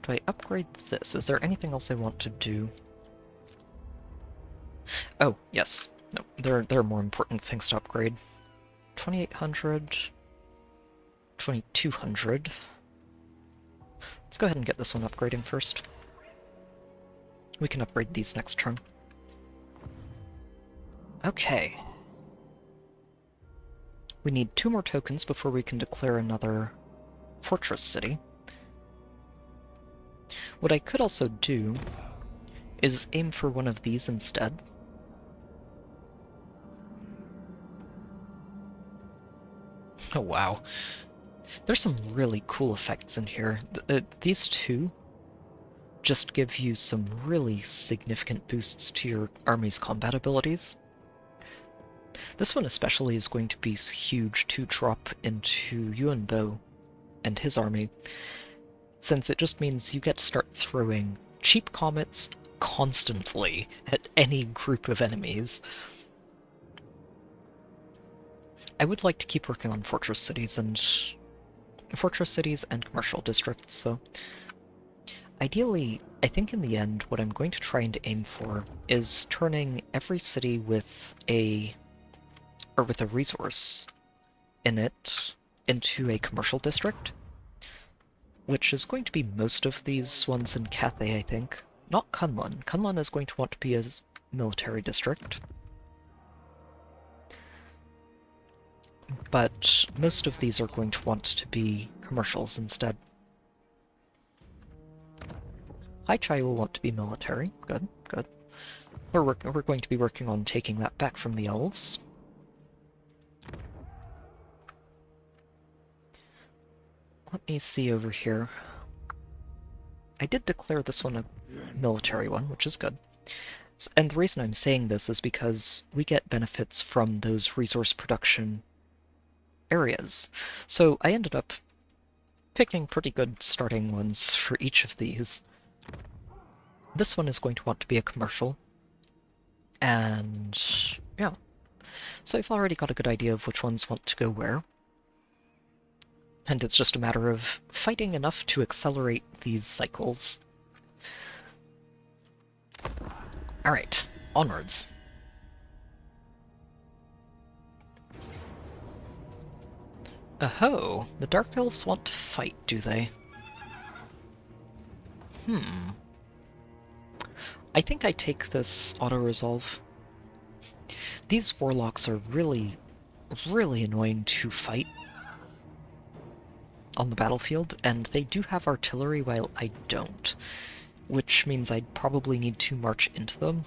Do I upgrade this? Is there anything else I want to do? Oh, yes. No, there are more important things to upgrade. 2800. 2200. Let's go ahead and get this one upgrading first. We can upgrade these next turn. Okay. We need 2 more tokens before we can declare another fortress city. What I could also do is aim for one of these instead. Oh wow. There's some really cool effects in here. These 2 just give you some really significant boosts to your army's combat abilities. This one especially is going to be huge to drop into Yuan and his army, since it just means you get to start throwing cheap comets constantly at any group of enemies. I would like to keep working on fortress cities and commercial districts, though. Ideally, I think in the end, what I'm going to try and aim for is turning every city with a resource in it into a commercial district, which is going to be most of these ones in Cathay, I think. Not Kunlun. Kunlun is going to want to be a military district. But most of these are going to want to be commercials instead. Haichai will want to be military. Good, good. We're going to be working on taking that back from the elves. Let me see over here. I did declare this one a military one, which is good. And the reason I'm saying this is because we get benefits from those resource production areas. So I ended up picking pretty good starting ones for each of these. This one is going to want to be a commercial. And yeah. So I've already got a good idea of which ones want to go where. And it's just a matter of fighting enough to accelerate these cycles. Alright, onwards. Oh, the Dark Elves want to fight, do they? I think I take this auto-resolve. These warlocks are really, really annoying to fight on the battlefield, and they do have artillery while I don't, which means I'd probably need to march into them.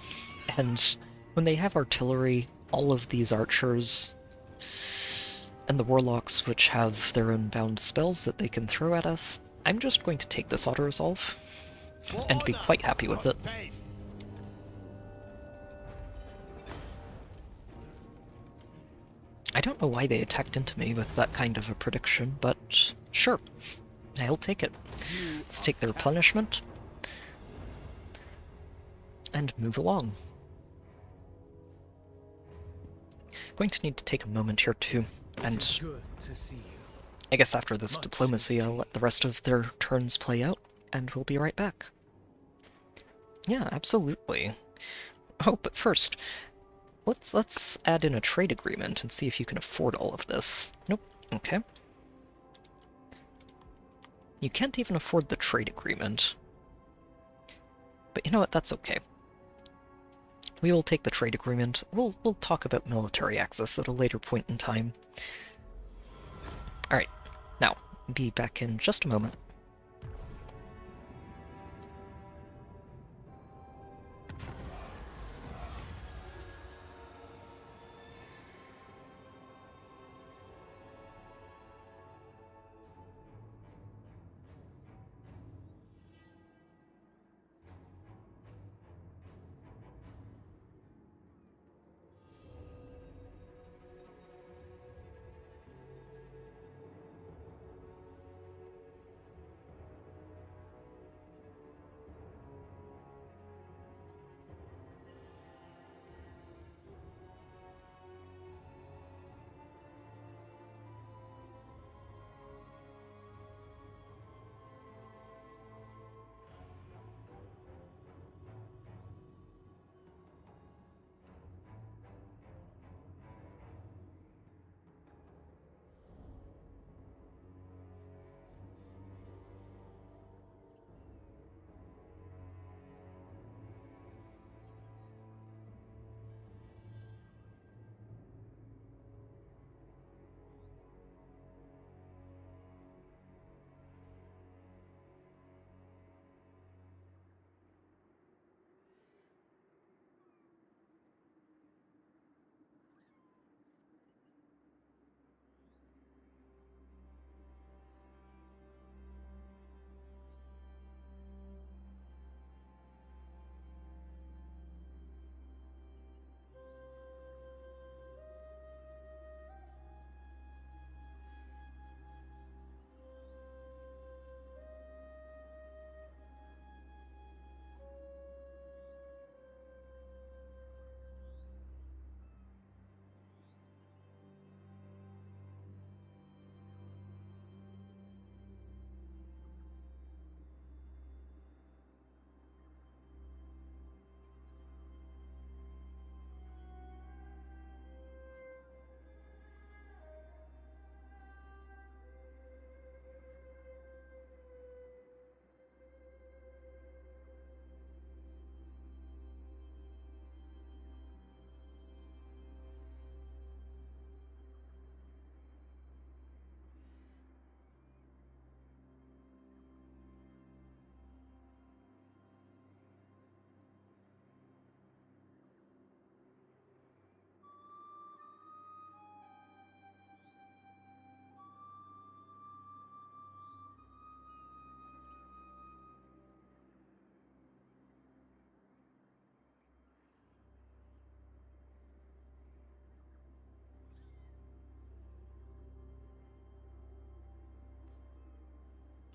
And when they have artillery, all of these archers and the warlocks, which have their own bound spells that they can throw at us, I'm just going to take this auto-resolve and be quite happy with it. I don't know why they attacked into me with that kind of a prediction, but sure, I'll take it. Let's take the replenishment and move along. Going to need to take a moment here too, and I guess after this diplomacy I'll let the rest of their turns play out, and we'll be right back. Yeah, absolutely. Oh, but first, let's add in a trade agreement and see if you can afford all of this. Nope. Okay. You can't even afford the trade agreement. But you know what, that's okay. We will take the trade agreement. We'll talk about military access at a later point in time. Alright, now, be back in just a moment.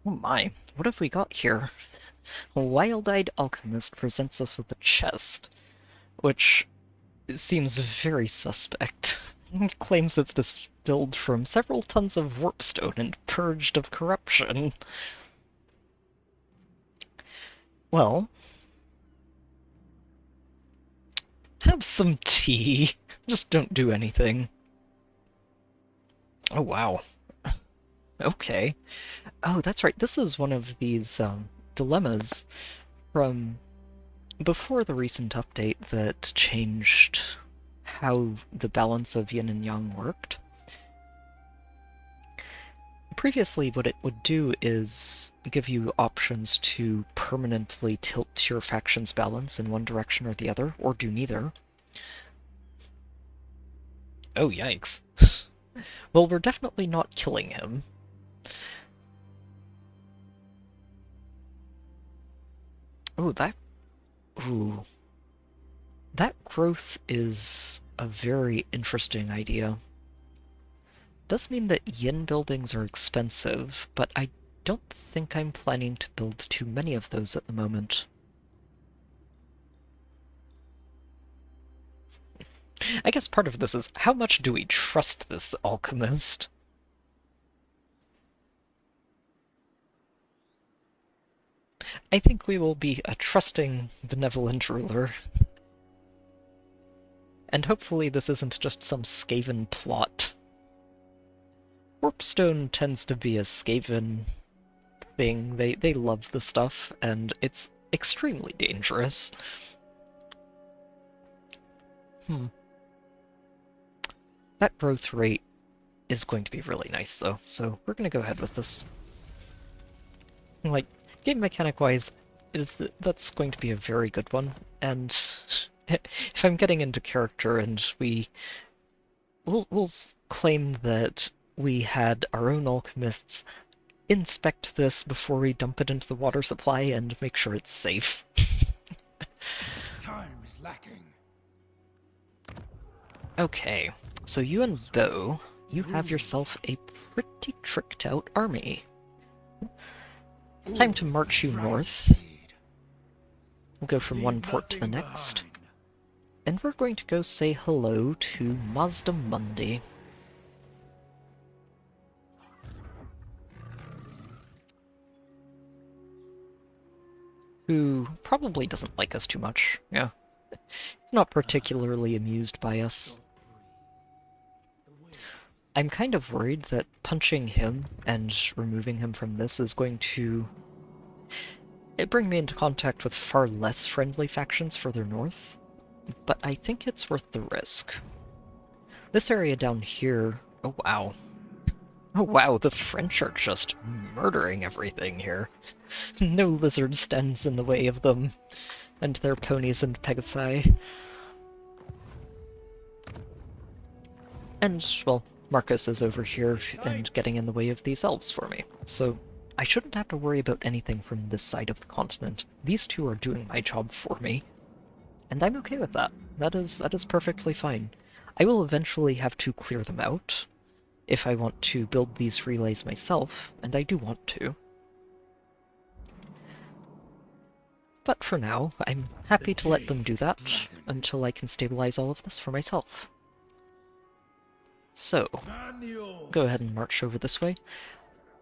Oh my, what have we got here? A wild-eyed alchemist presents us with a chest, which seems very suspect. It claims it's distilled from several tons of warpstone and purged of corruption. Well, have some tea. Just don't do anything. Oh wow. Okay. Oh, that's right. This is one of these dilemmas from before the recent update that changed how the balance of yin and yang worked. Previously, what it would do is give you options to permanently tilt your faction's balance in one direction or the other, or do neither. Oh, yikes. Well, we're definitely not killing him. Oh, Ooh. That growth is a very interesting idea. Does mean that yin buildings are expensive, but I don't think I'm planning to build too many of those at the moment. I guess part of this is, how much do we trust this alchemist? I think we will be a trusting, benevolent ruler. And hopefully this isn't just some Skaven plot. Warpstone tends to be a Skaven thing. They love the stuff, and it's extremely dangerous. That growth rate is going to be really nice, though, so we're going to go ahead with this. Like, game mechanic-wise, that's going to be a very good one, and if I'm getting into character and we'll claim that we had our own alchemists inspect this before we dump it into the water supply and make sure it's safe. Time is lacking. Okay, so you and Bo, you have yourself a pretty tricked out army. Time to march you north. We'll go from one port to the next. And we're going to go say hello to Mazda Mundi. Who probably doesn't like us too much, yeah. He's not particularly amused by us. I'm kind of worried that punching him and removing him from this is going to bring me into contact with far less friendly factions further north, but I think it's worth the risk. This area down here, oh wow. Oh wow, the French are just murdering everything here. No lizard stands in the way of them, and their ponies and pegasi. And, well, Marcus is over here and getting in the way of these elves for me, so I shouldn't have to worry about anything from this side of the continent. These two are doing my job for me, and I'm okay with that. That is perfectly fine. I will eventually have to clear them out if I want to build these relays myself, and I do want to. But for now, I'm happy to let them do that until I can stabilize all of this for myself. So, go ahead and march over this way.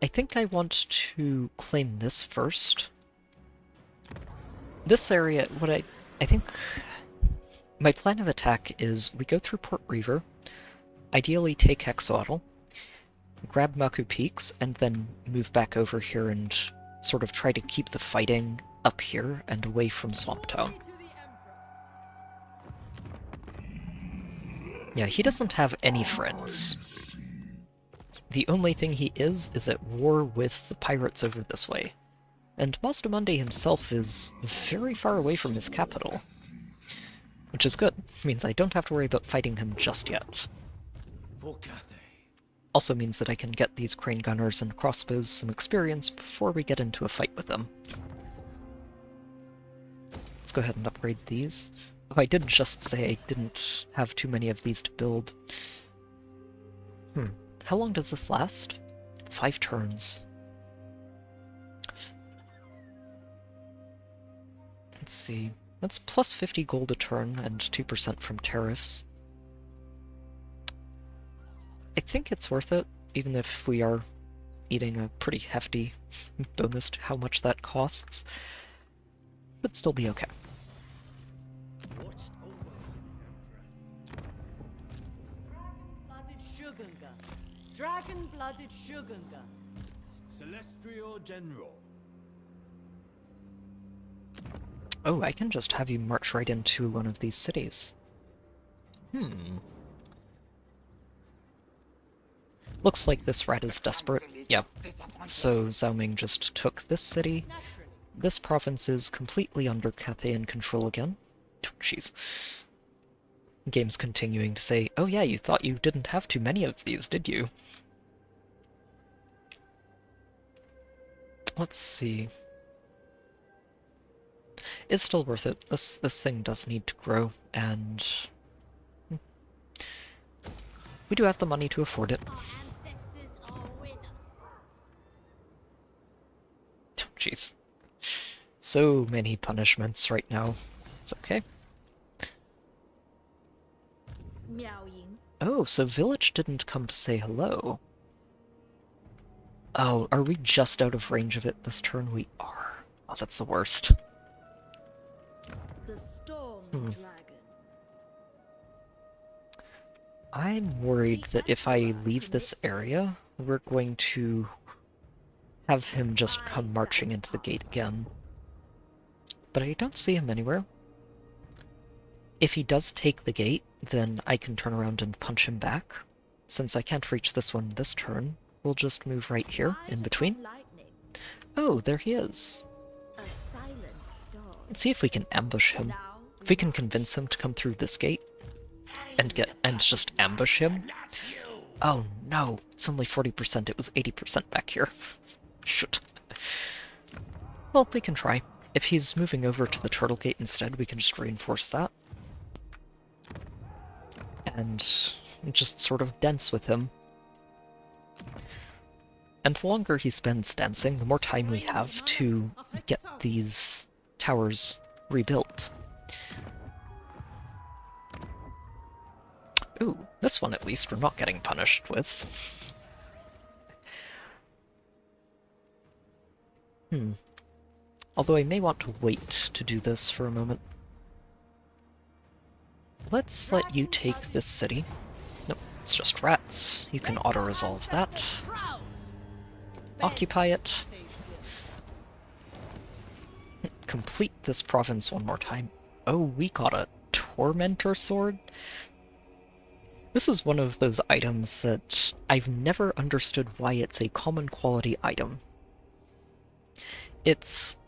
I think I want to claim this first. This area, I think my plan of attack is we go through Port Reaver, ideally take Hexawaddle, grab Maku Peaks, and then move back over here and sort of try to keep the fighting up here and away from Swamp Town. Yeah, he doesn't have any friends. The only thing he is at war with the pirates over this way. And Mazda Mundi himself is very far away from his capital. Which is good. Means I don't have to worry about fighting him just yet. For Cathay. Also means that I can get these crane gunners and crossbows some experience before we get into a fight with them. Let's go ahead and upgrade these. Oh, I did just say I didn't have too many of these to build. How long does this last? 5 turns. Let's see. That's plus 50 gold a turn and 2% from tariffs. I think it's worth it, even if we are eating a pretty hefty bonus to how much that costs. Should still be okay. Blooded Shogunga. Dragon-blooded Shogunga. Celestial General. Oh, I can just have you march right into one of these cities. Looks like this rat is desperate. Yep. So Zhao Ming just took this city. Naturally. This province is completely under Cathay control again. Jeez. Game's continuing to say, oh yeah, you thought you didn't have too many of these, did you? Let's see. It's still worth it. This thing does need to grow, and we do have the money to afford it. Jeez. So many punishments right now. It's okay. Oh, so Village didn't come to say hello. Oh, are we just out of range of it this turn? We are. Oh, that's the worst. The Storm Dragon. I'm worried that if I leave this area, we're going to have him just come marching into the gate again. But I don't see him anywhere. If he does take the gate, then I can turn around and punch him back. Since I can't reach this one this turn, we'll just move right here, in between. Oh, there he is. Let's see if we can ambush him. If we can convince him to come through this gate and just ambush him. Oh no, it's only 40%, it was 80% back here. Shoot. Well, we can try. If he's moving over to the turtle gate instead, we can just reinforce that. And just sort of dance with him. And the longer he spends dancing, the more time we have to get these towers rebuilt. Ooh, this one at least we're not getting punished with. Although I may want to wait to do this for a moment. Let's let you take this city. Nope, it's just rats. You can auto-resolve that. Occupy it. Complete this province one more time. Oh, we got a Tormentor Sword? This is one of those items that I've never understood why it's a common quality item. It's...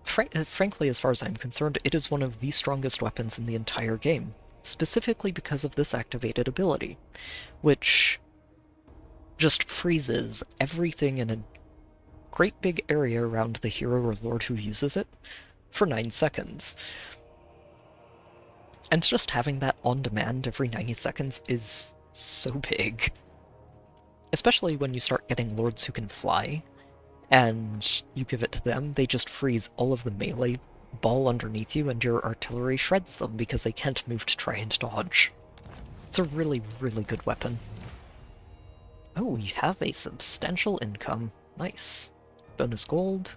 frankly, as far as I'm concerned, it is one of the strongest weapons in the entire game, specifically because of this activated ability, which just freezes everything in a great big area around the hero or lord who uses it for 9 seconds. And just having that on demand every 90 seconds is so big. Especially when you start getting lords who can fly, and you give it to them, they just freeze all of the melee ball underneath you and your artillery shreds them because they can't move to try and dodge. It's a really, really good weapon. Oh, we have a substantial income. Nice. Bonus gold.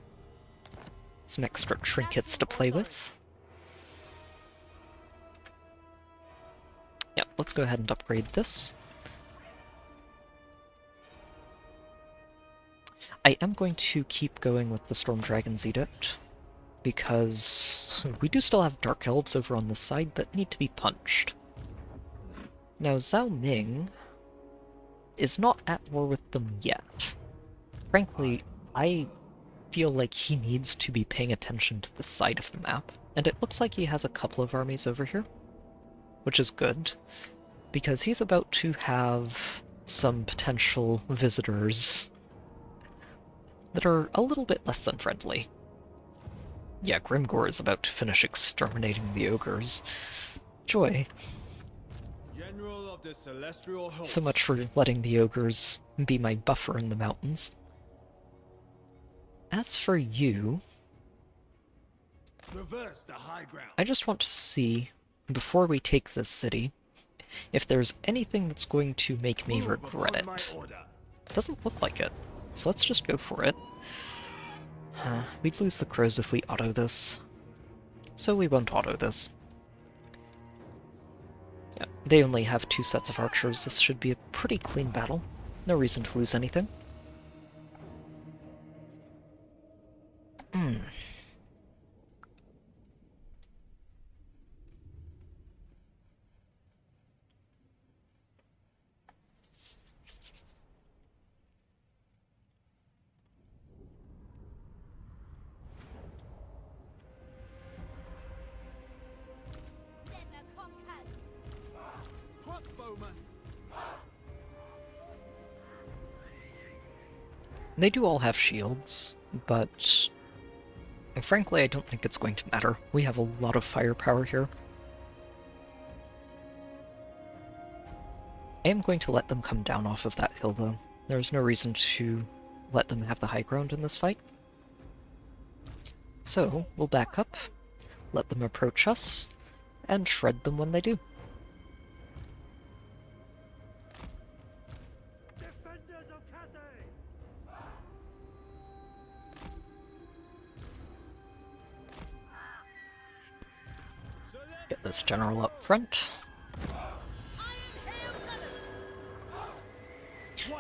Some extra trinkets to play with. Yep, let's go ahead and upgrade this. I am going to keep going with the Storm Dragon's Edict, because we do still have Dark Elves over on this side that need to be punched. Now, Zhao Ming is not at war with them yet. Frankly, I feel like he needs to be paying attention to the side of the map, and it looks like he has a couple of armies over here, which is good, because he's about to have some potential visitors that are a little bit less than friendly. Yeah, Grimgor is about to finish exterminating the ogres. Joy. General of the Celestial Host. So much for letting the ogres be my buffer in the mountains. As for you, Reverse the high ground. I just want to see, before we take this city, if there's anything that's going to make me Move regret upon my it. order. Doesn't look like it, so let's just go for it. We'd lose the crows if we auto this, so we won't auto this. Yeah, they only have 2 sets of archers. This should be a pretty clean battle. No reason to lose anything. Crossbowman. They do all have shields, but frankly I don't think it's going to matter. We have a lot of firepower here. I am going to let them come down off of that hill though. There's no reason to let them have the high ground in this fight. So we'll back up, let them approach us, and shred them when they do. Defenders of Cathay. Get this general up front.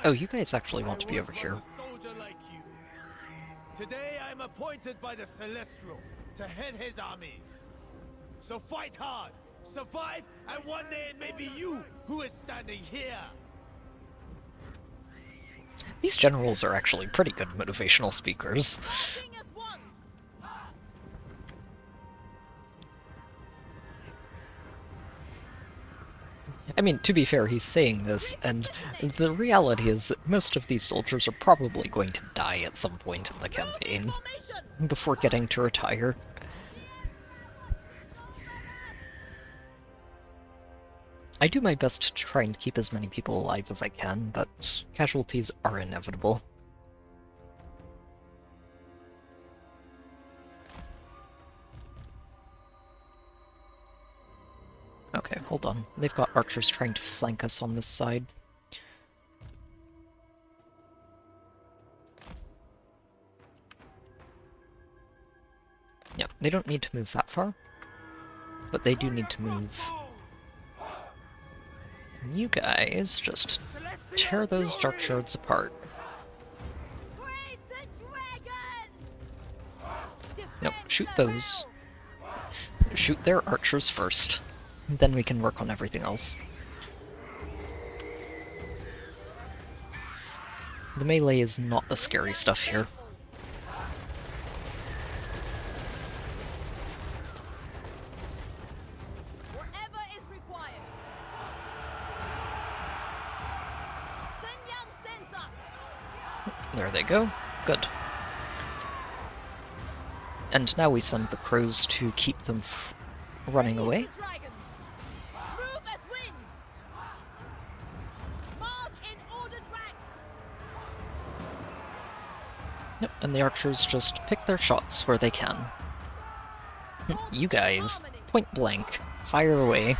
Oh, you guys actually want to be over here. Like you. Today I'm appointed by the Celestial to head his armies. So fight hard, survive, and one day it may be you who is standing here. These generals are actually pretty good motivational speakers. Fighting as one. I mean, to be fair, he's saying this, and the reality is that most of these soldiers are probably going to die at some point in the campaign Formation. before getting to retire. I do my best to try and keep as many people alive as I can, but casualties are inevitable. Okay, hold on. They've got archers trying to flank us on this side. Yep, they don't need to move that far, but they do need to move. You guys just tear those dark shards apart. Praise the dragons. Nope, shoot those. Shoot their archers first. Then we can work on everything else. The melee is not the scary stuff here. Whatever is required. Sun Yang sends us. There they go. Good. And now we send the crows to keep them running away. The dragons. Move as wind. March in ordered ranks. Yep, and the archers just pick their shots where they can. You guys, point blank, fire away.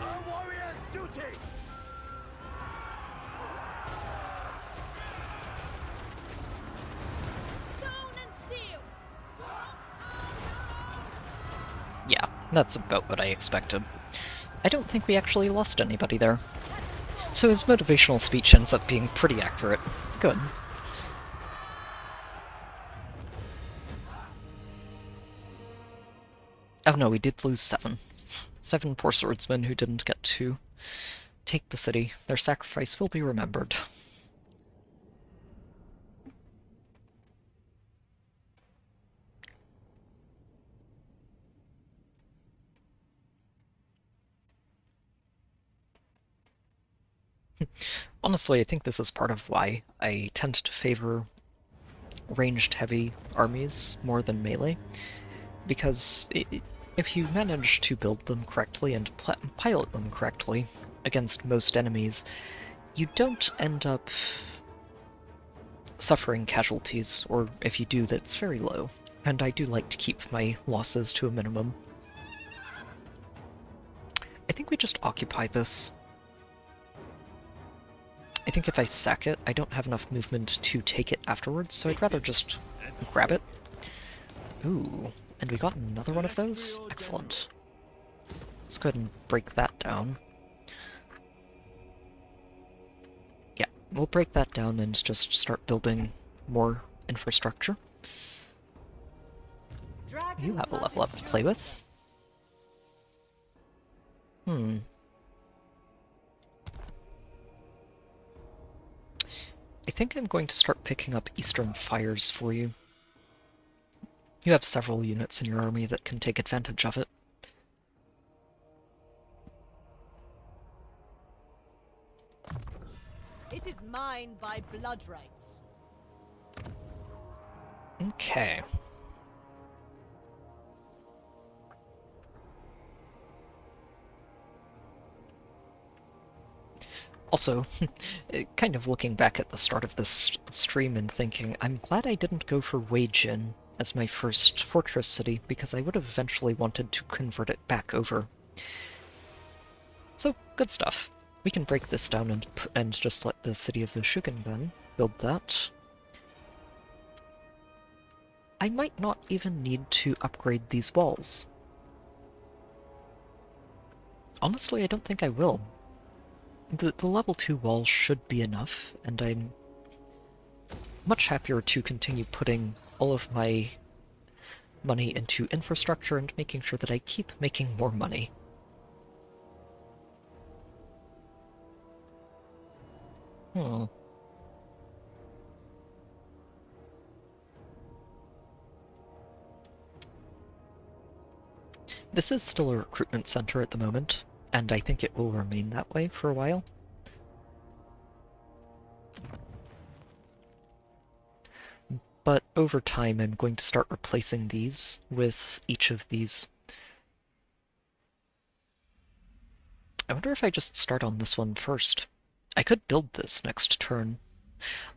Our warriors' duty. Stone and steel. Yeah, that's about what I expected. I don't think we actually lost anybody there. So his motivational speech ends up being pretty accurate. Good. Oh no, we did lose 7. 7 poor swordsmen who didn't get to take the city. Their sacrifice will be remembered. Honestly, I think this is part of why I tend to favor ranged heavy armies more than melee, because if you manage to build them correctly and pilot them correctly against most enemies, you don't end up suffering casualties, or if you do, that's very low. And I do like to keep my losses to a minimum. I think we just occupy this. I think if I sack it, I don't have enough movement to take it afterwards, so I'd rather just grab it. Ooh, and we got another one of those? Excellent. Let's go ahead and break that down. Yeah, we'll break that down and just start building more infrastructure. You have a level up to play with. I think I'm going to start picking up Eastern Fires for you. You have several units in your army that can take advantage of it. It is mine by blood rights. Okay. Also, kind of looking back at the start of this stream and thinking, I'm glad I didn't go for Wei-Jin as my first fortress city, because I would have eventually wanted to convert it back over. So, good stuff. We can break this down and just let the city of the Shugengan build that. I might not even need to upgrade these walls. Honestly, I don't think I will. The level 2 walls should be enough, and I'm much happier to continue putting all of my money into infrastructure and making sure that I keep making more money. This is still a recruitment center at the moment, and I think it will remain that way for a while. But over time, I'm going to start replacing these with each of these. I wonder if I just start on this one first. I could build this next turn.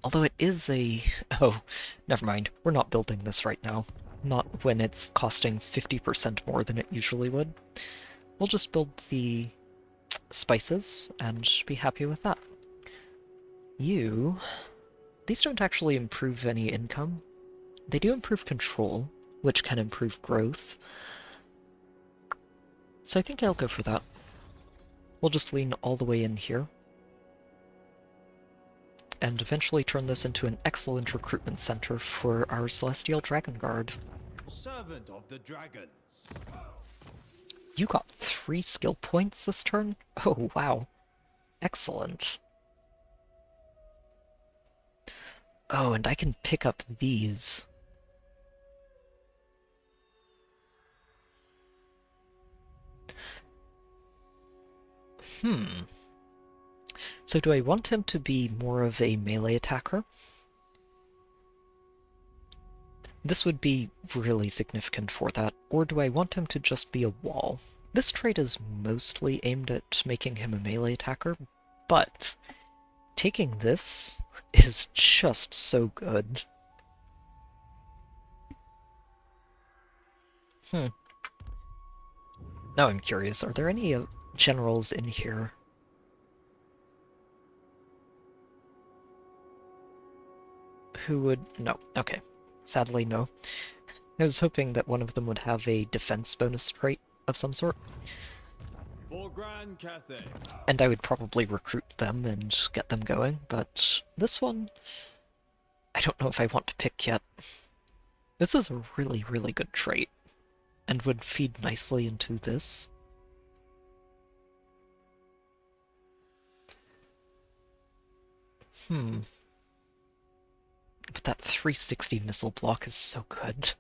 Although it is a... Oh, never mind. We're not building this right now. Not when it's costing 50% more than it usually would. We'll just build the spices and be happy with that. These don't actually improve any income. They do improve control, which can improve growth. So I think I'll go for that. We'll just lean all the way in here. And eventually turn this into an excellent recruitment center for our Celestial Dragon Guard. Servant of the Dragons. You got 3 skill points this turn? Oh, wow. Excellent. Oh, and I can pick up these. So do I want him to be more of a melee attacker? This would be really significant for that. Or do I want him to just be a wall? This trait is mostly aimed at making him a melee attacker, but taking this is just so good. Now I'm curious, are there any generals in here? Who would... No. Okay. Sadly, no. I was hoping that one of them would have a defense bonus trait of some sort. For Grand Cathay. And I would probably recruit them and get them going, but this one, I don't know if I want to pick yet. This is a really, really good trait, and would feed nicely into this. But that 360 missile block is so good.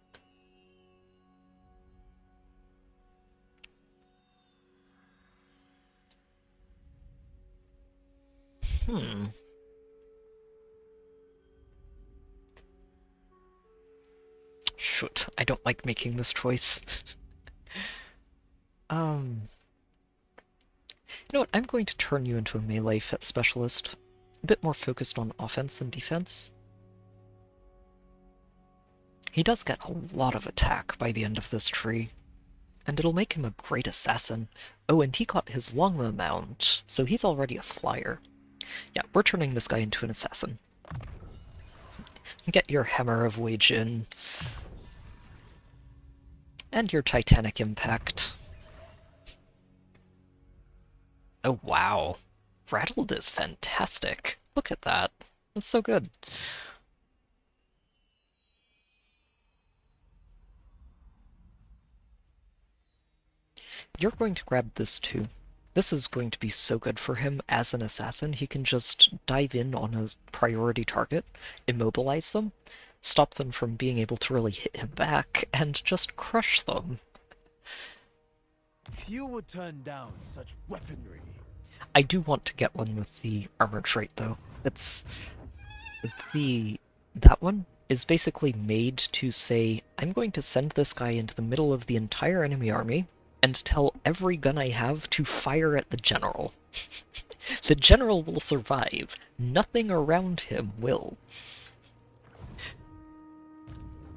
Shoot, I don't like making this choice. You know what, I'm going to turn you into a melee specialist. A bit more focused on offense than defense. He does get a lot of attack by the end of this tree, and it'll make him a great assassin. Oh, and he got his longbow mount, so he's already a flyer. Yeah, we're turning this guy into an assassin. Get your Hammer of Wage in. And your Titanic Impact. Oh wow. Rattled is fantastic. Look at that. That's so good. You're going to grab this too. This is going to be so good for him as an assassin. He can just dive in on a priority target, immobilize them, stop them from being able to really hit him back, and just crush them. Few would turn down such weaponry. I do want to get one with the armor trait, though. It's that one is basically made to say, I'm going to send this guy into the middle of the entire enemy army and tell every gun I have to fire at the general. The general will survive. Nothing around him will.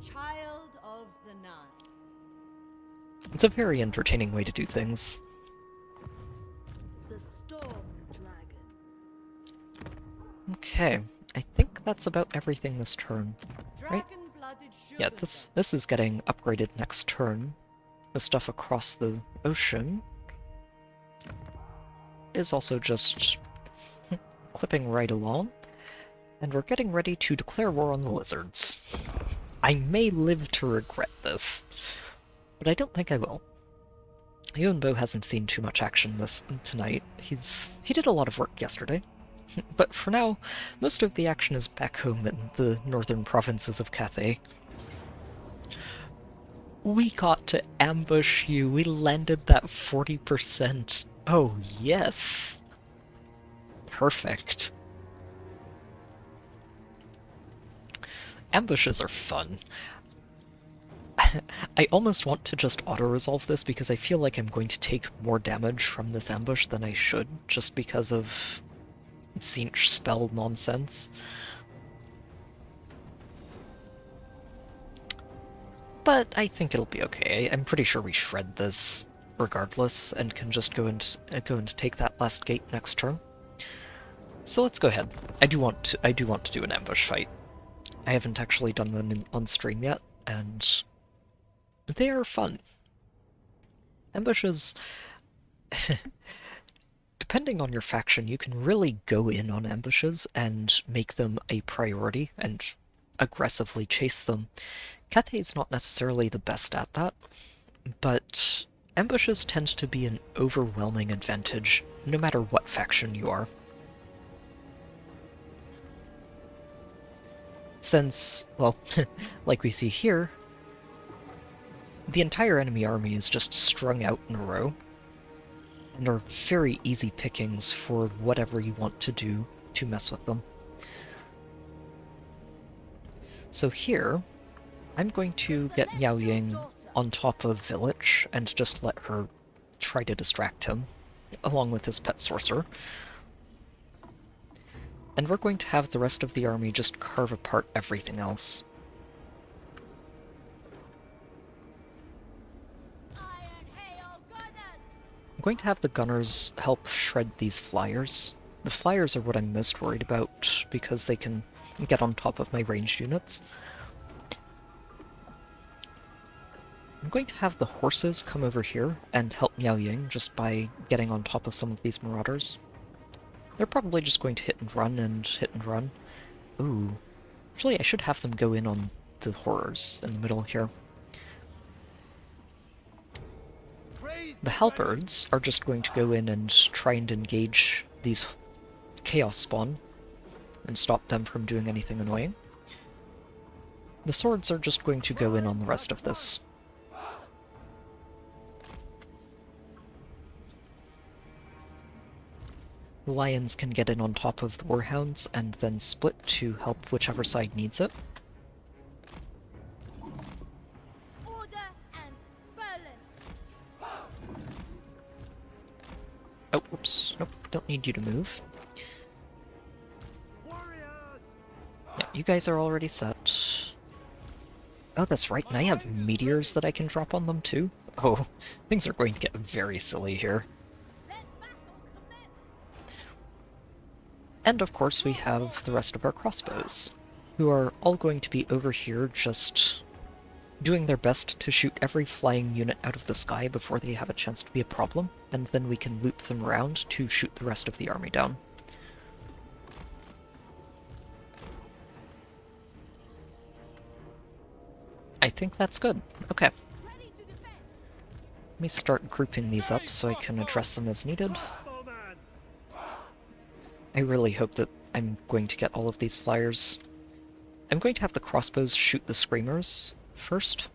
Child of the Nine. It's a very entertaining way to do things. The Storm Dragon. Okay, I think that's about everything this turn. Right? Dragon-blooded sugar. Yeah, this is getting upgraded next turn. The stuff across the ocean is also just clipping right along. And we're getting ready to declare war on the lizards. I may live to regret this, but I don't think I will. Yuan hasn't seen too much action tonight. He did a lot of work yesterday. But for now, most of the action is back home in the northern provinces of Cathay. We got to ambush you. We landed that 40%. Oh, yes. Perfect. Ambushes are fun. I almost want to just auto-resolve this because I feel like I'm going to take more damage from this ambush than I should, just because of Sinch spell nonsense. But I think it'll be okay. I'm pretty sure we shred this regardless and can just go and take that last gate next turn. So let's go ahead. I do want to do an ambush fight. I haven't actually done one on stream yet, and they are fun. Ambushes, depending on your faction, you can really go in on ambushes and make them a priority and aggressively chase them. Cathay is not necessarily the best at that, but ambushes tend to be an overwhelming advantage, no matter what faction you are. Since, well, like we see here, the entire enemy army is just strung out in a row, and are very easy pickings for whatever you want to do to mess with them. So here, I'm going to get Miao Ying on top of Village and just let her try to distract him, along with his pet sorcerer. And we're going to have the rest of the army just carve apart everything else. I'm going to have the gunners help shred these flyers. The flyers are what I'm most worried about, because they can get on top of my ranged units. I'm going to have the horses come over here and help Miao Ying just by getting on top of some of these marauders. They're probably just going to hit and run and hit and run. Ooh. Actually, I should have them go in on the horrors in the middle here. The halberds are just going to go in and try and engage these chaos spawn and stop them from doing anything annoying. The swords are just going to go in on the rest of this. The lions can get in on top of the warhounds and then split to help whichever side needs it. Order and balance. Oh, whoops. Nope, don't need you to move. Yeah, you guys are already set. Oh, that's right, and I have meteors that I can drop on them too. Oh, things are going to get very silly here. And of course we have the rest of our crossbows, who are all going to be over here just doing their best to shoot every flying unit out of the sky before they have a chance to be a problem, and then we can loop them around to shoot the rest of the army down. I think that's good. Okay. Let me start grouping these up so I can address them as needed. I really hope that I'm going to get all of these flyers. I'm going to have the crossbows shoot the screamers first.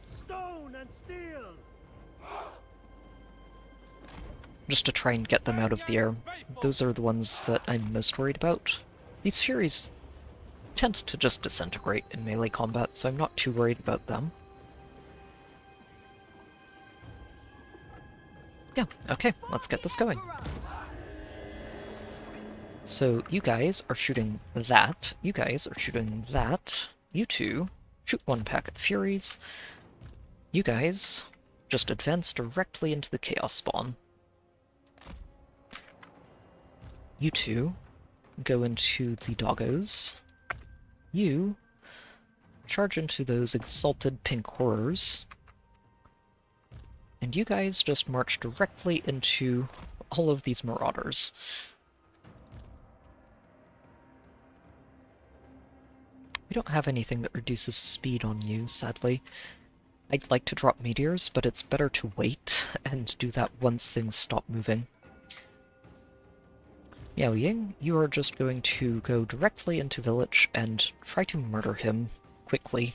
Stone and steel. Just to try and get them out of the air. Those are the ones that I'm most worried about. These Furies tend to just disintegrate in melee combat, so I'm not too worried about them. Yeah, okay, let's get this going. So you guys are shooting that, you guys are shooting that, you two shoot one pack of Furies, you guys just advance directly into the Chaos Spawn. You two go into the Doggos, you charge into those Exalted Pink Horrors, and you guys just march directly into all of these Marauders. We don't have anything that reduces speed on you, sadly. I'd like to drop meteors, but it's better to wait and do that once things stop moving. Miao Ying, you are just going to go directly into Village and try to murder him quickly.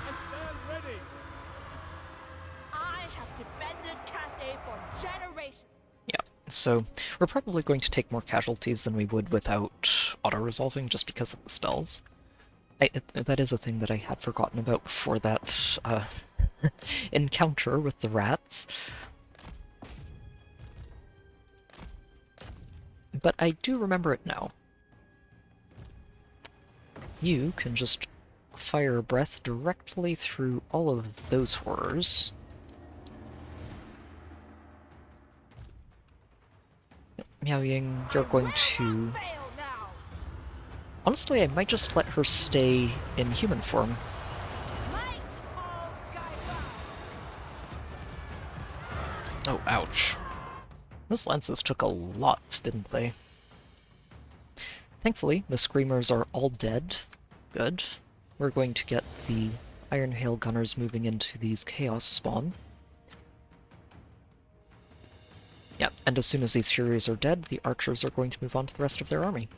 I stand ready. I have defended Cathay for generations. Yeah, so we're probably going to take more casualties than we would without auto-resolving just because of the spells. That is a thing that I had forgotten about before that encounter with the rats. But I do remember it now. You can just fire a breath directly through all of those horrors. Miao Ying, you're going to... Honestly, I might just let her stay in human form. Oh, ouch. Those lances took a lot, didn't they? Thankfully, the Screamers are all dead. Good. We're going to get the Iron Hail Gunners moving into these Chaos Spawn. Yeah, and as soon as these Furies are dead, the Archers are going to move on to the rest of their army.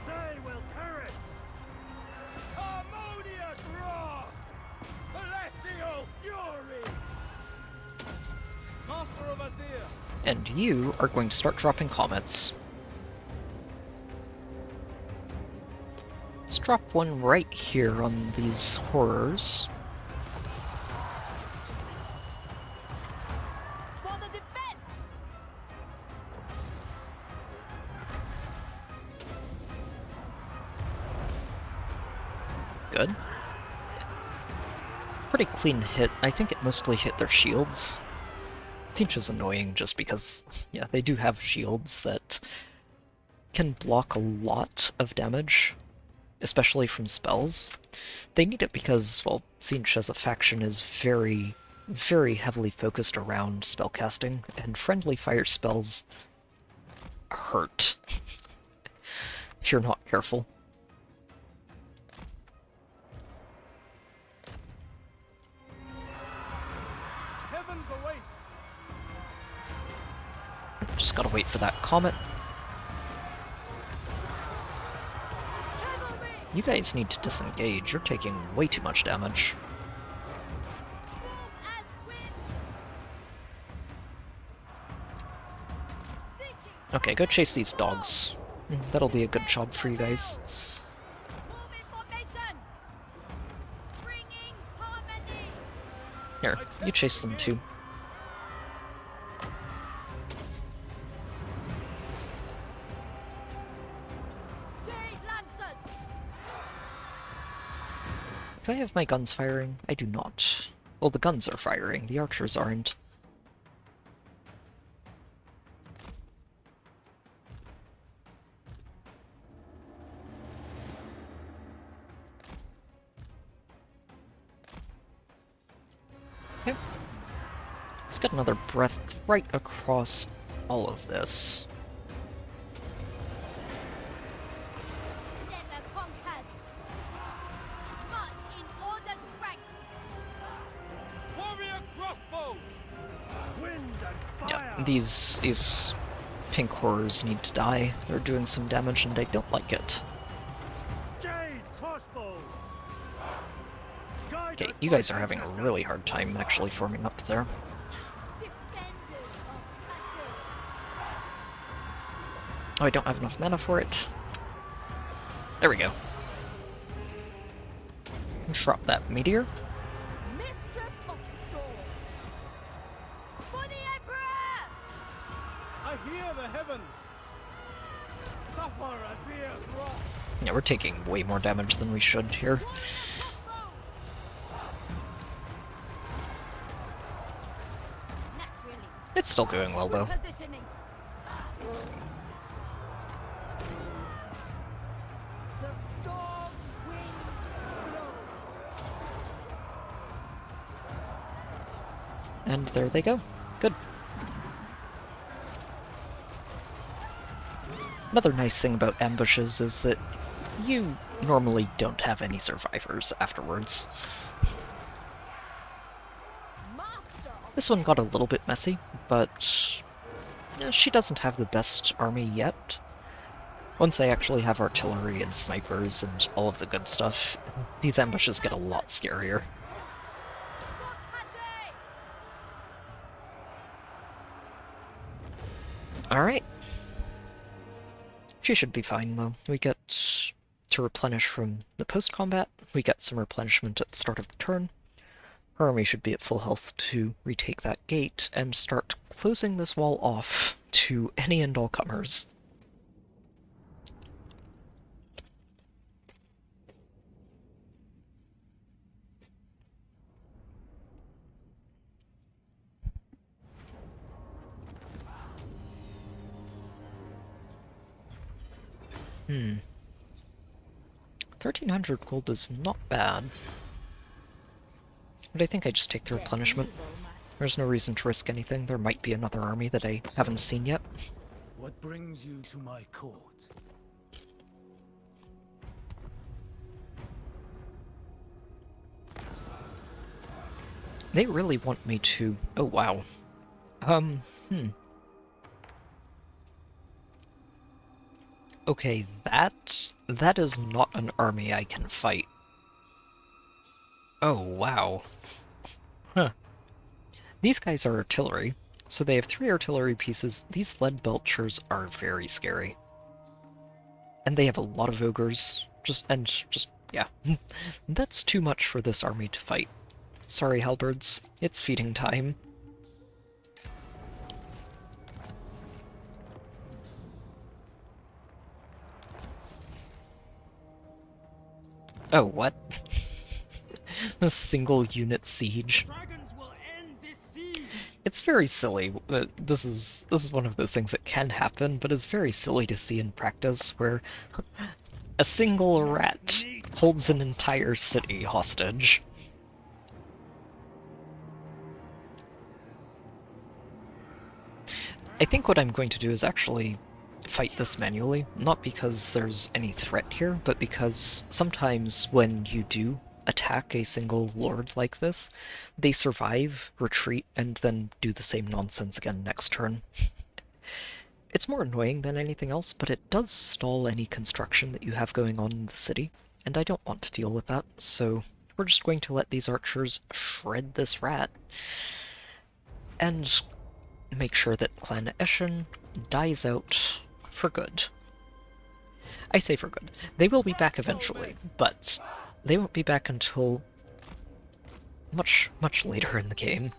They will perish. Harmonious wrath. Celestial fury. Master of Azir. And you are going to start dropping comets. Let's drop one right here on these horrors. For the defense. Good. Pretty clean hit. I think it mostly hit their shields. It seems just annoying just because, yeah, they do have shields that can block a lot of damage, especially from spells. They need it because, well, Siege as a faction is very, very heavily focused around spellcasting, and friendly fire spells hurt if you're not careful. Heavens await. Just gotta wait for that comet. You guys need to disengage. You're taking way too much damage. Okay, go chase these dogs. That'll be a good job for you guys. Here, you chase them too. Do I have my guns firing? I do not. Well, the guns are firing, the archers aren't. Okay. Let's get another breath right across all of this. These pink horrors need to die. They're doing some damage and I don't like it. Okay, you guys are having a really hard time actually forming up there. Oh, I don't have enough mana for it. There we go. Drop that meteor. Yeah, we're taking way more damage than we should here. It's still going well though. And there they go. Good. Another nice thing about ambushes is that you normally don't have any survivors afterwards. This one got a little bit messy, but she doesn't have the best army yet. Once I actually have artillery and snipers and all of the good stuff, these ambushes get a lot scarier. Alright. She should be fine though. We get to replenish from the post-combat, we get some replenishment at the start of the turn. Her army should be at full health to retake that gate and start closing this wall off to any and all comers. Hmm. 1300 gold is not bad. But I think I just take the replenishment. There's no reason to risk anything. There might be another army that I haven't seen yet. What brings you to my court? They really want me to... Oh, wow. Okay, that is not an army I can fight. Oh, wow. Huh. These guys are artillery, so they have 3 artillery pieces. These lead belchers are very scary. And they have a lot of ogres. Yeah. That's too much for this army to fight. Sorry, halberds. It's feeding time. Oh, what? A single unit siege. It's very silly. This is one of those things that can happen, but it's very silly to see in practice where a single rat holds an entire city hostage. I think what I'm going to do is actually fight this manually, not because there's any threat here, but because sometimes when you do attack a single lord like this, they survive, retreat, and then do the same nonsense again next turn. It's more annoying than anything else, but it does stall any construction that you have going on in the city, and I don't want to deal with that, so we're just going to let these archers shred this rat, and make sure that Clan Eshin dies out for good. I say for good. They will be back eventually, but they won't be back until much later in the game.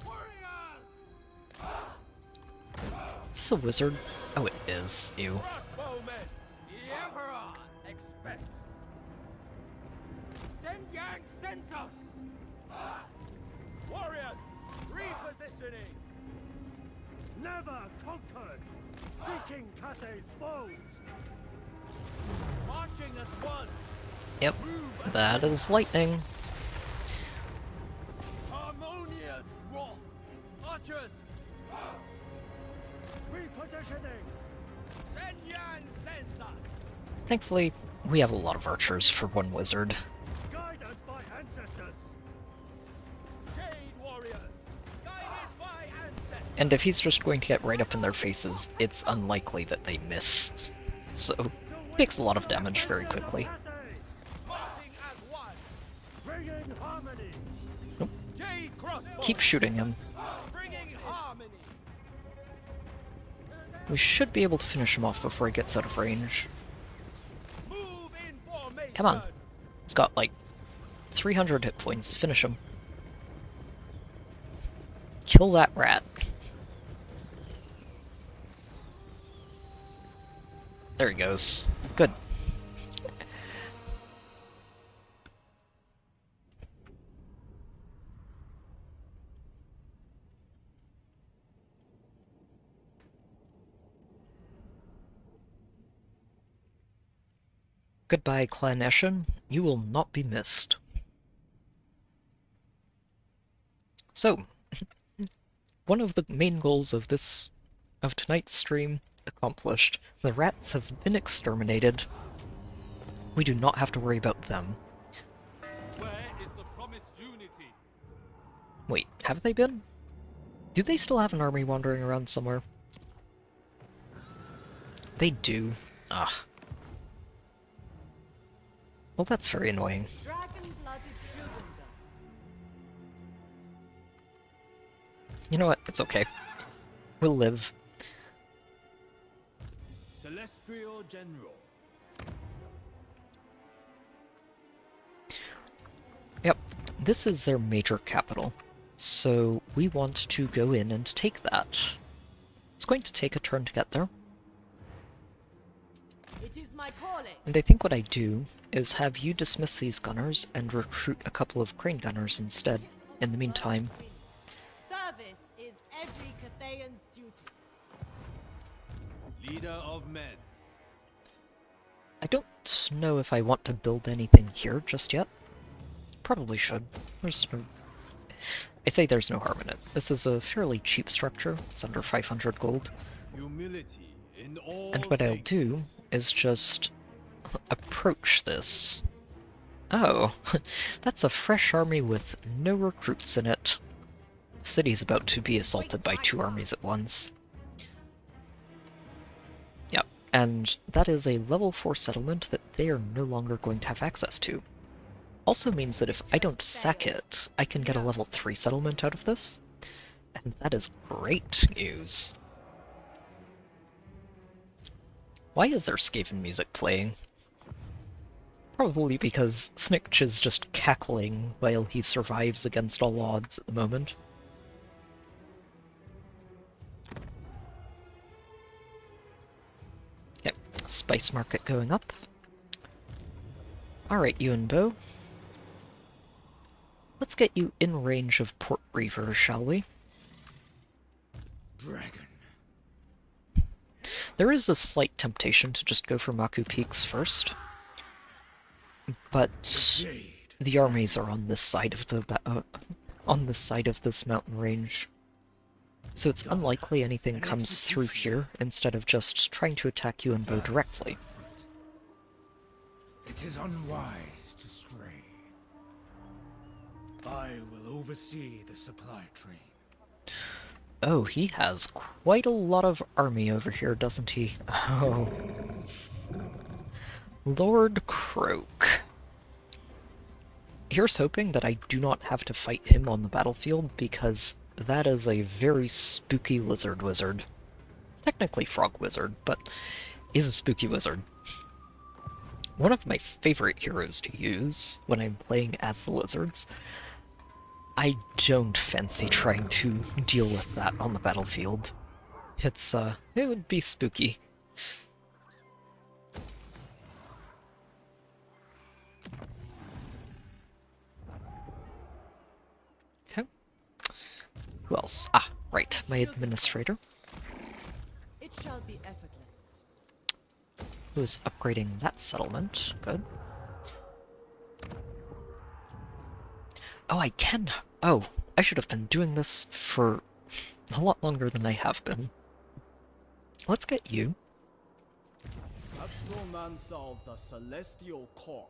Is this a wizard? Oh, it is. Ew. Crossbowmen, the Emperor expects. Send Yang sends us. Warriors, repositioning. Never conquered! Seeking Cathay's foes! Marching as one. Yep, that is lightning. Harmonious wrath. Archers, Repositioning! Shen Yang sends us. Thankfully, we have a lot of archers for one wizard. Guided by ancestors! Jade warriors, guided by ancestors. And if he's just going to get right up in their faces, it's unlikely that they miss. So, takes a lot of damage very quickly. Marching as one. Bringing harmony! Jade crossbow. Keep shooting him. Bringing harmony. We should be able to finish him off before he gets out of range. Move in formation. Come on. He's got like 300 hit points. Finish him. Kill that rat. There he goes. Good. Goodbye, Clan Eshin. You will not be missed. So, one of the main goals of tonight's stream accomplished. The rats have been exterminated. We do not have to worry about them. Where is the promised unity? Wait, have they been? Do they still have an army wandering around somewhere? They do. Ah. Well, that's very annoying. Dragon-blooded Shugenga. You know what? It's okay. We'll live. Celestial General. Yep, this is their major capital. So we want to go in and take that. It's going to take a turn to get there. It is my calling. And I think what I do is have you dismiss these gunners and recruit a couple of crane gunners instead. In the meantime, Service is every Cathayan's duty. Leader of men. I don't know if I want to build anything here just yet. Probably should. I say there's no harm in it. This is a fairly cheap structure. It's under 500 gold. Humility in all And what I'll things. do is just approach this. Oh, that's a fresh army with no recruits in it. The city's about to be assaulted by 2 armies at once. Yep, and that is a level 4 settlement that they are no longer going to have access to. Also means that if I don't sack it, I can get a level 3 settlement out of this. And that is great news. Why is there Skaven music playing? Probably because Snitch is just cackling while he survives against all odds at the moment. Yep, spice market going up. Alright, Yuan Bo. Let's get you in range of Port Reaver, shall we? Dragon. There is a slight temptation to just go for Maku Peaks first, but Jade. the armies are on this side of this mountain range, so it's unlikely anything comes through here instead of just trying to attack Yuan Bo directly. It is unwise to stray. I will oversee the supply train. Oh, he has quite a lot of army over here, doesn't he? Oh. Lord Croak. Here's hoping that I do not have to fight him on the battlefield, because that is a very spooky lizard wizard. Technically frog wizard, but is a spooky wizard. One of my favorite heroes to use when I'm playing as the lizards. I don't fancy trying to deal with that on the battlefield. It would be spooky. Okay. Who else? Ah, right, my administrator. It shall be effortless. Who's upgrading that settlement. Good. Oh, I can. Oh, I should have been doing this for a lot longer than I have been. Let's get you. Astromancer of the Celestial Court.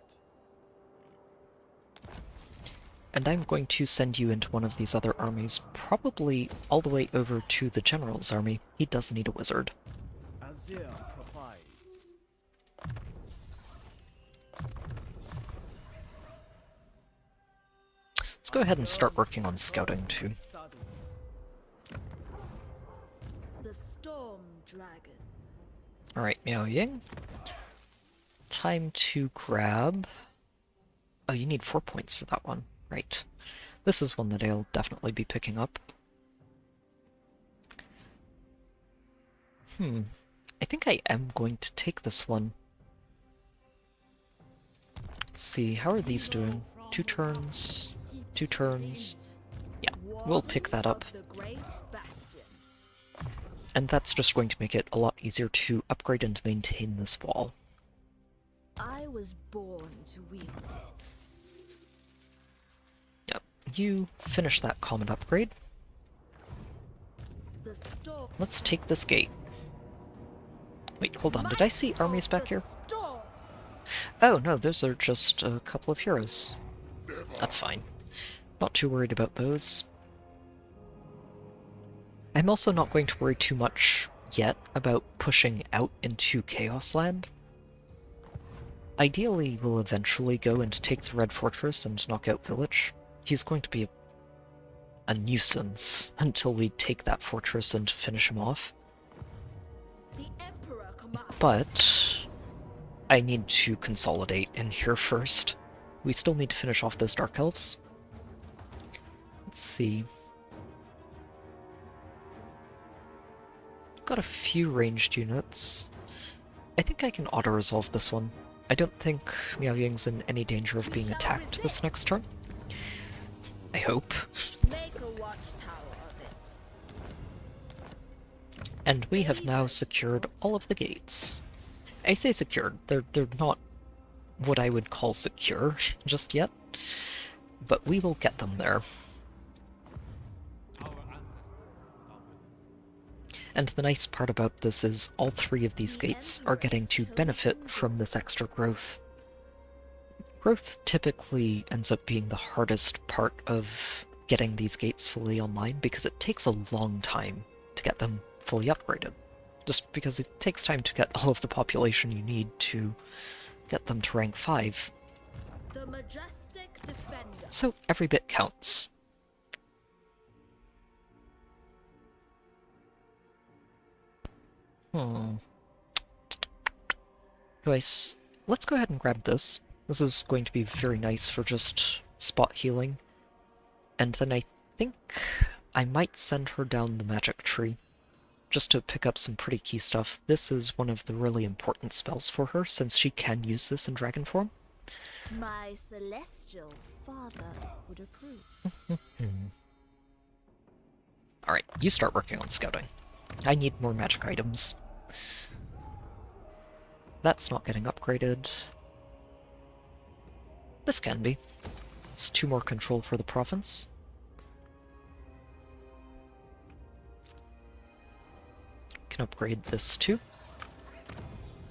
And I'm going to send you into one of these other armies, probably all the way over to the General's army. He does need a wizard. Azir provides. Let's go ahead and start working on scouting too. The Storm Dragon. Alright, Miao Ying. Time to grab... Oh, you need 4 points for that one. Right. This is one that I'll definitely be picking up. I think I am going to take this one. Let's see, how are these doing? 2 turns, 2 turns. Yeah, we'll pick that up. And that's just going to make it a lot easier to upgrade and maintain this wall. I was born to wield it. Yep, you finish that common upgrade. Let's take this gate. Wait, hold on, did I see armies back here? Oh no, those are just a couple of heroes. That's fine. Not too worried about those. I'm also not going to worry too much yet about pushing out into Chaos Land. Ideally, we'll eventually go and take the Red Fortress and knock out Village. He's going to be a nuisance until we take that fortress and finish him off. But I need to consolidate in here first. We still need to finish off those Dark Elves. Let's see. Got a few ranged units. I think I can auto-resolve this one. I don't think Miao Ying's in any danger of being attacked this next turn. I hope. Make a watchtower of it. And we have now secured all of the gates. I say secured, they're not what I would call secure just yet, but we will get them there. And the nice part about this is all 3 of these gates are getting to benefit from this extra growth. Growth typically ends up being the hardest part of getting these gates fully online because it takes a long time to get them fully upgraded. Just because it takes time to get all of the population you need to get them to rank 5. The majestic defender. So every bit counts. Anyways, let's go ahead and grab this. This is going to be very nice for just spot healing. And then I think I might send her down the magic tree, just to pick up some pretty key stuff. This is one of the really important spells for her, since she can use this in dragon form. My celestial father would approve. Alright, you start working on scouting. I need more magic items. That's not getting upgraded. This can be. It's 2 more control for the province. Can upgrade this too.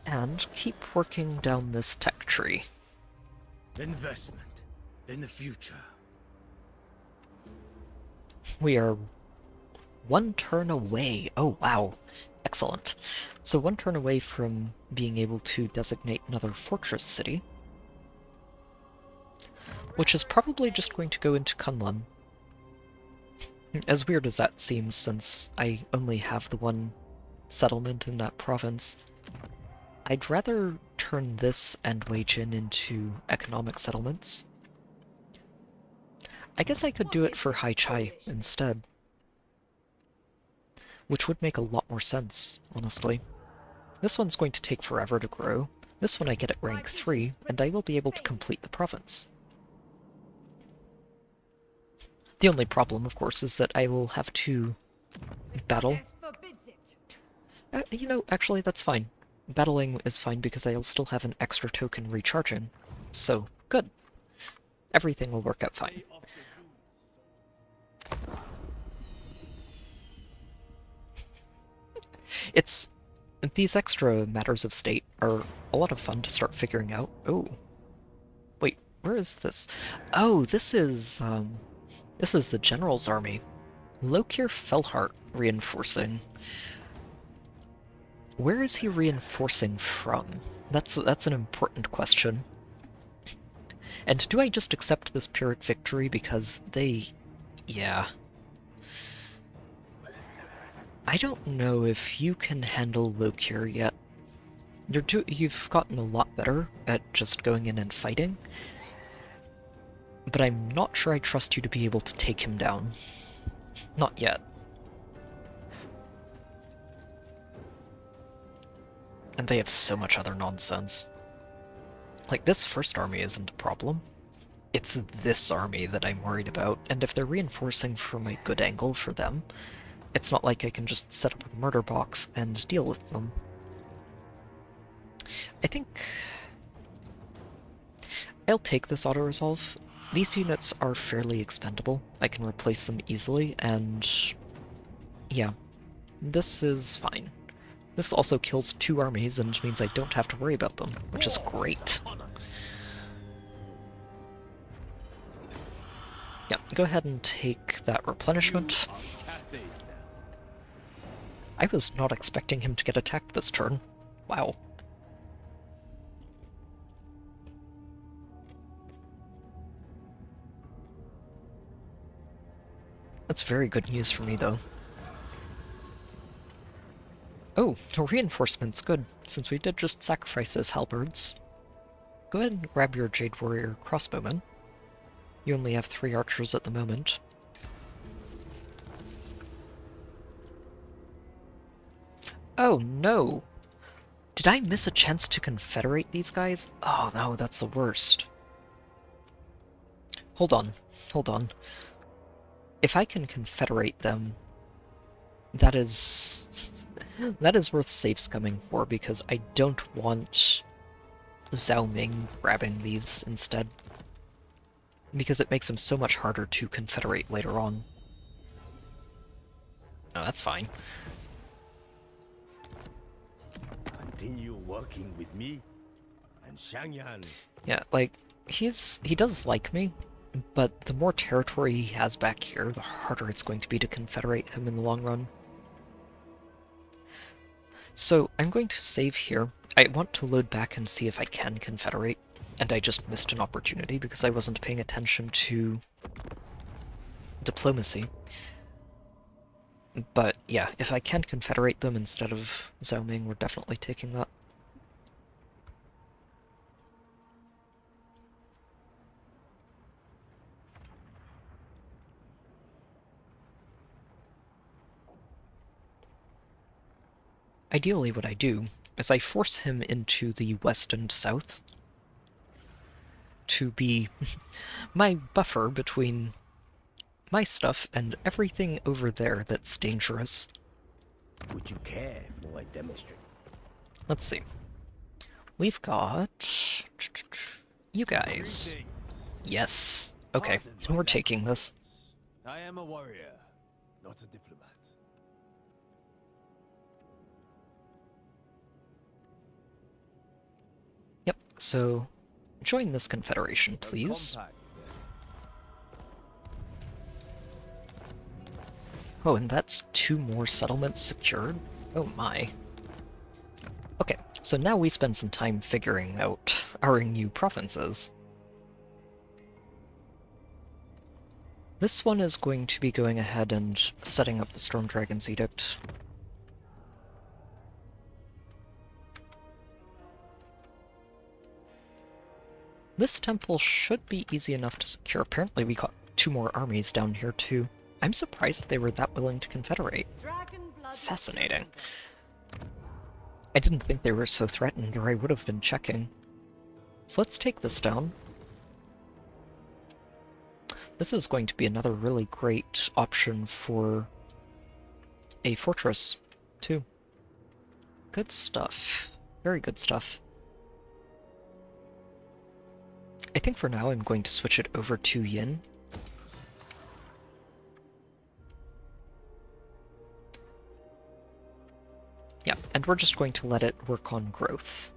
And keep working down this tech tree. Investment in the future. We are 1 turn away. Oh, wow. Excellent. So 1 turn away from being able to designate another fortress city, which is probably just going to go into Kunlun. As weird as that seems, since I only have the 1 settlement in that province, I'd rather turn this and Wei Jin into economic settlements. I guess I could do it for Hai Chai instead. Which would make a lot more sense, honestly. This one's going to take forever to grow. This one I get at rank 3, and I will be able to complete the province. The only problem, of course, is that I will have to battle. You know, actually, that's fine. Battling is fine because I'll still have an extra token recharging. So, good. Everything will work out fine. These extra matters of state are a lot of fun to start figuring out. Oh. Wait, where is this? Oh, this is the General's army. Lokir Felhart reinforcing. Where is he reinforcing from? That's an important question. And do I just accept this Pyrrhic victory because they... yeah. I don't know if you can handle Lokir yet. You've gotten a lot better at just going in and fighting, but I'm not sure I trust you to be able to take him down. Not yet. And they have so much other nonsense. Like, this first army isn't a problem. It's this army that I'm worried about, and if they're reinforcing from a good angle for them, it's not like I can just set up a murder box and deal with them. I think I'll take this auto-resolve. These units are fairly expendable. I can replace them easily, and yeah, this is fine. This also kills 2 armies and means I don't have to worry about them, which is great. Yeah, go ahead and take that replenishment. I was not expecting him to get attacked this turn. Wow. That's very good news for me, though. Oh, reinforcement's good, since we did just sacrifice those halberds. Go ahead and grab your Jade Warrior crossbowman. You only have 3 archers at the moment. Oh no! Did I miss a chance to confederate these guys? Oh no, that's the worst. Hold on, hold on. If I can confederate them, that is worth safe scumming for, because I don't want Zhao Ming grabbing these instead. Because it makes them so much harder to confederate later on. Oh, that's fine. Continue working with me and Shangyan. Yeah, like, he does like me, but the more territory he has back here, the harder it's going to be to confederate him in the long run. So, I'm going to save here. I want to load back and see if I can confederate, and I just missed an opportunity because I wasn't paying attention to diplomacy. But yeah, if I can confederate them instead of Zhao Ming, we're definitely taking that. Ideally what I do is I force him into the west and south to be my buffer between my stuff and everything over there that's dangerous. Would you care for a demonstration? Let's see. We've got you guys. Yes. Okay, we're taking this. I am a warrior, not a diplomat. Yep, so join this confederation, please. Oh, and that's 2 more settlements secured? Oh my. Okay, so now we spend some time figuring out our new provinces. This one is going to be going ahead and setting up the Storm Dragon's Edict. This temple should be easy enough to secure. Apparently we got 2 more armies down here too. I'm surprised they were that willing to confederate. Dragon-blooded Fascinating. sugar. I didn't think they were so threatened, or I would have been checking. So let's take this down. This is going to be another really great option for a fortress, too. Good stuff. Very good stuff. I think for now I'm going to switch it over to Yin. Yeah, and we're just going to let it work on growth.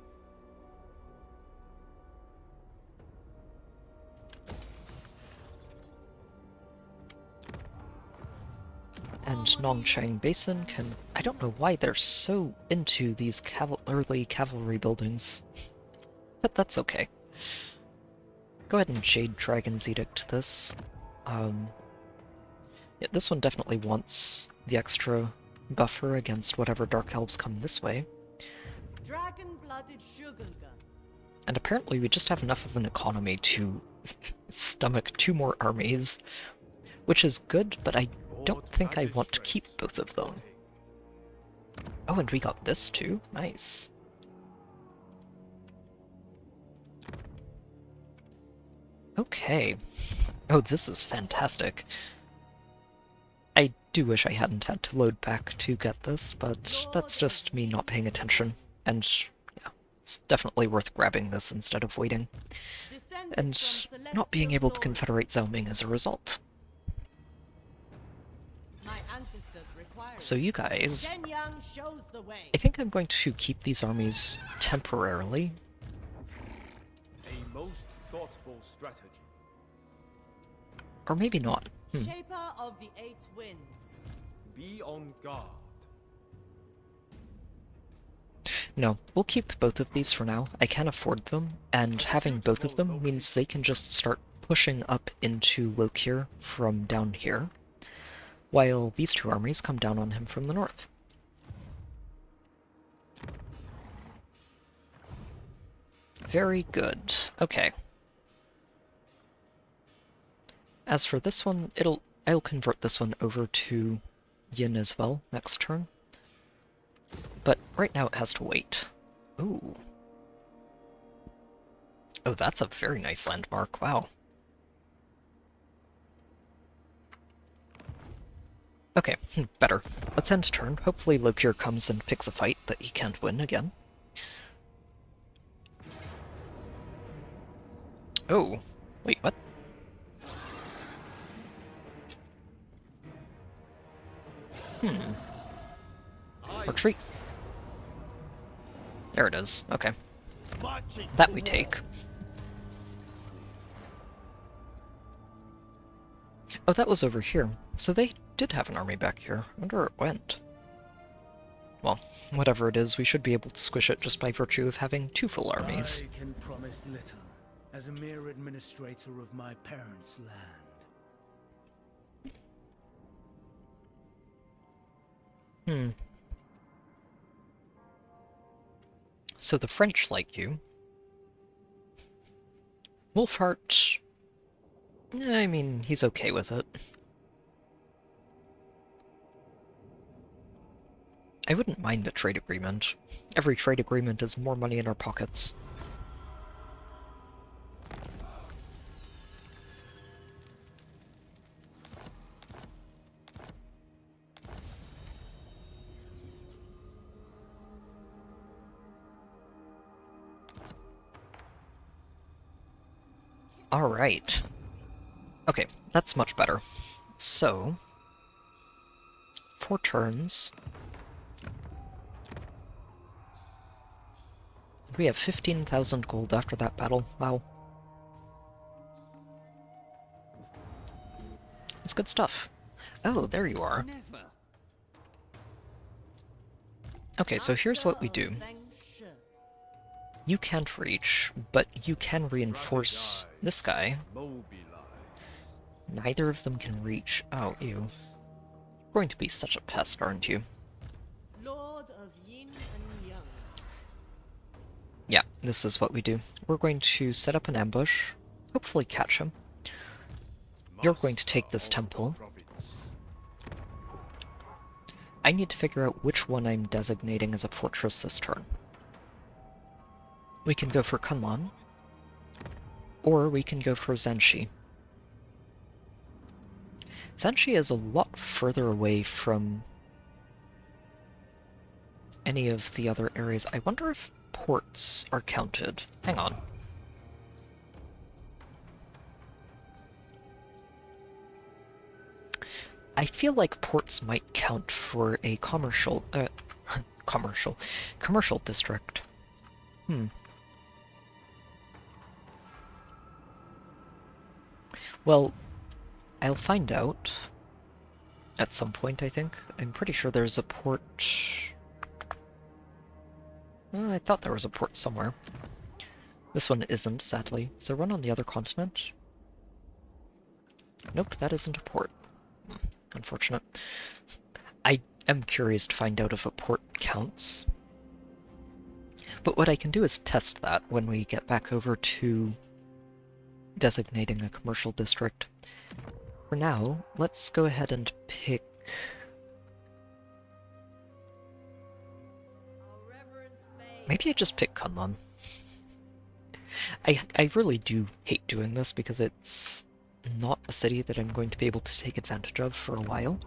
And Nongchang Basin can... I don't know why they're so into these early cavalry buildings, but that's okay. Go ahead and Jade Dragon's Edict this. Yeah, this one definitely wants the extra buffer against whatever Dark Elves come this way. Dragon-blooded sugar. And apparently we just have enough of an economy to stomach 2 more armies, which is good, but I don't think I want to keep both of them. Oh, and we got this too. Nice. Okay. Oh, this is fantastic. I do wish I hadn't had to load back to get this, but that's just me not paying attention. And yeah, it's definitely worth grabbing this instead of waiting. And not being able to confederate Xiaoming as a result. So you guys, I think I'm going to keep these armies temporarily. A most thoughtful strategy. Or maybe not. Shaper of the 8 winds. Be on guard. No, we'll keep both of these for now. I can afford them, and having both of them means they can just start pushing up into Lokir from down here, while these 2 armies come down on him from the north. Very good. Okay. As for this one, I'll convert this one over to Yin as well next turn. But right now it has to wait. Ooh. Oh, that's a very nice landmark. Wow. Okay, better. Let's end turn. Hopefully Lokir comes and picks a fight that he can't win again. Oh, wait, what? Retreat. There it is. Okay. That we take. Oh, that was over here. So they did have an army back here. I wonder where it went. Well, whatever it is, we should be able to squish it just by virtue of having 2 full armies. I can promise little, as a mere administrator of my parents' land. So the French like you. Wolfheart... I mean, he's okay with it. I wouldn't mind a trade agreement. Every trade agreement is more money in our pockets. Alright. Okay, that's much better. So, 4 turns. We have 15,000 gold after that battle. Wow. That's good stuff. Oh, there you are. Okay, so here's what we do. You can't reach, but you can reinforce this guy. Neither of them can reach. Oh, ew. You're going to be such a pest, aren't you? Lord of Yin and Yang. Yeah, this is what we do. We're going to set up an ambush, hopefully catch him. You're going to take this temple. I need to figure out which one I'm designating as a fortress this turn. We can go for Kunlun, or we can go for Zenshi. Zenshi is a lot further away from any of the other areas. I wonder if ports are counted. Hang on. I feel like ports might count for a commercial district. Well, I'll find out at some point, I think. I'm pretty sure there's a port... I thought there was a port somewhere. This one isn't, sadly. Is there one on the other continent? Nope, that isn't a port. Unfortunate. I am curious to find out if a port counts. But what I can do is test that when we get back over to designating a commercial district. For now, let's go ahead and pick... Maybe I just pick Kunlun. I really do hate doing this because it's not a city that I'm going to be able to take advantage of for a while.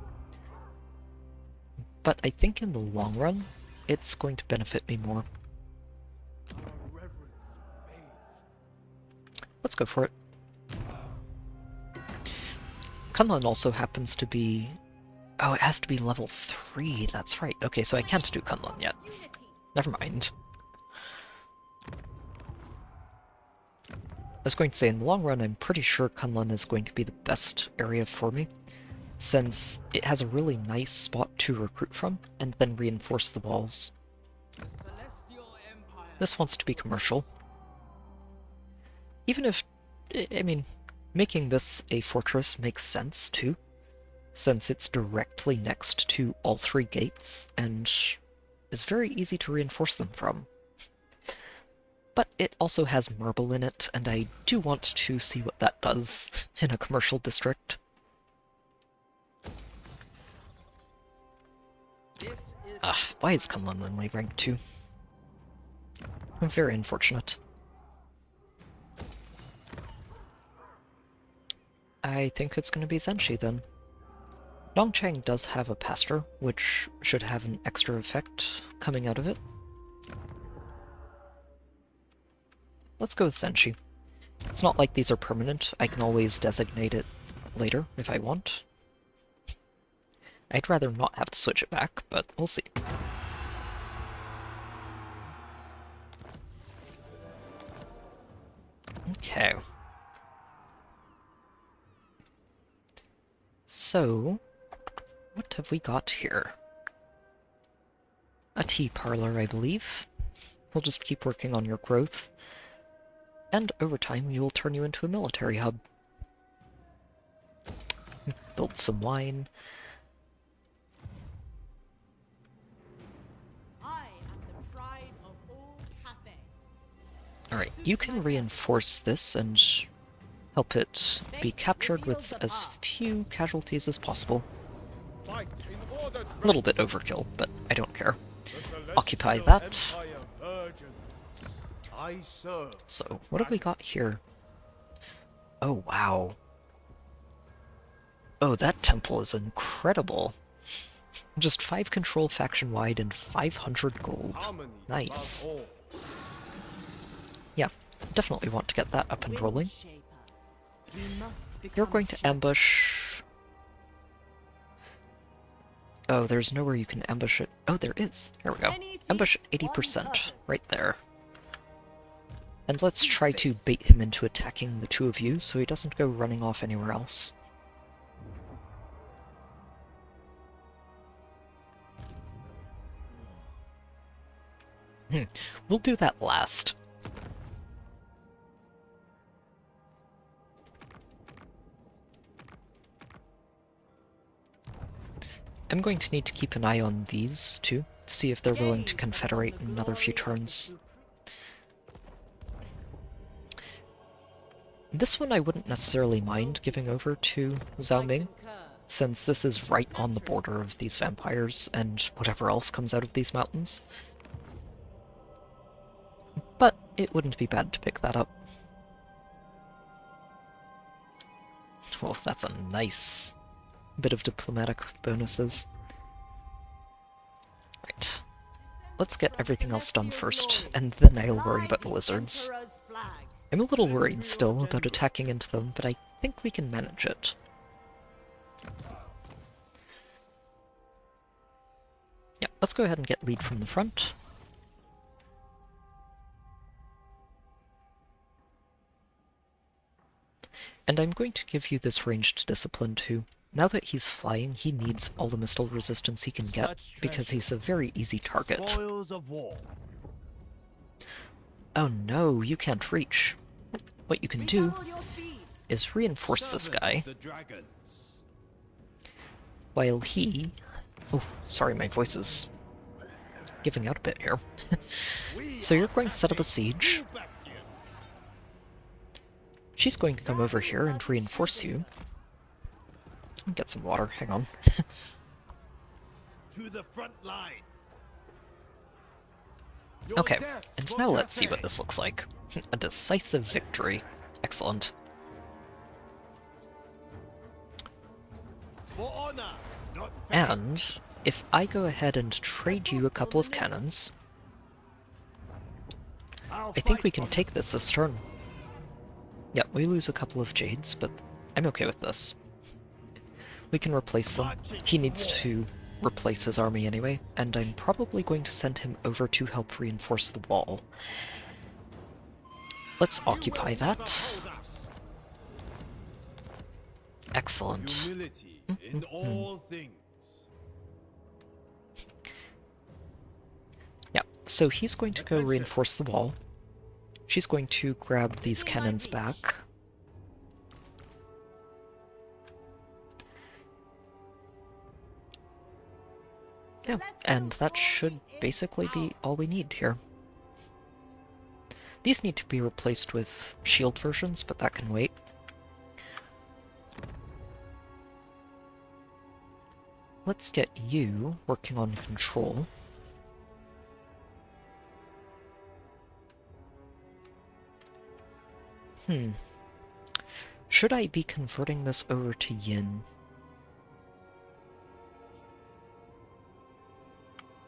But I think in the long run, it's going to benefit me more. Let's go for it. Kunlun also happens to be... Oh, it has to be level 3, that's right. Okay, so I can't do Kunlun yet. Never mind. I was going to say, in the long run, I'm pretty sure Kunlun is going to be the best area for me, since it has a really nice spot to recruit from, and then reinforce the walls. This wants to be commercial. Even if, I mean, making this a fortress makes sense too, since it's directly next to all 3 gates, and is very easy to reinforce them from. But it also has marble in it, and I do want to see what that does in a commercial district. Why is Kunlun only rank 2? Very unfortunate. I think it's going to be Zenshi then. Dongcheng does have a pastor, which should have an extra effect coming out of it. Let's go with Zenshi. It's not like these are permanent. I can always designate it later if I want. I'd rather not have to switch it back, but we'll see. Okay. So, what have we got here? A tea parlor, I believe. We'll just keep working on your growth. And over time, we will turn you into a military hub. Build some wine. I am the pride of all Cathay. Alright, you can reinforce this and help it be captured with as few casualties as possible. A little bit overkill, but I don't care. Occupy that. So, what have we got here? Oh, wow. Oh, that temple is incredible. Just 5 control faction-wide and 500 gold. Nice. Yeah, definitely want to get that up and rolling. You're going to ambush... Oh, there's nowhere you can ambush it. Oh, there is. There we go. Ambush at 80%, right there. And let's try to bait him into attacking the 2 of you so he doesn't go running off anywhere else. We'll do that last. I'm going to need to keep an eye on these, too, to see if they're willing to confederate in another few turns. This one I wouldn't necessarily mind giving over to Zhao Ming, since this is right on the border of these vampires and whatever else comes out of these mountains. But it wouldn't be bad to pick that up. Well, that's a nice bit of diplomatic bonuses. Right. Let's get everything else done first, and then I'll worry about the lizards. I'm a little worried still about attacking into them, but I think we can manage it. Yeah, let's go ahead and get lead from the front. And I'm going to give you this ranged discipline too. Now that he's flying, he needs all the missile resistance he can get, because he's a very easy target. Spoils of war. Oh no, you can't reach. What you can do is reinforce this guy, while he... Oh, sorry, my voice is giving out a bit here. So you're going to set up a siege. She's going to come over here and reinforce you. Get some water, hang on. To the front line. Okay, and now let's see what this looks like. A decisive victory. Excellent. For honor, not fame. And if I go ahead and trade you a couple of cannons, I think we can take this turn. Yeah, we lose a couple of jades, but I'm okay with this. We can replace them. He needs to replace his army anyway, and I'm probably going to send him over to help reinforce the wall. Let's occupy that. Excellent. Humility in all things. Yeah, so he's going to go reinforce the wall. She's going to grab these cannons back. Yeah, and that should basically be all we need here. These need to be replaced with shield versions, but that can wait. Let's get you working on control. Should I be converting this over to yin?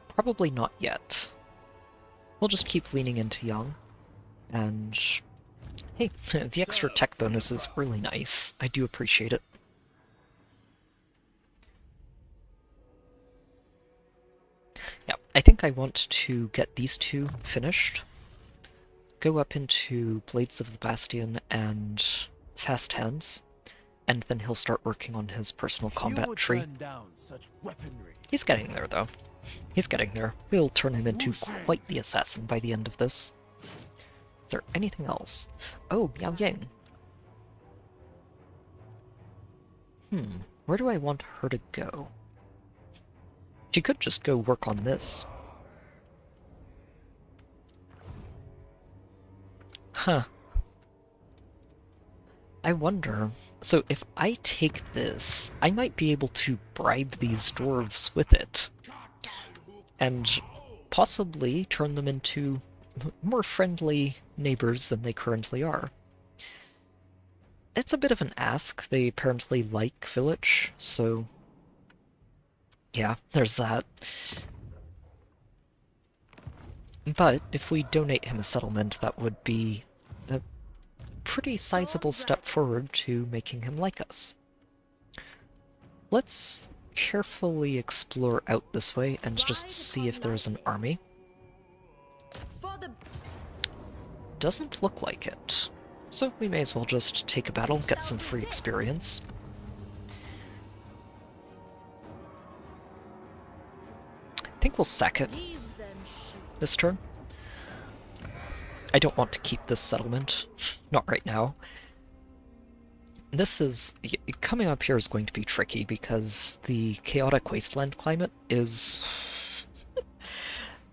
Probably not yet. We'll just keep leaning into yang. And hey, the extra tech bonus is really nice. I do appreciate it. Yeah, I think I want to get these two finished. Go up into Blades of the Bastion and Fast Hands, and then he'll start working on his personal combat tree. He's getting there, though. He's getting there. We'll turn him into quite the assassin by the end of this. Is there anything else? Oh, Miao Yang. Where do I want her to go? She could just go work on this. Huh. I wonder, so if I take this, I might be able to bribe these dwarves with it, and possibly turn them into more friendly neighbors than they currently are. It's a bit of an ask. They apparently like village, so yeah, there's that. But if we donate him a settlement, that would be a pretty sizable step forward to making him like us. Let's carefully explore out this way and just see if there's an army. Doesn't look like it. So we may as well just take a battle, get some free experience. I think we'll sack it this turn. I don't want to keep this settlement. Not right now. This is... coming up here is going to be tricky because the chaotic wasteland climate is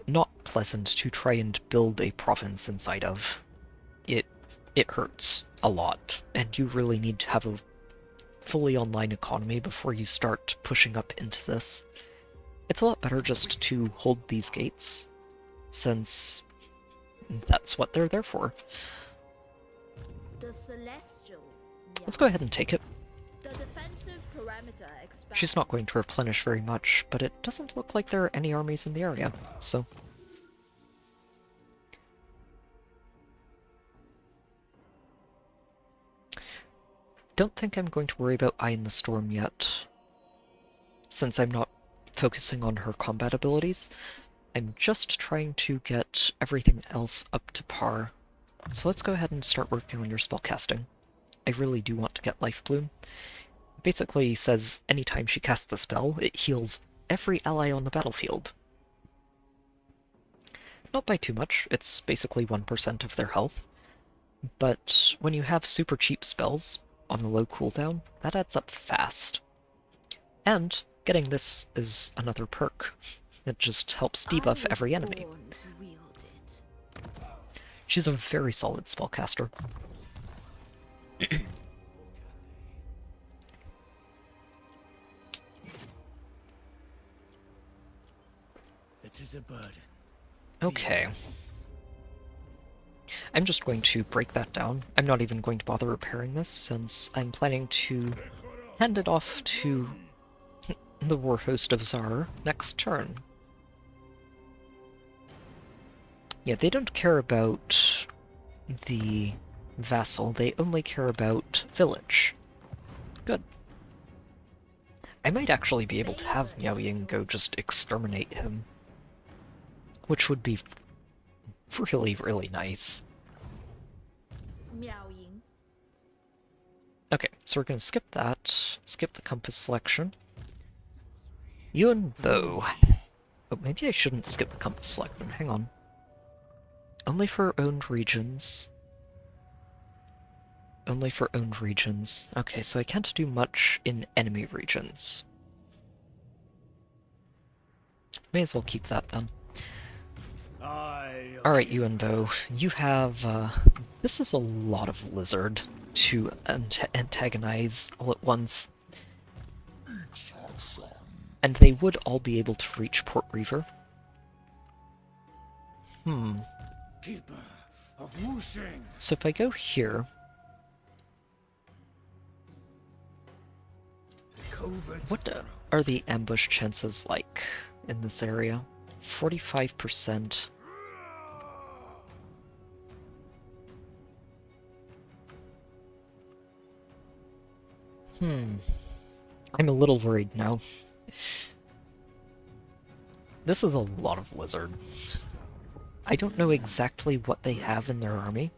not pleasant to try and build a province inside of. it hurts a lot, and you really need to have a fully online economy before you start pushing up into this. It's a lot better just to hold these gates, since that's what they're there for. The Celestial. Let's go ahead and take it. The defensive parameter expands. She's not going to replenish very much, but it doesn't look like there are any armies in the area, so... Don't think I'm going to worry about Eye in the Storm yet, since I'm not focusing on her combat abilities. I'm just trying to get everything else up to par. So let's go ahead and start working on your spellcasting. I really do want to get Life Bloom. It basically says anytime she casts the spell, it heals every ally on the battlefield. Not by too much, it's basically 1% of their health. But when you have super cheap spells on a low cooldown, that adds up fast. And getting this is another perk. It just helps debuff every enemy. She's a very solid spellcaster. It is a burden. Okay. I'm just going to break that down. I'm not even going to bother repairing this, since I'm planning to hand it off to the Warhost of Zar next turn. Yeah, they don't care about the vassal, they only care about village. Good. I might actually be able to have Miao Ying go just exterminate him, which would be really, really nice. Miao Ying. Okay, so we're going to skip that, skip the compass selection. Yuan Bo. Oh, maybe I shouldn't skip the compass selection, hang on. Only for owned regions. Only for owned regions. Okay, so I can't do much in enemy regions. May as well keep that then. Alright, Yuan Bo, you have, this is a lot of lizard to antagonize all at once. And they would all be able to reach Port Reaver. Keeper of Wuxing. So if I go here... What are the ambush chances like in this area? 45%. I'm a little worried now. This is a lot of lizard. I don't know exactly what they have in their army.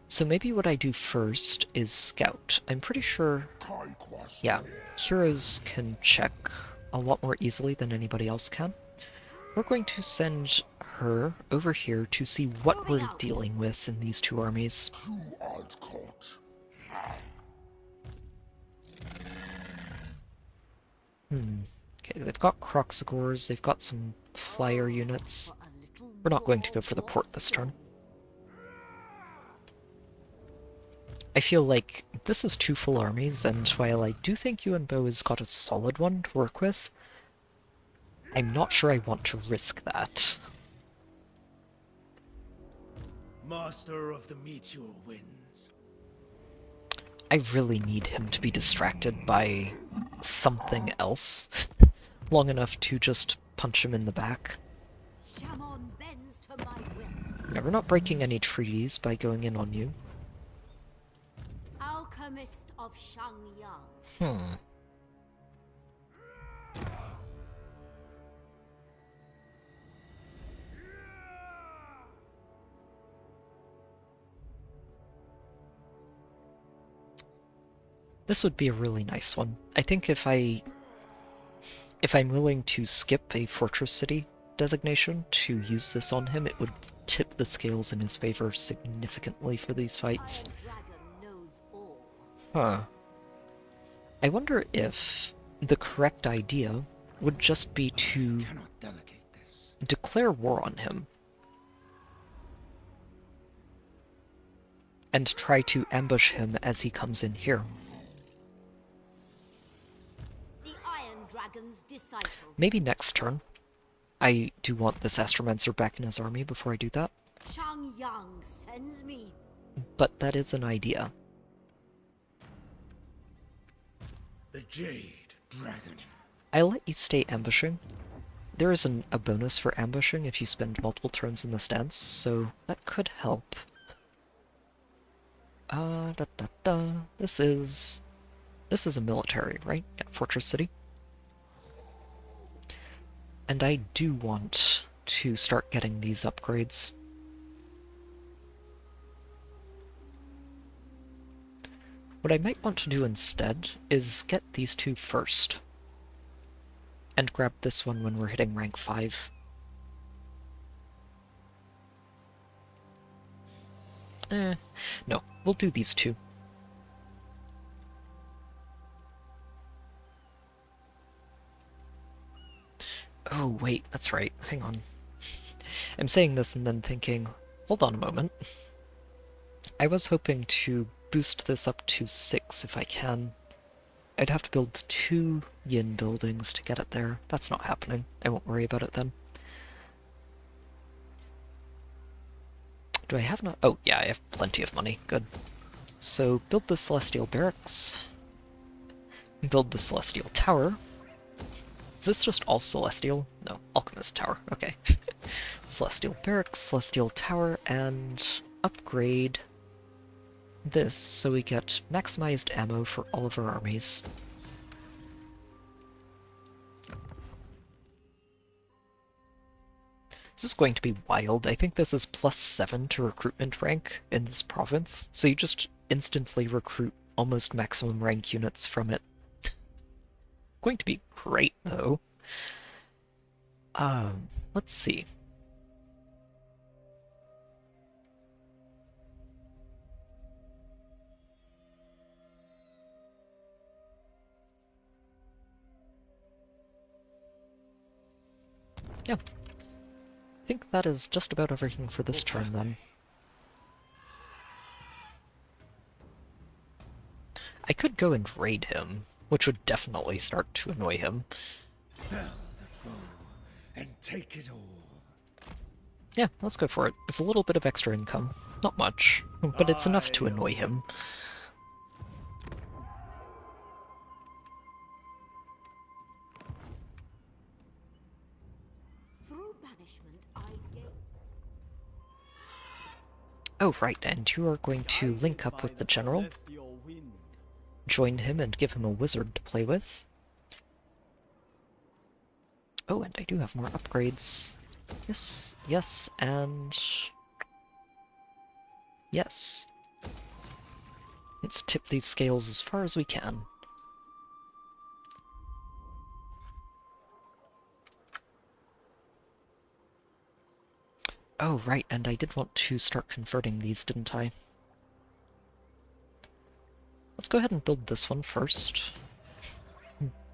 So maybe what I do first is scout. I'm pretty sure... Yeah, heroes can check a lot more easily than anybody else can. We're going to send her over here to see what we're dealing with in these two armies. Okay, they've got Croxagores, they've got some flyer units. We're not going to go for the port this turn. I feel like this is two full armies, and while I do think Yuan Bo has got a solid one to work with, I'm not sure I want to risk that. Master of the Meteor Winds. I really need him to be distracted by something else long enough to just punch him in the back. Shamon bends to my will. Now, we're not breaking any treaties by going in on you. Alchemist of Shangyang. This would be a really nice one. I think if I'm willing to skip a fortress city designation to use this on him, it would tip the scales in his favor significantly for these fights. Huh. I wonder if the correct idea would just be to declare war on him. and try to ambush him as he comes in here. The Iron Dragon's disciple. Maybe next turn. I do want this Astromancer back in his army before I do that. Chang Yang sends me. But that is an idea. The Jade Dragon. I let you stay ambushing. There is a bonus for ambushing if you spend multiple turns in the stance, so that could help. This is a military, right? Yeah, Fortress City. And I do want to start getting these upgrades. What I might want to do instead is get these two first. And grab this one when we're hitting rank 5. No, we'll do these two. Oh wait, that's right, hang on. I'm saying this and then thinking, hold on a moment. I was hoping to boost this up to 6 if I can. I'd have to build 2 yin buildings to get it there. That's not happening. I won't worry about it then. Do I have enough? Oh, yeah, I have plenty of money. Good. So, build the Celestial Barracks. Build the Celestial Tower. Is this just all Celestial? No, Alchemist Tower. Okay. Celestial Barracks, Celestial Tower, and upgrade this so we get maximized ammo for all of our armies. This is going to be wild. I think this is +7 to recruitment rank in this province, so you just instantly recruit almost maximum rank units from it. Going to be great, though. Let's see. Yeah. I think that is just about everything for this turn, then. I could go and raid him, which would definitely start to annoy him. Fell the foe and take it all. Yeah, let's go for it. It's a little bit of extra income. Not much, but it's enough to annoy him. Through banishment, I gain. Oh, right, and you are going to link up with the general, join him and give him a wizard to play with. Oh, and I do have more upgrades. Yes, yes, and... yes. Let's tip these scales as far as we can. Oh, right, and I did want to start converting these, didn't I? Let's go ahead and build this one first.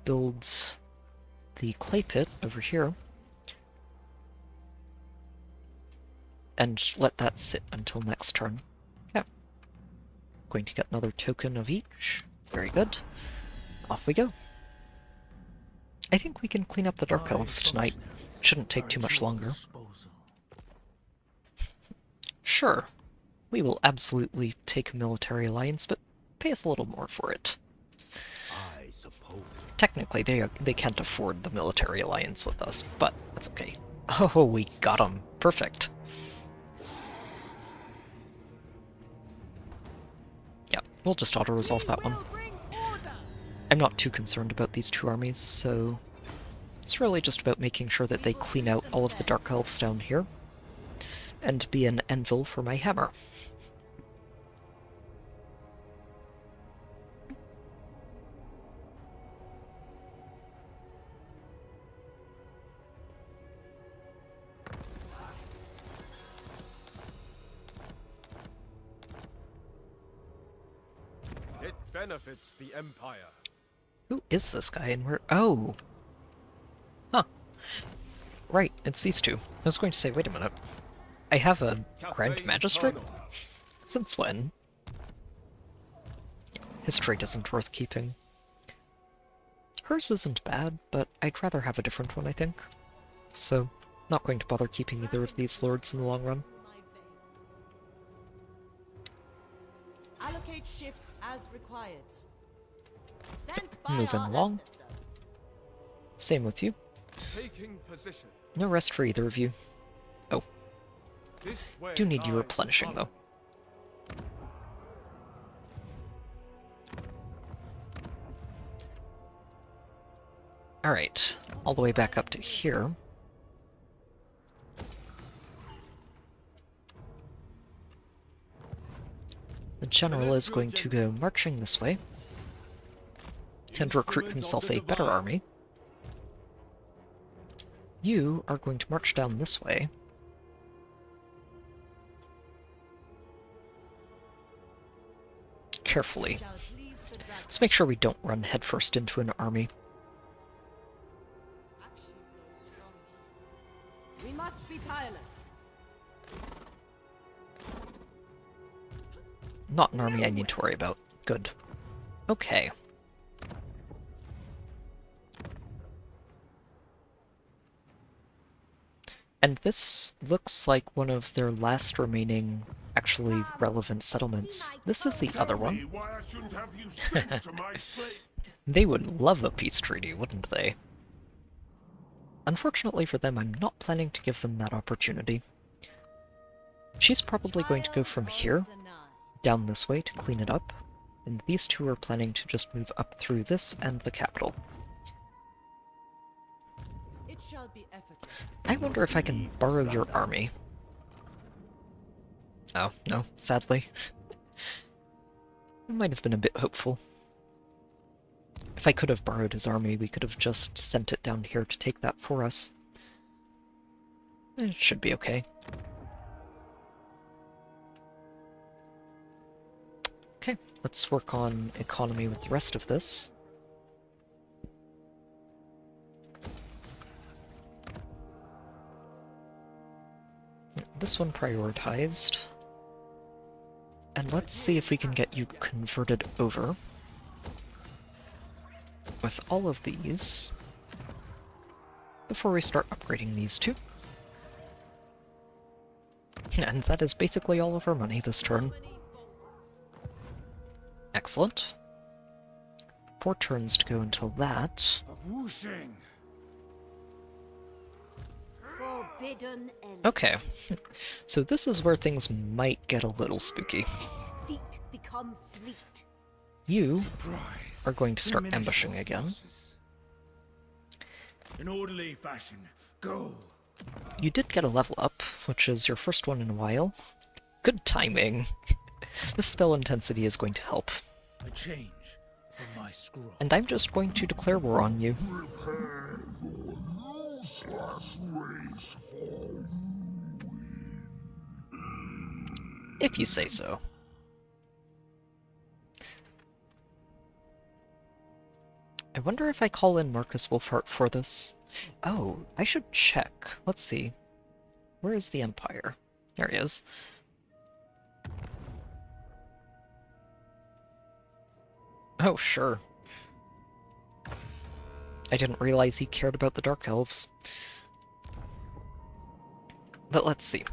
Build the clay pit over here. And let that sit until next turn. Yeah. Going to get another token of each. Very good. Off we go. I think we can clean up the Dark Elves tonight. Shouldn't take too much longer. Sure. We will absolutely take a military alliance, but pay us a little more for it. I suppose. Technically, they can't afford the military alliance with us, but that's okay. Oh, we got them. Perfect. Yeah, we'll just auto-resolve that one. I'm not too concerned about these two armies, so it's really just about making sure that they clean out all of the Dark Elves down here, and be an anvil for my hammer. It benefits the Empire. Who is this guy and where? Oh! Huh. Right, it's these two. I was going to say, wait a minute. I have a Grand Magistrate? Since when? His trait isn't worth keeping. Hers isn't bad, but I'd rather have a different one, I think. So, not going to bother keeping either of these lords in the long run. Allocate shifts as required. Moving along. Same with you. Taking position. No rest for either of you. Oh. Do need you replenishing, though. Alright, all the way back up to here. The general is going to go marching this way and recruit himself a better army. You are going to march down this way. Carefully. Let's make sure we don't run headfirst into an army. We must be tireless. Not an army I need to worry about. Good. Okay. And this looks like one of their last remaining, actually relevant settlements. This is the other one. They would love a peace treaty, wouldn't they? Unfortunately for them, I'm not planning to give them that opportunity. She's probably going to go from here, down this way to clean it up, and these two are planning to just move up through this and the capital. It shall be effortless. I wonder if I can borrow your army. Oh, no, sadly. I might have been a bit hopeful. If I could have borrowed his army, we could have just sent it down here to take that for us. It should be okay. Okay, let's work on economy with the rest of this. This one prioritized. And let's see if we can get you converted over with all of these before we start upgrading these two. And that is basically all of our money this turn. Excellent. 4 turns to go until that. Okay, so this is where things might get a little spooky. You are going to start ambushing again. In orderly fashion, go. You did get a level up, which is your first one in a while. Good timing. The spell intensity is going to help. A change from my scroll. And I'm just going to declare war on you. If you say so. I wonder if I call in Marcus Wolfhart for this. Oh, I should check. Let's see. Where is the Empire? There he is. Oh, sure. I didn't realize he cared about the Dark Elves. But let's see.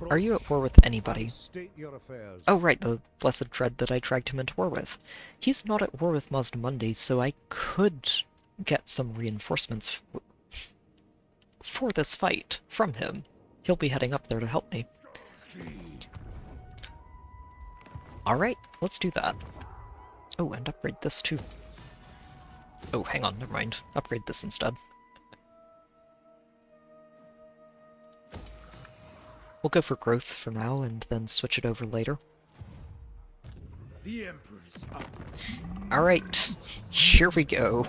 Are you at war with anybody? Oh right, the Blessed Dread that I dragged him into war with. He's not at war with Mazdamundi, so I could get some reinforcements for this fight from him. He'll be heading up there to help me. Alright, let's do that. Oh, and upgrade this too. Oh, hang on, never mind. Upgrade this instead. We'll go for growth for now, and then switch it over later. The Emperor's up. Alright, here we go.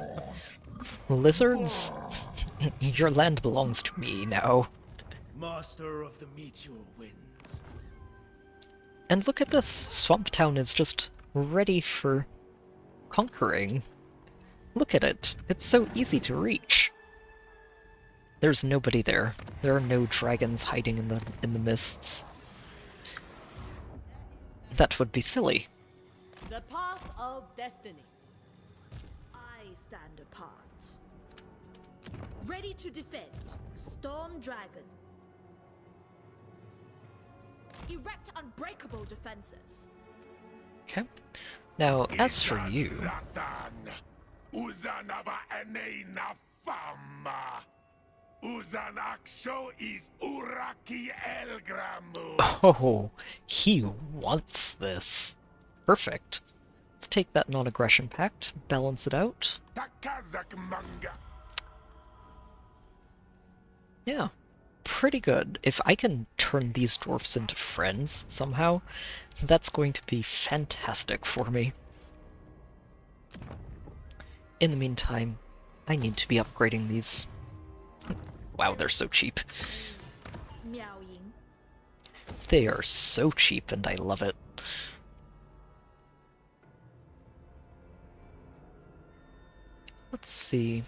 Lizards, your land belongs to me now. Master of the Meteor Winds. And look at this, Swamp Town is just ready for conquering. Look at it, it's so easy to reach. There's nobody there. There are no dragons hiding in the mists. That would be silly. The path of destiny. I stand apart. Ready to defend. Storm Dragon. Erect unbreakable defenses. Okay. Now, as for you, oh, he wants this. Perfect. Let's take that non-aggression pact, balance it out. Yeah, pretty good. If I can turn these dwarfs into friends somehow, that's going to be fantastic for me. In the meantime, I need to be upgrading these. Wow, they're so cheap. Meowing. They are so cheap and I love it. Let's see.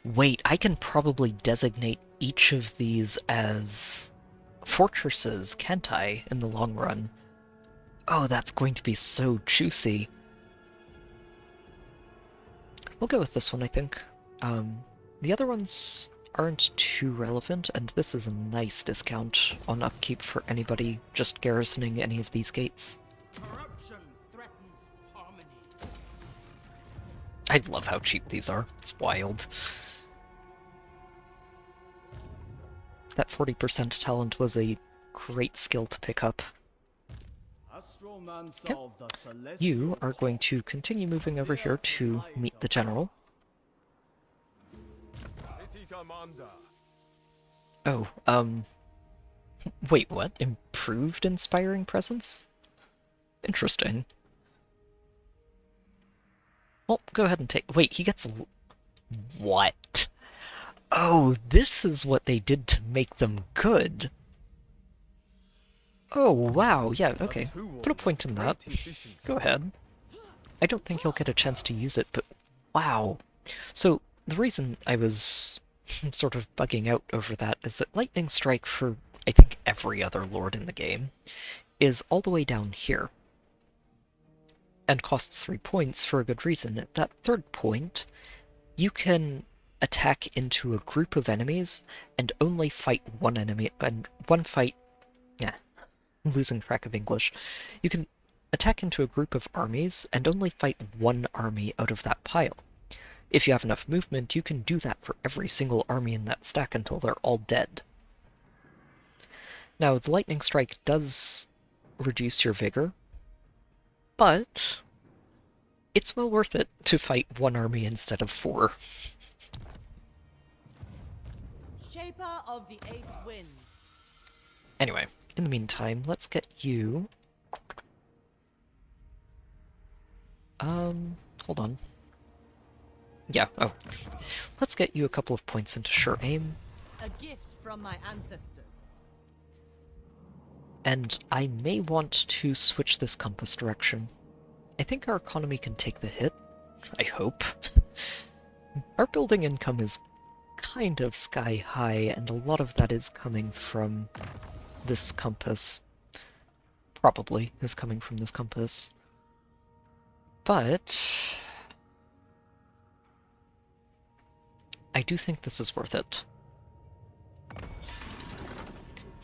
Wait, I can probably designate each of these as fortresses, can't I, in the long run? Oh, that's going to be so juicy. We'll go with this one, I think. The other ones aren't too relevant, and this is a nice discount on upkeep for anybody just garrisoning any of these gates. Corruption threatens harmony. I love how cheap these are. It's wild. That 40% talent was a great skill to pick up. Yep. You are going to continue moving over here to meet the general. Oh, wait, what? Improved inspiring presence? Interesting. Well, go ahead and take... Wait, he gets... What? Oh, this is what they did to make them good. Oh, wow, yeah, okay. Put a point in that. Go ahead. I don't think he'll get a chance to use it, but wow. So, the reason I was sort of bugging out over that is that Lightning Strike for, I think, every other lord in the game is all the way down here. And costs 3 points for a good reason. At that third point, you can attack into a group of enemies and only fight one enemy, and one fight... Yeah, I'm losing track of English. You can attack into a group of armies and only fight one army out of that pile. If you have enough movement, you can do that for every single army in that stack until they're all dead. Now, the Lightning Strike does reduce your vigor, but it's well worth it to fight one army instead of 4. Shaper of the Eight Winds. Anyway, in the meantime, let's get you... hold on. Yeah, oh. Let's get you a couple of points into sure aim. A gift from my ancestors. And I may want to switch this compass direction. I think our economy can take the hit. I hope. Our building income is kind of sky high, and a lot of that is coming from this compass. Probably is coming from this compass. But I do think this is worth it.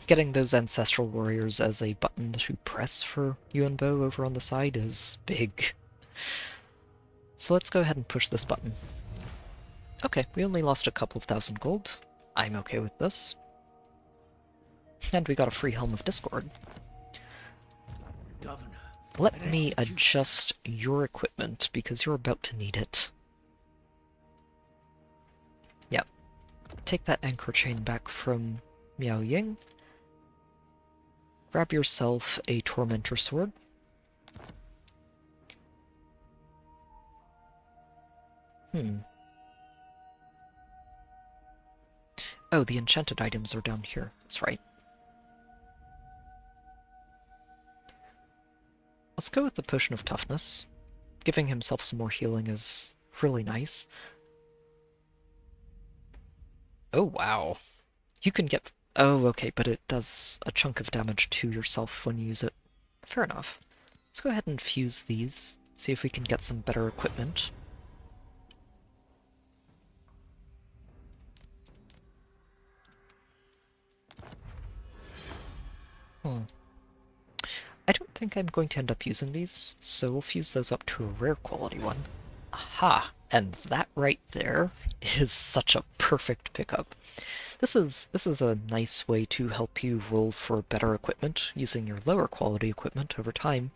Getting those ancestral warriors as a button to press for Yuan over on the side is big. So let's go ahead and push this button. Okay, we only lost a couple of thousand gold. I'm okay with this. And we got a free Helm of Discord. Governor, Let me adjust your equipment, because you're about to need it. Yep. Take that anchor chain back from Miao Ying. Grab yourself a Tormentor Sword. Oh, the enchanted items are down here. That's right. Let's go with the Potion of Toughness. Giving himself some more healing is really nice. Oh, wow. You can get... Oh, okay, but it does a chunk of damage to yourself when you use it. Fair enough. Let's go ahead and fuse these, see if we can get some better equipment. I don't think I'm going to end up using these, so we'll fuse those up to a rare quality one. Aha! And that right there is such a perfect pickup. This is a nice way to help you roll for better equipment using your lower quality equipment over time.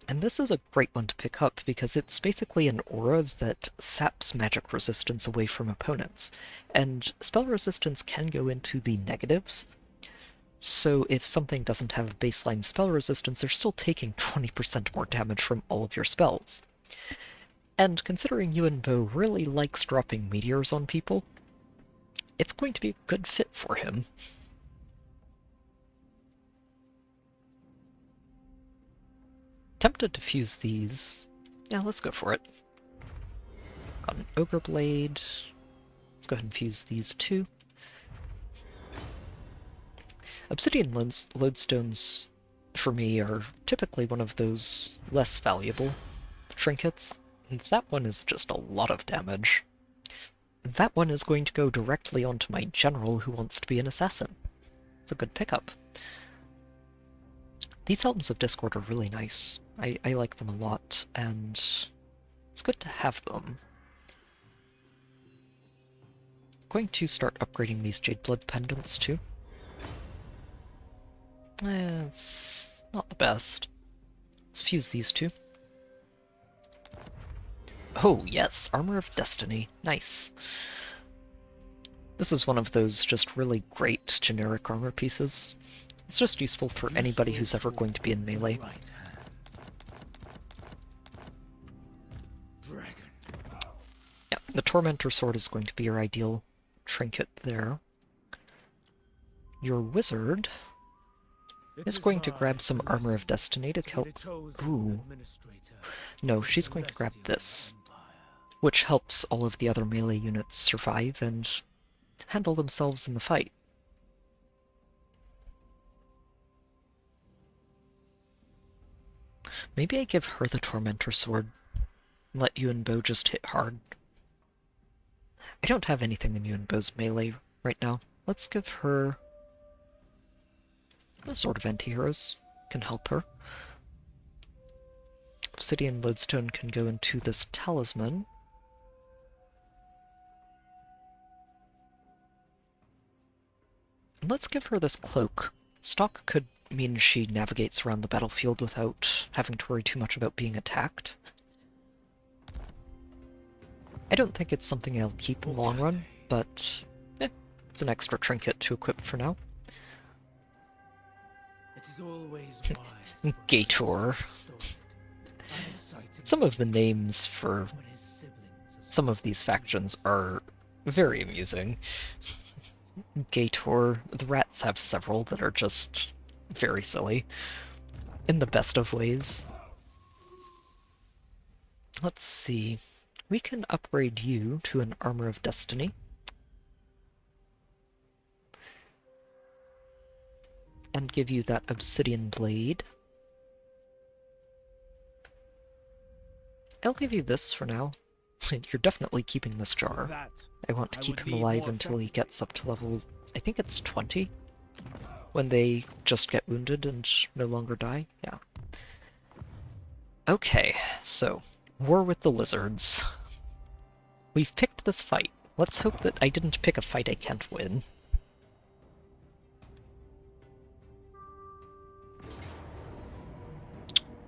And this is a great one to pick up because it's basically an aura that saps magic resistance away from opponents, and spell resistance can go into the negatives. So if something doesn't have baseline spell resistance, they're still taking 20% more damage from all of your spells. And considering Yuan really likes dropping meteors on people, it's going to be a good fit for him. Tempted to fuse these. Yeah, let's go for it. Got an Ogre Blade. Let's go ahead and fuse these two. Obsidian lodestones, for me, are typically one of those less valuable trinkets. And that one is just a lot of damage. That one is going to go directly onto my general who wants to be an assassin. It's a good pickup. These Helms of Discord are really nice. I like them a lot, and it's good to have them. I'm going to start upgrading these Jade Blood pendants too. It's not the best. Let's fuse these two. Oh yes, Armor of Destiny. Nice. This is one of those just really great generic armor pieces. It's just useful for anybody who's ever going to be in melee. Yeah, the Tormentor Sword is going to be your ideal trinket there. Your Wizard is going to grab some Armor of Destiny to help. Ooh. No, she's going to grab this, which helps all of the other melee units survive and handle themselves in the fight. Maybe I give her the Tormentor Sword and let Yuan just hit hard. I don't have anything in Yuan's melee right now. Let's give her a Sword of Anti-Heroes. Can help her. Obsidian Lodestone can go into this Talisman. And let's give her this Cloak. Stock could mean she navigates around the battlefield without having to worry too much about being attacked. I don't think it's something I'll keep in the long run, but it's an extra trinket to equip for now. It is always Gator. Some of the names for some of these factions are very amusing. Gator. The rats have several that are just very silly, in the best of ways. Let's see. We can upgrade you to an Armor of Destiny. And give you that Obsidian Blade. I'll give you this for now. You're definitely keeping this jar. I want to keep him alive until he gets up to level, I think it's 20? When they just get wounded and no longer die? Yeah. Okay, so, War with the Lizards. We've picked this fight. Let's hope that I didn't pick a fight I can't win.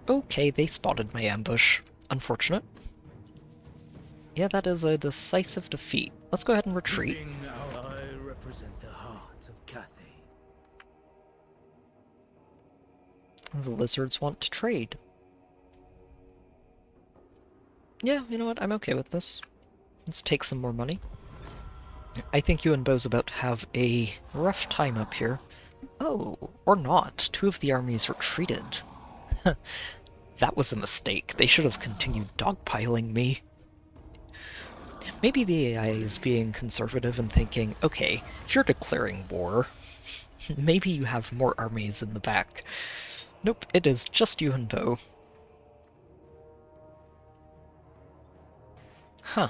Okay, they spotted my ambush. Unfortunate. Yeah, that is a decisive defeat. Let's go ahead and retreat. I represent the heart of Cathay. The lizards want to trade. Yeah, you know what? I'm okay with this. Let's take some more money. I think Yuan's about to have a rough time up here. Oh, or not. Two of the armies retreated. That was a mistake. They should have continued dogpiling me. Maybe the AI is being conservative and thinking, okay, if you're declaring war, maybe you have more armies in the back. Nope, it is just Yuan Bo. Huh.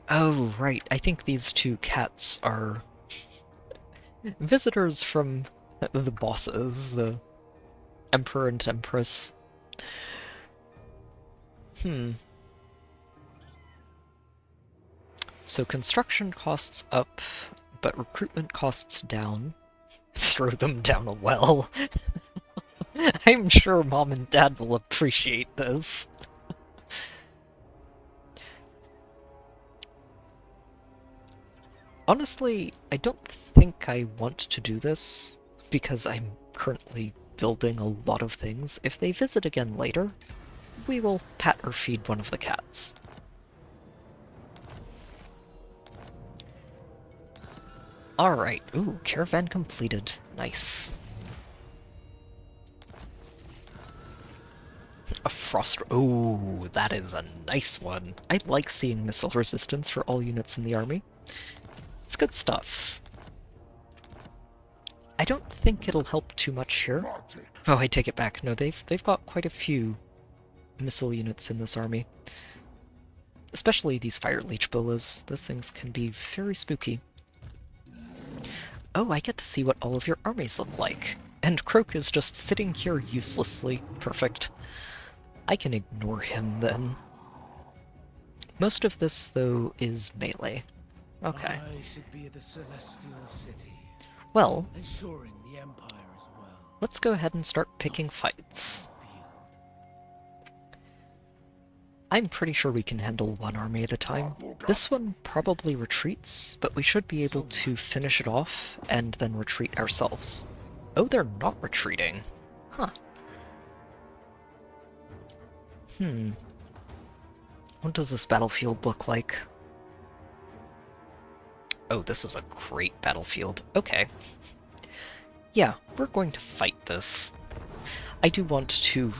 Oh, right. I think these two cats are visitors from the bosses, the Emperor and Empress. So construction costs up, but recruitment costs down. Throw them down a well. I'm sure Mom and Dad will appreciate this. Honestly, I don't think I want to do this, because I'm currently building a lot of things. If they visit again later, we will pat or feed one of the cats. Alright, ooh, caravan completed. Nice. A frost... Ooh, that is a nice one. I like seeing missile resistance for all units in the army. It's good stuff. I don't think it'll help too much here. Oh, I take it back. No, they've got quite a few missile units in this army. Especially these fire leech bolas. Those things can be very spooky. Oh, I get to see what all of your armies look like. And Croak is just sitting here uselessly. Perfect. I can ignore him then. Most of this, though, is melee. Okay. I should be at the Celestial City. Well, ensuring the Empire as well. Let's go ahead and start picking fights. I'm pretty sure we can handle one army at a time. This one probably retreats, but we should be able to finish it off and then retreat ourselves. Oh, they're not retreating. Huh. What does this battlefield look like? Oh, this is a great battlefield. Okay. Yeah, we're going to fight this. I do want to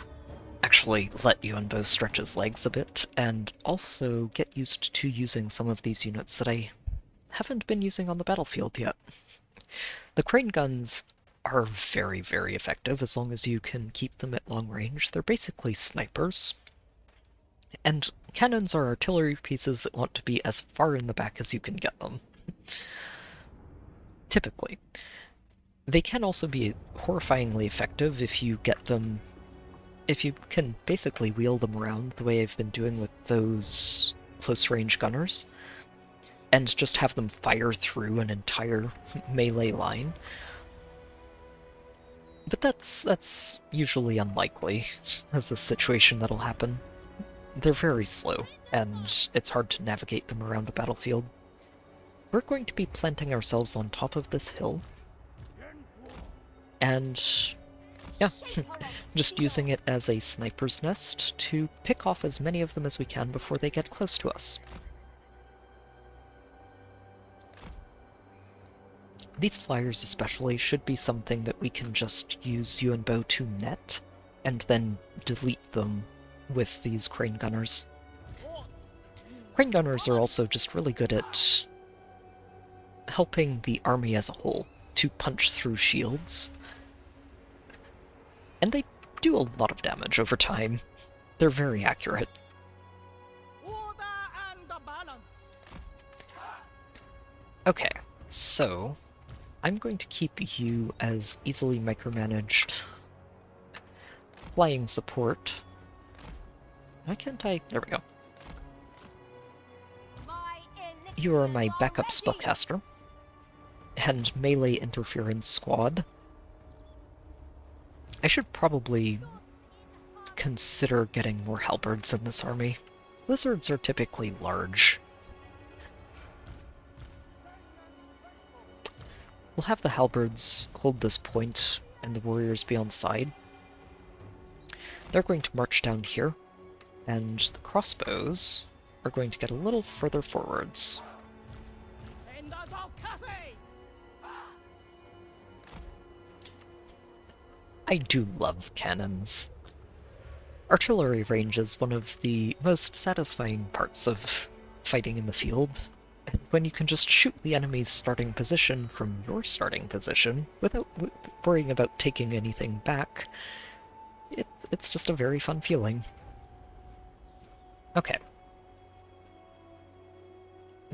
actually let Yuan Bo stretch his legs a bit, and also get used to using some of these units that I haven't been using on the battlefield yet. The crane guns are very, very effective as long as you can keep them at long range. They're basically snipers. And cannons are artillery pieces that want to be as far in the back as you can get them. Typically. They can also be horrifyingly effective if you get them... if you can basically wheel them around the way I've been doing with those close-range gunners, and just have them fire through an entire melee line. But that's usually unlikely as a situation that'll happen. They're very slow, and it's hard to navigate them around a battlefield. We're going to be planting ourselves on top of this hill, and yeah, just using it as a sniper's nest to pick off as many of them as we can before they get close to us. These flyers especially should be something that we can just use Yuan Bo to net, and then delete them with these crane gunners. Crane gunners are also just really good at helping the army as a whole to punch through shields. And they do a lot of damage over time. They're very accurate. Okay, so I'm going to keep you as easily micromanaged flying support. Why can't I? There we go. You are my backup spellcaster and melee interference squad. I should probably consider getting more halberds in this army. Lizards are typically large. We'll have the halberds hold this point and the warriors be on the side. They're going to march down here, and the crossbows are going to get a little further forwards. I do love cannons. Artillery range is one of the most satisfying parts of fighting in the field, when you can just shoot the enemy's starting position from your starting position without worrying about taking anything back, it's just a very fun feeling. Okay.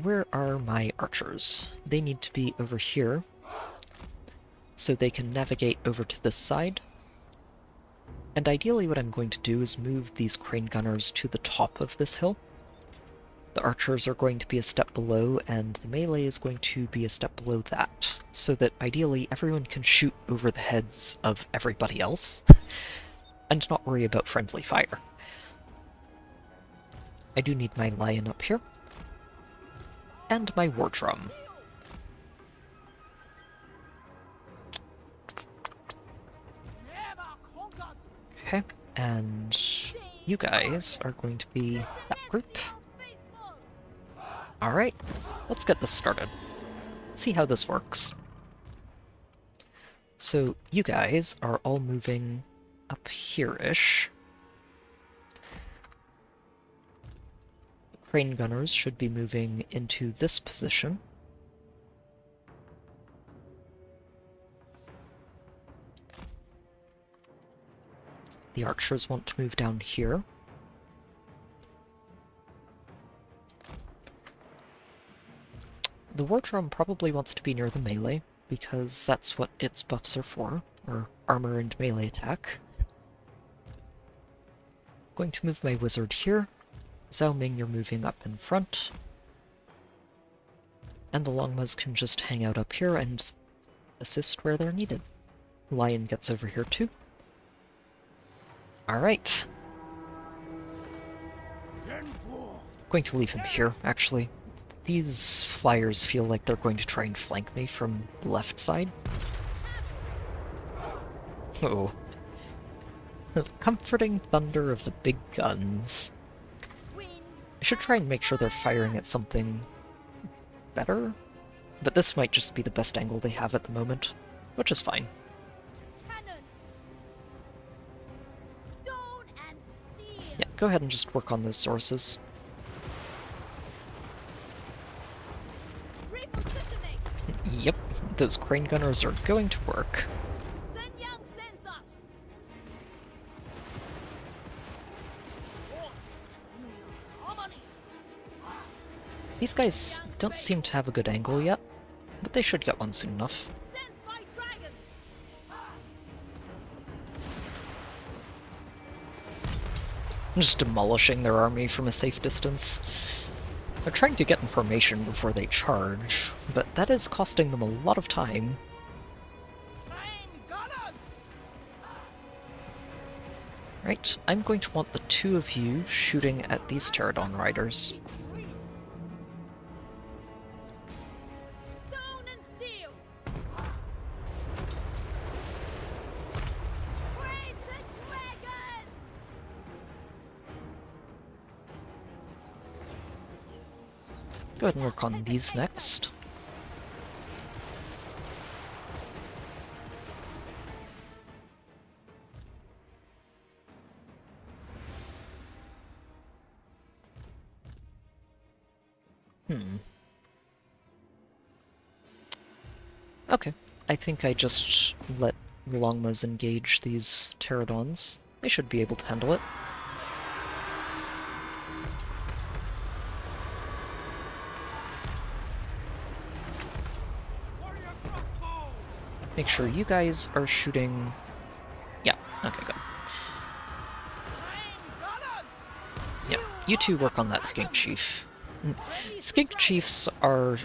Where are my archers? They need to be over here, so they can navigate over to this side. And ideally what I'm going to do is move these crane gunners to the top of this hill. The archers are going to be a step below, and the melee is going to be a step below that, so that ideally everyone can shoot over the heads of everybody else, and not worry about friendly fire. I do need my lion up here, and my war drum. Okay, and you guys are going to be that group. Alright, let's get this started. See how this works. So you guys are all moving up here-ish. Crane gunners should be moving into this position. The archers want to move down here. The war drum probably wants to be near the melee, because that's what its buffs are for, or armor and melee attack. Going to move my wizard here. Zhao Ming, you're moving up in front. And the Longmas can just hang out up here and assist where they're needed. Lion gets over here too. Alright. Going to leave him here, actually. These flyers feel like they're going to try and flank me from the left side. Oh. The comforting thunder of the big guns. I should try and make sure they're firing at something better, but this might just be the best angle they have at the moment, which is fine. Yeah, go ahead and just work on those sources. Yep, those crane gunners are going to work. These guys don't seem to have a good angle yet, but they should get one soon enough. I'm just demolishing their army from a safe distance. They're trying to get information before they charge, but that is costing them a lot of time. Right, I'm going to want the two of you shooting at these Pterodon riders. Go ahead and work on these next. Okay, I think I just let the Longmas engage these Pterodons. They should be able to handle it. Make sure you guys are shooting... Yeah, okay, good. Yep, you two work on that Skink Chief. Skink Chiefs are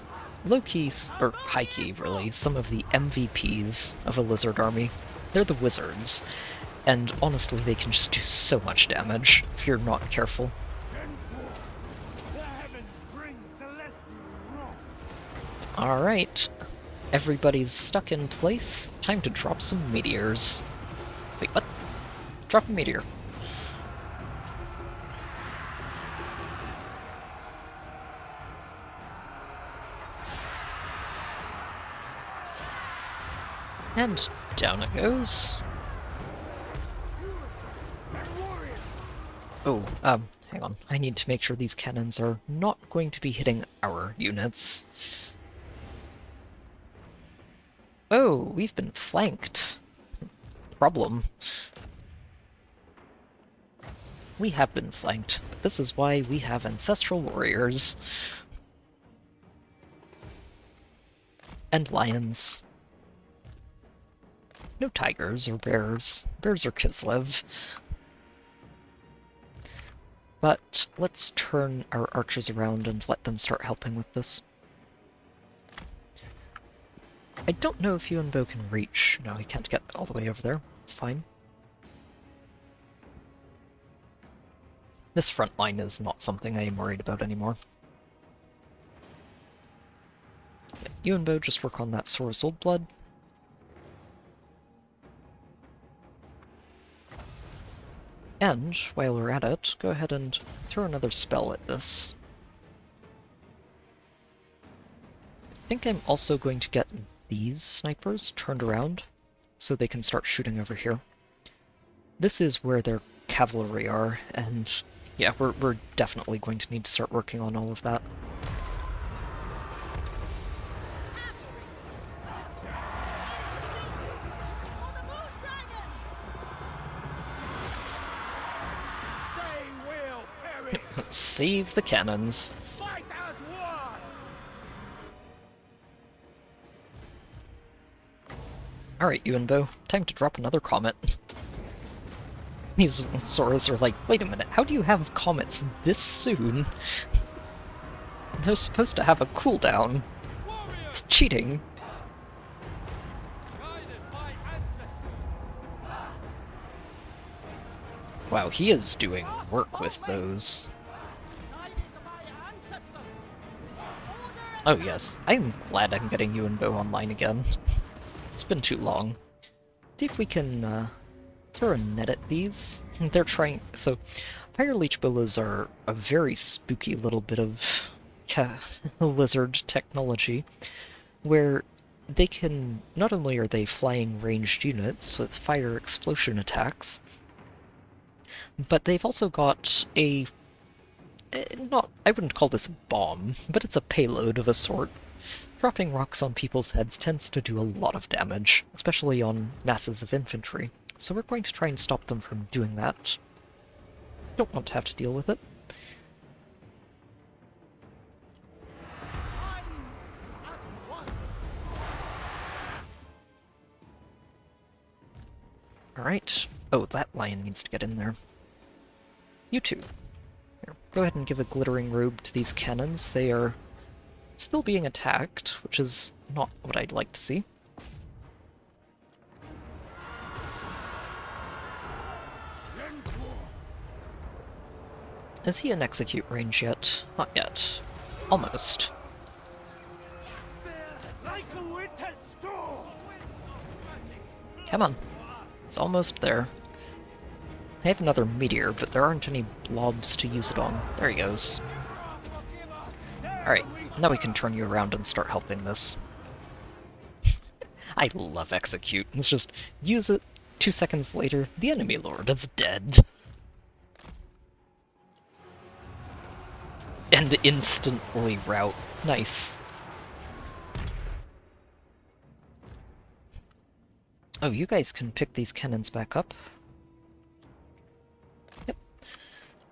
low-key, or high-key really, some of the MVPs of a lizard army. They're the wizards, and honestly they can just do so much damage if you're not careful. Alright. Everybody's stuck in place. Time to drop some meteors. Wait, what? Drop a meteor. And down it goes. Oh, hang on. I need to make sure these cannons are not going to be hitting our units. Oh, we've been flanked. Problem. We have been flanked, but this is why we have ancestral warriors. And lions. No tigers or bears. Bears are Kislev. But let's turn our archers around and let them start helping with this. I don't know if Yuan can reach. No, he can't get all the way over there. It's fine. This front line is not something I am worried about anymore. Yeah, Yuan just work on that Sora's Old Blood. And, while we're at it, go ahead and throw another spell at this. I think I'm also going to get these snipers turned around, so they can start shooting over here. This is where their cavalry are, and yeah, we're definitely going to need to start working on all of that. Save the cannons. Fight as one! Alright, Yuan, time to drop another comet. These Soras are like, wait a minute, how do you have comets this soon? They're supposed to have a cooldown. It's cheating. Wow, he is doing work with those. Oh yes, I'm glad I'm getting Yuan online again. It's been too long. See if we can throw a net at these. They're trying... So, Fire Leech Bolas are a very spooky little bit of lizard technology, where they can... Not only are they flying ranged units with fire explosion attacks, but they've also got a... I wouldn't call this a bomb, but it's a payload of a sort. Dropping rocks on people's heads tends to do a lot of damage, especially on masses of infantry, so we're going to try and stop them from doing that. Don't want to have to deal with it. Alright. Oh, that lion needs to get in there. You two. Here, go ahead and give a glittering robe to these cannons. They are still being attacked, which is not what I'd like to see. Is he in execute range yet? Not yet. Almost. Come on. It's almost there. I have another meteor, but there aren't any blobs to use it on. There he goes. Alright, now we can turn you around and start helping this. I love execute. It's just, use it, 2 seconds later, the enemy lord is dead. And instantly rout. Nice. Oh, you guys can pick these cannons back up. Yep.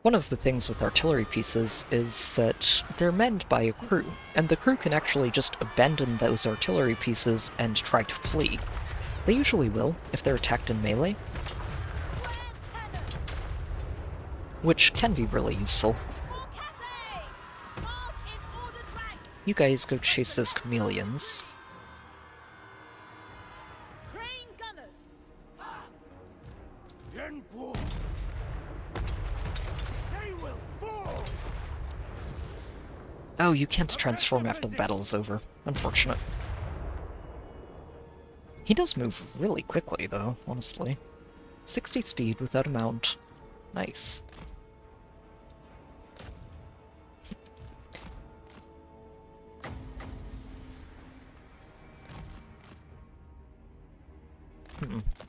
One of the things with artillery pieces is that they're manned by a crew, and the crew can actually just abandon those artillery pieces and try to flee. They usually will, if they're attacked in melee, which can be really useful. You guys go chase those chameleons. Oh, you can't transform after the battle's over. Unfortunate. He does move really quickly, though, honestly. 60 speed without a mount. Nice.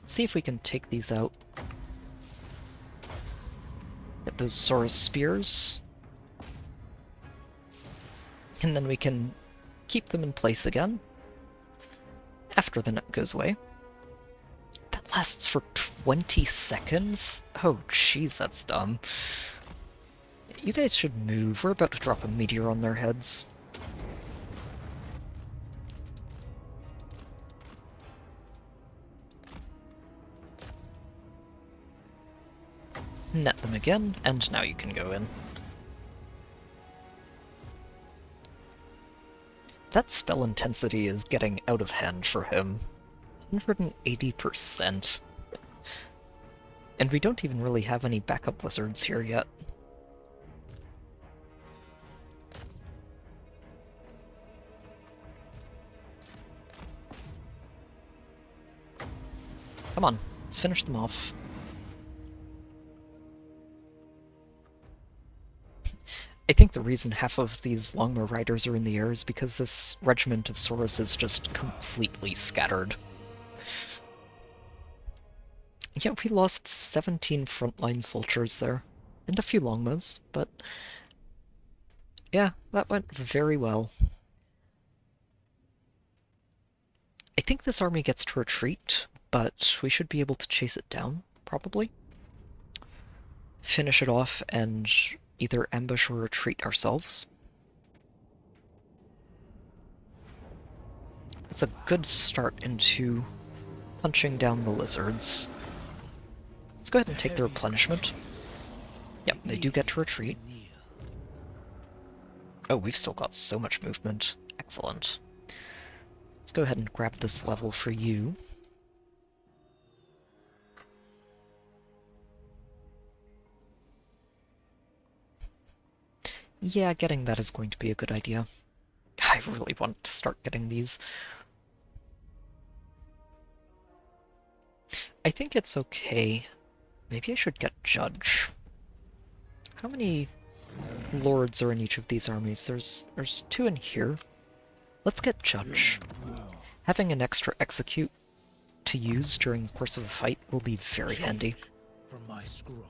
See if we can take these out. Yep, those Saurus spears. And then we can keep them in place again after the net goes away. That lasts for 20 seconds? Oh jeez, that's dumb. You guys should move. We're about to drop a meteor on their heads. Net them again, and now you can go in. That spell intensity is getting out of hand for him. 180%. And we don't even really have any backup wizards here yet. Come on, let's finish them off. I think the reason half of these Longbow Riders are in the air is because this regiment of Saurus is just completely scattered. Yeah, we lost 17 frontline soldiers there, and a few Longbows, but yeah, that went very well. I think this army gets to retreat, but we should be able to chase it down, probably. Finish it off and either ambush or retreat ourselves. It's a good start into punching down the lizards. Let's go ahead and take the replenishment. Yep, they do get to retreat. Oh, we've still got so much movement. Excellent. Let's go ahead and grab this level for you. Yeah, getting that is going to be a good idea. I really want to start getting these. I think it's okay. Maybe I should get Judge. How many lords are in each of these armies? There's 2 in here. Let's get Judge. Having an extra execute to use during the course of a fight will be very handy. From my scrolls.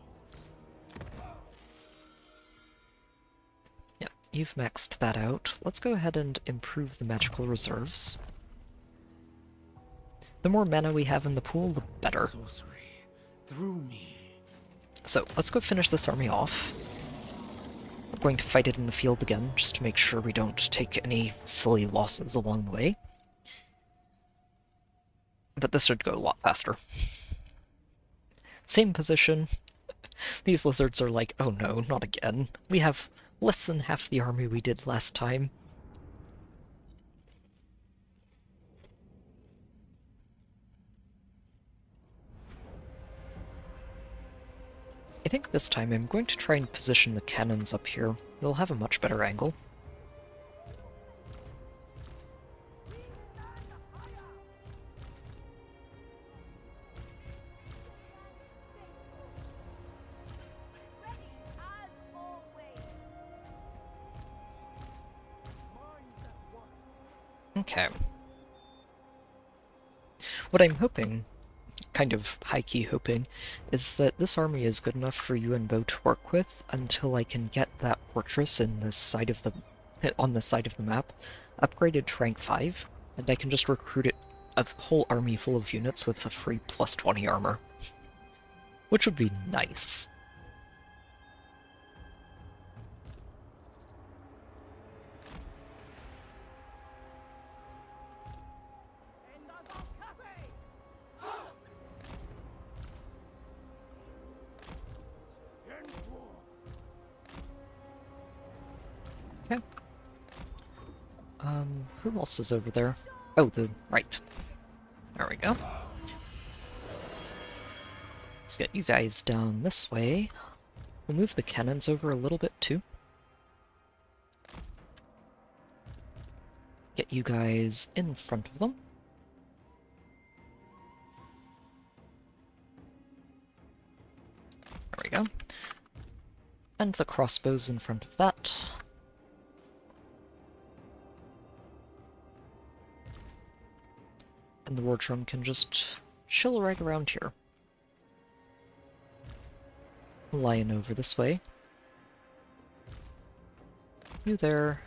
Yeah, you've maxed that out. Let's go ahead and improve the magical reserves. The more mana we have in the pool, the better. Sorcery through me. So, let's go finish this army off. We're going to fight it in the field again, just to make sure we don't take any silly losses along the way. But this should go a lot faster. Same position. These lizards are like, oh no, not again. We have less than half the army we did last time. I think this time I'm going to try and position the cannons up here. They'll have a much better angle. Okay. What I'm hoping, kind of high-key hoping, is that this army is good enough for Yuan to work with until I can get that fortress in this side of the on this side of the map upgraded to rank 5, and I can just recruit it a whole army full of units with a free plus 20 armor, which would be nice. Okay. Who else is over there? Oh, the right. There we go. Let's get you guys down this way. We'll move the cannons over a little bit too. Get you guys in front of them. There we go. And the crossbows in front of that. And the war drum can just chill right around here. Lion over this way. You there.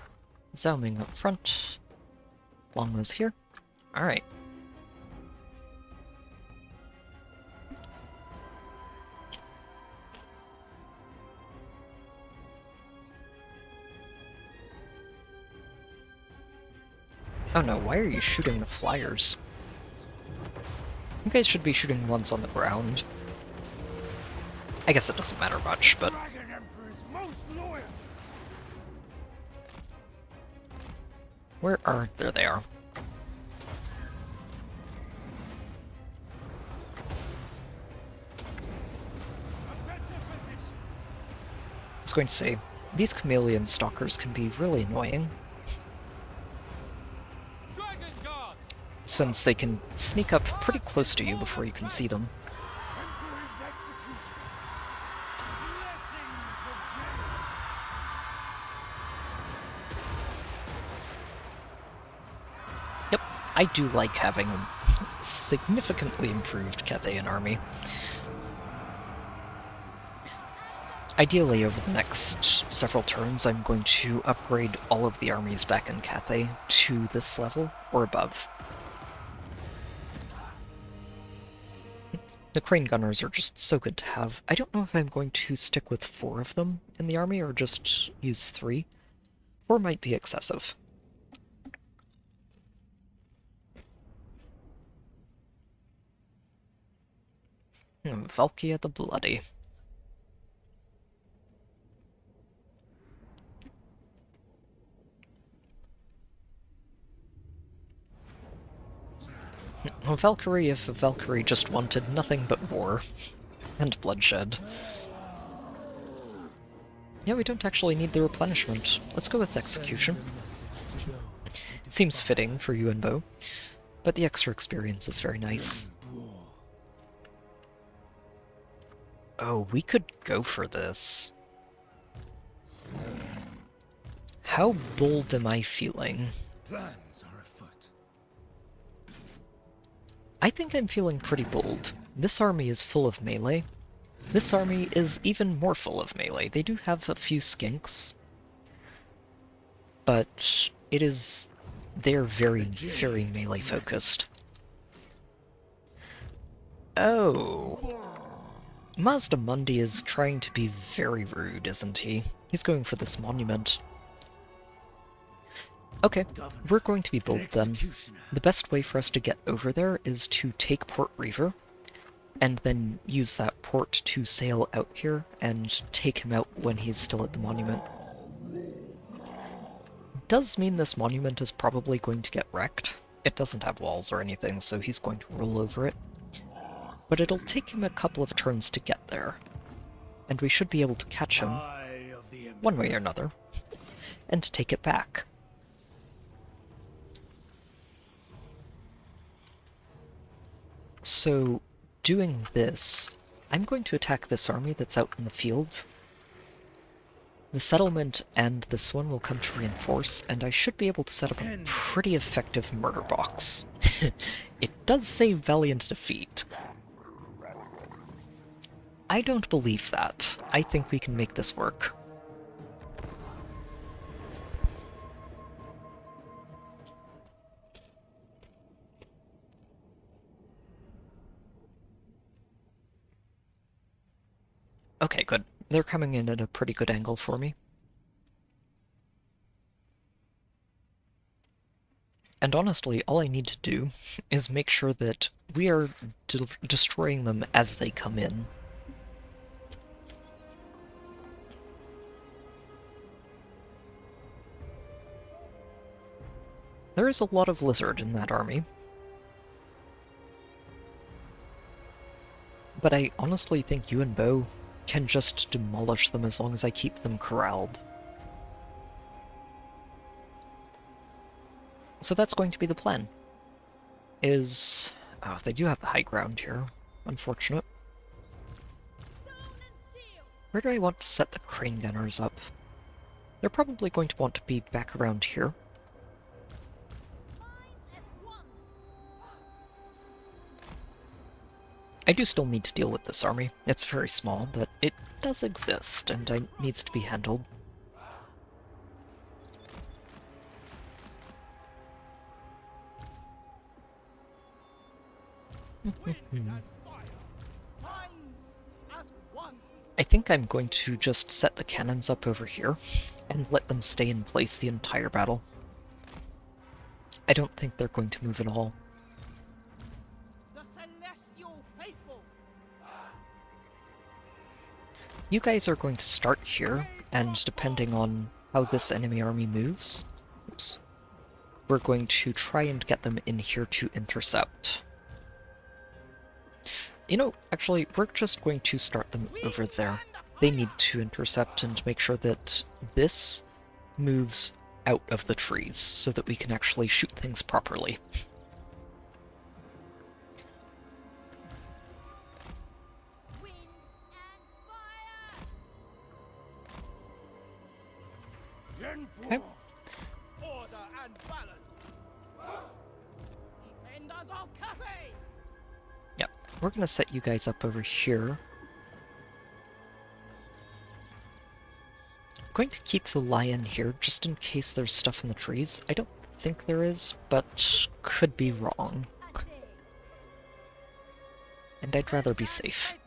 Zhao Ming up front. Longma's here. Alright. Oh no, why are you shooting the flyers? You guys should be shooting ones on the ground. I guess it doesn't matter much, but... Dragon Emperor's most loyal. Where are... There they are. I was going to say, these chameleon stalkers can be really annoying, since they can sneak up pretty close to you before you can see them. Emperor's execution. Blessings of Jedi. Yep, I do like having a significantly improved Cathayan army. Ideally, over the next several turns, I'm going to upgrade all of the armies back in Cathay to this level or above. The crane gunners are just so good to have. I don't know if I'm going to stick with 4 of them in the army or just use 3. 4 might be excessive. Valkia the Bloody. A Valkyrie if a Valkyrie just wanted nothing but war. And bloodshed. Yeah, we don't actually need the replenishment. Let's go with Execution. Seems fitting for Yuan Bo, but the extra experience is very nice. Oh, we could go for this. How bold am I feeling? Plans are afoot. I think I'm feeling pretty bold. This army is full of melee. This army is even more full of melee. They do have a few skinks, but they're very, very melee focused. Oh. Mazda Mundi is trying to be very rude, isn't he? He's going for this monument. Okay, we're going to be bold then. The best way for us to get over there is to take Port Reaver, and then use that port to sail out here and take him out when he's still at the monument. Does mean this monument is probably going to get wrecked. It doesn't have walls or anything, so he's going to roll over it. But it'll take him a couple of turns to get there, and we should be able to catch him, one way or another, and take it back. So, doing this, I'm going to attack this army that's out in the field. The settlement and this one will come to reinforce, and I should be able to set up a pretty effective murder box. It does say valiant defeat. I don't believe that. I think we can make this work. Okay, good. They're coming in at a pretty good angle for me. And honestly, all I need to do is make sure that we are destroying them as they come in. There is a lot of lizard in that army. But I honestly think Yuan Bo can just demolish them as long as I keep them corralled. So that's going to be the plan. Oh, they do have the high ground here. Unfortunate. Where do I want to set the crane gunners up? They're probably going to want to be back around here. I do still need to deal with this army. It's very small, but it does exist, and it needs to be handled. I think I'm going to just set the cannons up over here and let them stay in place the entire battle. I don't think they're going to move at all. You guys are going to start here, and depending on how this enemy army moves, oops, we're going to try and get them in here to intercept. You know, actually, we're just going to start them over there. They need to intercept and make sure that this moves out of the trees so that we can actually shoot things properly. Okay. Order and balance. Defenders of Cathay. Yep, we're gonna set you guys up over here. I'm going to keep the lion here just in case there's stuff in the trees. I don't think there is, but could be wrong. And I'd rather be safe.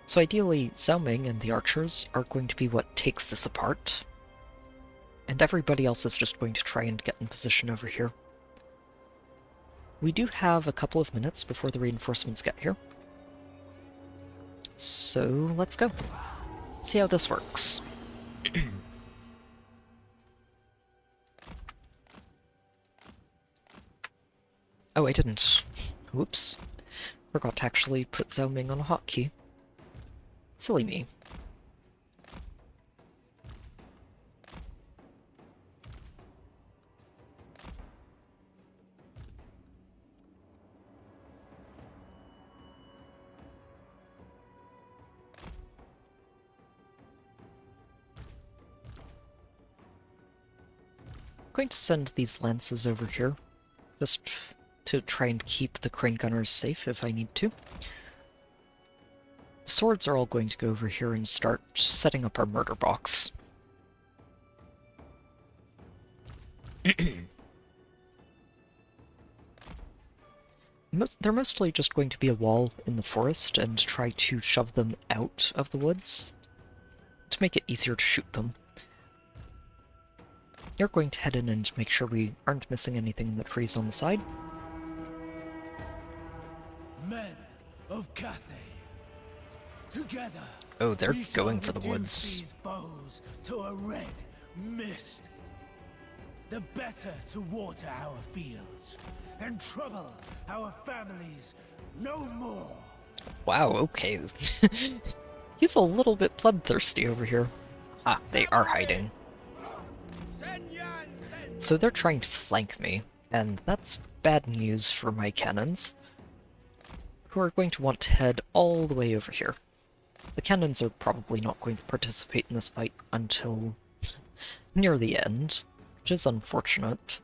So ideally, Zhao Ming and the archers are going to be what takes this apart. And everybody else is just going to try and get in position over here. We do have a couple of minutes before the reinforcements get here. So let's go. See how this works. Oh, I didn't. Whoops. Forgot to actually put Zhao Ming on a hotkey. Silly me. I'm going to send these lances over here, just to try and keep the crane gunners safe if I need to. Swords are all going to go over here and start setting up our murder box. They're mostly just going to be a wall in the forest and try to shove them out of the woods to make it easier to shoot them. You're going to head in and make sure we aren't missing anything in the trees on the side. Men of Cathay, together. Oh, they're we shall going for the reduce woods. These foes to a red mist. The better to water our fields and trouble our families no more. Wow, okay. He's a little bit bloodthirsty over here. Ah, they are hiding. So they're trying to flank me, and that's bad news for my cannons, who are going to want to head all the way over here. The cannons are probably not going to participate in this fight until near the end, which is unfortunate.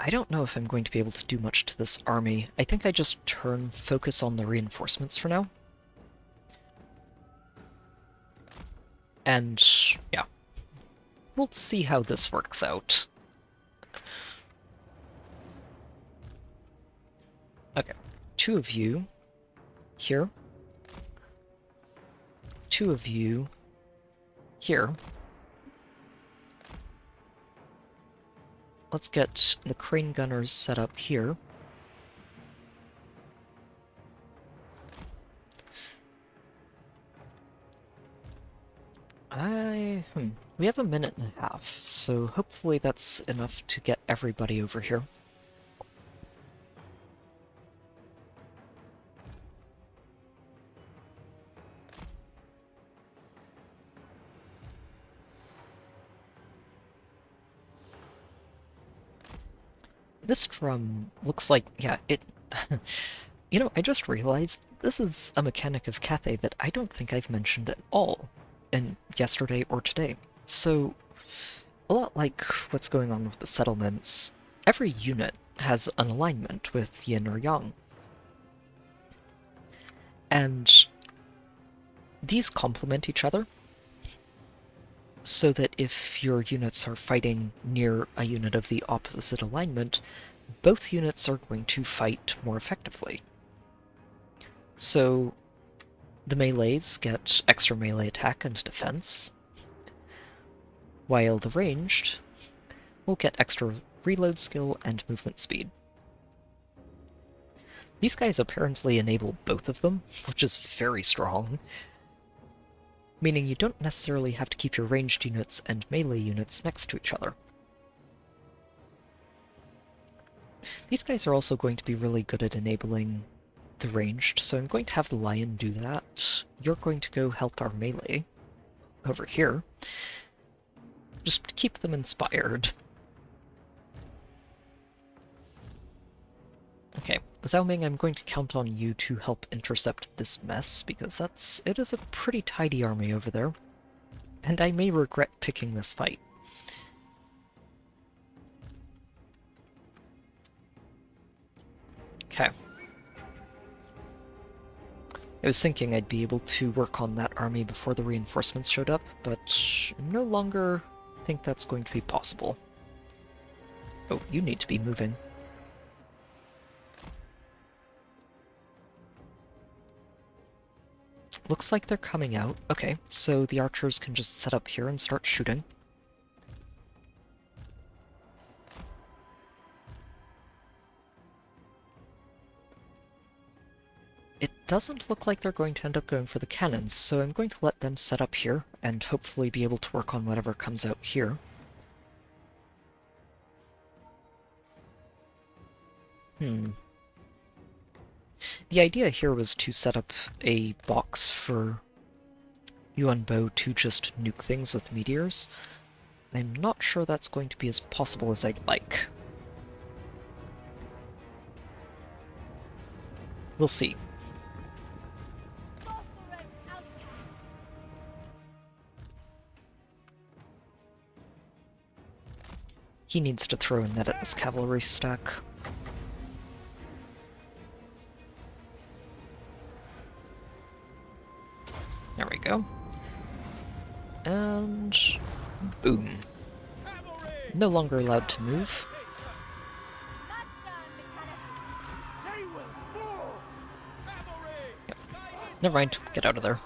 I don't know if I'm going to be able to do much to this army. I think I just focus on the reinforcements for now. And, yeah. We'll see how this works out. Okay, 2 of you here. 2 of you here. Let's get the crane gunners set up here. We have a minute and a half, so hopefully that's enough to get everybody over here. This drum looks like, yeah, it... You know, I just realized this is a mechanic of Cathay that I don't think I've mentioned at all in yesterday or today. So, a lot like what's going on with the settlements, every unit has an alignment with yin or yang. And these complement each other, so that if your units are fighting near a unit of the opposite alignment, both units are going to fight more effectively. So the melees get extra melee attack and defense, while the ranged will get extra reload skill and movement speed. These guys apparently enable both of them, which is very strong, meaning you don't necessarily have to keep your ranged units and melee units next to each other. These guys are also going to be really good at enabling the ranged, so I'm going to have the lion do that. You're going to go help our melee over here, just to keep them inspired. Okay, Zhao Ming, I'm going to count on you to help intercept this mess, because it is a pretty tidy army over there, and I may regret picking this fight. Okay. I was thinking I'd be able to work on that army before the reinforcements showed up, but no longer think that's going to be possible. Oh, you need to be moving. Looks like they're coming out. Okay, so the archers can just set up here and start shooting. It doesn't look like they're going to end up going for the cannons, so I'm going to let them set up here and hopefully be able to work on whatever comes out here. The idea here was to set up a box for Yuan to just nuke things with meteors. I'm not sure that's going to be as possible as I'd like. We'll see. He needs to throw a net at this cavalry stack. There we go. And boom. No longer allowed to move. Yep. Never mind, get out of there.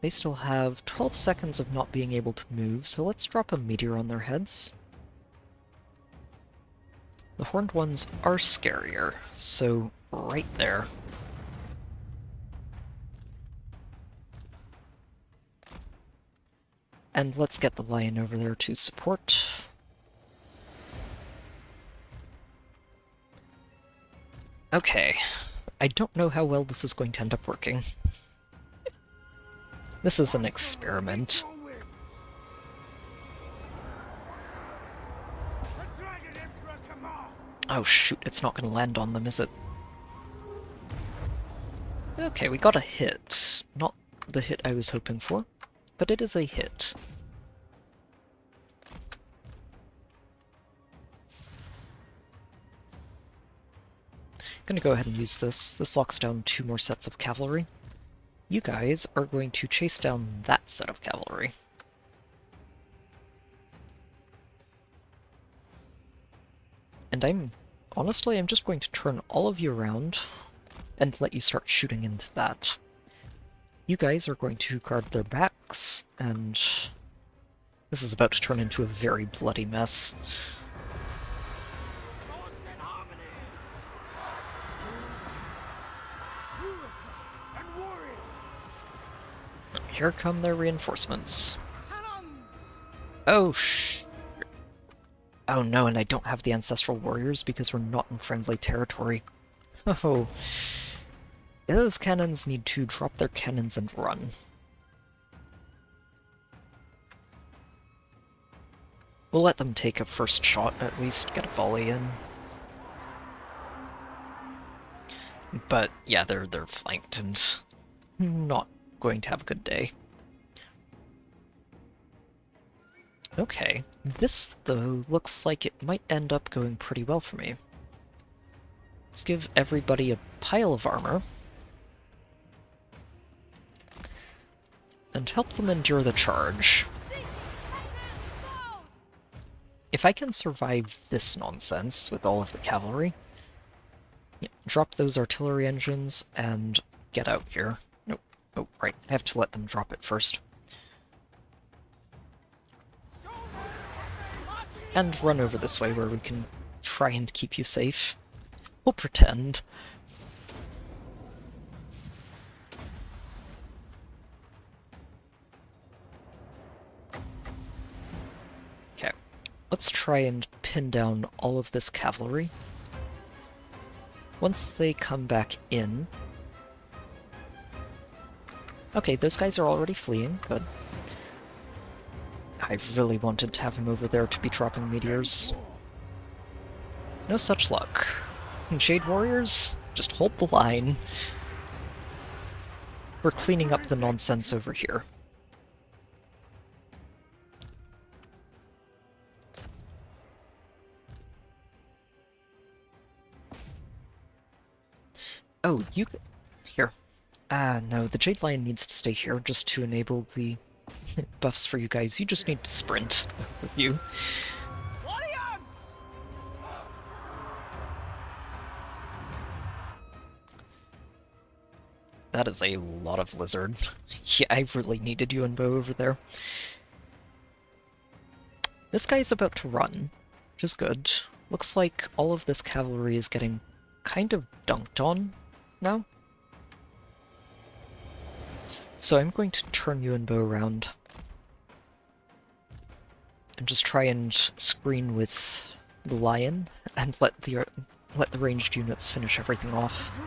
They still have 12 seconds of not being able to move, so let's drop a meteor on their heads. The horned ones are scarier, so right there. And let's get the lion over there to support. Okay, I don't know how well this is going to end up working. This is an experiment. Oh shoot, it's not going to land on them, is it? Okay, we got a hit. Not the hit I was hoping for, but it is a hit. Gonna go ahead and use this. This locks down 2 more sets of cavalry. You guys are going to chase down that set of cavalry. And honestly, I'm just going to turn all of you around and let you start shooting into that. You guys are going to guard their backs, and this is about to turn into a very bloody mess. Here come their reinforcements. Oh Oh no, and I don't have the Ancestral Warriors because we're not in friendly territory. Oh. Those cannons need to drop their cannons and run. We'll let them take a first shot at least, get a volley in. But yeah, they're flanked and not going to have a good day. Okay, this, though, looks like it might end up going pretty well for me. Let's give everybody a pile of armor. And help them endure the charge. If I can survive this nonsense with all of the cavalry, yeah, drop those artillery engines and get out here. Nope. Oh, right. I have to let them drop it first. And run over this way where we can try and keep you safe. We'll pretend. Okay. Let's try and pin down all of this cavalry. Once they come back in... Okay, those guys are already fleeing. Good. I really wanted to have him over there to be dropping meteors. No such luck. Jade Warriors, just hold the line. We're cleaning up the nonsense over here. Oh, you... Here. No, the Jade Lion needs to stay here just to enable the buffs for you guys. You just need to sprint with you. That is a lot of lizard. Yeah, I really needed you and Bo over there. This guy's about to run, which is good. Looks like all of this cavalry is getting kind of dunked on now. So I'm going to turn you and Bo around. And just try and screen with the lion, and let the ranged units finish everything off.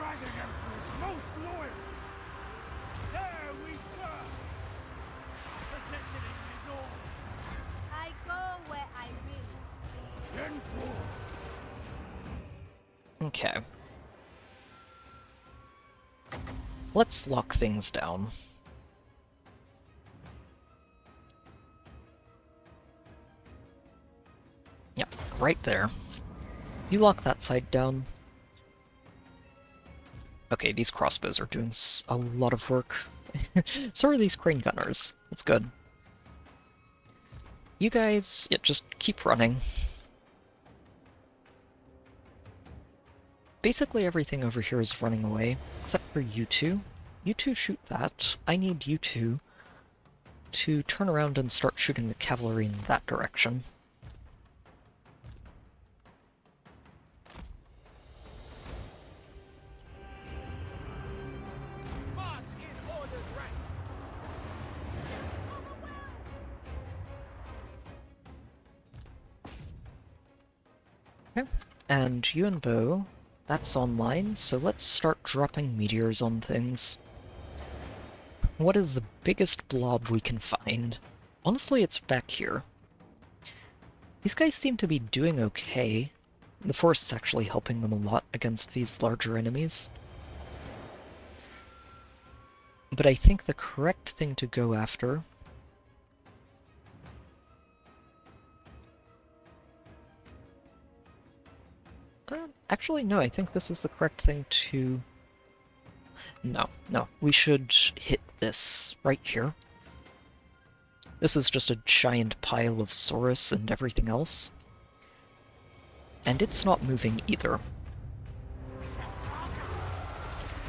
I go where I will. Okay. Let's lock things down. Yep, right there. You lock that side down. Okay, these crossbows are doing a lot of work. So are these crane gunners. That's good. You guys, yeah, just keep running. Basically everything over here is running away, except for you two. You two shoot that. I need you two to turn around and start shooting the cavalry in that direction. Okay, and you and Bo, that's online, so let's start dropping meteors on things. What is the biggest blob we can find? Honestly, it's back here. These guys seem to be doing okay. The Force is actually helping them a lot against these larger enemies. But I think the correct thing to go after... actually, no, I think this is the correct thing to... No, we should hit this right here. This is just a giant pile of Saurus and everything else. And it's not moving either.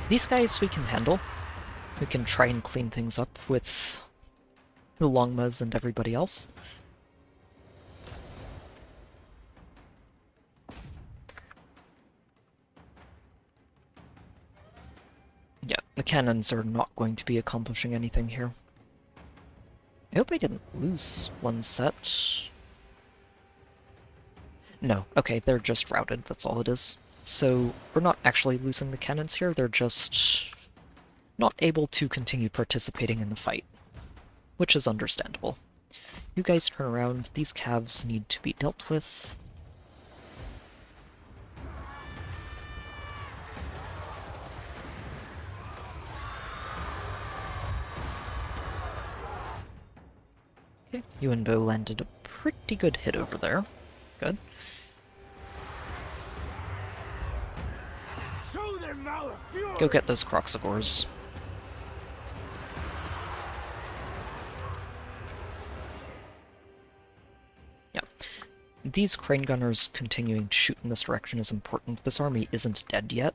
These guys we can handle. We can try and clean things up with the Longmas and everybody else. Yeah, the cannons are not going to be accomplishing anything here. I hope I didn't lose one set. No, okay, they're just routed, that's all it is. So, we're not actually losing the cannons here, they're just not able to continue participating in the fight. Which is understandable. You guys turn around, these calves need to be dealt with. Okay, you and Bo landed a pretty good hit over there. Good. Show them our fury! Go get those Croxagores. Yeah. These crane gunners continuing to shoot in this direction is important. This army isn't dead yet,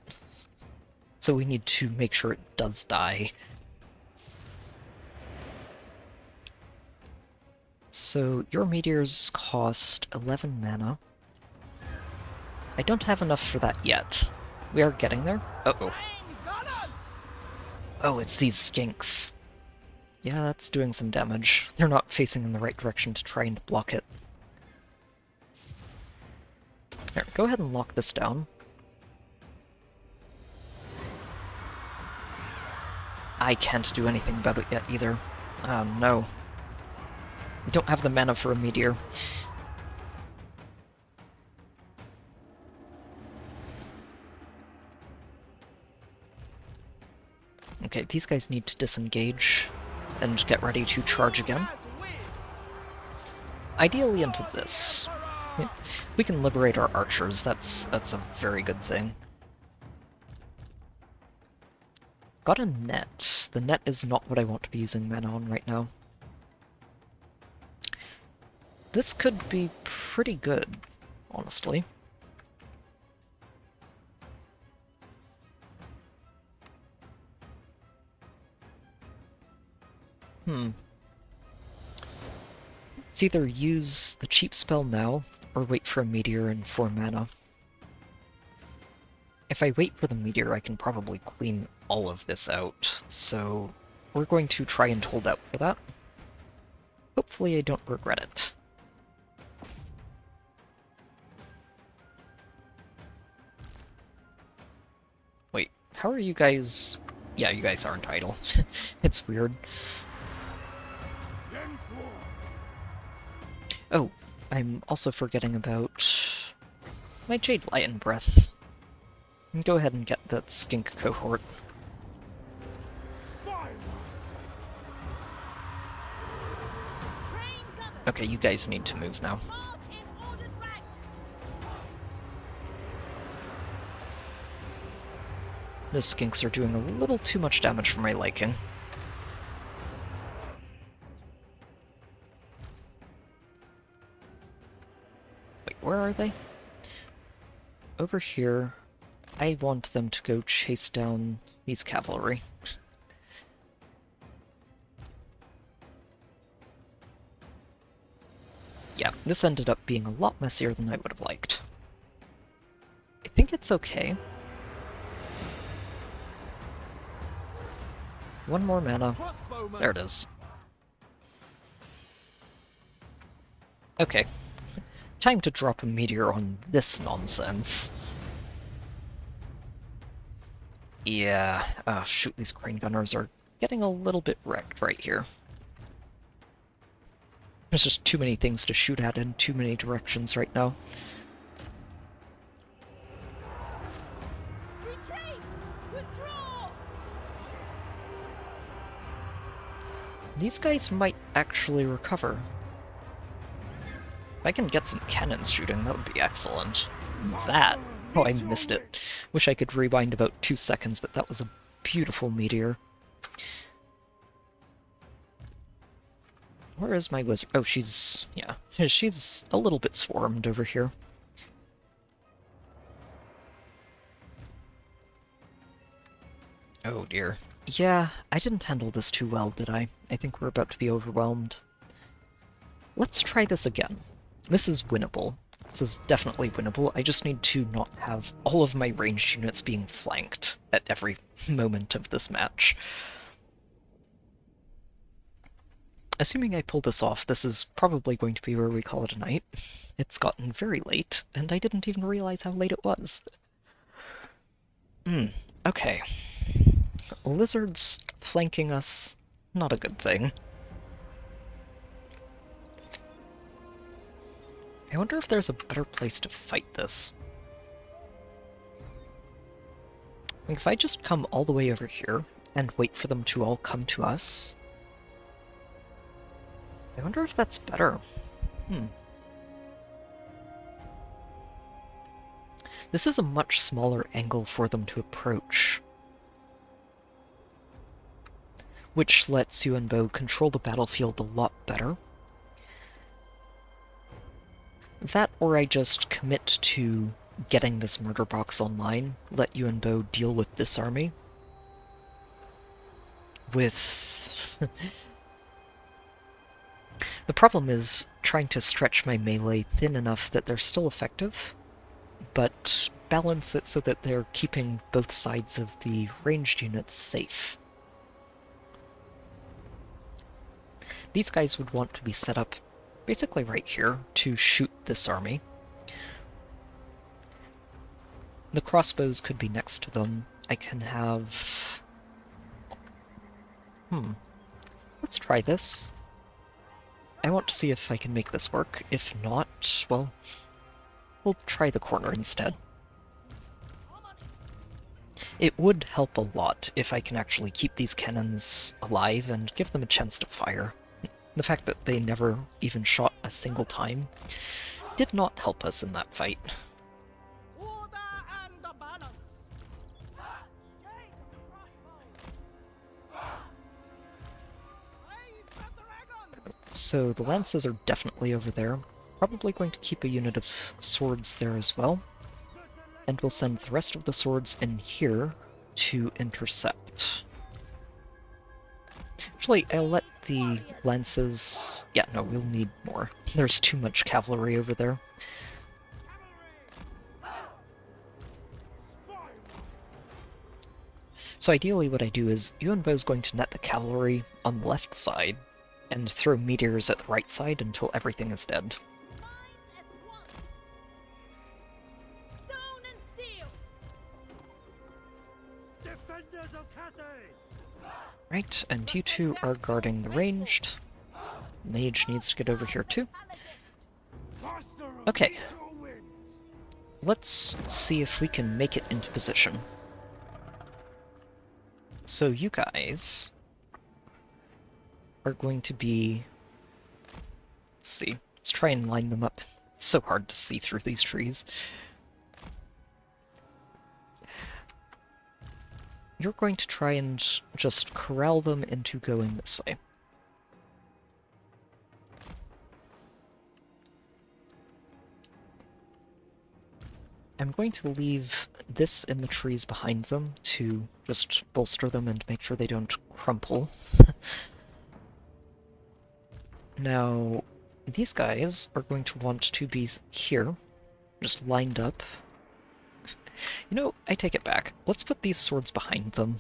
so we need to make sure it does die. So your meteors cost 11 mana. I don't have enough for that yet. We are getting there. Uh-oh. Oh, it's these skinks. Yeah, that's doing some damage. They're not facing in the right direction to try and block it. Here, go ahead and lock this down. I can't do anything about it yet either. No. I don't have the mana for a meteor. Okay, these guys need to disengage and get ready to charge again. Ideally into this. Yeah. We can liberate our archers, that's a very good thing. Got a net. The net is not what I want to be using mana on right now. This could be pretty good, honestly. It's either use the cheap spell now, or wait for a meteor and 4 mana. If I wait for the meteor, I can probably clean all of this out, so we're going to try and hold out for that. Hopefully I don't regret it. Wait, how are you guys... Yeah, you guys aren't idle. It's weird. Oh, I'm also forgetting about my Jade Lion Breath. Go ahead and get that skink cohort. Okay, you guys need to move now. The skinks are doing a little too much damage for my liking. Wait, where are they? Over here. I want them to go chase down these cavalry. Yeah, this ended up being a lot messier than I would have liked. I think it's okay. One more mana. There it is. Okay. Time to drop a meteor on this nonsense. Yeah, shoot, these crane gunners are getting a little bit wrecked right here. There's just too many things to shoot at in too many directions right now. Retreat! Withdraw! These guys might actually recover. If I can get some cannons shooting, that would be excellent. That! Oh, I missed it. Wish I could rewind about 2 seconds, but that was a beautiful meteor. Where is my wizard? Oh, she's... yeah. She's a little bit swarmed over here. Oh dear. Yeah, I didn't handle this too well, did I? I think we're about to be overwhelmed. Let's try this again. This is winnable. This is definitely winnable. I just need to not have all of my ranged units being flanked at every moment of this match. Assuming I pull this off, this is probably going to be where we call it a night. It's gotten very late, and I didn't even realize how late it was. Okay. Lizards flanking us, not a good thing. I wonder if there's a better place to fight this. Like, if I just come all the way over here and wait for them to all come to us... I wonder if that's better. This is a much smaller angle for them to approach, which lets Yuan Bo control the battlefield a lot better. That, or I just commit to getting this murder box online, let Yuan Bo deal with this army. The problem is trying to stretch my melee thin enough that they're still effective, but balance it so that they're keeping both sides of the ranged units safe. These guys would want to be set up basically right here to shoot this army. The crossbows could be next to them. I can have... Let's try this. I want to see if I can make this work. If not, well, we'll try the corner instead. It would help a lot if I can actually keep these cannons alive and give them a chance to fire. The fact that they never even shot a single time did not help us in that fight. So the lances are definitely over there. Probably going to keep a unit of swords there as well. And we'll send the rest of the swords in here to intercept. Actually, I'll let the lances... Yeah, no, we'll need more. There's too much cavalry over there. So ideally what I do is, Yuan Bo is going to net the cavalry on the left side, and throw meteors at the right side until everything is dead. Stone and steel. Defenders of Cathay. Right, and you two are guarding the ranged. Mage needs to get over here too. Okay. Let's see if we can make it into position. So you guys are going to be... Let's see. Let's try and line them up. It's so hard to see through these trees. You're going to try and just corral them into going this way. I'm going to leave this in the trees behind them to just bolster them and make sure they don't crumple. Now, these guys are going to want to be here, just lined up. You know, I take it back. Let's put these swords behind them.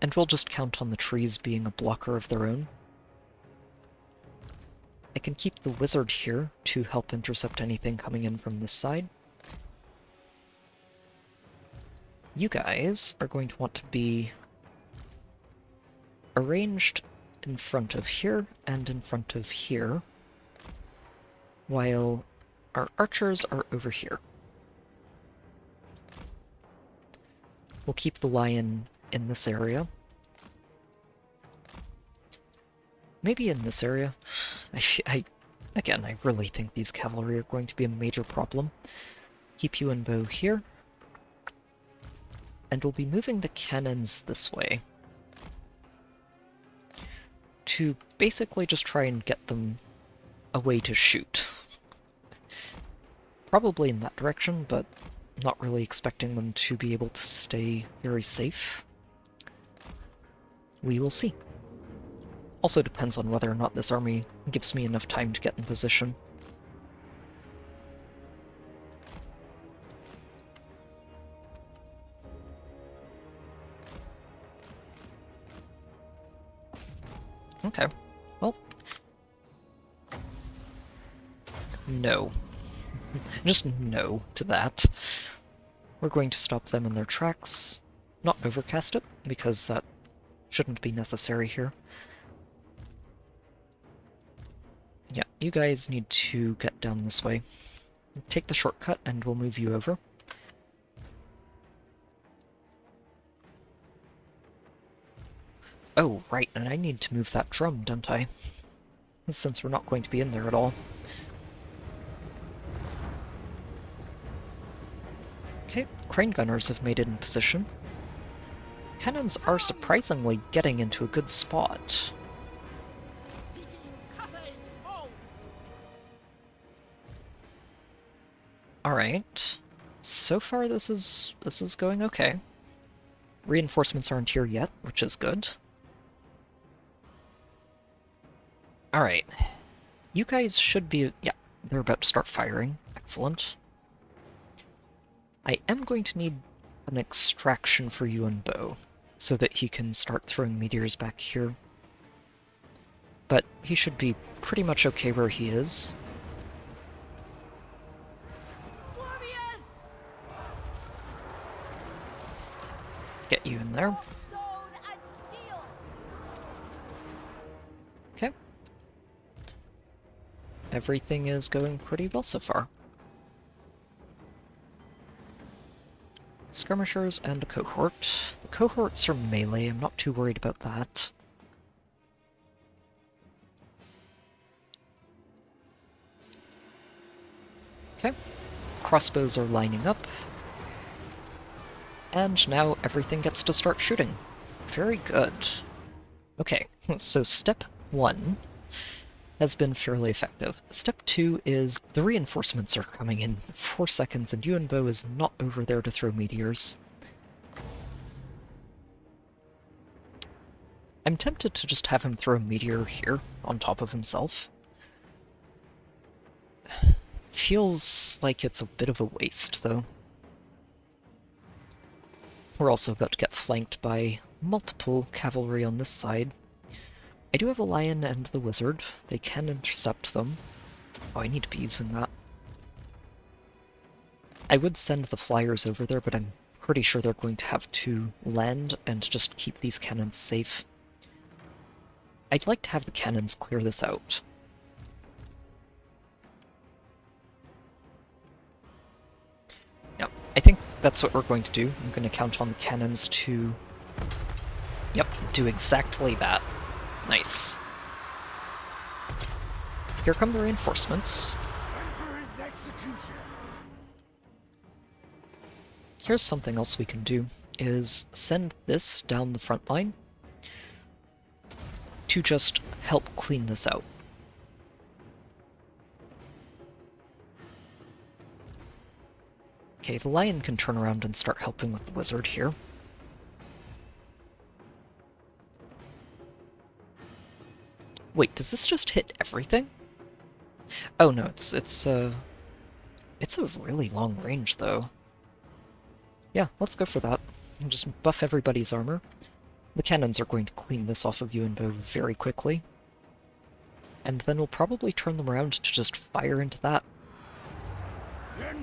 And we'll just count on the trees being a blocker of their own. I can keep the wizard here to help intercept anything coming in from this side. You guys are going to want to be arranged in front of here and in front of here, while our archers are over here. We'll keep the lion in this area. Maybe in this area. Again, I really think these cavalry are going to be a major problem. Keep Yuan Bo here. And we'll be moving the cannons this way, to basically just try and get them a way to shoot. Probably in that direction, but not really expecting them to be able to stay very safe. We will see. Also depends on whether or not this army gives me enough time to get in position. Okay, well, no. Just no to that. We're going to stop them in their tracks, not overcast it, because that shouldn't be necessary here. Yeah, you guys need to get down this way. Take the shortcut and we'll move you over. Oh, right, and I need to move that drum, don't I? Since we're not going to be in there at all. Okay, crane gunners have made it in position. Cannons are surprisingly getting into a good spot. Seeking Cathay's foes. Alright. So far this is going okay. Reinforcements aren't here yet, which is good. Alright. You guys should be... yeah, they're about to start firing. Excellent. I am going to need an extraction for Yuan Bo, so that he can start throwing meteors back here. But he should be pretty much okay where he is. Warriors! Get you in there. Stone and steel! Okay. Everything is going pretty well so far. Skirmishers and a cohort. The cohorts are melee, I'm not too worried about that. Okay. Crossbows are lining up. And now everything gets to start shooting. Very good. Okay, so step 1 has been fairly effective. Step 2 is the reinforcements are coming in 4 seconds and Yuan Bo is not over there to throw meteors. I'm tempted to just have him throw a meteor here on top of himself. Feels like it's a bit of a waste though. We're also about to get flanked by multiple cavalry on this side. I do have a lion and the wizard. They can intercept them. Oh, I need to be using that. I would send the flyers over there, but I'm pretty sure they're going to have to land and just keep these cannons safe. I'd like to have the cannons clear this out. Yep, I think that's what we're going to do. I'm going to count on the cannons to... yep, do exactly that. Nice. Here come the reinforcements. Emperor's executioner. Here's something else we can do, is send this down the front line to just help clean this out. Okay, the lion can turn around and start helping with the wizard here. Wait, does this just hit everything? Oh no, it's a really long range though. Yeah, let's go for that. And just buff everybody's armor. The cannons are going to clean this off of Yuan Bo very quickly. And then we'll probably turn them around to just fire into that. There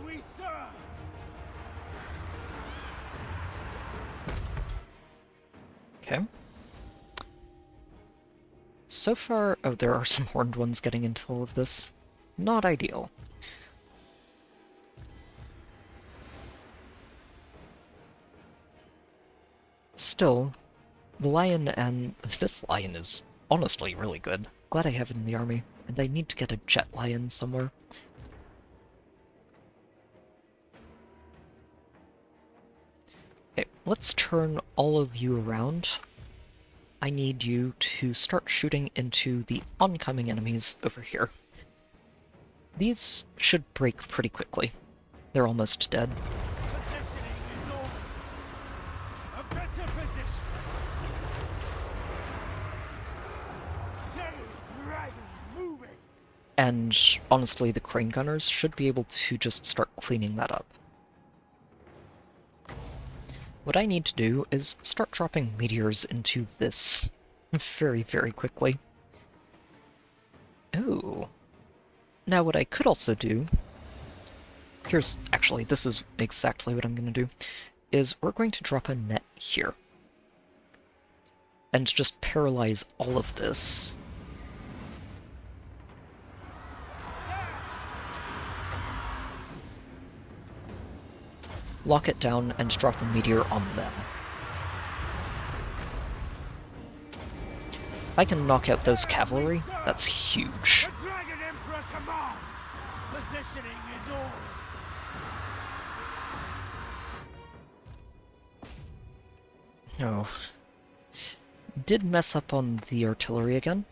we serve. Okay. So far... oh, there are some horned ones getting into all of this. Not ideal. Still, the lion and... this lion is honestly really good. Glad I have it in the army, and I need to get a jet lion somewhere. Okay, let's turn all of you around. I need you to start shooting into the oncoming enemies over here. These should break pretty quickly. They're almost dead. Positioning is over. A better position. Jade Dragon moving. And honestly, the crane gunners should be able to just start cleaning that up. What I need to do is start dropping meteors into this very, very quickly. Oh. Now what I could also do... actually, this is exactly what I'm going to do, is we're going to drop a net here. And just paralyze all of this. Lock it down and drop a meteor on them. If I can knock out those cavalry, that's huge. The Dragon Emperor Positioning is all. No. Did mess up on the artillery again,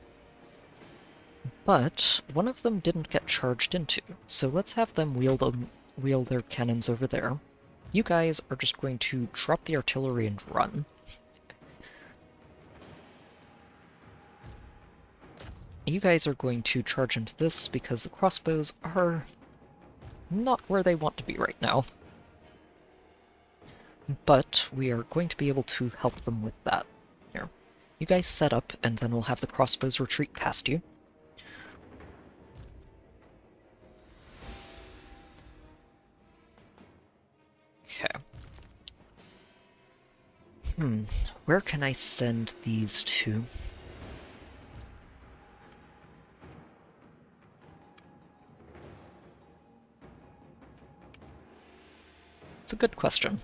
but one of them didn't get charged into, so let's have them wheel their cannons over there. You guys are just going to drop the artillery and run. You guys are going to charge into this because the crossbows are not where they want to be right now. But we are going to be able to help them with that. Here. You guys set up, and then we'll have the crossbows retreat past you. Okay. Where can I send these to? It's a good question.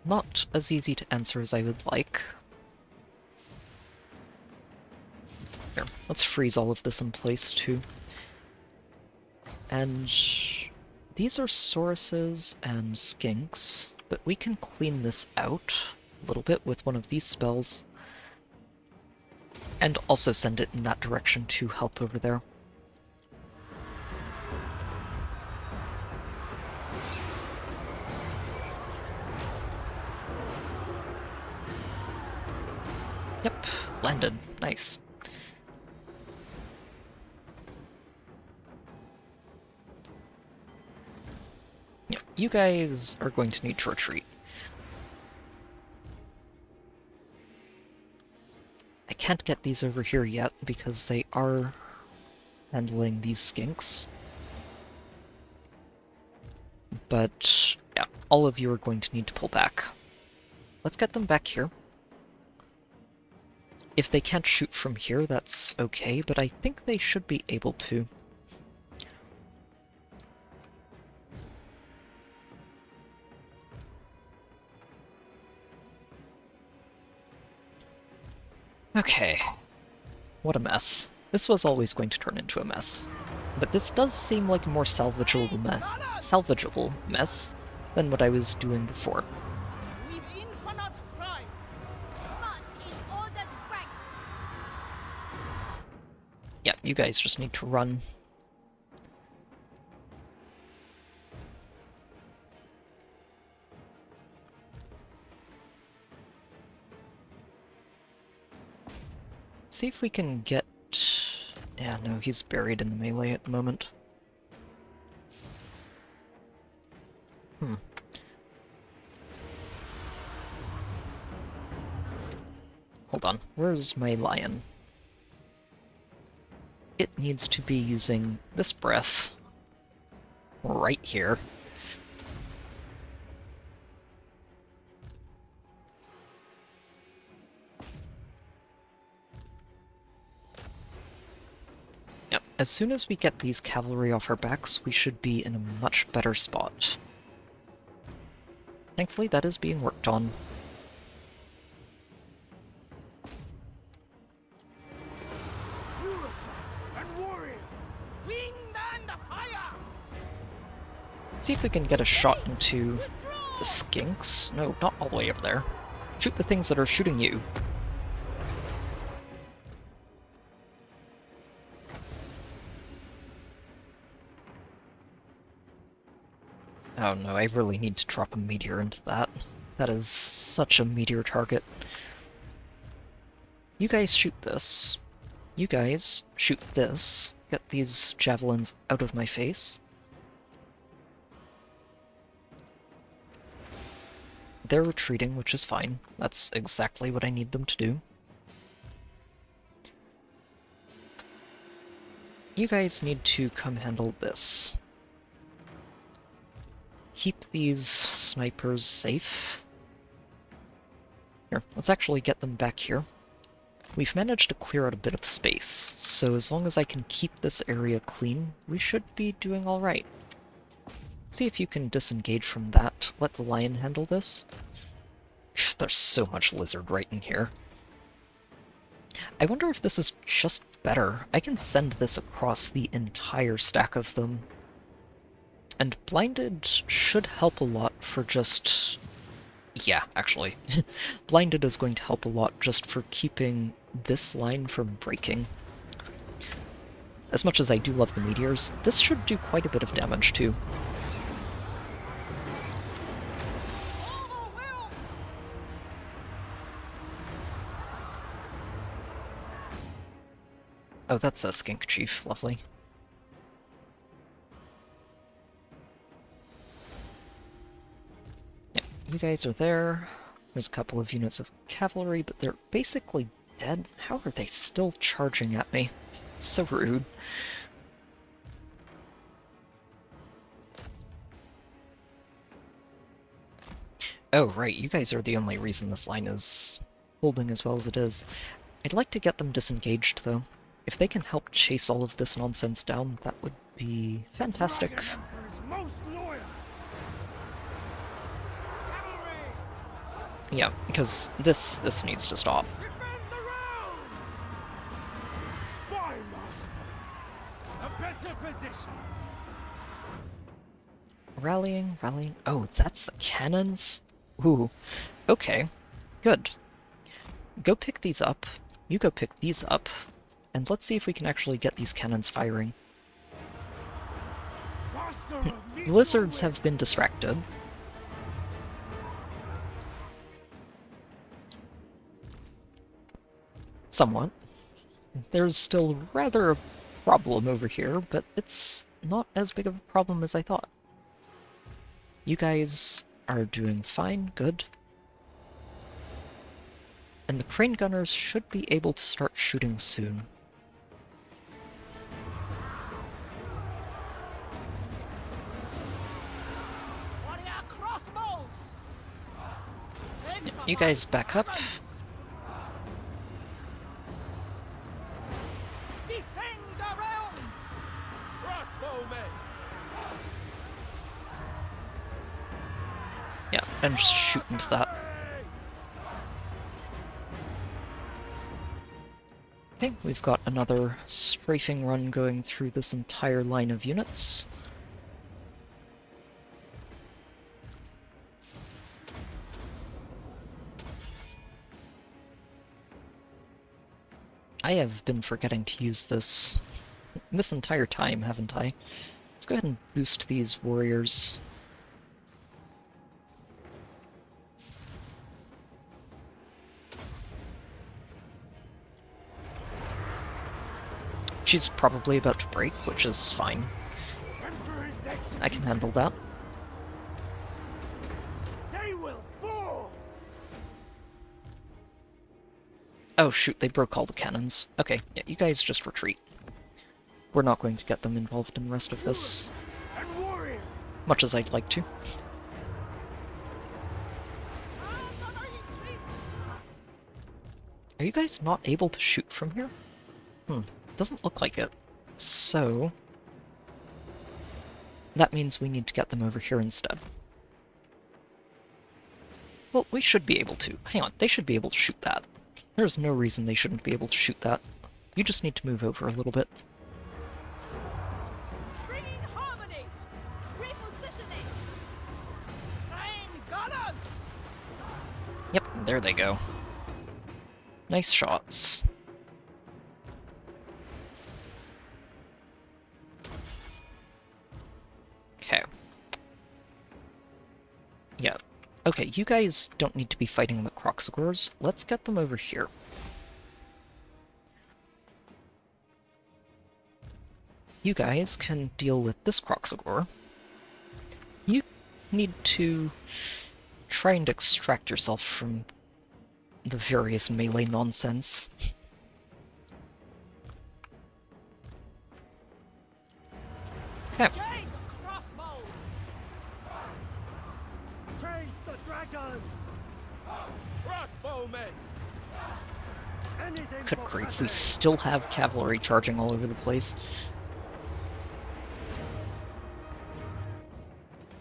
Not as easy to answer as I would like. Here, let's freeze all of this in place too. And these are Sauruses and Skinks, but we can clean this out a little bit with one of these spells, and also send it in that direction to help over there. Yep, landed. Nice. Yeah, you guys are going to need to retreat. I can't get these over here yet because they are handling these skinks. But yeah, all of you are going to need to pull back. Let's get them back here. If they can't shoot from here, that's okay, but I think they should be able to. Okay. What a mess. This was always going to turn into a mess. But this does seem like a more salvageable mess than what I was doing before. Yeah, you guys just need to run. See if we can get... Yeah, no, he's buried in the melee at the moment. Hold on, where's my lion? It needs to be using this breath right here. Yep, as soon as we get these cavalry off our backs, we should be in a much better spot. Thankfully, that is being worked on. See if we can get a shot into the skinks. No, not all the way over there. Shoot the things that are shooting you. Oh no, I really need to drop a meteor into that. That is such a meteor target. You guys shoot this. You guys shoot this. Get these javelins out of my face. They're retreating, which is fine. That's exactly what I need them to do. You guys need to come handle this. Keep these snipers safe. Here, let's actually get them back here. We've managed to clear out a bit of space, so as long as I can keep this area clean, we should be doing alright. See if you can disengage from that. Let the lion handle this. There's so much lizard right in here. I wonder if this is just better. I can send this across the entire stack of them. And Blinded should help a lot for just... Yeah, actually. Blinded is going to help a lot just for keeping this line from breaking. As much as I do love the meteors, this should do quite a bit of damage too. Oh, that's a skink chief, lovely. Yeah, you guys are there. There's a couple of units of cavalry, but they're basically dead. How are they still charging at me? It's so rude. Oh, right, you guys are the only reason this line is holding as well as it is. I'd like to get them disengaged, though. If they can help chase all of this nonsense down, that would be fantastic. Yeah, because this needs to stop. Spy master, a better position. Rallying. Oh, that's the cannons? Ooh, okay, good. Go pick these up. You go pick these up. And let's see if we can actually get these cannons firing. The lizards have been distracted. Somewhat. There's still rather a problem over here, but it's not as big of a problem as I thought. You guys are doing fine, good. And the crane gunners should be able to start shooting soon. You guys back up. Yeah, and just shoot into that. Okay, we've got another strafing run going through this entire line of units. I have been forgetting to use this entire time, haven't I? Let's go ahead and boost these warriors. She's probably about to break, which is fine. I can handle that. They will fall. Oh shoot, they broke all the cannons. Okay, yeah, you guys just retreat. We're not going to get them involved in the rest of this. Much as I'd like to. Are you guys not able to shoot from here? Doesn't look like it. So... that means we need to get them over here instead. Well, we should be able to. Hang on, they should be able to shoot that. There's no reason they shouldn't be able to shoot that. You just need to move over a little bit. Bringing harmony! Repositioning! Train gunners! Yep, there they go. Nice shots. Okay. Yeah. Okay, you guys don't need to be fighting the Croxagors. Let's get them over here. You guys can deal with this Croxagor. You need to try and extract yourself from the various melee nonsense. Okay. Praise the dragons! Crossbowmen! Anything Good for grief, Cathay. we still have cavalry charging all over the place.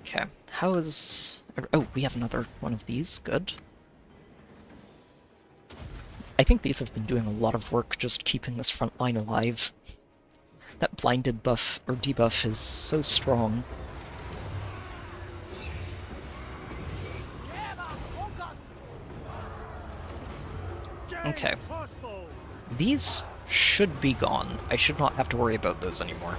Okay, how is... oh, we have another one of these, good. I think these have been doing a lot of work just keeping this front line alive. That blinded buff, or debuff, is so strong. Okay. These should be gone. I should not have to worry about those anymore.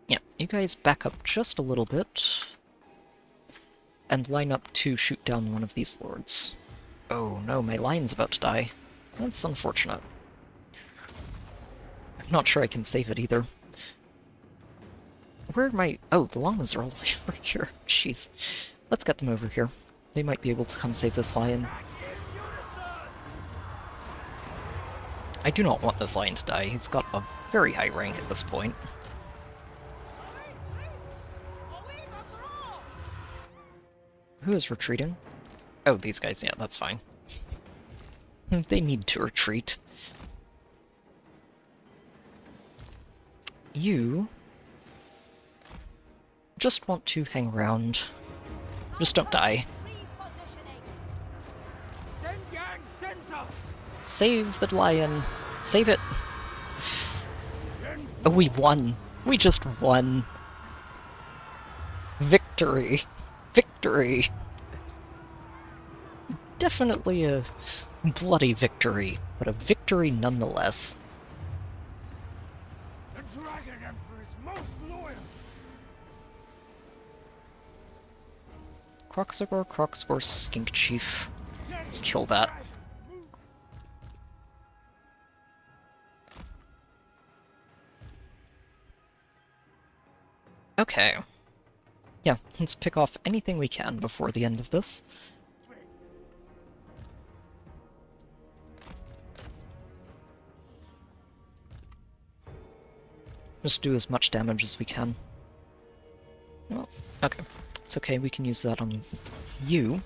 Yeah, you guys back up just a little bit. And line up to shoot down one of these lords. Oh no, my line's about to die. That's unfortunate. I'm not sure I can save it either. Where are my... Oh, the llamas are all the way over here. Jeez. Let's get them over here. They might be able to come save this lion. I do not want this lion to die. He's got a very high rank at this point. Who is retreating? Oh, these guys, yeah, that's fine. They need to retreat. You just want to hang around. Just don't die. Save the lion. Save it. Oh, we won. We just won. Victory. Victory. Definitely a bloody victory, but a victory nonetheless. The Dragon Emperor is most loyal. Croxagore, Skink Chief. Let's kill that. Okay. Yeah, let's pick off anything we can before the end of this. Just do as much damage as we can. Well, okay. It's okay, we can use that on you.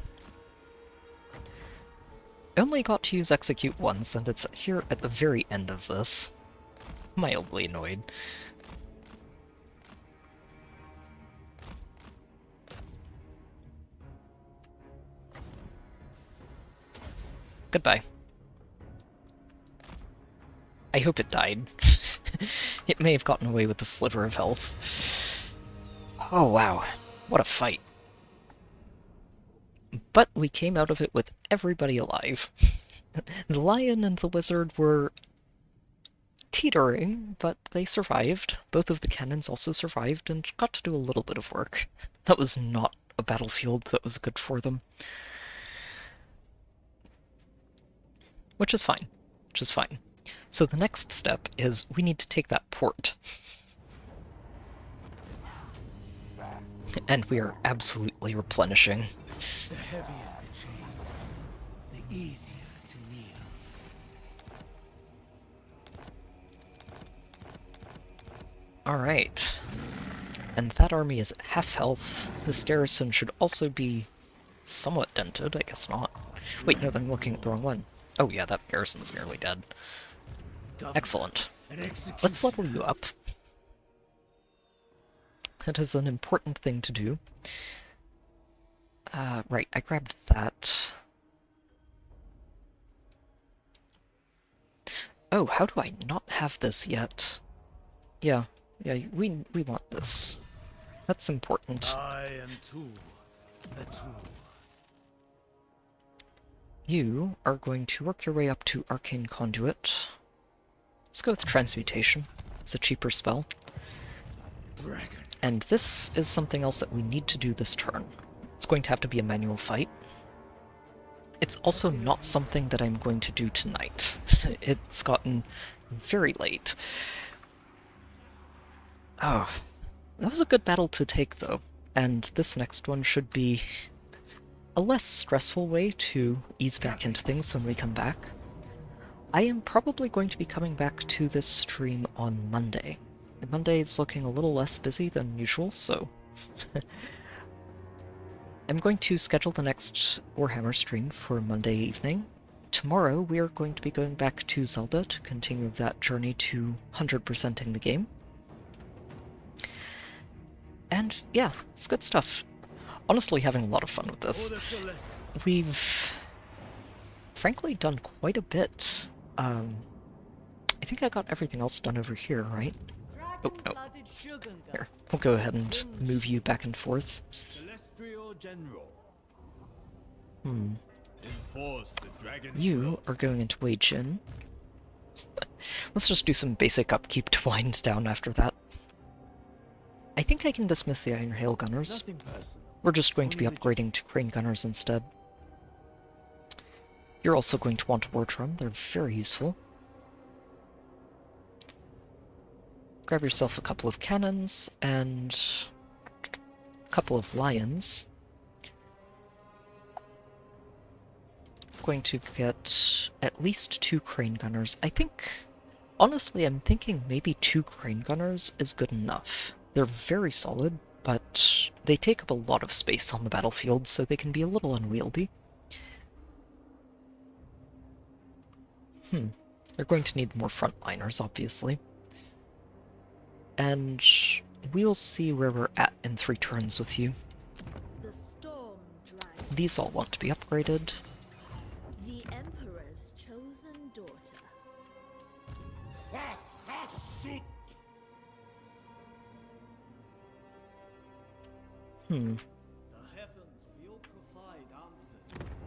Only got to use execute once, and it's here at the very end of this. Mildly annoyed. Goodbye. I hope it died. It may have gotten away with a sliver of health. Oh wow, what a fight. But we came out of it with everybody alive. The lion and the wizard were teetering, but they survived. Both of the cannons also survived and got to do a little bit of work. That was not a battlefield that was good for them. Which is fine. Which is fine. So the next step is we need to take that port. And we are absolutely replenishing. The heavier the chain, the easier to kneel. Alright. And that army is at half health. This garrison should also be somewhat dented, I guess not. Wait, no, I'm looking at the wrong one. Oh yeah, that garrison's nearly dead. Excellent. Let's level you up. That is an important thing to do. Right, I grabbed that. Oh, how do I not have this yet? Yeah, we want this. That's important. I am too a tool. You are going to work your way up to Arcane Conduit. Let's go with Transmutation. It's a cheaper spell. Dragon. And this is something else that we need to do this turn. It's going to have to be a manual fight. It's also not something that I'm going to do tonight. It's gotten very late. Oh, that was a good battle to take though. And this next one should be a less stressful way to ease back into things when we come back. I am probably going to be coming back to this stream on Monday. Monday is looking a little less busy than usual, so I'm going to schedule the next Warhammer stream for Monday evening. Tomorrow we are going to be going back to Zelda to continue that journey to 100%ing the game. And yeah, it's good stuff. Honestly, having a lot of fun with this. Order Celeste. We've frankly done quite a bit. I think I got everything else done over here, right? Oh, no. Dragon-blooded Shogunga. Here, we'll go ahead and move you back and forth. Celestial General. Hmm. Enforce the dragon's You will. are going into Wei Jin. Let's just do some basic upkeep to wind down after that. I think I can dismiss the Iron Hail Gunners. Nothing personal. We're just going to be Only upgrading to Crane Gunners instead. You're also going to want a War Drum, they're very useful. Grab yourself a couple of cannons and a couple of lions. Going to get at least 2 Crane Gunners. I think, honestly, I'm thinking maybe 2 Crane Gunners is good enough. They're very solid, but they take up a lot of space on the battlefield, so they can be a little unwieldy. They're going to need more frontliners, obviously. And we'll see where we're at in 3 turns with you. The Storm Dragon, These all want to be upgraded. the Emperor's chosen daughter. The heavens will provide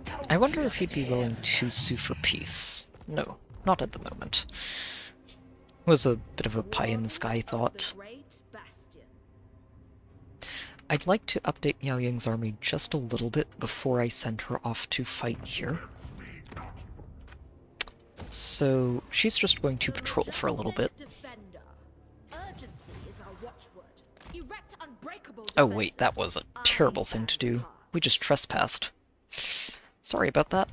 answers. I wonder if he'd be willing to sue for peace. No, not at the moment. Was a bit of a pie-in-the-sky Warden of thought. the Great Bastion. I'd like to update Miao Ying's army just a little bit before I send her off to fight here. So she's just going to The patrol for a little bit. majestic defender. Urgency is our watchword. Erect unbreakable Oh wait, that defenses. was a terrible thing to do. We just trespassed. Sorry about that.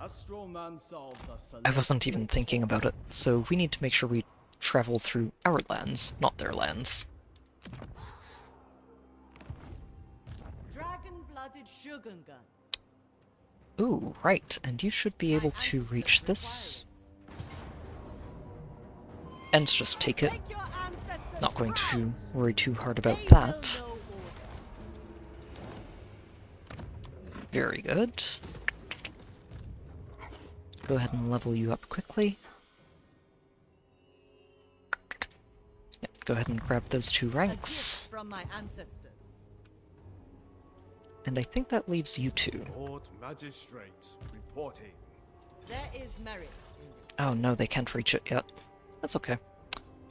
Astral Man solved the I wasn't even thinking about it, so we need to make sure we travel through our lands, not their lands. Dragon-blooded Shogunga. Ooh, right, and you should be able to reach this and just take it. Make your ancestors Not going to proud. worry too hard about They that. will know order. Very good. Go ahead and level you up quickly. Yep, go ahead and grab those 2 A ranks. gift from my ancestors. And I think that leaves you 2. Lord Magistrate reporting. There is merit in this. Oh no, they can't reach it yet. That's okay.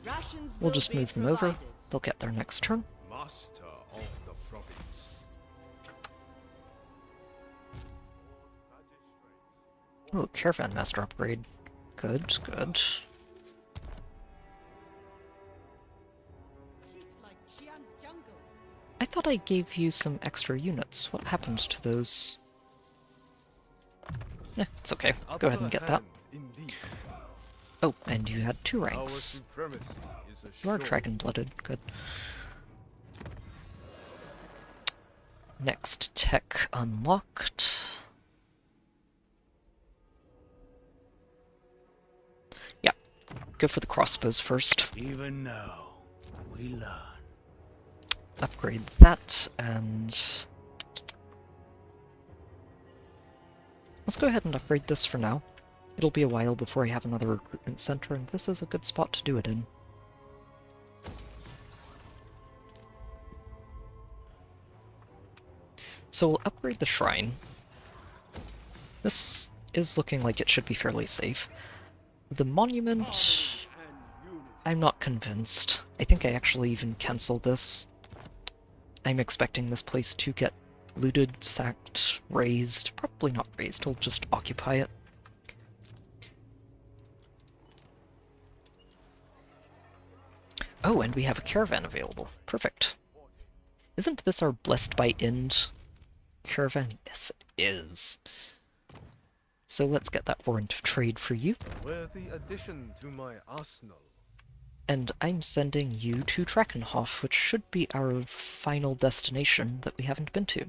Rations We'll will just be move them over. provided. They'll get there next turn. Master of the province. Oh, Caravan Master upgrade. Good, good. Heat like Xian's jungles. I thought I gave you some extra units. What happened to those? Yeah, it's okay. Go ahead and get that. Indeed. Oh, and you had 2 Our ranks. supremacy is You are assured. dragon-blooded. Good. Next tech unlocked. Yeah, go for the crossbows first. Even now, we learn. Upgrade that, and let's go ahead and upgrade this for now. It'll be a while before I have another recruitment center, and this is a good spot to do it in. So we'll upgrade the shrine. This is looking like it should be fairly safe. The monument, I'm not convinced. I think I actually even canceled this. I'm expecting this place to get looted, sacked, razed. Probably not razed, we'll just occupy it. Oh, and we have a caravan available. Perfect. Isn't this our Blessed by End caravan? Yes, it is. So let's get that warrant of trade for you. Worthy addition to my arsenal. And I'm sending you to Drakenhof, which should be our final destination that we haven't been to.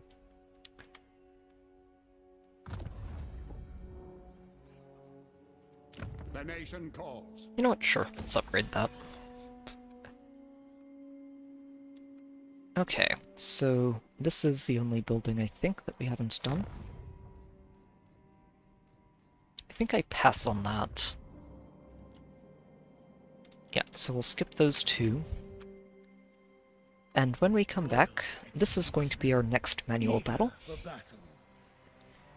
The nation calls. You know what? Sure, let's upgrade that. Okay, so this is the only building I think that we haven't done. I think I pass on that. Yeah, so we'll skip those two. And when we come back, this is going to be our next manual battle. For battle.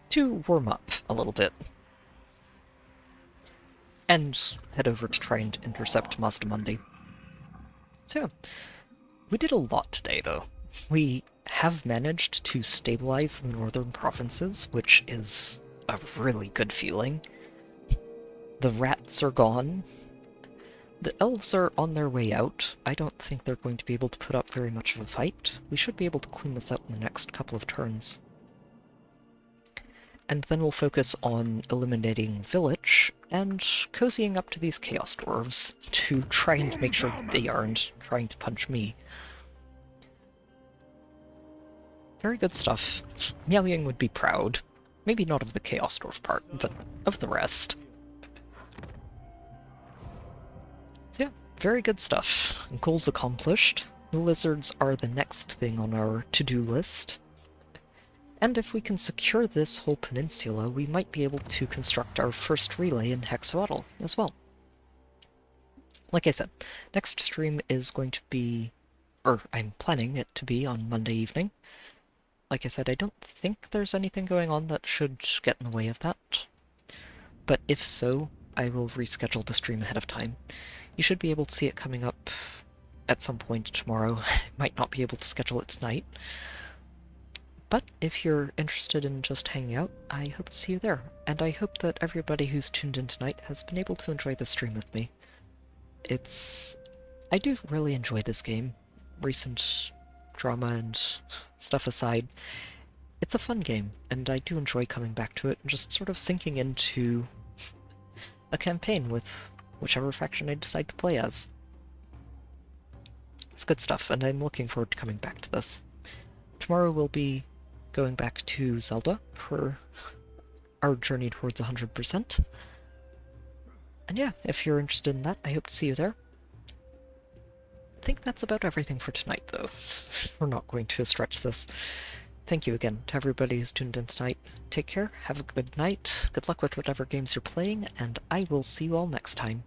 To warm up a little bit. And head over to try and intercept Mazdamundi. So yeah, we did a lot today though. We have managed to stabilize the northern provinces, which is a really good feeling. The rats are gone. The elves are on their way out. I don't think they're going to be able to put up very much of a fight. We should be able to clean this out in the next couple of turns. And then we'll focus on eliminating Village and cozying up to these Chaos Dwarves to try and make sure they aren't trying to punch me. Very good stuff. Miao Ying would be proud. Maybe not of the Chaos Dwarf part, but of the rest. So yeah, very good stuff. Goals accomplished. The lizards are the next thing on our to-do list. And if we can secure this whole peninsula, we might be able to construct our first relay in Hexoatl as well. Like I said, next stream is going to be, or I'm planning it to be on Monday evening. Like I said, I don't think there's anything going on that should get in the way of that. But if so, I will reschedule the stream ahead of time. You should be able to see it coming up at some point tomorrow. I might not be able to schedule it tonight. But if you're interested in just hanging out, I hope to see you there. And I hope that everybody who's tuned in tonight has been able to enjoy the stream with me. I do really enjoy this game. Recent drama and stuff aside, it's a fun game, and I do enjoy coming back to it and just sort of sinking into a campaign with whichever faction I decide to play as. It's good stuff, and I'm looking forward to coming back to this. Tomorrow we'll be going back to Zelda for our journey towards 100%. And yeah, if you're interested in that, I hope to see you there. I think that's about everything for tonight, though. We're not going to stretch this. Thank you again to everybody who's tuned in tonight. Take care, have a good night, good luck with whatever games you're playing, and I will see you all next time.